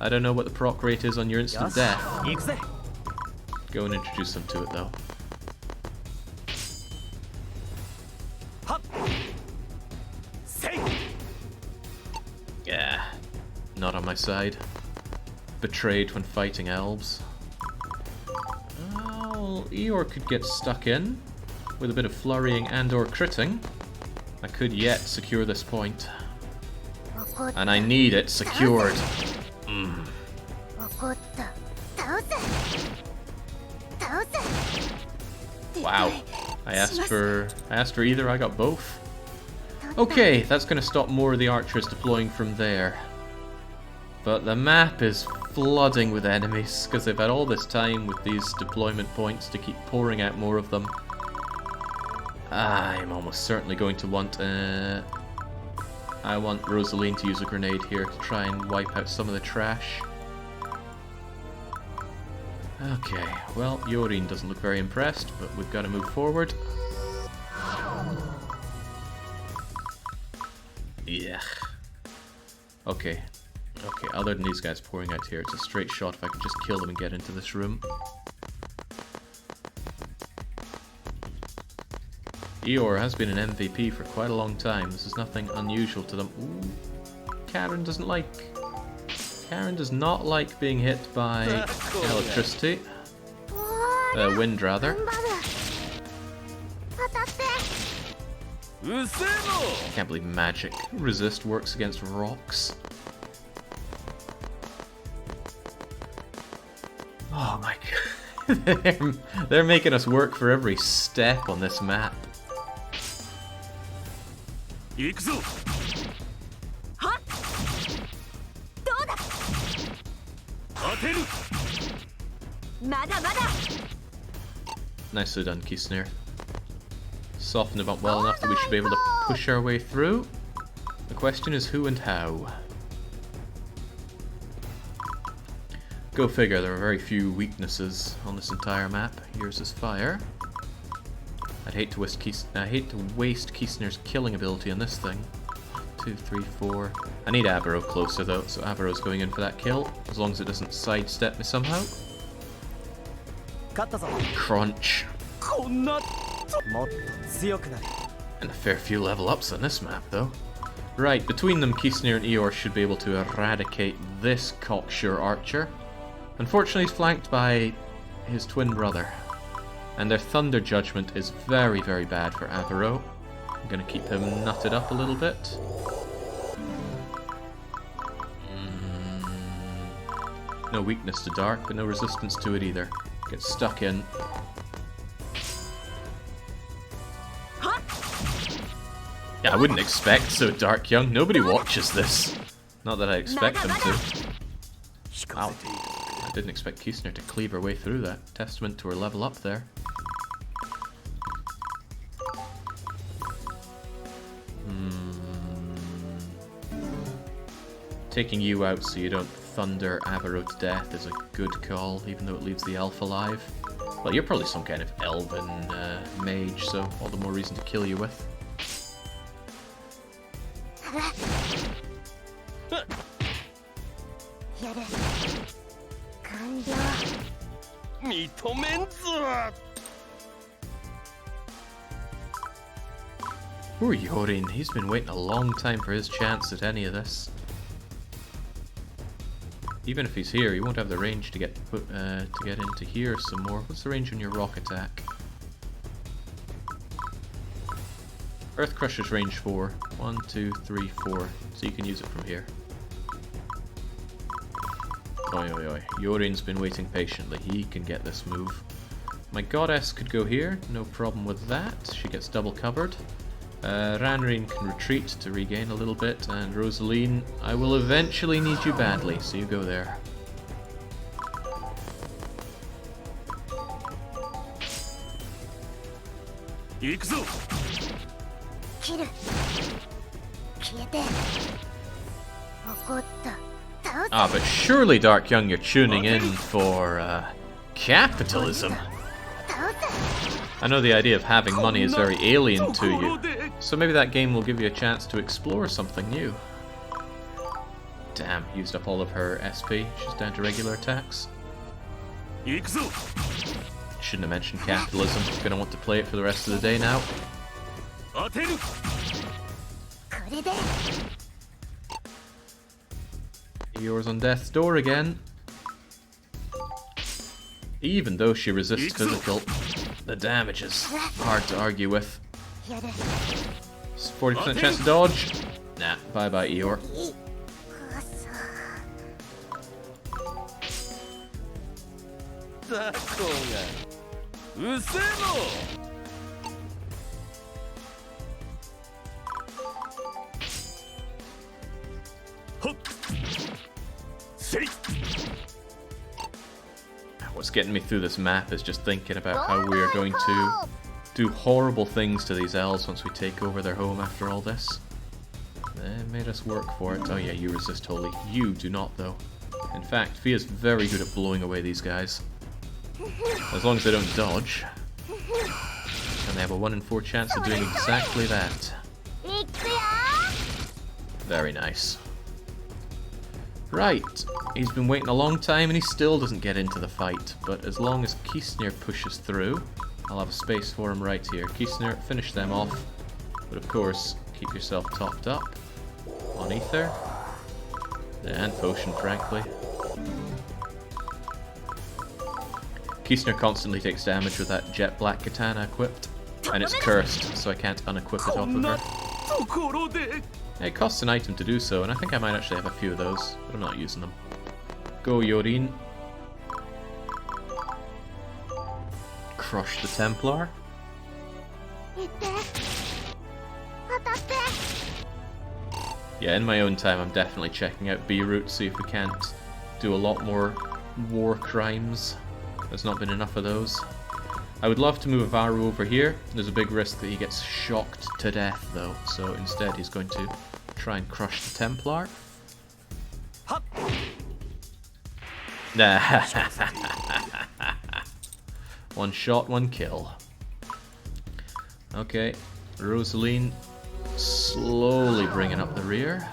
Speaker 1: I don't know what the proc rate is on your instant death. Go and introduce him to it, though. Yeah, not on my side. Betrayed when fighting elves. Well, Eeyore could get stuck in with a bit of flurrying and or critting. I could yet secure this point. And I need it secured. Wow. I asked for either, I got both. Okay, that's going to stop more of the archers deploying from there. But the map is flooding with enemies, because they've had all this time with these deployment points to keep pouring out more of them. I'm almost certainly going to want... I want Rosaline to use a grenade here to try and wipe out some of the trash. Okay, well, Yorin doesn't look very impressed, but we've got to move forward. Yeah. Okay. Okay, other than these guys pouring out here, it's a straight shot if I can just kill them and get into this room. Eeyore has been an MVP for quite a long time. This is nothing unusual to them. Ooh. Karen does not like being hit by electricity. Wind, rather. I can't believe magic resist works against rocks. Oh my god. They're making us work for every step on this map. Nicely done, Kisnir. Soften them up well enough that we should be able to push our way through. The question is who and how. Go figure, there are very few weaknesses on this entire map. Here's his fire. I'd hate to waste Kisnir's killing ability on this thing. 2, 3, 4. I need Abaro closer though, so Abaro's going in for that kill, as long as it doesn't sidestep me somehow. Crunch. And a fair few level ups on this map though. Right, between them, Kisnir and Eeyore should be able to eradicate this cocksure archer. Unfortunately, he's flanked by his twin brother. And their Thunder Judgment is very, very bad for Avaro. I'm going to keep him nutted up a little bit. No weakness to dark, but no resistance to it either. Gets stuck in. Yeah, I wouldn't expect so dark young. Nobody watches this. Not that I expect them to. Ow. I didn't expect Kisnir to cleave her way through that. Testament to her level up there. Taking you out so you don't thunder Avaro to death is a good call, even though it leaves the elf alive. Well, you're probably some kind of elven mage, so all the more reason to kill you with. Poor Yorin, he's been waiting a long time for his chance at any of this. Even if he's here, he won't have the range to get into here some more. What's the range on your rock attack? Earth Crusher's range 4. 1, 2, 3, 4. So you can use it from here. Oi, oi, oi. Yorin's been waiting patiently. He can get this move. My goddess could go here. No problem with that. She gets double covered. Ranreen can retreat to regain a little bit. And Rosaline, I will eventually need you badly, so you go there. Ah, but surely, Dark Young, you're tuning in for capitalism. I know the idea of having money is very alien to you, so maybe that game will give you a chance to explore something new. Damn, used up all of her SP. She's down to regular attacks. Shouldn't have mentioned capitalism. Gonna want to play it for the rest of the day now. Yours on death's door again. Even though she resists physical, the damage is hard to argue with. 40% chance to dodge. Nah, bye bye Eeyore. What's getting me through this map is just thinking about how we are going to do horrible things to these elves once we take over their home after all this. They made us work for it. Oh yeah, you resist holy. You do not though. In fact, Fia's very good at blowing away these guys. As long as they don't dodge. And they have a 1 in 4 chance of doing exactly that. Very nice. Right, he's been waiting a long time and he still doesn't get into the fight, but as long as Kisnir pushes through, I'll have a space for him right here. Kisnir, finish them off, but of course, keep yourself topped up on ether, and potion, frankly. Kisnir constantly takes damage with that jet black katana equipped, and it's cursed, so I can't unequip it off of her. It costs an item to do so, and I think I might actually have a few of those, but I'm not using them. Go, Yorin. Crush the Templar. Yeah, in my own time, I'm definitely checking out B-Route, see if we can't do a lot more war crimes. There's not been enough of those. I would love to move Avaru over here. There's a big risk that he gets shocked to death, though, so instead he's going to try and crush the Templar. Nah. One shot, one kill. Okay, Rosaline slowly bringing up the rear.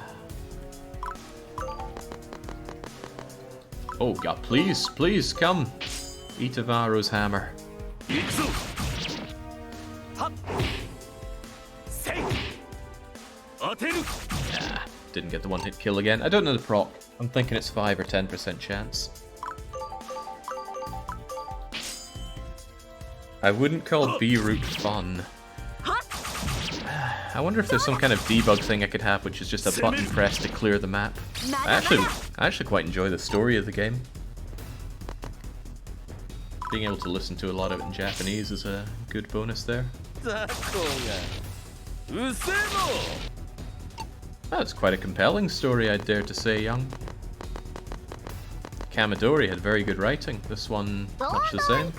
Speaker 1: Oh god, please, please, come! Eat Avaru's hammer. Yeah, didn't get the one-hit kill again. I don't know the proc. I'm thinking it's 5 or 10% chance. I wouldn't call B-Root fun. I wonder if there's some kind of debug thing I could have, which is just a button press to clear the map. I actually quite enjoy the story of the game. Being able to listen to a lot of it in Japanese is a good bonus there. That's quite a compelling story, I'd dare to say, young. Kamadori had very good writing. This one, much the same.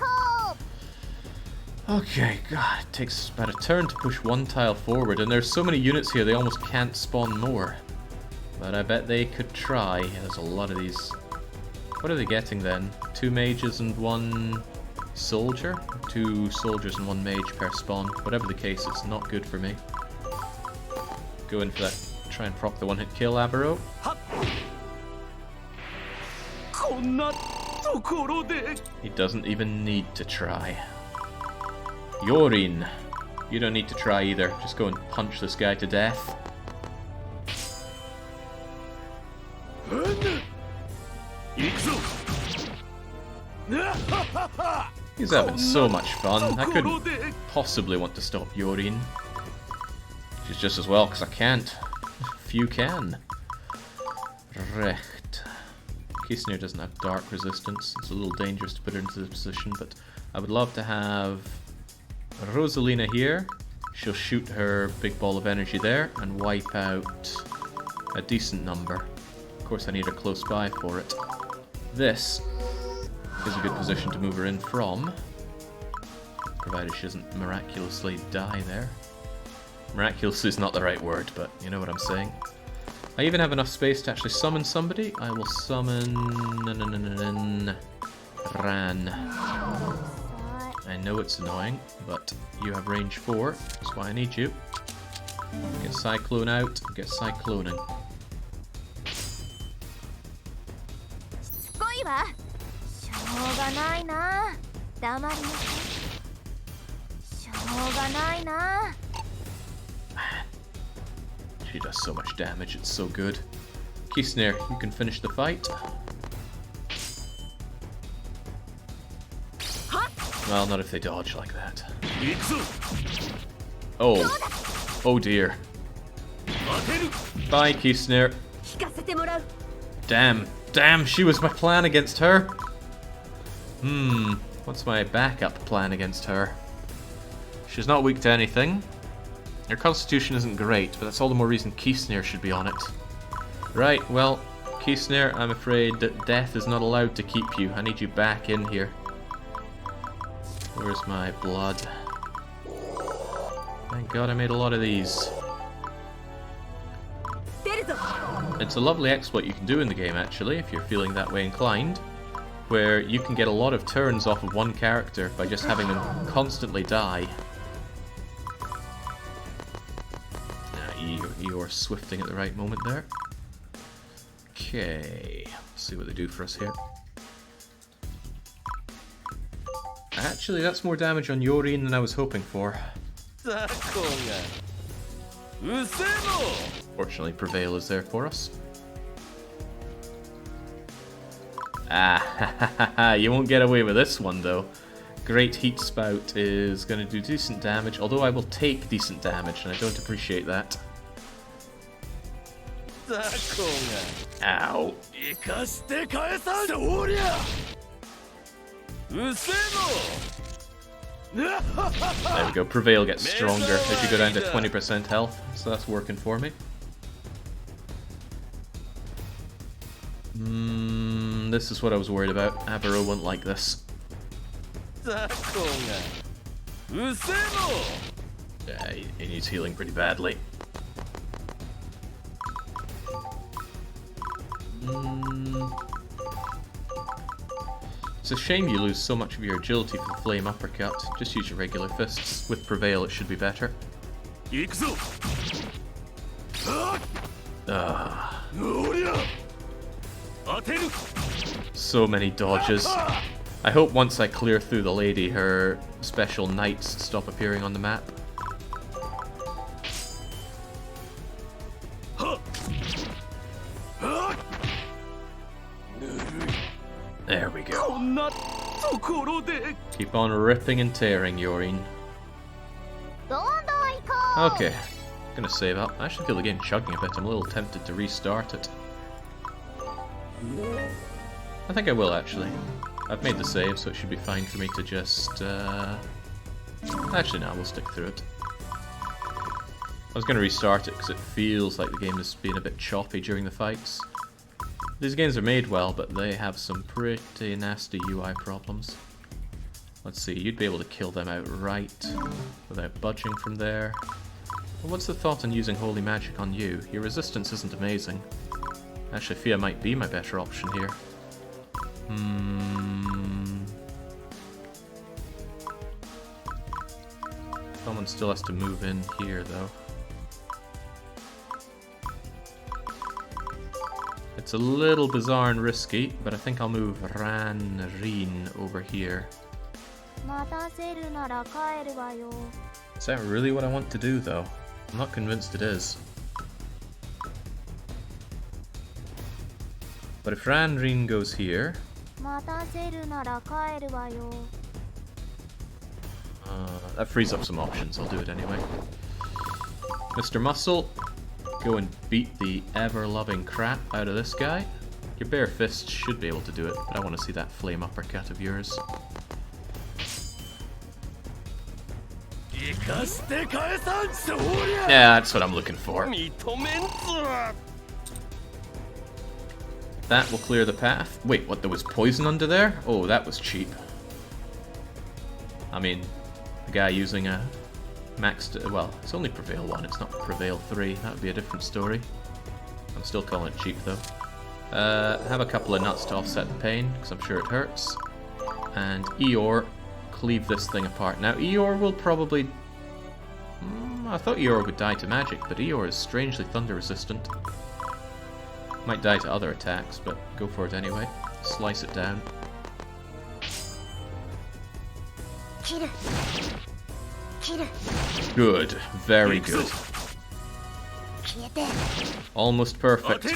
Speaker 1: Okay, God, it takes about a turn to push one tile forward, and there's so many units here they almost can't spawn more. But I bet they could try. There's a lot of these. What are they getting then? 2 mages and 1 soldier? 2 soldiers and 1 mage per spawn. Whatever the case, it's not good for me. Go in for that. Try and proc the one-hit kill, Abaro. He doesn't even need to try. Yorin, you don't need to try either. Just go and punch this guy to death. He's having so much fun. I couldn't possibly want to stop Yorin. She's just as well, because I can't. Few can. Recht. Kisner doesn't have dark resistance. It's a little dangerous to put her into this position, but I would love to have Rosalina here. She'll shoot her big ball of energy there and wipe out a decent number. Of course I need her close by for it. This is a good position to move her in from, provided she doesn't miraculously die there. Miraculous is not the right word, but you know what I'm saying. I even have enough space to actually summon somebody. I will summon Ran. I know it's annoying, but you have range 4, that's why I need you. Get Cyclone out, get Cycloning. Man, she does so much damage, it's so good. Kisner, you can finish the fight. Well, not if they dodge like that. Oh. Oh dear. Bye, Kisner. Damn. Damn, she was my plan against her. What's my backup plan against her? She's not weak to anything. Her constitution isn't great, but that's all the more reason Kisner should be on it. Right, well, Kisner, I'm afraid that death is not allowed to keep you. I need you back in here. Where's my blood? Thank God I made a lot of these. It's a lovely exploit you can do in the game, actually, if you're feeling that way inclined, where you can get a lot of turns off of one character by just having them constantly die. You're swifting at the right moment there. Okay, let's see what they do for us here. Actually, that's more damage on Yorin than I was hoping for. Fortunately, Prevail is there for us. Ah, you won't get away with this one, though. Great Heat Spout is going to do decent damage, although I will take decent damage, and I don't appreciate that. Ow. There we go, Prevail gets stronger as you go down to 20% health, so that's working for me. This is what I was worried about. Abaro won't like this. Yeah, he needs healing pretty badly. It's a shame you lose so much of your agility for the flame uppercut. Just use your regular fists. With Prevail it should be better. So many dodges. I hope once I clear through the lady, her special knights stop appearing on the map. There we go.
Speaker 4: こんなところで
Speaker 1: Keep on ripping and tearing, Yorin.
Speaker 6: どんどん行こう
Speaker 1: Okay, gonna save up. I actually feel the game chugging a bit. I'm a little tempted to restart it. I think I will, actually. I've made the save, so it should be fine for me to just... Actually, no, we'll stick through it. I was going to restart it because it feels like the game is being a bit choppy during the fights. These games are made well, but they have some pretty nasty UI problems. Let's see, you'd be able to kill them outright without budging from there. Well, what's the thought on using Holy Magic on you? Your resistance isn't amazing. Actually, Fia might be my better option here. Someone still has to move in here, though. It's a little bizarre and risky, but I think I'll move Rin over here.
Speaker 3: 待たせるなら帰るわよ。
Speaker 1: Is that really what I want to do, though? I'm not convinced it is. But if Rin goes here...
Speaker 3: 待たせるなら帰るわよ。
Speaker 1: that frees up some options, I'll do it anyway. Mr. Muscle, go and beat the ever-loving crap out of this guy. Your bare fists should be able to do it, but I want to see that flame uppercut of yours. Yeah, that's what I'm looking for. That will clear the path. Wait, what, there was poison under there? Oh, that was cheap. I mean, the guy using a maxed... Well, it's only Prevail 1, it's not Prevail 3. That would be a different story. I'm still calling it cheap, though. Have a couple of nuts to offset the pain, because I'm sure it hurts. And Eeyore, cleave this thing apart. Now, Eeyore will probably... I thought Eeyore would die to magic, but Eeyore is strangely thunder resistant. Might die to other attacks, but go for it anyway. Slice it down. Good. Very good. Almost perfect.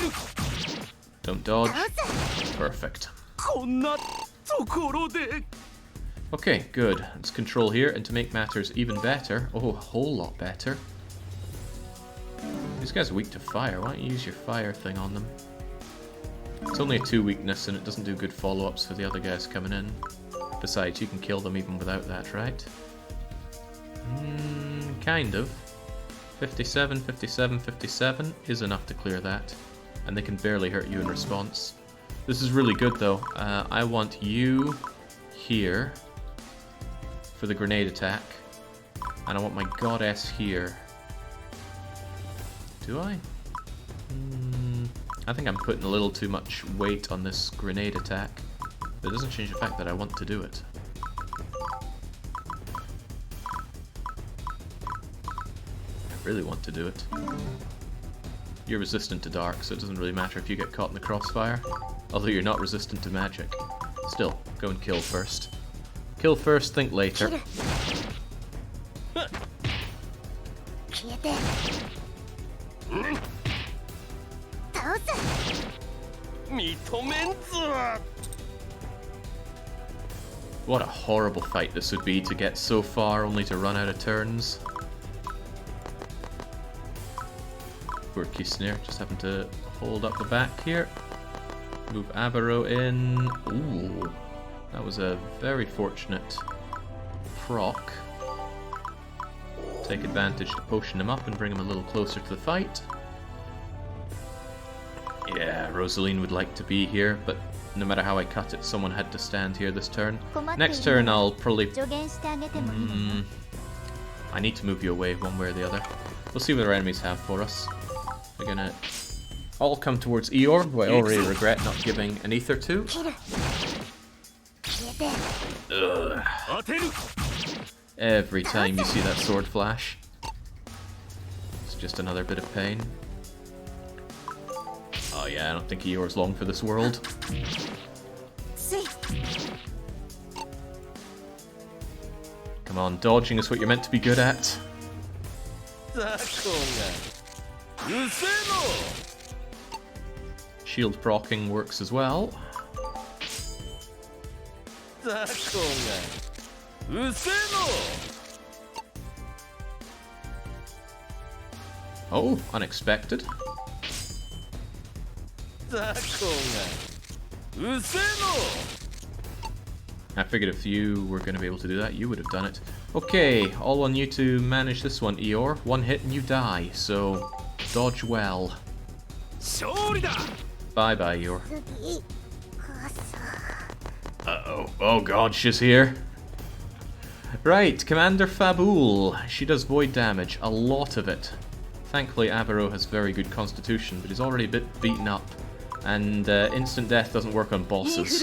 Speaker 1: Don't dodge. Perfect. Okay, good. Let's control here, and to make matters even better... Oh, a whole lot better. These guys are weak to fire. Why don't you use your fire thing on them? It's only a 2 weakness, and it doesn't do good follow-ups for the other guys coming in. Besides, you can kill them even without that, right? Kind of. 57, 57, 57 is enough to clear that. And they can barely hurt you in response. This is really good, though. I want you here for the grenade attack. And I want my goddess here. Do I? I think I'm putting a little too much weight on this grenade attack. But it doesn't change the fact that I want to do it. I really want to do it. You're resistant to dark, so it doesn't really matter if you get caught in the crossfire. Although you're not resistant to magic. Still, go and kill first. Kill first, think later. What a horrible fight this would be to get so far only to run out of turns. Poor Kisnir, just having to hold up the back here. Move Avaro in. Ooh, that was a very fortunate proc. Take advantage to potion him up and bring him a little closer to the fight. Yeah, Rosaline would like to be here, but no matter how I cut it, someone had to stand here this turn. Next turn I'll probably... I need to move you away one way or the other. We'll see what our enemies have for us. They're gonna all come towards Eeyore, who I already regret not giving an ether to. Ugh. Every time you see that sword flash, it's just another bit of pain. Oh yeah, I don't think Eeyore's long for this world. Come on, dodging is what you're meant to be good at. Shield procking works as well. Oh, unexpected. I figured if you were going to be able to do that, you would have done it. Okay, all on you to manage this one, Eeyore. One hit and you die, so dodge well. Bye-bye, Eeyore. Uh-oh. Oh god, she's here. Right, Commander Fabul. She does void damage, a lot of it. Thankfully, Abaro has very good constitution, but he's already a bit beaten up. And instant death doesn't work on bosses.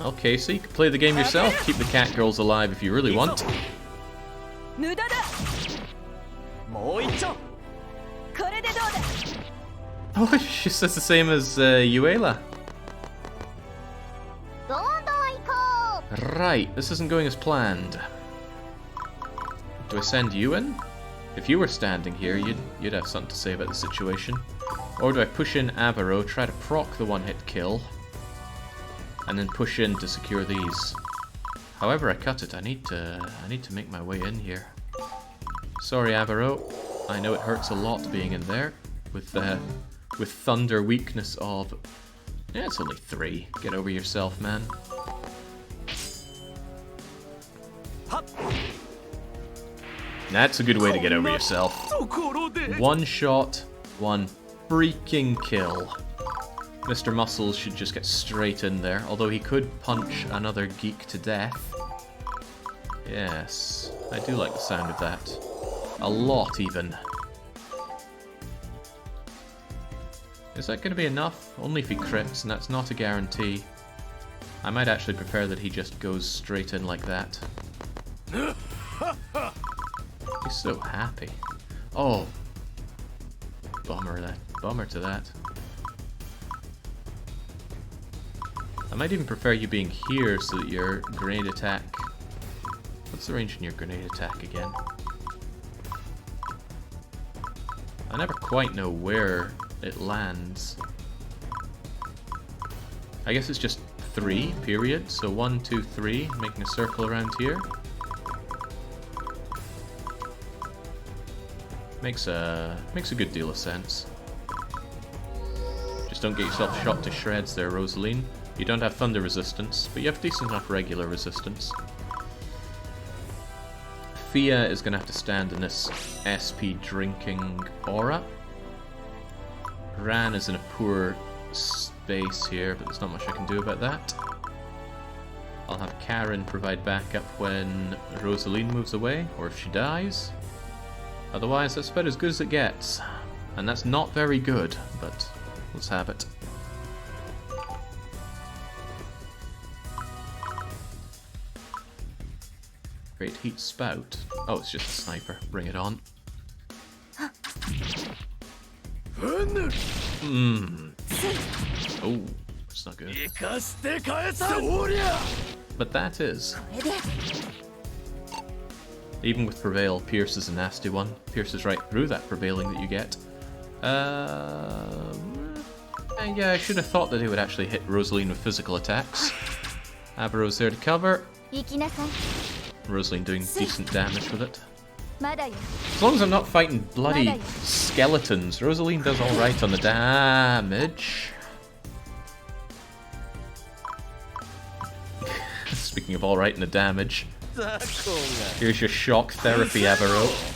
Speaker 1: Okay, so you can play the game yourself. Keep the cat girls alive if you really want. Oh, she says the same as Yuela. Right, this isn't going as planned. Do I send you in? If you were standing here, you'd have something to say about the situation. Or do I push in Abaro, try to proc the one-hit kill, and then push in to secure these? However I cut it, I need to make my way in here. Sorry, Abaro. I know it hurts a lot being in there with Thunder weakness of. Yeah, it's only 3. Get over yourself, man. That's a good way to get over yourself. One shot, one freaking kill. Mr. Muscles should just get straight in there, although he could punch another geek to death. Yes, I do like the sound of that. A lot, even. Is that going to be enough? Only if he crits, and that's not a guarantee. I might actually prefer that he just goes straight in like that. He's so happy. Oh. Bummer to that. I might even prefer you being here so that your grenade attack... What's the range in your grenade attack again? I never quite know where it lands. I guess it's just 3, period. So 1, 2, 3, making a circle around here. Makes a good deal of sense. Just don't get yourself shot to shreds there, Rosaline. You don't have thunder resistance, but you have decent enough regular resistance. Fia is going to have to stand in this SP drinking aura. Ran is in a poor space here, but there's not much I can do about that. I'll have Karen provide backup when Rosaline moves away, or if she dies. Otherwise, that's about as good as it gets. And that's not very good, but let's have it. Great heat spout. Oh, it's just a sniper. Bring it on. Oh, it's not good. But that is. Even with Prevail, Pierce is a nasty one. Pierces right through that prevailing that you get. Yeah, I should have thought that he would actually hit Rosaline with physical attacks. Abaro's there to cover. Rosaline doing decent damage with it. As long as I'm not fighting bloody skeletons, Rosaline does alright on the damage. Speaking of alright in the damage, here's your shock therapy, Abaro.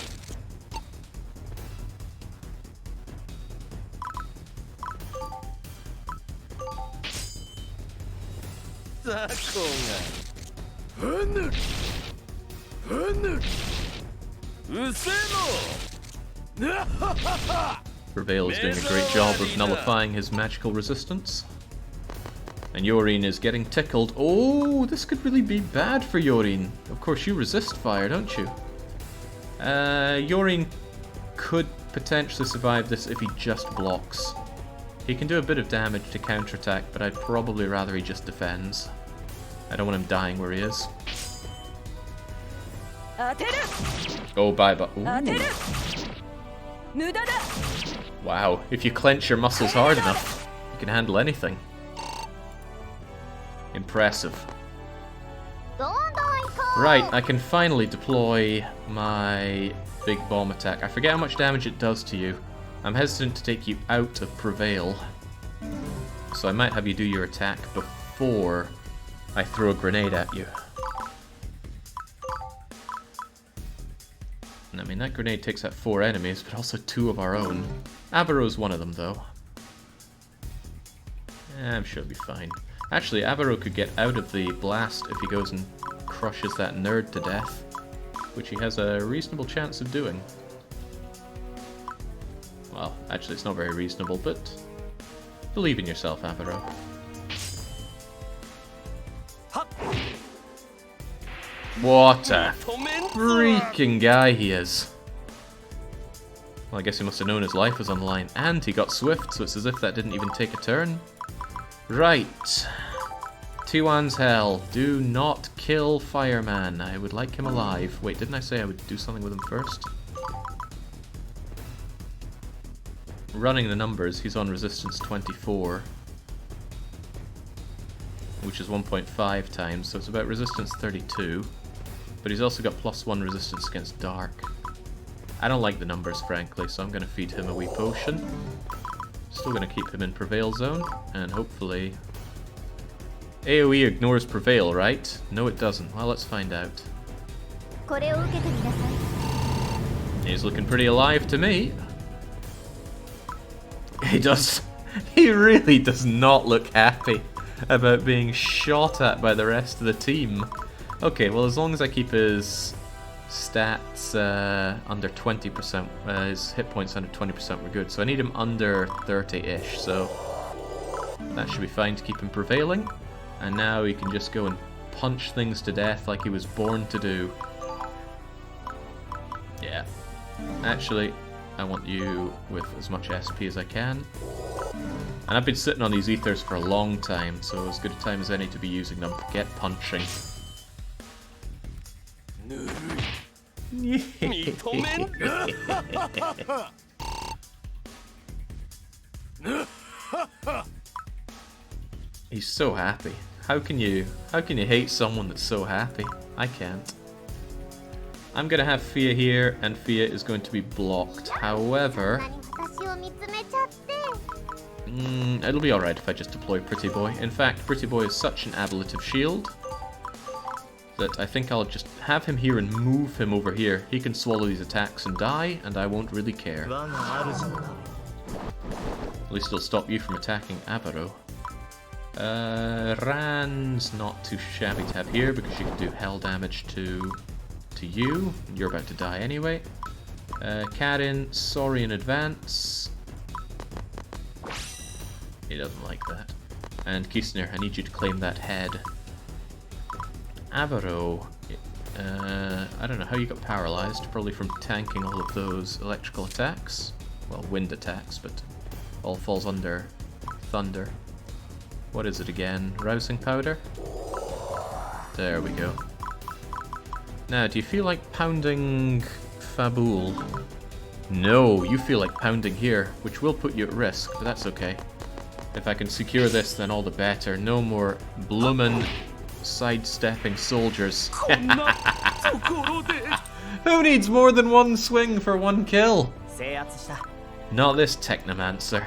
Speaker 1: Prevail is doing a great job of nullifying his magical resistance. And Yorin is getting tickled. Oh, this could really be bad for Yorin. Of course, you resist fire, don't you? Yorin could potentially survive this if he just blocks. He can do a bit of damage to counterattack, but I'd probably rather he just defends. I don't want him dying where he is. Oh, bye-bye. Wow, if you clench your muscles hard enough, you can handle anything. Impressive. Right, I can finally deploy my big bomb attack. I forget how much damage it does to you. I'm hesitant to take you out of Prevail, so I might have you do your attack before I throw a grenade at you. And I mean, that grenade takes out 4 enemies, but also 2 of our own. Avaro's one of them, though. I'm sure it'll be fine. Actually, Avaro could get out of the blast if he goes and crushes that nerd to death, which he has a reasonable chance of doing. Well, actually it's not very reasonable, but believe in yourself, Avaro. What a freaking guy he is. Well, I guess he must have known his life was on the line, and he got swift, so it's as if that didn't even take a turn. Right. Tiwan's Hell. Do not kill Fireman. I would like him alive. Wait, didn't I say I would do something with him first? Running the numbers, he's on resistance 24, which is 1.5 times, so it's about resistance 32. But he's also got +1 resistance against dark. I don't like the numbers, frankly, so I'm going to feed him a wee potion. Still going to keep him in Prevail Zone, and hopefully... AoE ignores Prevail, right? No, it doesn't. Well, let's find out. He's looking pretty alive to me. He does. He really does not look happy about being shot at by the rest of the team. Okay, well, as long as I keep his stats under 20%, his hit points under 20%, we're good. So I need him under 30-ish, so that should be fine to keep him prevailing. And now he can just go and punch things to death like he was born to do. Yeah. Actually, I want you with as much SP as I can. And I've been sitting on these ethers for a long time, so as good a time as any to be using them. Get punching. He's so happy. How can you hate someone that's so happy? I can't. I'm gonna have Fia here, and Fia is going to be blocked. However, it'll be alright if I just deploy Pretty Boy. In fact, Pretty Boy is such an ablative shield that I think I'll just have him here and move him over here. He can swallow these attacks and die, and I won't really care. At least it'll stop you from attacking Avaro. Ran's not too shabby to have here because she can do hell damage to you. You're about to die anyway. Karin, sorry in advance. He doesn't like that. And Kisner, I need you to claim that head. Avaro, I don't know how you got paralyzed, probably from tanking all of those electrical attacks. Well, wind attacks, but all falls under thunder. What is it again? Rousing powder? There we go. Now, do you feel like pounding Fabul? No, you feel like pounding here, which will put you at risk, but that's okay. If I can secure this, then all the better. No more bloomin' sidestepping soldiers. Who needs more than one swing for one kill? Not this Technomancer.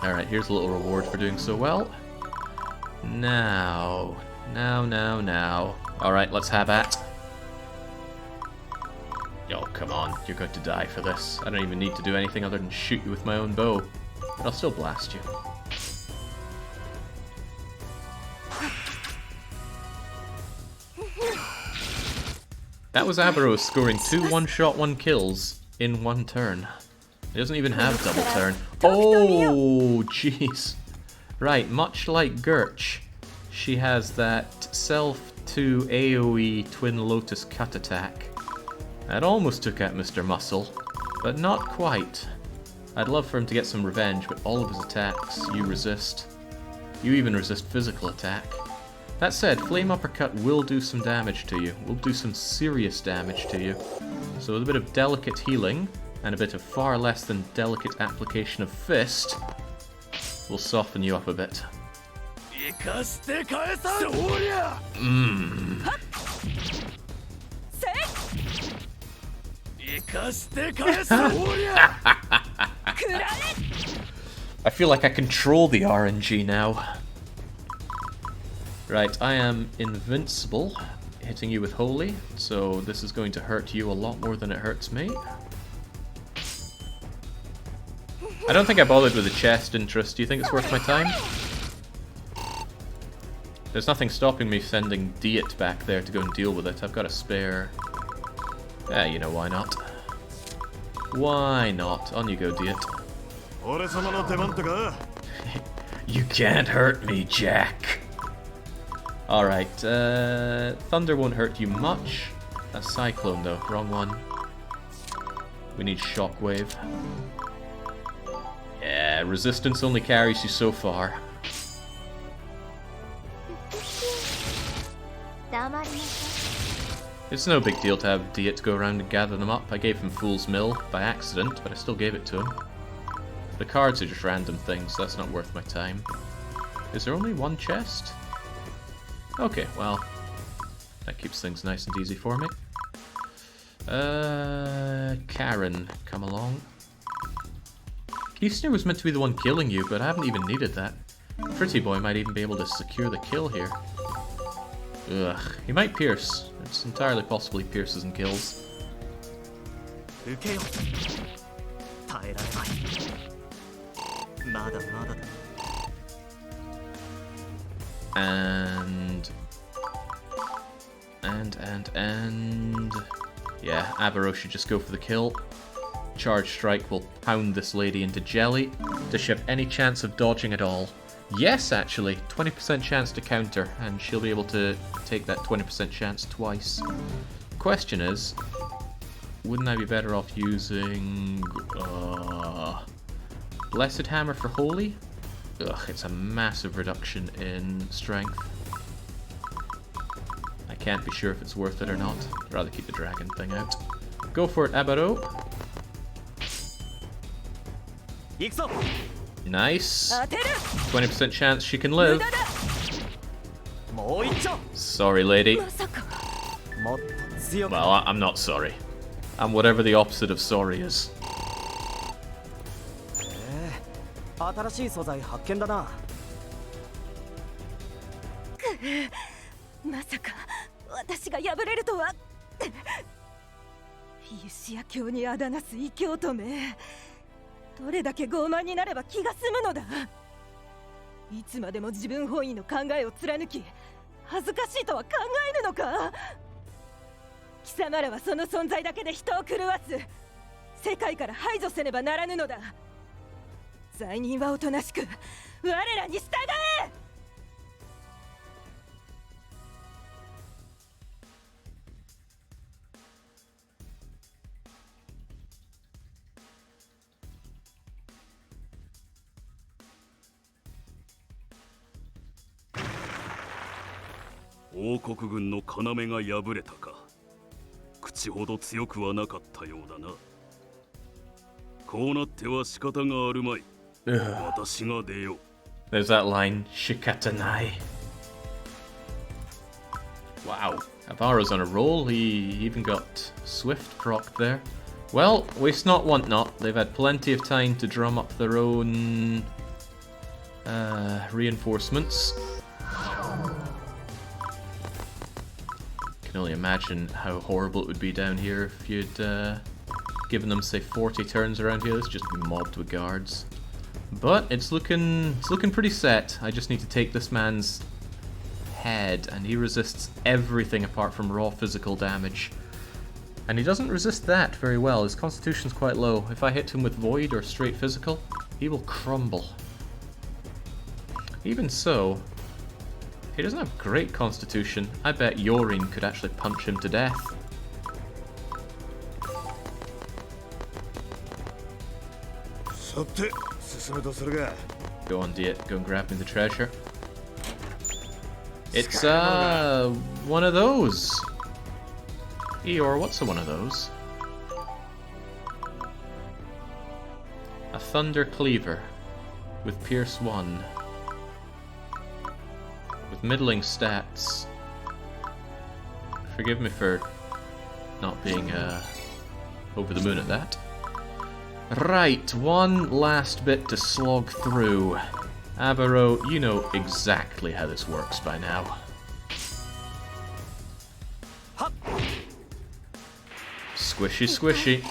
Speaker 1: Alright, here's a little reward for doing so well. Now. Alright, let's have at. Oh, come on. You're going to die for this. I don't even need to do anything other than shoot you with my own bow. But I'll still blast you. That was Avaro scoring 2 one-shot, 1 kills in 1 turn. He doesn't even have double turn. Oh, jeez. Right, much like Gurch, she has that self to AoE Twin Lotus cut attack. That almost took out Mr. Muscle, but not quite. I'd love for him to get some revenge, but all of his attacks you resist. You even resist physical attack. That said, Flame Uppercut will do some damage to you. Will do some serious damage to you. So with a bit of delicate healing, and a bit of far less than delicate application of fist will soften you up a bit. Mmm. I feel like I control the RNG now. Right, I am invincible, hitting you with Holy, so this is going to hurt you a lot more than it hurts me. I don't think I bothered with the chest interest. Do you think it's worth my time? There's nothing stopping me sending Diet back there to go and deal with it. I've got a spare. You know, why not? Why not? On you go, Diet. You can't hurt me, Jack. Alright, Thunder won't hurt you much. A Cyclone, though. Wrong one. We need Shockwave. Yeah, resistance only carries you so far. It's no big deal to have Diet go around and gather them up. I gave him Fool's Mill by accident, but I still gave it to him. The cards are just random things, so that's not worth my time. Is there only one chest? Okay, well, that keeps things nice and easy for me. Karen, come along. Keithsner was meant to be the one killing you, but I haven't even needed that. Pretty Boy might even be able to secure the kill here. Ugh, he might pierce. It's entirely possible he pierces and kills. And... Yeah, Abaro should just go for the kill. Charge Strike will pound this lady into jelly. Does she have any chance of dodging at all? Yes, actually. 20% chance to counter, and she'll be able to take that 20% chance twice. Question is, wouldn't I be better off using... Blessed Hammer for Holy? Ugh, it's a massive reduction in strength. I can't be sure if it's worth it or not. I'd rather keep the dragon thing out. Go for it, Abaro. Nice. 20% chance she can live. Sorry, lady. Well, I'm not sorry. I'm whatever the opposite of sorry is.
Speaker 9: まさか私が敗れるとは。フィウシア教にあだなす異教徒め。どれだけ傲慢になれば気が済むのだ。いつまでも自分本位の考えを貫き、恥ずかしいとは考えるのか。貴様らはその存在だけで人を狂わす。世界から排除せねばならぬのだ。罪人はおとなしく我らに従え。
Speaker 5: 王国軍の要が敗れたか。口ほど強くはなかったようだな。こうなっては仕方があるまい。私が出よう。
Speaker 1: There's that line, Shikatanai. Wow, Avaro's on a roll. He even got Swift proc there. Well, waste not, want not. They've had plenty of time to drum up their own reinforcements. Can only imagine how horrible it would be down here if you'd given them, say, 40 turns around here. It's just mobbed with guards. But it's looking pretty set. I just need to take this man's head, and he resists everything apart from raw physical damage. And he doesn't resist that very well. His constitution's quite low. If I hit him with void or straight physical, he will crumble. Even so, he doesn't have great constitution. I bet Yorin could actually punch him to death. Go on, Diet. Go and grab me the treasure. It's, one of those. Eeyore, what's one of those? A Thunder Cleaver with Pierce 1. With middling stats. Forgive me for not being over the moon at that. Right, one last bit to slog through. Abaro, you know exactly how this works by now. Squishy, squishy.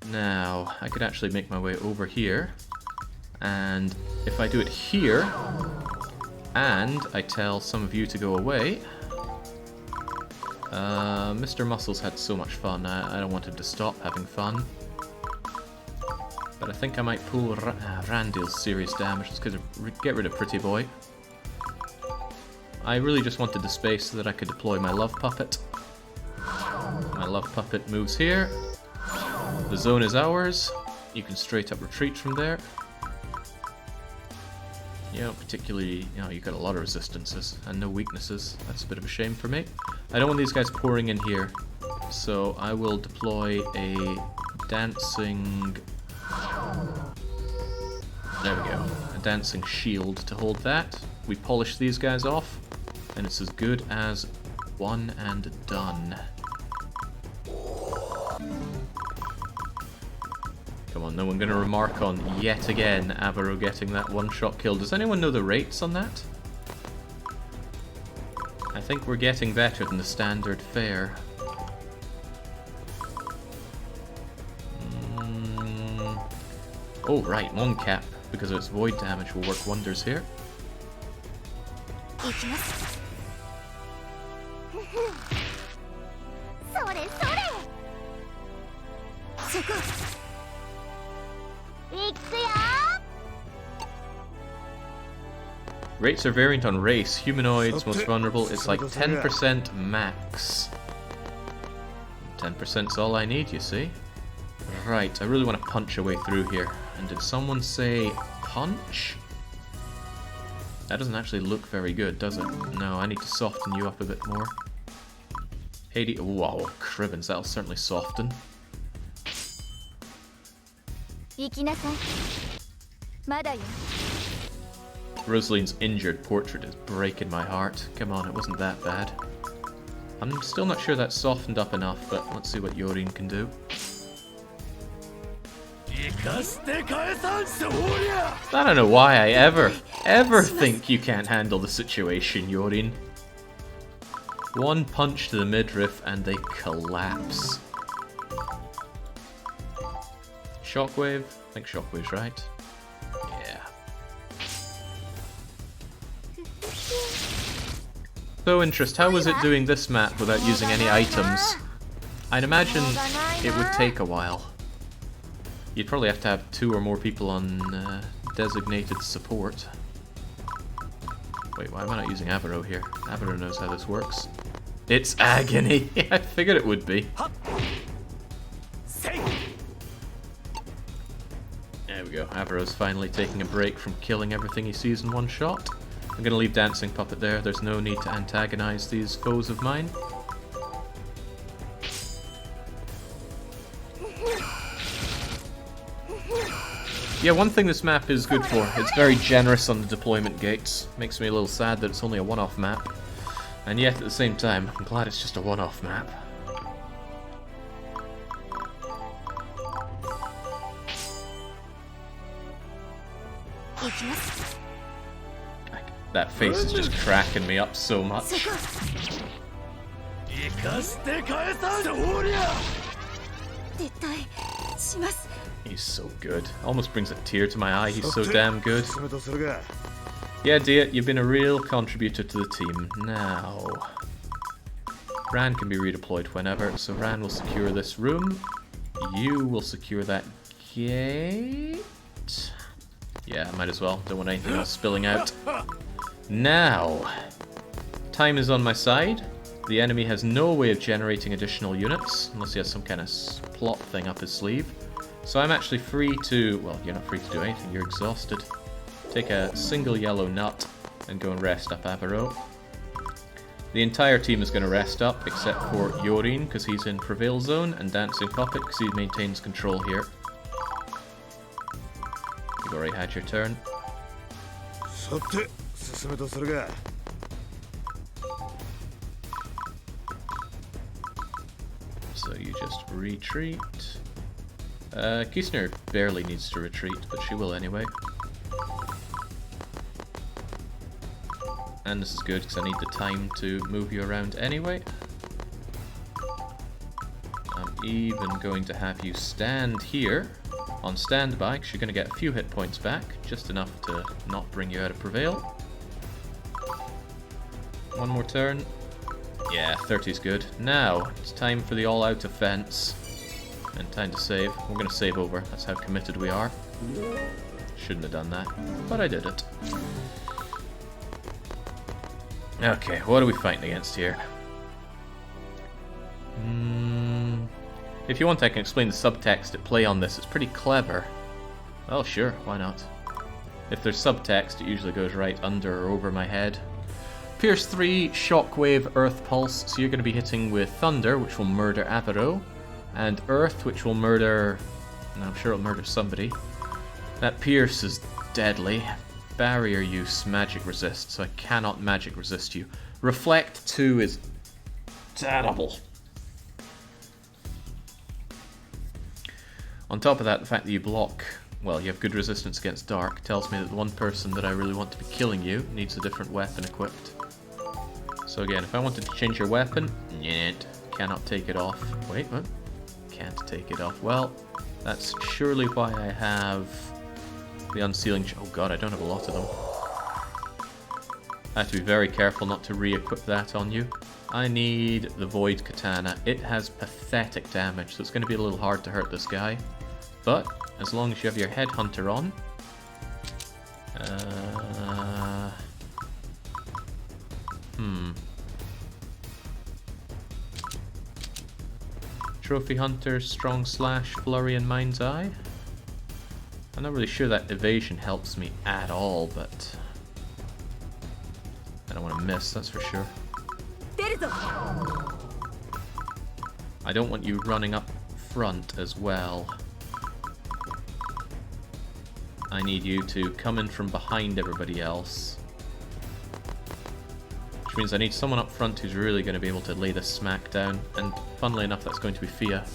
Speaker 1: Now, I could actually make my way over here. And if I do it here, and I tell some of you to go away, Mr. Muscles had so much fun, I don't want him to stop having fun. But I think I might pull Randall's serious damage, just to get rid of Pretty Boy. I really just wanted the space so that I could deploy my Love Puppet. My Love Puppet moves here. The zone is ours. You can straight up retreat from there. Yeah, particularly, you know, you've got a lot of resistances and no weaknesses. That's a bit of a shame for me. I don't want these guys pouring in here, so I will deploy a dancing... There we go. A dancing shield to hold that. We polish these guys off, and it's as good as one and done. Come on, no one going to remark on, yet again, Abaro getting that one-shot kill. Does anyone know the rates on that? I think we're getting better than the standard fare. Oh, right, one cap, because of its void damage, will work wonders here. Rates are variant on race. Humanoids, most vulnerable, it's like 10% max. 10%'s all I need, you see. Right, I really want to punch a way through here. And did someone say punch? That doesn't actually look very good, does it? No, I need to soften you up a bit more. Hades, wow, Cribbins, that'll certainly soften. Rosaline's injured portrait is breaking my heart. Come on, it wasn't that bad. I'm still not sure that's softened up enough, but let's see what Yorin can do. I don't know why I ever think you can't handle the situation, Yorin. One punch to the midriff and they collapse. Shockwave? I think Shockwave's right. Yeah. So, Interest, how was it doing this map without using any items? I'd imagine it would take a while. You'd probably have to have 2 or more people on designated support. Wait, why am I not using Abaro here? Abaro knows how this works. It's agony! I figured it would be. There we go. Avaro's finally taking a break from killing everything he sees in one shot. I'm gonna leave Dancing Puppet there. There's no need to antagonize these foes of mine. Yeah, one thing this map is good for, it's very generous on the deployment gates. Makes me a little sad that it's only a one-off map. And yet, at the same time, I'm glad it's just a one-off map. That face is just cracking me up so much. He's so good. Almost brings a tear to my eye, he's so damn good. Yeah, dear, you've been a real contributor to the team. Now, Ran can be redeployed whenever, so Ran will secure this room. You will secure that gate. Yeah, might as well. Don't want anything else spilling out. Now, time is on my side. The enemy has no way of generating additional units, unless he has some kind of plot thing up his sleeve. So I'm actually free to... well, you're not free to do anything, you're exhausted. Take a single yellow nut and go and rest up Abaro. The entire team is going to rest up, except for Yorin, because he's in Prevail Zone, and Dancing Puppet, because he maintains control here. You've already had your turn. So you just retreat. Kisner barely needs to retreat, but she will anyway. And this is good because I need the time to move you around anyway. I'm even going to have you stand here on standby because you're going to get a few hit points back, just enough to not bring you out of Prevail. One more turn. Yeah, 30 is good. Now, it's time for the all-out offense. And time to save. We're going to save over. That's how committed we are. Shouldn't have done that, but I did it. Okay, what are we fighting against here? If you want, I can explain the subtext at play on this. It's pretty clever. Well, sure, why not? If there's subtext, it usually goes right under or over my head. Pierce 3, Shockwave, Earth Pulse. So you're going to be hitting with Thunder, which will murder Aparo, and Earth, which will murder... and I'm sure it'll murder somebody. That Pierce is deadly. Barrier use, magic resist, so I cannot magic resist you. Reflect 2 is terrible. On top of that, the fact that you block, well, you have good resistance against dark, tells me that the one person that I really want to be killing you needs a different weapon equipped. So again, if I wanted to change your weapon, cannot take it off. Wait, what? Can't take it off. Well, that's surely why I have the unsealing... oh god, I don't have a lot of them. I have to be very careful not to re-equip that on you. I need the Void Katana. It has pathetic damage, so it's going to be a little hard to hurt this guy. But, as long as you have your Headhunter on... Trophy Hunter, Strong Slash, Flurry, and Mind's Eye. I'm not really sure that evasion helps me at all, but I don't want to miss, that's for sure. I don't want you running up front as well. I need you to come in from behind everybody else. Which means I need someone up front who's really going to be able to lay the smack down, and funnily enough that's going to be Fia.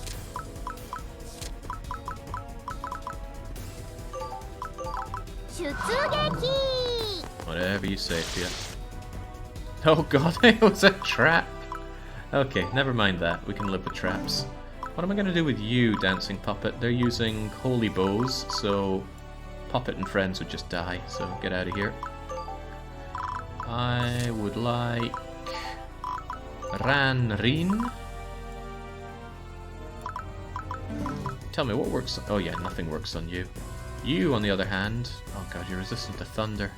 Speaker 1: Whatever you say, Fia. Oh god, it was a trap! Okay, never mind that. We can live with traps. What am I going to do with you, Dancing Puppet? They're using holy bows, so Puppet and friends would just die, so get out of here. I would like... Rin. Tell me, what works... oh yeah, nothing works on you. You, on the other hand... oh god, you're resistant to thunder.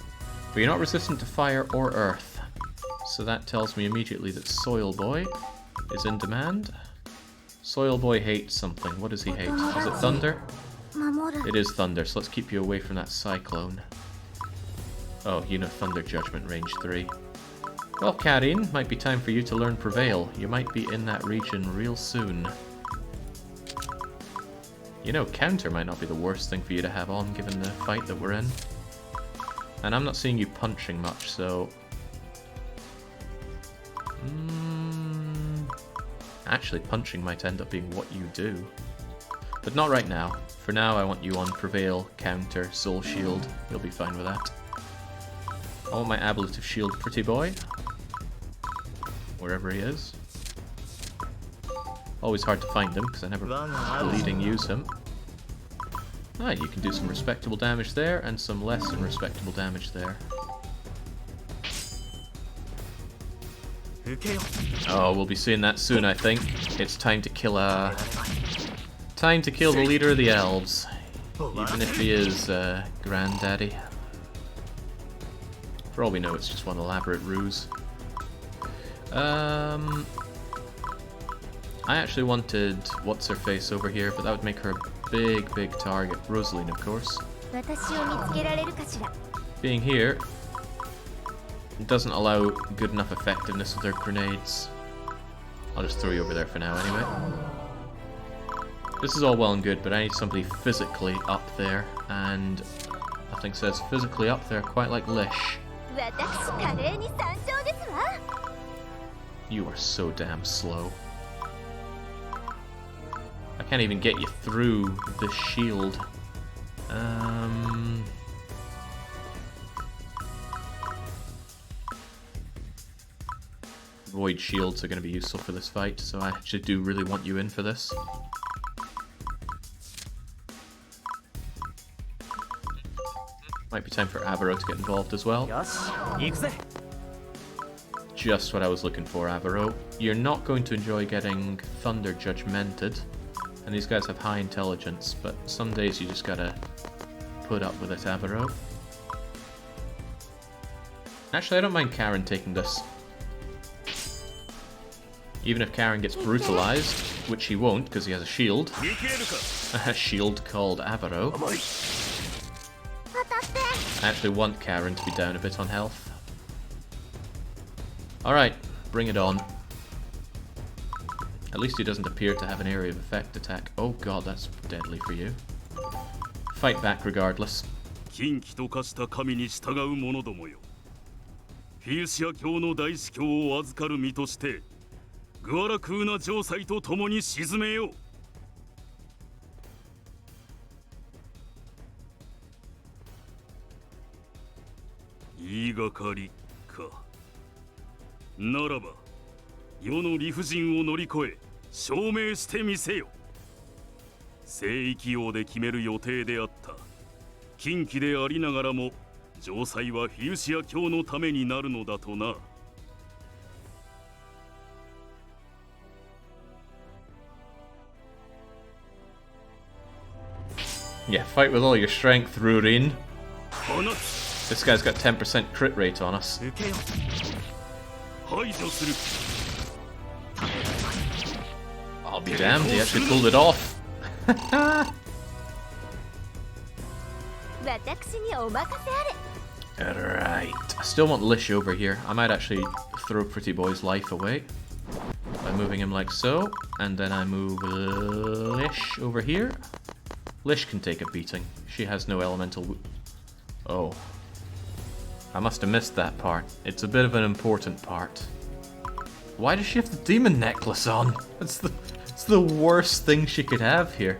Speaker 1: But you're not resistant to fire or earth. So that tells me immediately that Soil Boy is in demand. Soil Boy hates something. What does he hate? Is it thunder? It is thunder, so let's keep you away from that cyclone. Oh, you know Thunder Judgment range 3. Well, Karin, might be time for you to learn Prevail. You might be in that region real soon. You know, counter might not be the worst thing for you to have on, given the fight that we're in. And I'm not seeing you punching much, so... actually, punching might end up being what you do. But not right now. For now, I want you on Prevail, Counter, Soul Shield. You'll be fine with that. I want my Ablative Shield Pretty Boy. Wherever he is. Always hard to find him, because I never bleeding use him. Ah, you can do some respectable damage there, and some less than respectable damage there. Oh, we'll be seeing that soon, I think. It's time to kill time to kill the leader of the Elves. Even if he is, Granddaddy. For all we know, it's just one elaborate ruse. I actually wanted What's-Her-Face over here, but that would make her a big, big target. Rosaline, of course. Being here, It doesn't allow good enough effectiveness with their grenades. I'll just throw you over there for now anyway. This is all well and good, but I need somebody physically up there, and nothing says physically up there quite like Lish. You are so damn slow. I can't even get you through the shield. Void shields are going to be useful for this fight, so I actually do really want you in for this. Might be time for Avaro to get involved as well. Just what I was looking for, Avaro. You're not going to enjoy getting Thunder Judgmented, and these guys have high intelligence, but some days you just gotta put up with it, Avaro. Actually, I don't mind Karen taking this. Even if Karen gets brutalized, which he won't because he has a shield. A shield called Avaro. I actually want Karen to be down a bit on health. Alright, bring it on. At least he doesn't appear to have an area of effect attack. Oh god, that's deadly for you. Fight back regardless.
Speaker 5: 近畿と化した神に従う者どもよ。フィウシア教の大司教を預かる身として、グアラクーナ城塞と共に沈めよう。言いがかりか。ならば、世の理不尽を乗り越え、証明してみせよ。聖域王で決める予定であった。近畿でありながらも、城塞はフィウシア教のためになるのだとな。
Speaker 1: Yeah, fight with all your strength, Rurin. This guy's got 10% crit rate on us. I'll be damned, he actually pulled it off. Alright. I still want Lish over here. I might actually throw Pretty Boy's life away by moving him like so. And then I move Lish over here. Lish can take a beating. She has no elemental Oh. I must have missed that part. It's a bit of an important part. Why does she have the demon necklace on? It's the worst thing she could have here.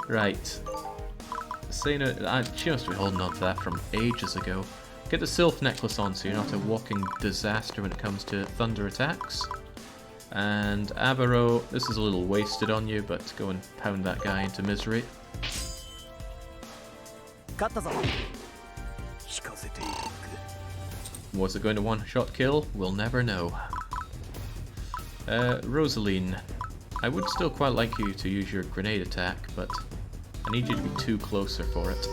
Speaker 1: Right. She must be holding on to that from ages ago. Get the Sylph necklace on so you're not a walking disaster when it comes to thunder attacks. And Avaro, this is a little wasted on you, but go and pound that guy into misery. Was it going to one-shot kill? We'll never know. Rosaline, I would still quite like you to use your grenade attack, but I need you to be too closer for it.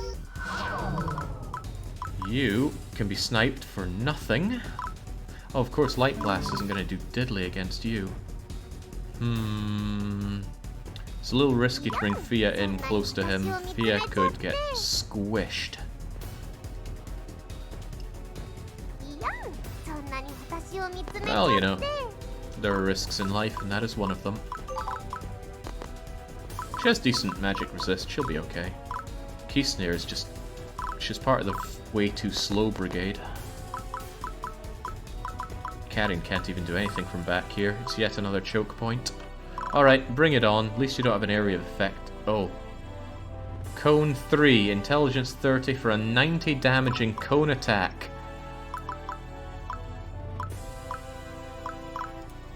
Speaker 1: You can be sniped for nothing. Oh, of course, Light Blast isn't going to do diddly against you. It's a little risky to bring Fia in close to him. Fia could get squished. Well, you know, there are risks in life, and that is one of them. She has decent magic resist, she'll be okay. Keysnare is just... she's part of the way too slow brigade. Karen can't even do anything from back here. It's yet another choke point. Alright, bring it on. At least you don't have an area of effect. Oh. Cone 3, intelligence 30 for a 90 damaging cone attack.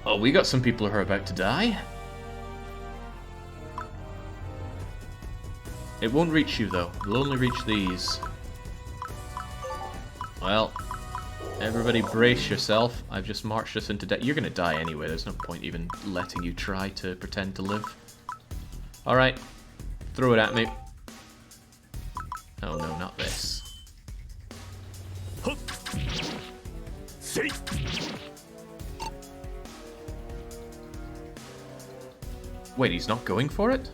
Speaker 1: Oh, we got some people who are about to die. It won't reach you though. It'll only reach these. Well, everybody brace yourself. I've just marched us into death. You're gonna die anyway. There's no point even letting you try to pretend to live. Alright. Throw it at me. Oh no, not this. Wait, he's not going for it?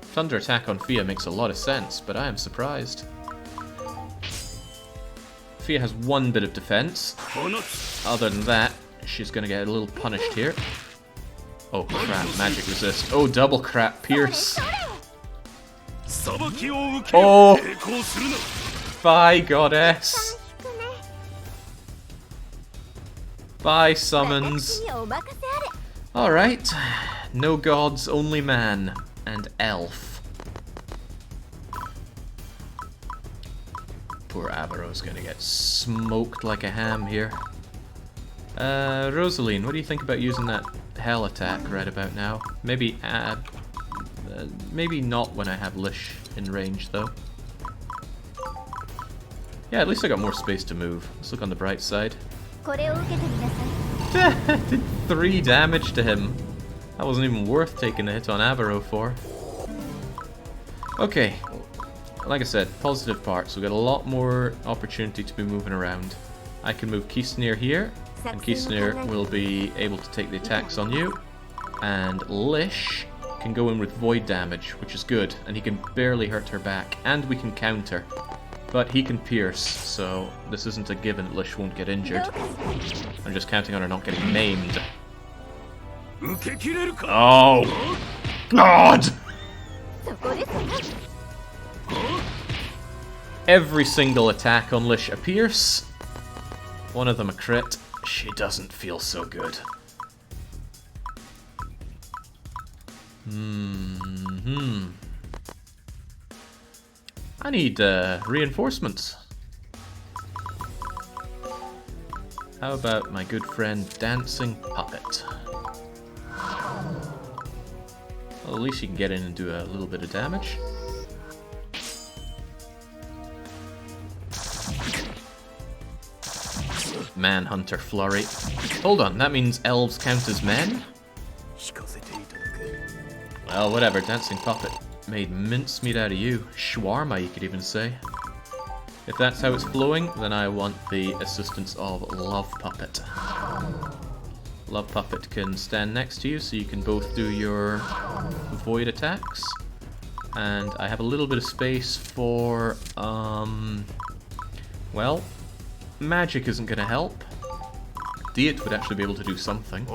Speaker 1: Thunder attack on Fia makes a lot of sense, but I am surprised. Fia has one bit of defense. Other than that, she's gonna get a little punished here. Oh crap, magic resist. Oh, double crap, pierce. Oh! Bye, goddess. Bye, summons. Alright. No gods, only man. And elf. Poor Avaro's gonna get smoked like a ham here. Rosaline, what do you think about using that hell attack right about now? Maybe maybe not when I have Lish in range, though. Yeah, at least I got more space to move. Let's look on the bright side. Did 3 damage to him. That wasn't even worth taking a hit on Avaro for. Okay, like I said, positive parts. We got a lot more opportunity to be moving around. I can move Kisnir here, and Kisnir will be able to take the attacks on you. And Lish can go in with void damage, which is good, and he can barely hurt her back, and we can counter. But he can pierce, so this isn't a given that Lish won't get injured. I'm just counting on her not getting maimed. Oh! God! Every single attack on Lish a pierce. One of them a crit. She doesn't feel so good. I need reinforcements. How about my good friend Dancing Puppet? Well, at least you can get in and do a little bit of damage. Manhunter Flurry. Hold on, that means elves count as men? Well, whatever, Dancing Puppet made mincemeat out of you. Shawarma, you could even say. If that's how it's flowing, then I want the assistance of Love Puppet. Love Puppet can stand next to you, so you can both do your void attacks. And I have a little bit of space for, well, magic isn't going to help. Diet would actually be able to do something.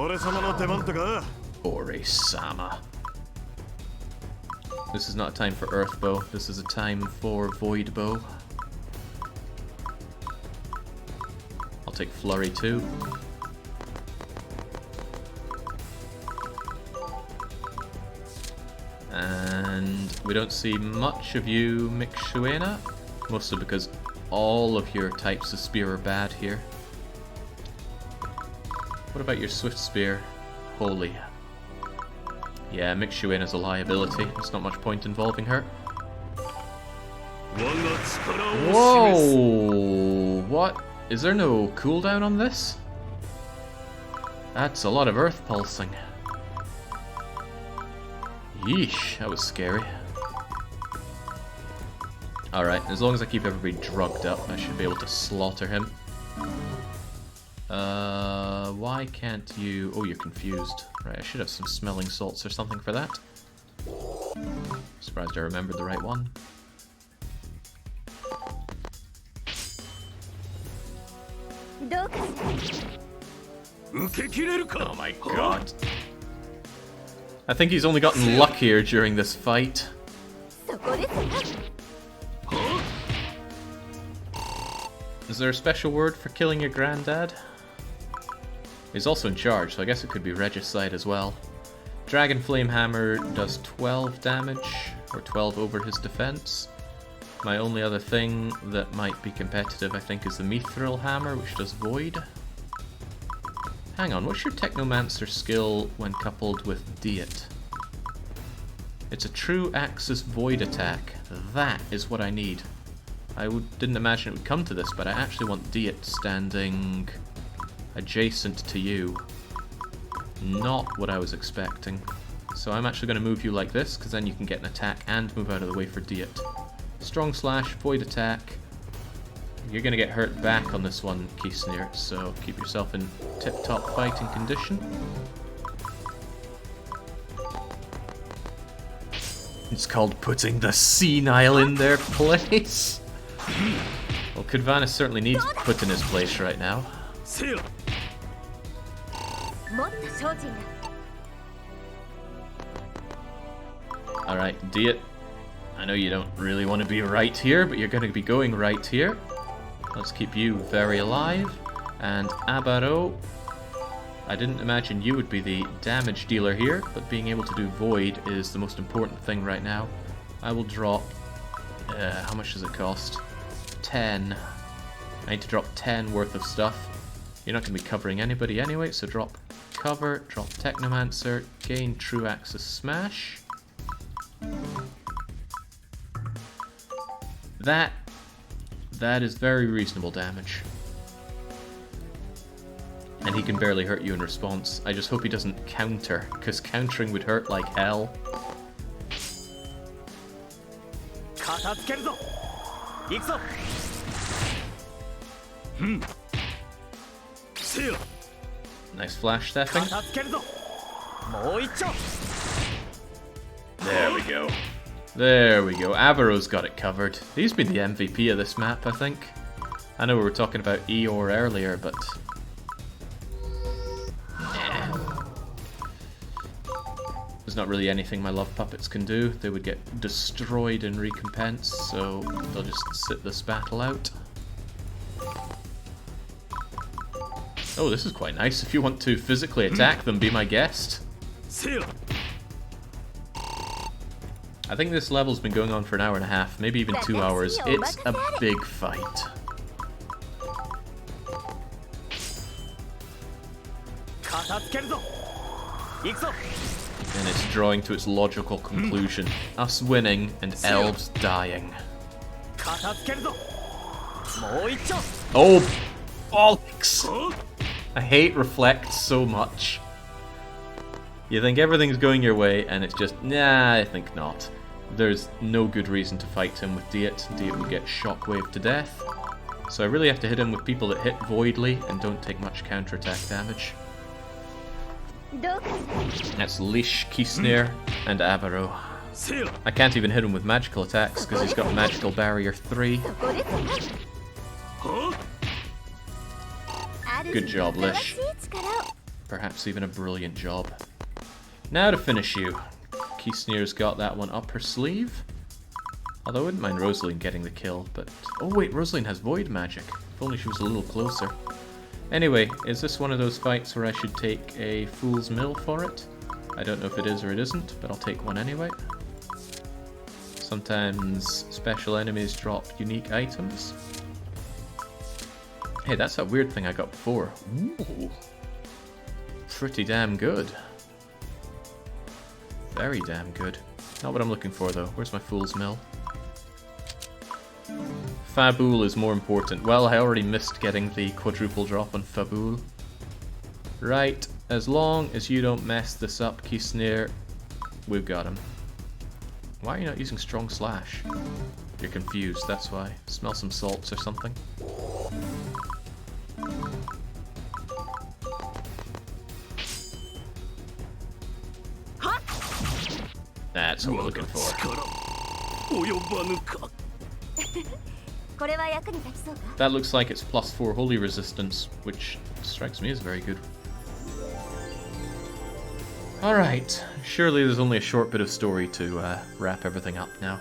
Speaker 1: Ore-sama. This is not a time for Earth Bow, this is a time for Void Bow. I'll take Flurry too. And we don't see much of you, Mixuena, mostly because all of your types of spear are bad here. What about your Swift Spear? Holy. Yeah, Mixuena's a liability. There's not much point involving her. Whoa! What? Is there no cooldown on this? That's a lot of earth pulsing. Yeesh, that was scary. Alright, as long as I keep everybody drugged up, I should be able to slaughter him. Why can't you... Oh, you're confused. Right, I should have some smelling salts or something for that. Surprised I remembered the right one. Oh my god. I think he's only gotten luckier during this fight. Is there a special word for killing your granddad? He's also in charge, so I guess it could be Regicide as well. Dragon Flame Hammer does 12 damage, or 12 over his defense. My only other thing that might be competitive, I think, is the Mithril Hammer, which does Void. Hang on, what's your Technomancer skill when coupled with Diet? It's a true Axis Void attack. That is what I need. I didn't imagine it would come to this, but I actually want Diet standing adjacent to you. Not what I was expecting. So I'm actually going to move you like this, because then you can get an attack and move out of the way for Diet. Strong Slash, Void attack. You're going to get hurt back on this one, Kisnir, so keep yourself in tip-top fighting condition. It's called putting the senile in their place. Well, Kudvanis certainly needs put in his place right now.
Speaker 5: せよ
Speaker 7: もっと精進だ
Speaker 1: Alright, Diet. I know you don't really want to be right here, but you're going to be going right here. Let's keep you very alive. And Abaro, I didn't imagine you would be the damage dealer here, but being able to do Void is the most important thing right now. I will drop... how much does it cost? 10. I need to drop 10 worth of stuff. You're not going to be covering anybody anyway, so drop cover, drop Technomancer, gain True Axis Smash. That is very reasonable damage. And he can barely hurt you in response. I just hope he doesn't counter, because countering would hurt like hell.
Speaker 2: 片付けるぞ行くぞ
Speaker 5: せよ
Speaker 1: Nice flash stepping.
Speaker 2: 片付けるぞもう一丁
Speaker 1: There we go. There we go. Avaro's got it covered. He's been the MVP of this map, I think. I know we were talking about Eeyore earlier, but... There's not really anything my love puppets can do. They would get destroyed in recompense, so they'll just sit this battle out. Oh, this is quite nice. If you want to physically attack them, be my guest.
Speaker 5: せよ
Speaker 1: I think this level's been going on for an hour and a half, maybe even 2 hours. It's a big fight.
Speaker 2: 片付けるぞ行くぞ
Speaker 1: And it's drawing to its logical conclusion. Us winning and Elves dying.
Speaker 2: 片付けるぞもう一丁
Speaker 1: Oh, bollocks! I hate Reflect so much. You think everything's going your way, and it's just, nah, I think not. There's no good reason to fight him with Diet. Diet would get shockwave to death. So I really have to hit him with people that hit Voidly and don't take much counterattack damage.
Speaker 7: どうか
Speaker 1: That's Leash, Keysnare, and Avaro.
Speaker 5: せよ
Speaker 1: I can't even hit him with magical attacks because he's got Magical Barrier 3.
Speaker 7: そこですね
Speaker 5: は
Speaker 1: Good job, Lish.
Speaker 7: 新しい力を
Speaker 1: Perhaps even a brilliant job. Now to finish you. Keysnere's got that one up her sleeve. Although I wouldn't mind Rosaline getting the kill, but... Oh wait, Rosaline has Void Magic. If only she was a little closer. Anyway, is this one of those fights where I should take a Fool's Mill for it? I don't know if it is or it isn't, but I'll take one anyway. Sometimes special enemies drop unique items. Hey, that's that weird thing I got before. Ooh. Pretty damn good. Very damn good. Not what I'm looking for though. Where's my Fool's Mill? Fabool is more important. Well, I already missed getting the quadruple drop on Fabool. Right, as long as you don't mess this up, Keysnare, we've got him. Why are you not using Strong Slash? You're confused, that's why. Smell some salts or something. That's what we're looking for.
Speaker 5: 及ばぬか
Speaker 7: これは役に立ちそうか
Speaker 1: That looks like it's plus 4 holy resistance, which strikes me as very good. Alright, surely there's only a short bit of story to wrap everything up now.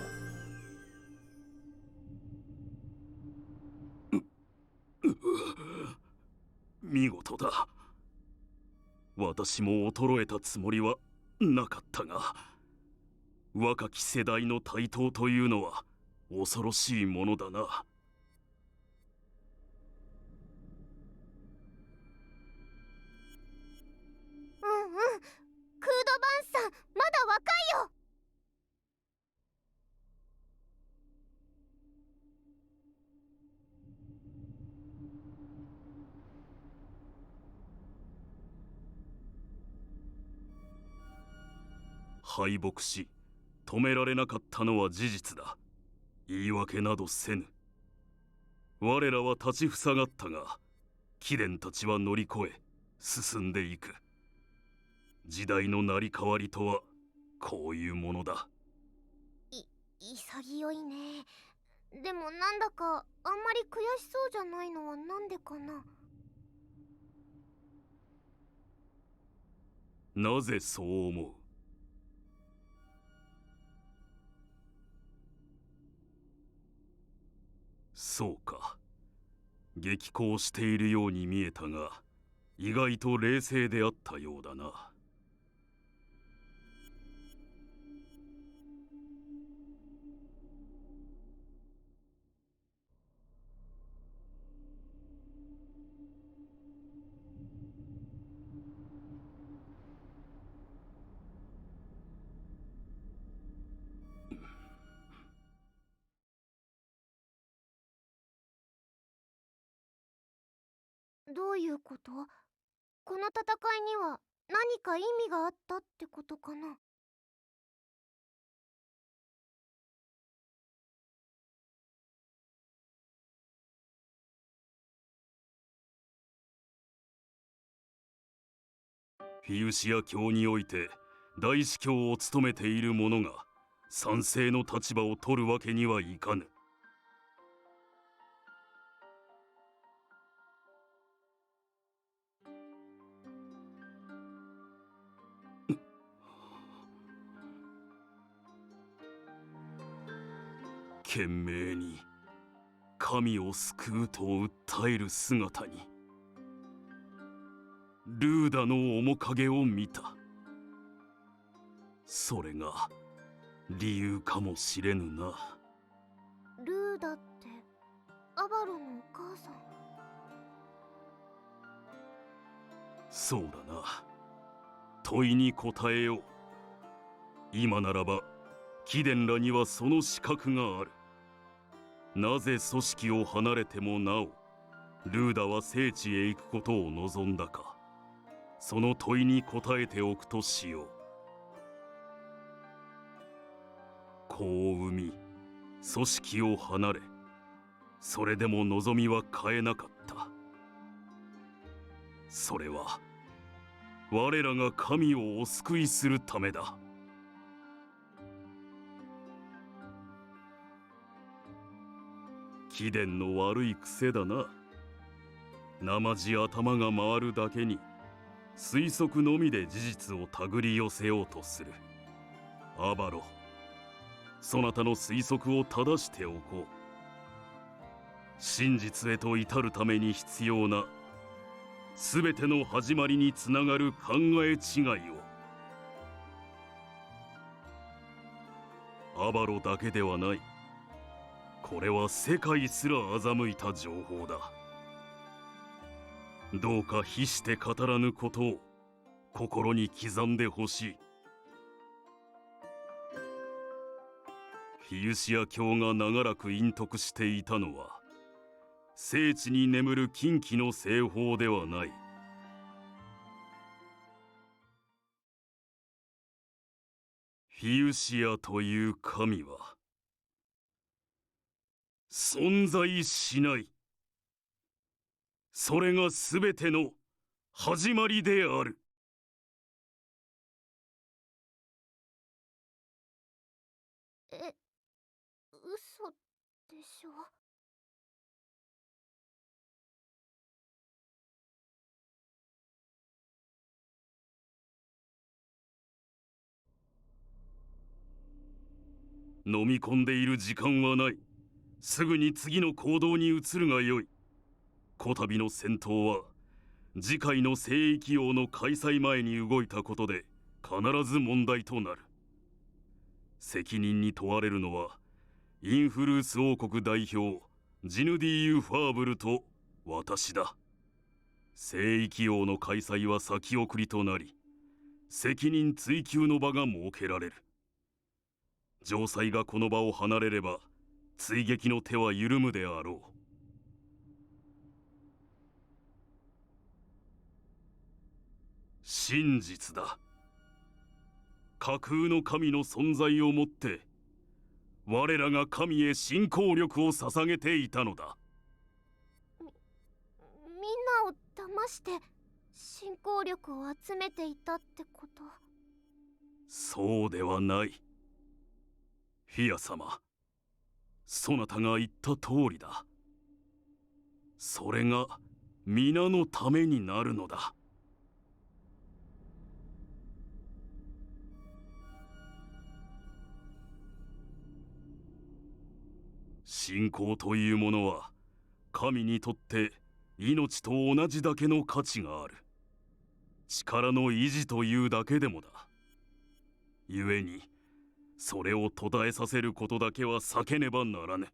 Speaker 5: 見事だ私も衰えたつもりはなかったが若き世代の台頭というのは恐ろしいものだな
Speaker 6: うんうんクードバンさんまだ若いよ
Speaker 5: 敗北し止められなかったのは事実だ言い訳などせぬ我らは立ちふさがったが貴殿たちは乗り越え進んでいく時代の成り代わりとはこういうものだ
Speaker 6: 潔いねでもなんだかあんまり悔しそうじゃないのはなんでかな。
Speaker 5: なぜそう思う？そうか。激高しているように見えたが、意外と冷静であったようだな。
Speaker 6: どういうこと？この戦いには何か意味があったってことかな。
Speaker 5: フィウシア教において大司教を務めている者が賛成の立場を取るわけにはいかぬ。懸命に神を救うと訴える姿にルーダの面影を見た。それが理由かもしれぬな。
Speaker 6: ルーダってアバロのお母さん？
Speaker 5: そうだな。問いに答えよう。今ならば貴殿らにはその資格がある。なぜ組織を離れてもなおルーダは聖地へ行くことを望んだか、その問いに答えておくとしよう。子を産み組織を離れ、それでも望みは変えなかった。それは我らが神をお救いするためだ。貴殿の悪い癖だな。生地頭が回るだけに推測のみで事実を手繰り寄せようとする。アバロ、そなたの推測を正しておこう。真実へと至るために必要な全ての始まりにつながる考え違いを。アバロだけではない。これは世界すら欺いた情報だ。どうか秘して語らぬことを心に刻んでほしい。フィウシア教が長らく隠匿していたのは聖地に眠る禁忌の製法ではない。フィウシアという神は存在しない。それが全ての始まりである。
Speaker 6: 嘘でしょ？
Speaker 5: 飲み込んでいる時間はない。すぐに次の行動に移るがよい。こたびの戦闘は次回の聖域王の開催前に動いたことで必ず問題となる。責任に問われるのはインフルース王国代表ジヌディーユ・ファーブルと私だ。聖域王の開催は先送りとなり、責任追及の場が設けられる。城塞がこの場を離れれば追撃の手は緩むであろう。真実だ。架空の神の存在をもって我らが神へ信仰力を捧げていたのだ。
Speaker 6: みんなを騙して信仰力を集めていたってこと？
Speaker 5: そうではない。フィア様、そなたが言った通りだ。それが皆のためになるのだ。信仰というものは神にとって命と同じだけの価値がある。力の維持というだけでもだ。故にそれを途絶えさせることだけは避けねばならぬ。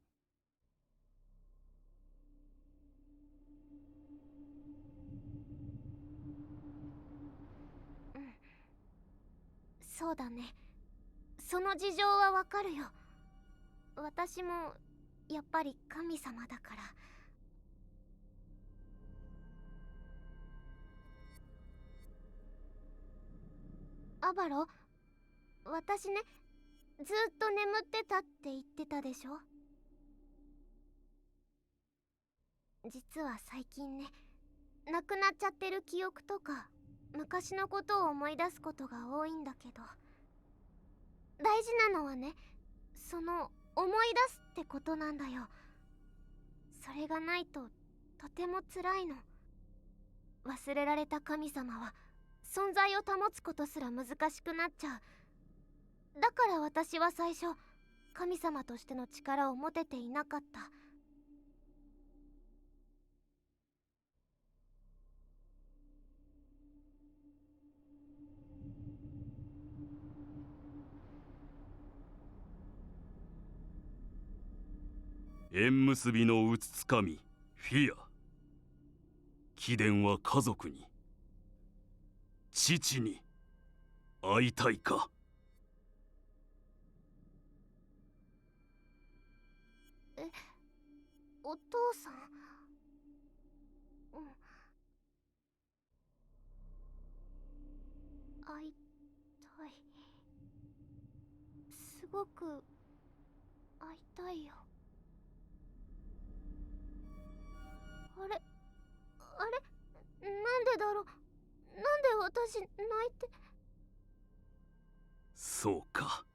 Speaker 6: そうだね。その事情はわかるよ。私もやっぱり神様だから。アバロ、私ね、ずっと眠ってたって言ってたでしょ。実は最近ね、なくなっちゃってる記憶とか昔のことを思い出すことが多いんだけど、大事なのはね、その思い出すってことなんだよ。それがないととても辛いの。忘れられた神様は存在を保つことすら難しくなっちゃう。だから私は最初神様としての力を持てていなかった。
Speaker 5: 縁結びのうつつかみフィア。貴殿は家族に、父に会いたいか。
Speaker 6: お父さん。うん。会いたい。すごく会いたいよ。あれなんでだろう。なんで私泣いて。
Speaker 5: そうか。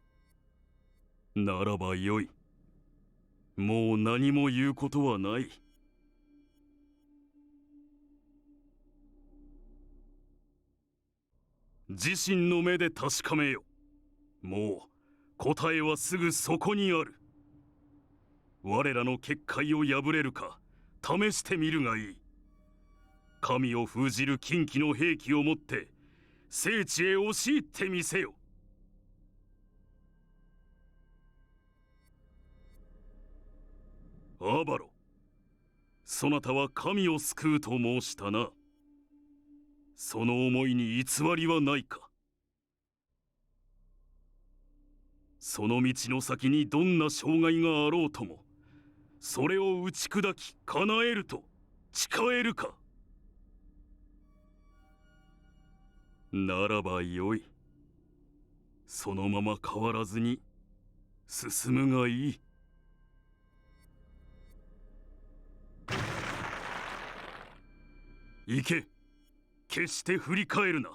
Speaker 5: ならばよい。もう何も言うことはない。自身の目で確かめよ。もう答えはすぐそこにある。我らの結界を破れるか試してみるがいい。神を封じる禁忌の兵器を持って聖地へ押し入ってみせよ。アバロ、そなたは神を救うと申したな。その思いに偽りはないか。その道の先にどんな障害があろうとも、それを打ち砕き叶えると誓えるか。ならばよい。そのまま変わらずに進むがいい。行け。決して振り返るな。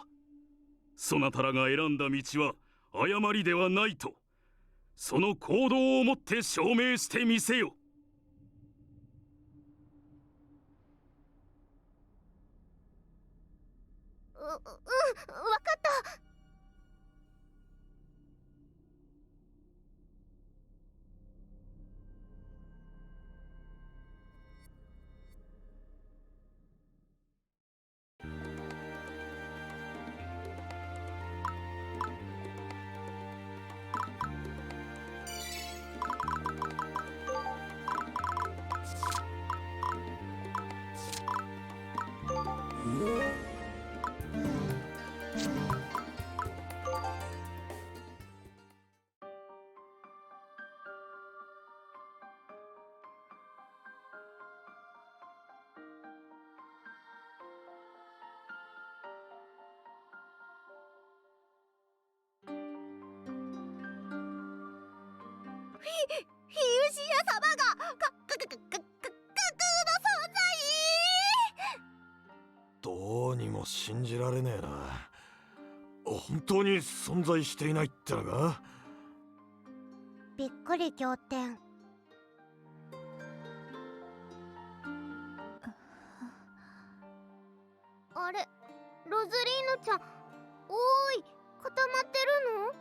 Speaker 5: そなたらが選んだ道は誤りではないと、その行動をもって証明してみせよ。
Speaker 6: わかった。フィウシア様が架空の存在。
Speaker 8: どうにも信じられねえな。本当に存在していないってのか。
Speaker 6: びっくり仰天。ズリーヌちゃん、おーい、固まってるの？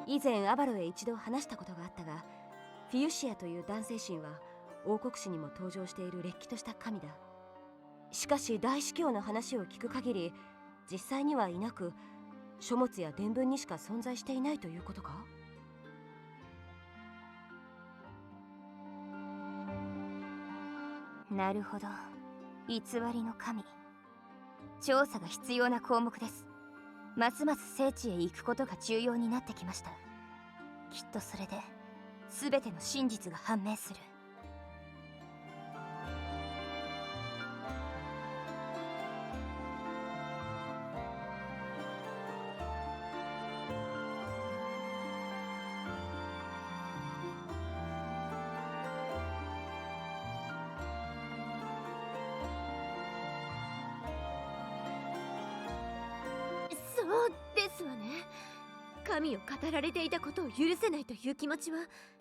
Speaker 7: 以前アバロへ一度話したことがあったが、フィユシアという男性神は王国史にも登場しているれっきとした神だ。しかし大司教の話を聞く限り、実際にはいなく、書物や伝聞にしか存在していないということか？
Speaker 3: なるほど、偽りの神。調査が必要な項目です。ますます聖地へ行くことが重要になってきました。きっとそれで全ての真実が判明する。
Speaker 7: そうですわね。神を語られていたことを許せないという気持ちは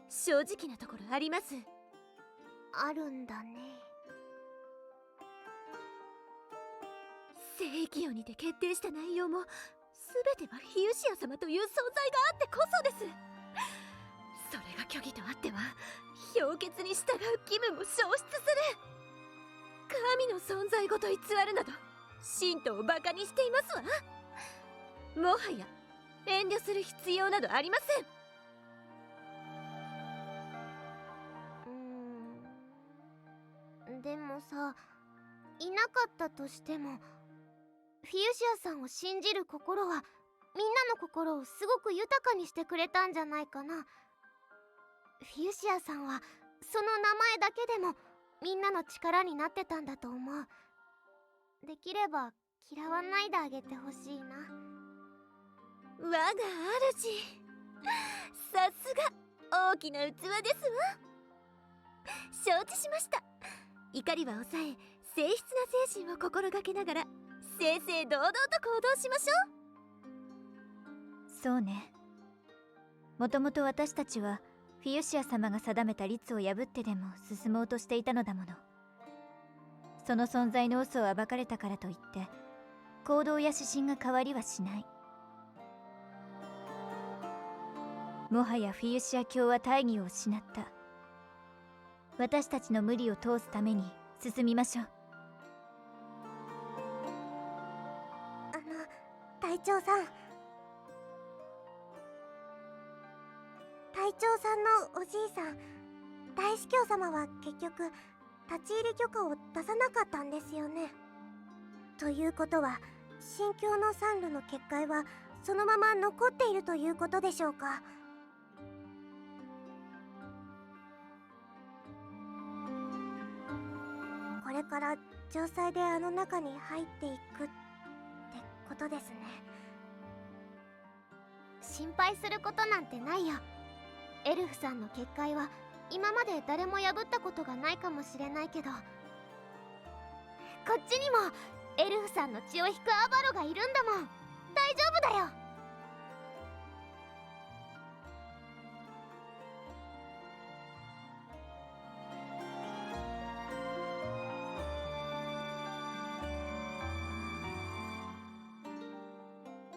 Speaker 7: 正直なところあります。
Speaker 6: あるんだね。
Speaker 7: 聖域王にて決定した内容も全てはヒユシア様という存在があってこそです。それが虚偽とあっては氷結に従う義務も消失する。神の存在ごと偽るなど神道をバカにしていますわ。もはや遠慮する必要などありません。
Speaker 6: でもさ、いなかったとしてもフィユシアさんを信じる心はみんなの心をすごく豊かにしてくれたんじゃないかな。フィユシアさんはその名前だけでもみんなの力になってたんだと思う。できれば嫌わないであげてほしいな。
Speaker 7: 我が主、さすが大きな器ですわ。承知しました。怒りは抑え、静質な精神を心がけながら正々堂々と行動しましょ
Speaker 3: う。そうね。もともと私たちはフィユシア様が定めた律を破ってでも進もうとしていたのだもの。その存在の嘘を暴かれたからといって行動や指針が変わりはしない。もはやフィユシア教は大義を失った。私たちの無理を通すために進みましょう。
Speaker 6: 隊長さん、隊長さんのおじいさん、大司教様は結局立ち入り許可を出さなかったんですよね。ということは神教の産路の結界はそのまま残っているということでしょうか。これから城塞であの中に入っていくってことですね。心配することなんてないよ。エルフさんの結界は今まで誰も破ったことがないかもしれないけど、こっちにもエルフさんの血を引くアバロがいるんだもん。大丈夫だよ。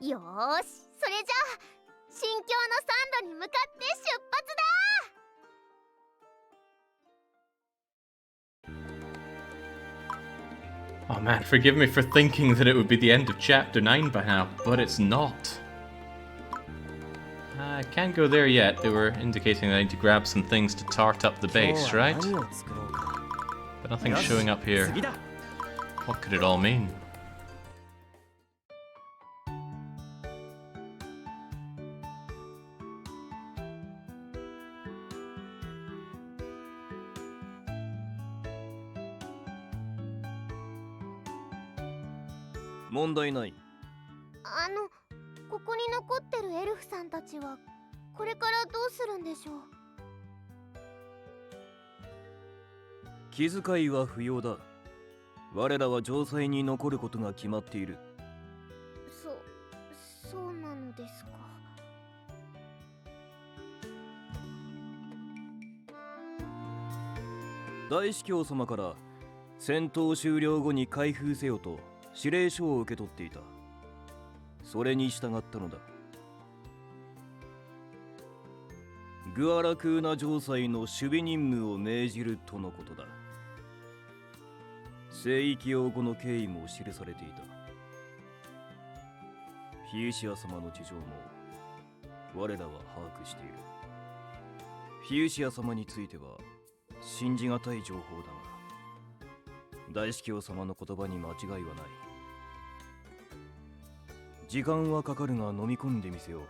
Speaker 6: よーし、それじゃあ神教の産路に向かって出発だ。
Speaker 1: Oh man, forgive me for thinking that it would be the end of chapter 9 by now, but it's not. I can't go there yet. They were indicating that I need to grab some things to tart up the base, right? But nothing's showing up here. What could it all mean?
Speaker 2: No.問題ない。
Speaker 6: ここに残ってるエルフさんたちはこれからどうするんでしょう。
Speaker 2: 気遣いは不要だ。我らは城塞に残ることが決まっている。
Speaker 6: そう
Speaker 2: 大司教様から戦闘終了後に開封せよと指令書を受け取っていた。それに従ったのだ。グアラクーナ城塞の守備任務を命じるとのことだ。聖域用語の経緯も記されていた。フィウシア様の事情も我らは把握している。フィウシア様については信じがたい情報だが、大司教様の言葉に間違いはない。時間はかかるが飲み込んでみせよう。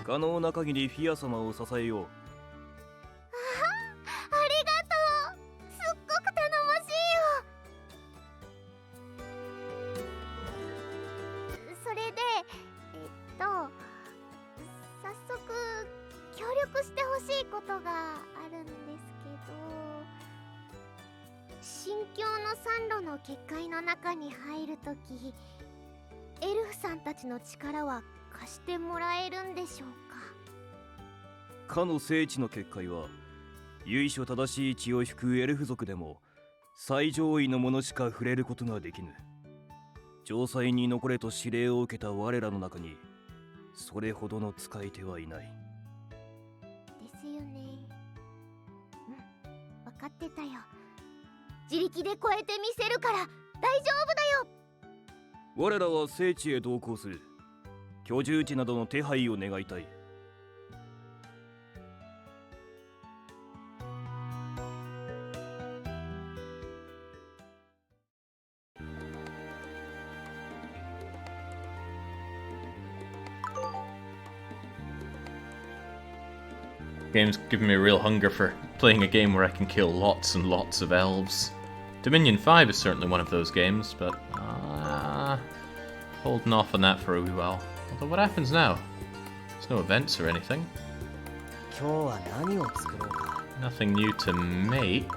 Speaker 2: 可能な限りフィア様を支えよう。
Speaker 6: ありがとう。すっごく頼もしいよ。それで早速協力してほしいことがあるんですけど、新境の三路の結界の中に入るとき、エルフさんたちの力は貸してもらえるんでしょうか。
Speaker 2: かの聖地の結界は由緒正しい血を引くエルフ族でも最上位の者しか触れることができぬ。城塞に残れと指令を受けた我らの中にそれほどの使い手はいない。
Speaker 6: ですよね。分かってたよ。自力で超えてみせるから大丈夫だよ。
Speaker 2: 我らは聖地へ同行する。居住地などの手配を願いたい。
Speaker 1: Game's giving me a real hunger for playing a game where I can kill lots and lots of elves. Dominion 5 is certainly one of those games, but holding off on that for a wee while. Although what happens now? There's no events or anything. Nothing new to make.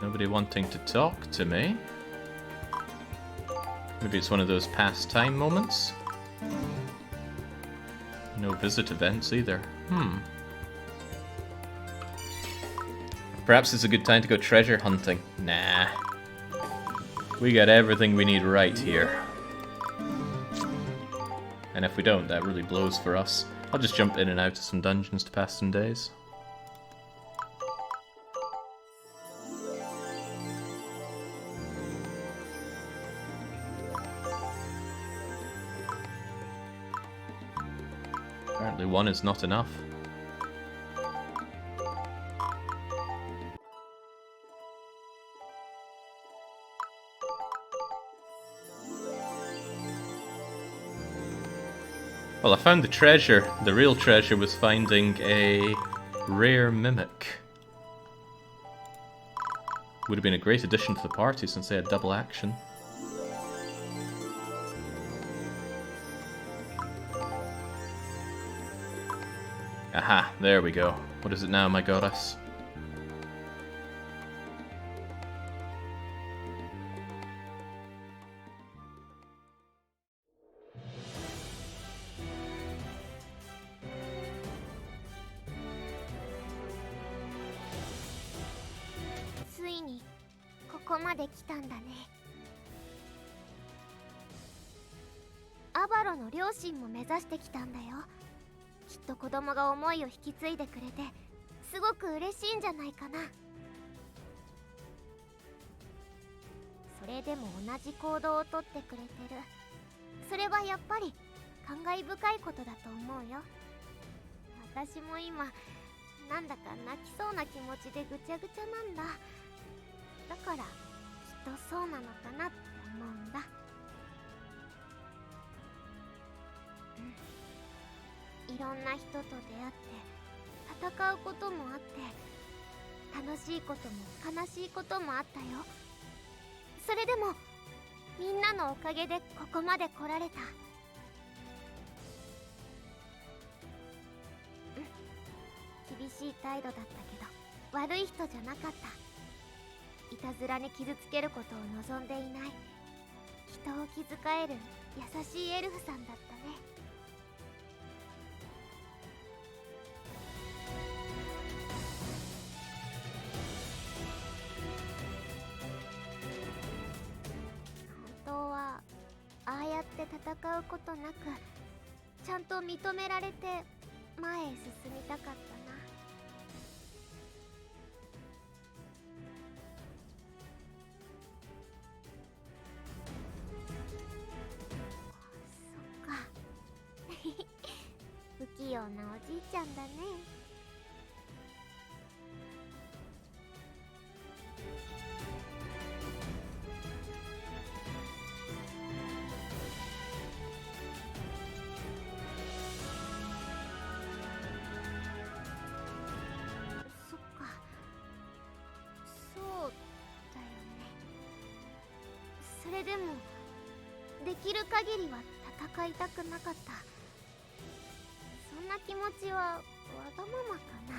Speaker 1: Nobody wanting to talk to me. Maybe it's one of those pastime moments. No visit events either. Perhaps it's a good time to go treasure hunting. Nah. We got everything we need right here. And if we don't, that really blows for us. I'll just jump in and out of some dungeons to pass some days. Apparently one is not enough. Well, I found the treasure. The real treasure was finding a rare mimic. Would have been a great addition to the party since they had double action. Aha, there we go. What is it now, my goddess?
Speaker 6: Abaroの両親も目指してきたんだよ。きっと子供が思いを引き継いでくれてすごく嬉しいんじゃないかな。それでも同じ行動をとってくれてる。それはやっぱり感慨深いことだと思うよ。私も今なんだか泣きそうな気持ちでぐちゃぐちゃなんだ。だからきっとそうなのかなって思うんだ。いろんな人と出会って戦うこともあって、楽しいことも悲しいこともあったよ。それでもみんなのおかげでここまで来られた。厳しい態度だったけど悪い人じゃなかった。いたずらに傷つけることを望んでいない。人を気遣える優しいエルフさんだったね。本当はああやって戦うことなくちゃんと認められて前へ進みたかったな。そっか不器用なおじいちゃんだね。そっか、そうだよね。それでもできる限りは戦いたくなかった。そんな気持ちはわがままかな。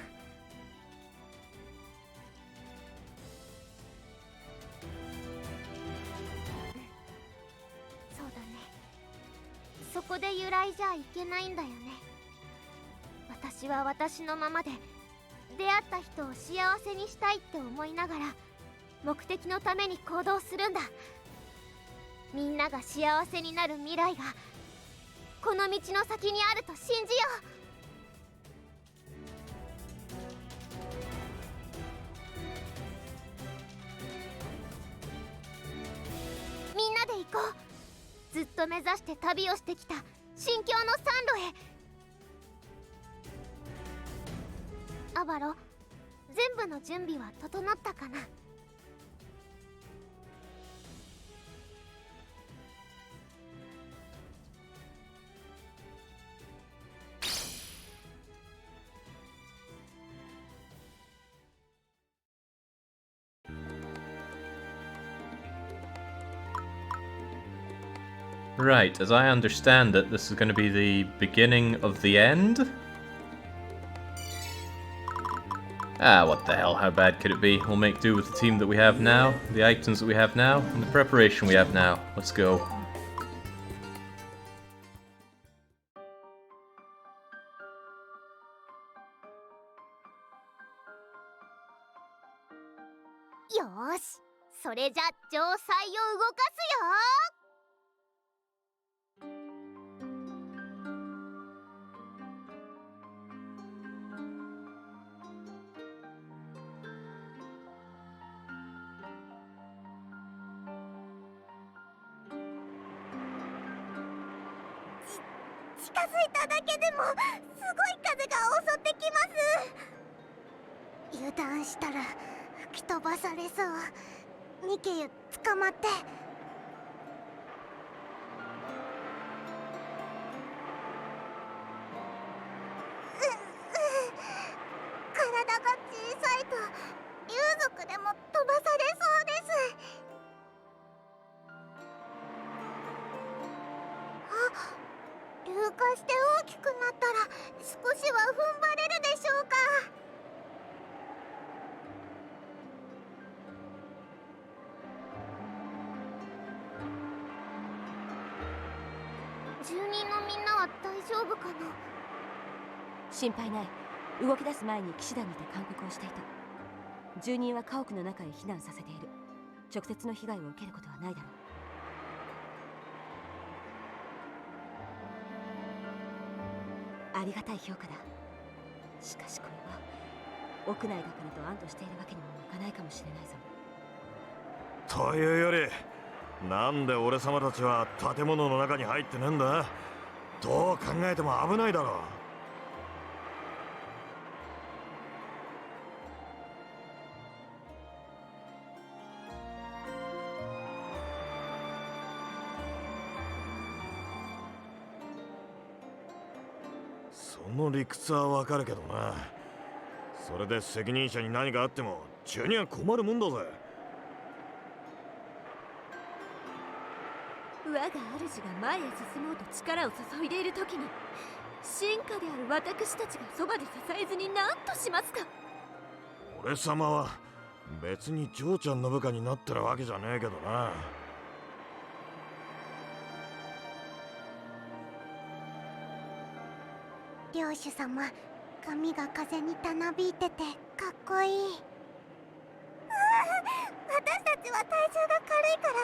Speaker 6: そうだね。そこで揺らいじゃいけないんだよね。私は私のままで出会った人を幸せにしたいって思いながら目的のために行動するんだ。みんなが幸せになる未来がこの道の先にあると信じよう。みんなで行こう。ずっと目指して旅をしてきた新境の山路へ。アバロ、全部の準備は整ったかな？Right,
Speaker 1: as I understand it, this is going to be the beginning of the end? Ah, what the hell, how bad could it be? We'll make do with the team that we have now, the items that we have now, and the preparation we have now. Let's go.
Speaker 6: Yosh, それじゃ城塞を動かすよ。近づいただけでもすごい風が襲ってきます。油断したら吹き飛ばされそう。ニケユ捕まって。体が小さいと竜族でも飛ばされそうです。あ、竜化して大きくなったら少しは踏ん張れるでしょうか。住人のみんなは大丈夫かな？
Speaker 7: 心配ない。動き出す前に騎士団にて勧告をしていた。住人は家屋の中へ避難させている。直接の被害を受けることはないだろう。ありがたい評価だ。しかしこれは屋内だからと安堵しているわけにもいかないかもしれないぞ。
Speaker 8: というより、なんで俺様たちは建物の中に入ってねえんだ？どう考えても危ないだろう。その理屈はわかるけどな。それで責任者に何かあっても中には困るもんだぜ。
Speaker 7: 我が主が前へ進もうと力を注いでいる時に進化である私たちがそばで支えずに何としますか。
Speaker 8: 俺様は別に嬢ちゃんの部下になってるわけじゃねえけどな。
Speaker 6: 領主様、髪が風にたなびいててかっこいい。私たちは体重が軽いから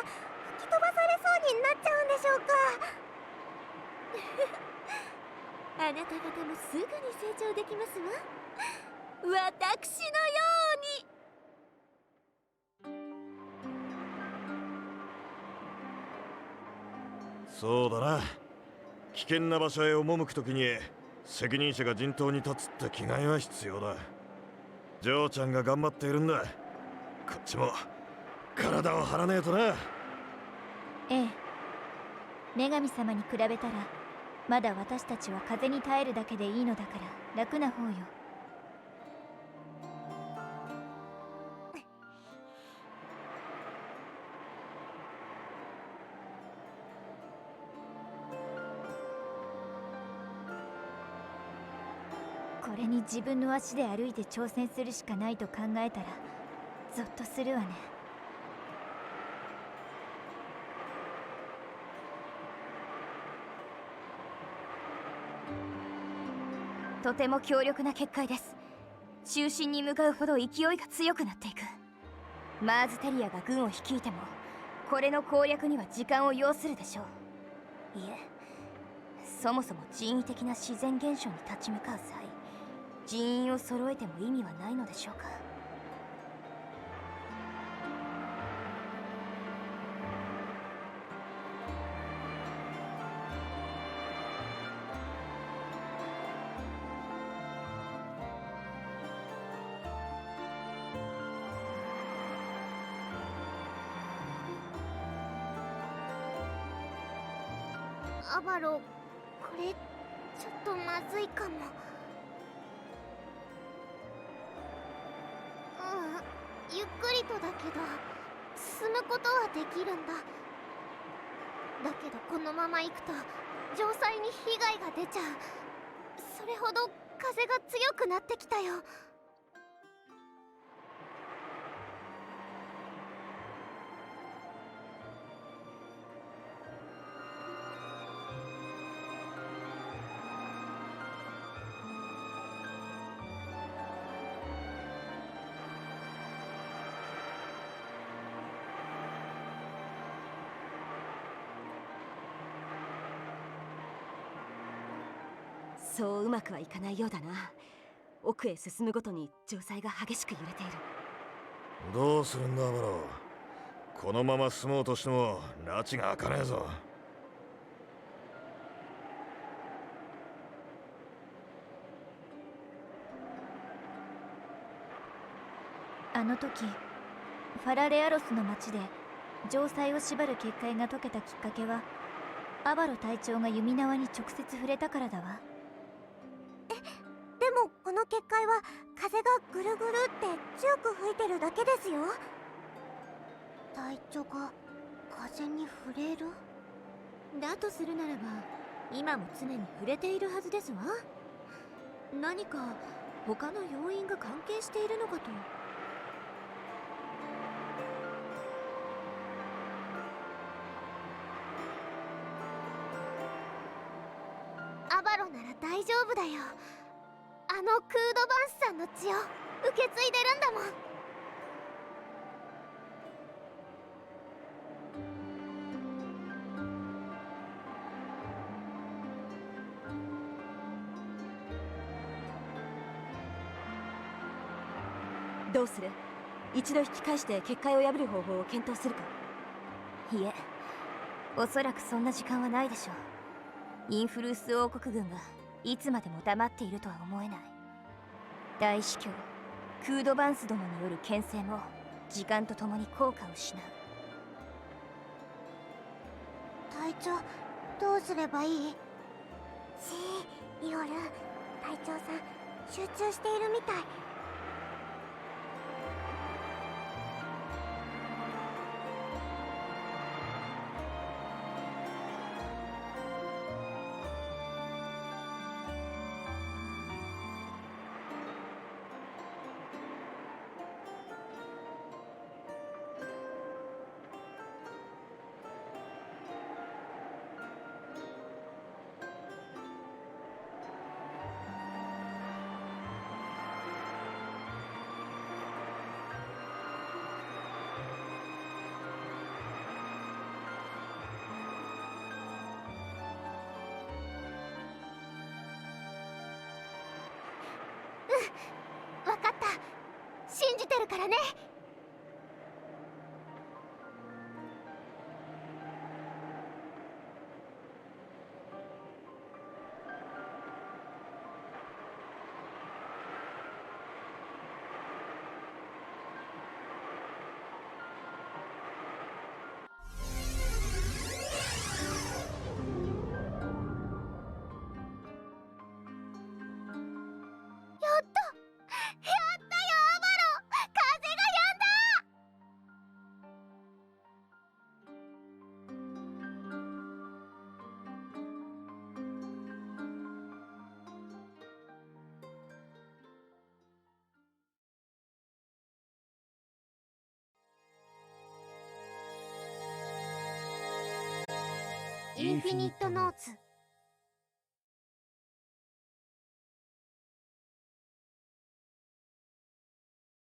Speaker 6: 吹き飛ばされそうになっちゃうんでしょうか。
Speaker 7: あなた方もすぐに成長できますわ。私のように。
Speaker 8: そうだな。危険な場所へ赴くときに責任者が陣頭に立つって気概は必要だ。ジョーちゃんが頑張っているんだ。こっちも体を張らねえとな。
Speaker 3: ええ、女神様に比べたらまだ私たちは風に耐えるだけでいいのだから楽な方よ。これに自分の足で歩いて挑戦するしかないと考えたらゾッとするわね。
Speaker 10: とても強力な結界です。中心に向かうほど勢いが強くなっていく。マーズテリアが軍を率いてもこれの攻略には時間を要するでしょう。いえ、そもそも人為的な自然現象に立ち向かう際、人員を揃えても意味はないのでしょうか。
Speaker 6: アバロ、これちょっとまずいかも。ゆっくりとだけど進むことはできるんだ。だけどこのまま行くと城塞に被害が出ちゃう。それほど風が強くなってきたよ。
Speaker 10: そううまくはいかないようだな。奥へ進むごとに城塞が激しく揺れている。
Speaker 8: どうするんだアバロ。このまま進もうとしても拉致が開かねえぞ。
Speaker 3: あの時ファラレアロスの町で城塞を縛る結界が解けたきっかけはアバロ隊長が弓縄に直接触れたからだわ。
Speaker 6: でもこの結界は風がぐるぐるって強く吹いてるだけですよ。隊長が風に触れる？
Speaker 7: だとするならば今も常に触れているはずですわ。何か他の要因が関係しているのかと。
Speaker 6: アバロなら大丈夫だよ。あのクードバンスさんの血を受け継いでるんだもん。
Speaker 10: どうする？一度引き返して結界を破る方法を検討するか？いえ、おそらくそんな時間はないでしょう。インフルース王国軍がいつまでも黙っているとは思えない。大司教クードバンス殿による牽制も時間とともに効果を失う。
Speaker 6: 隊長、どうすればいい？イオル、隊長さん集中しているみたい。わかった。信じてるからね。インフィニットノーツ。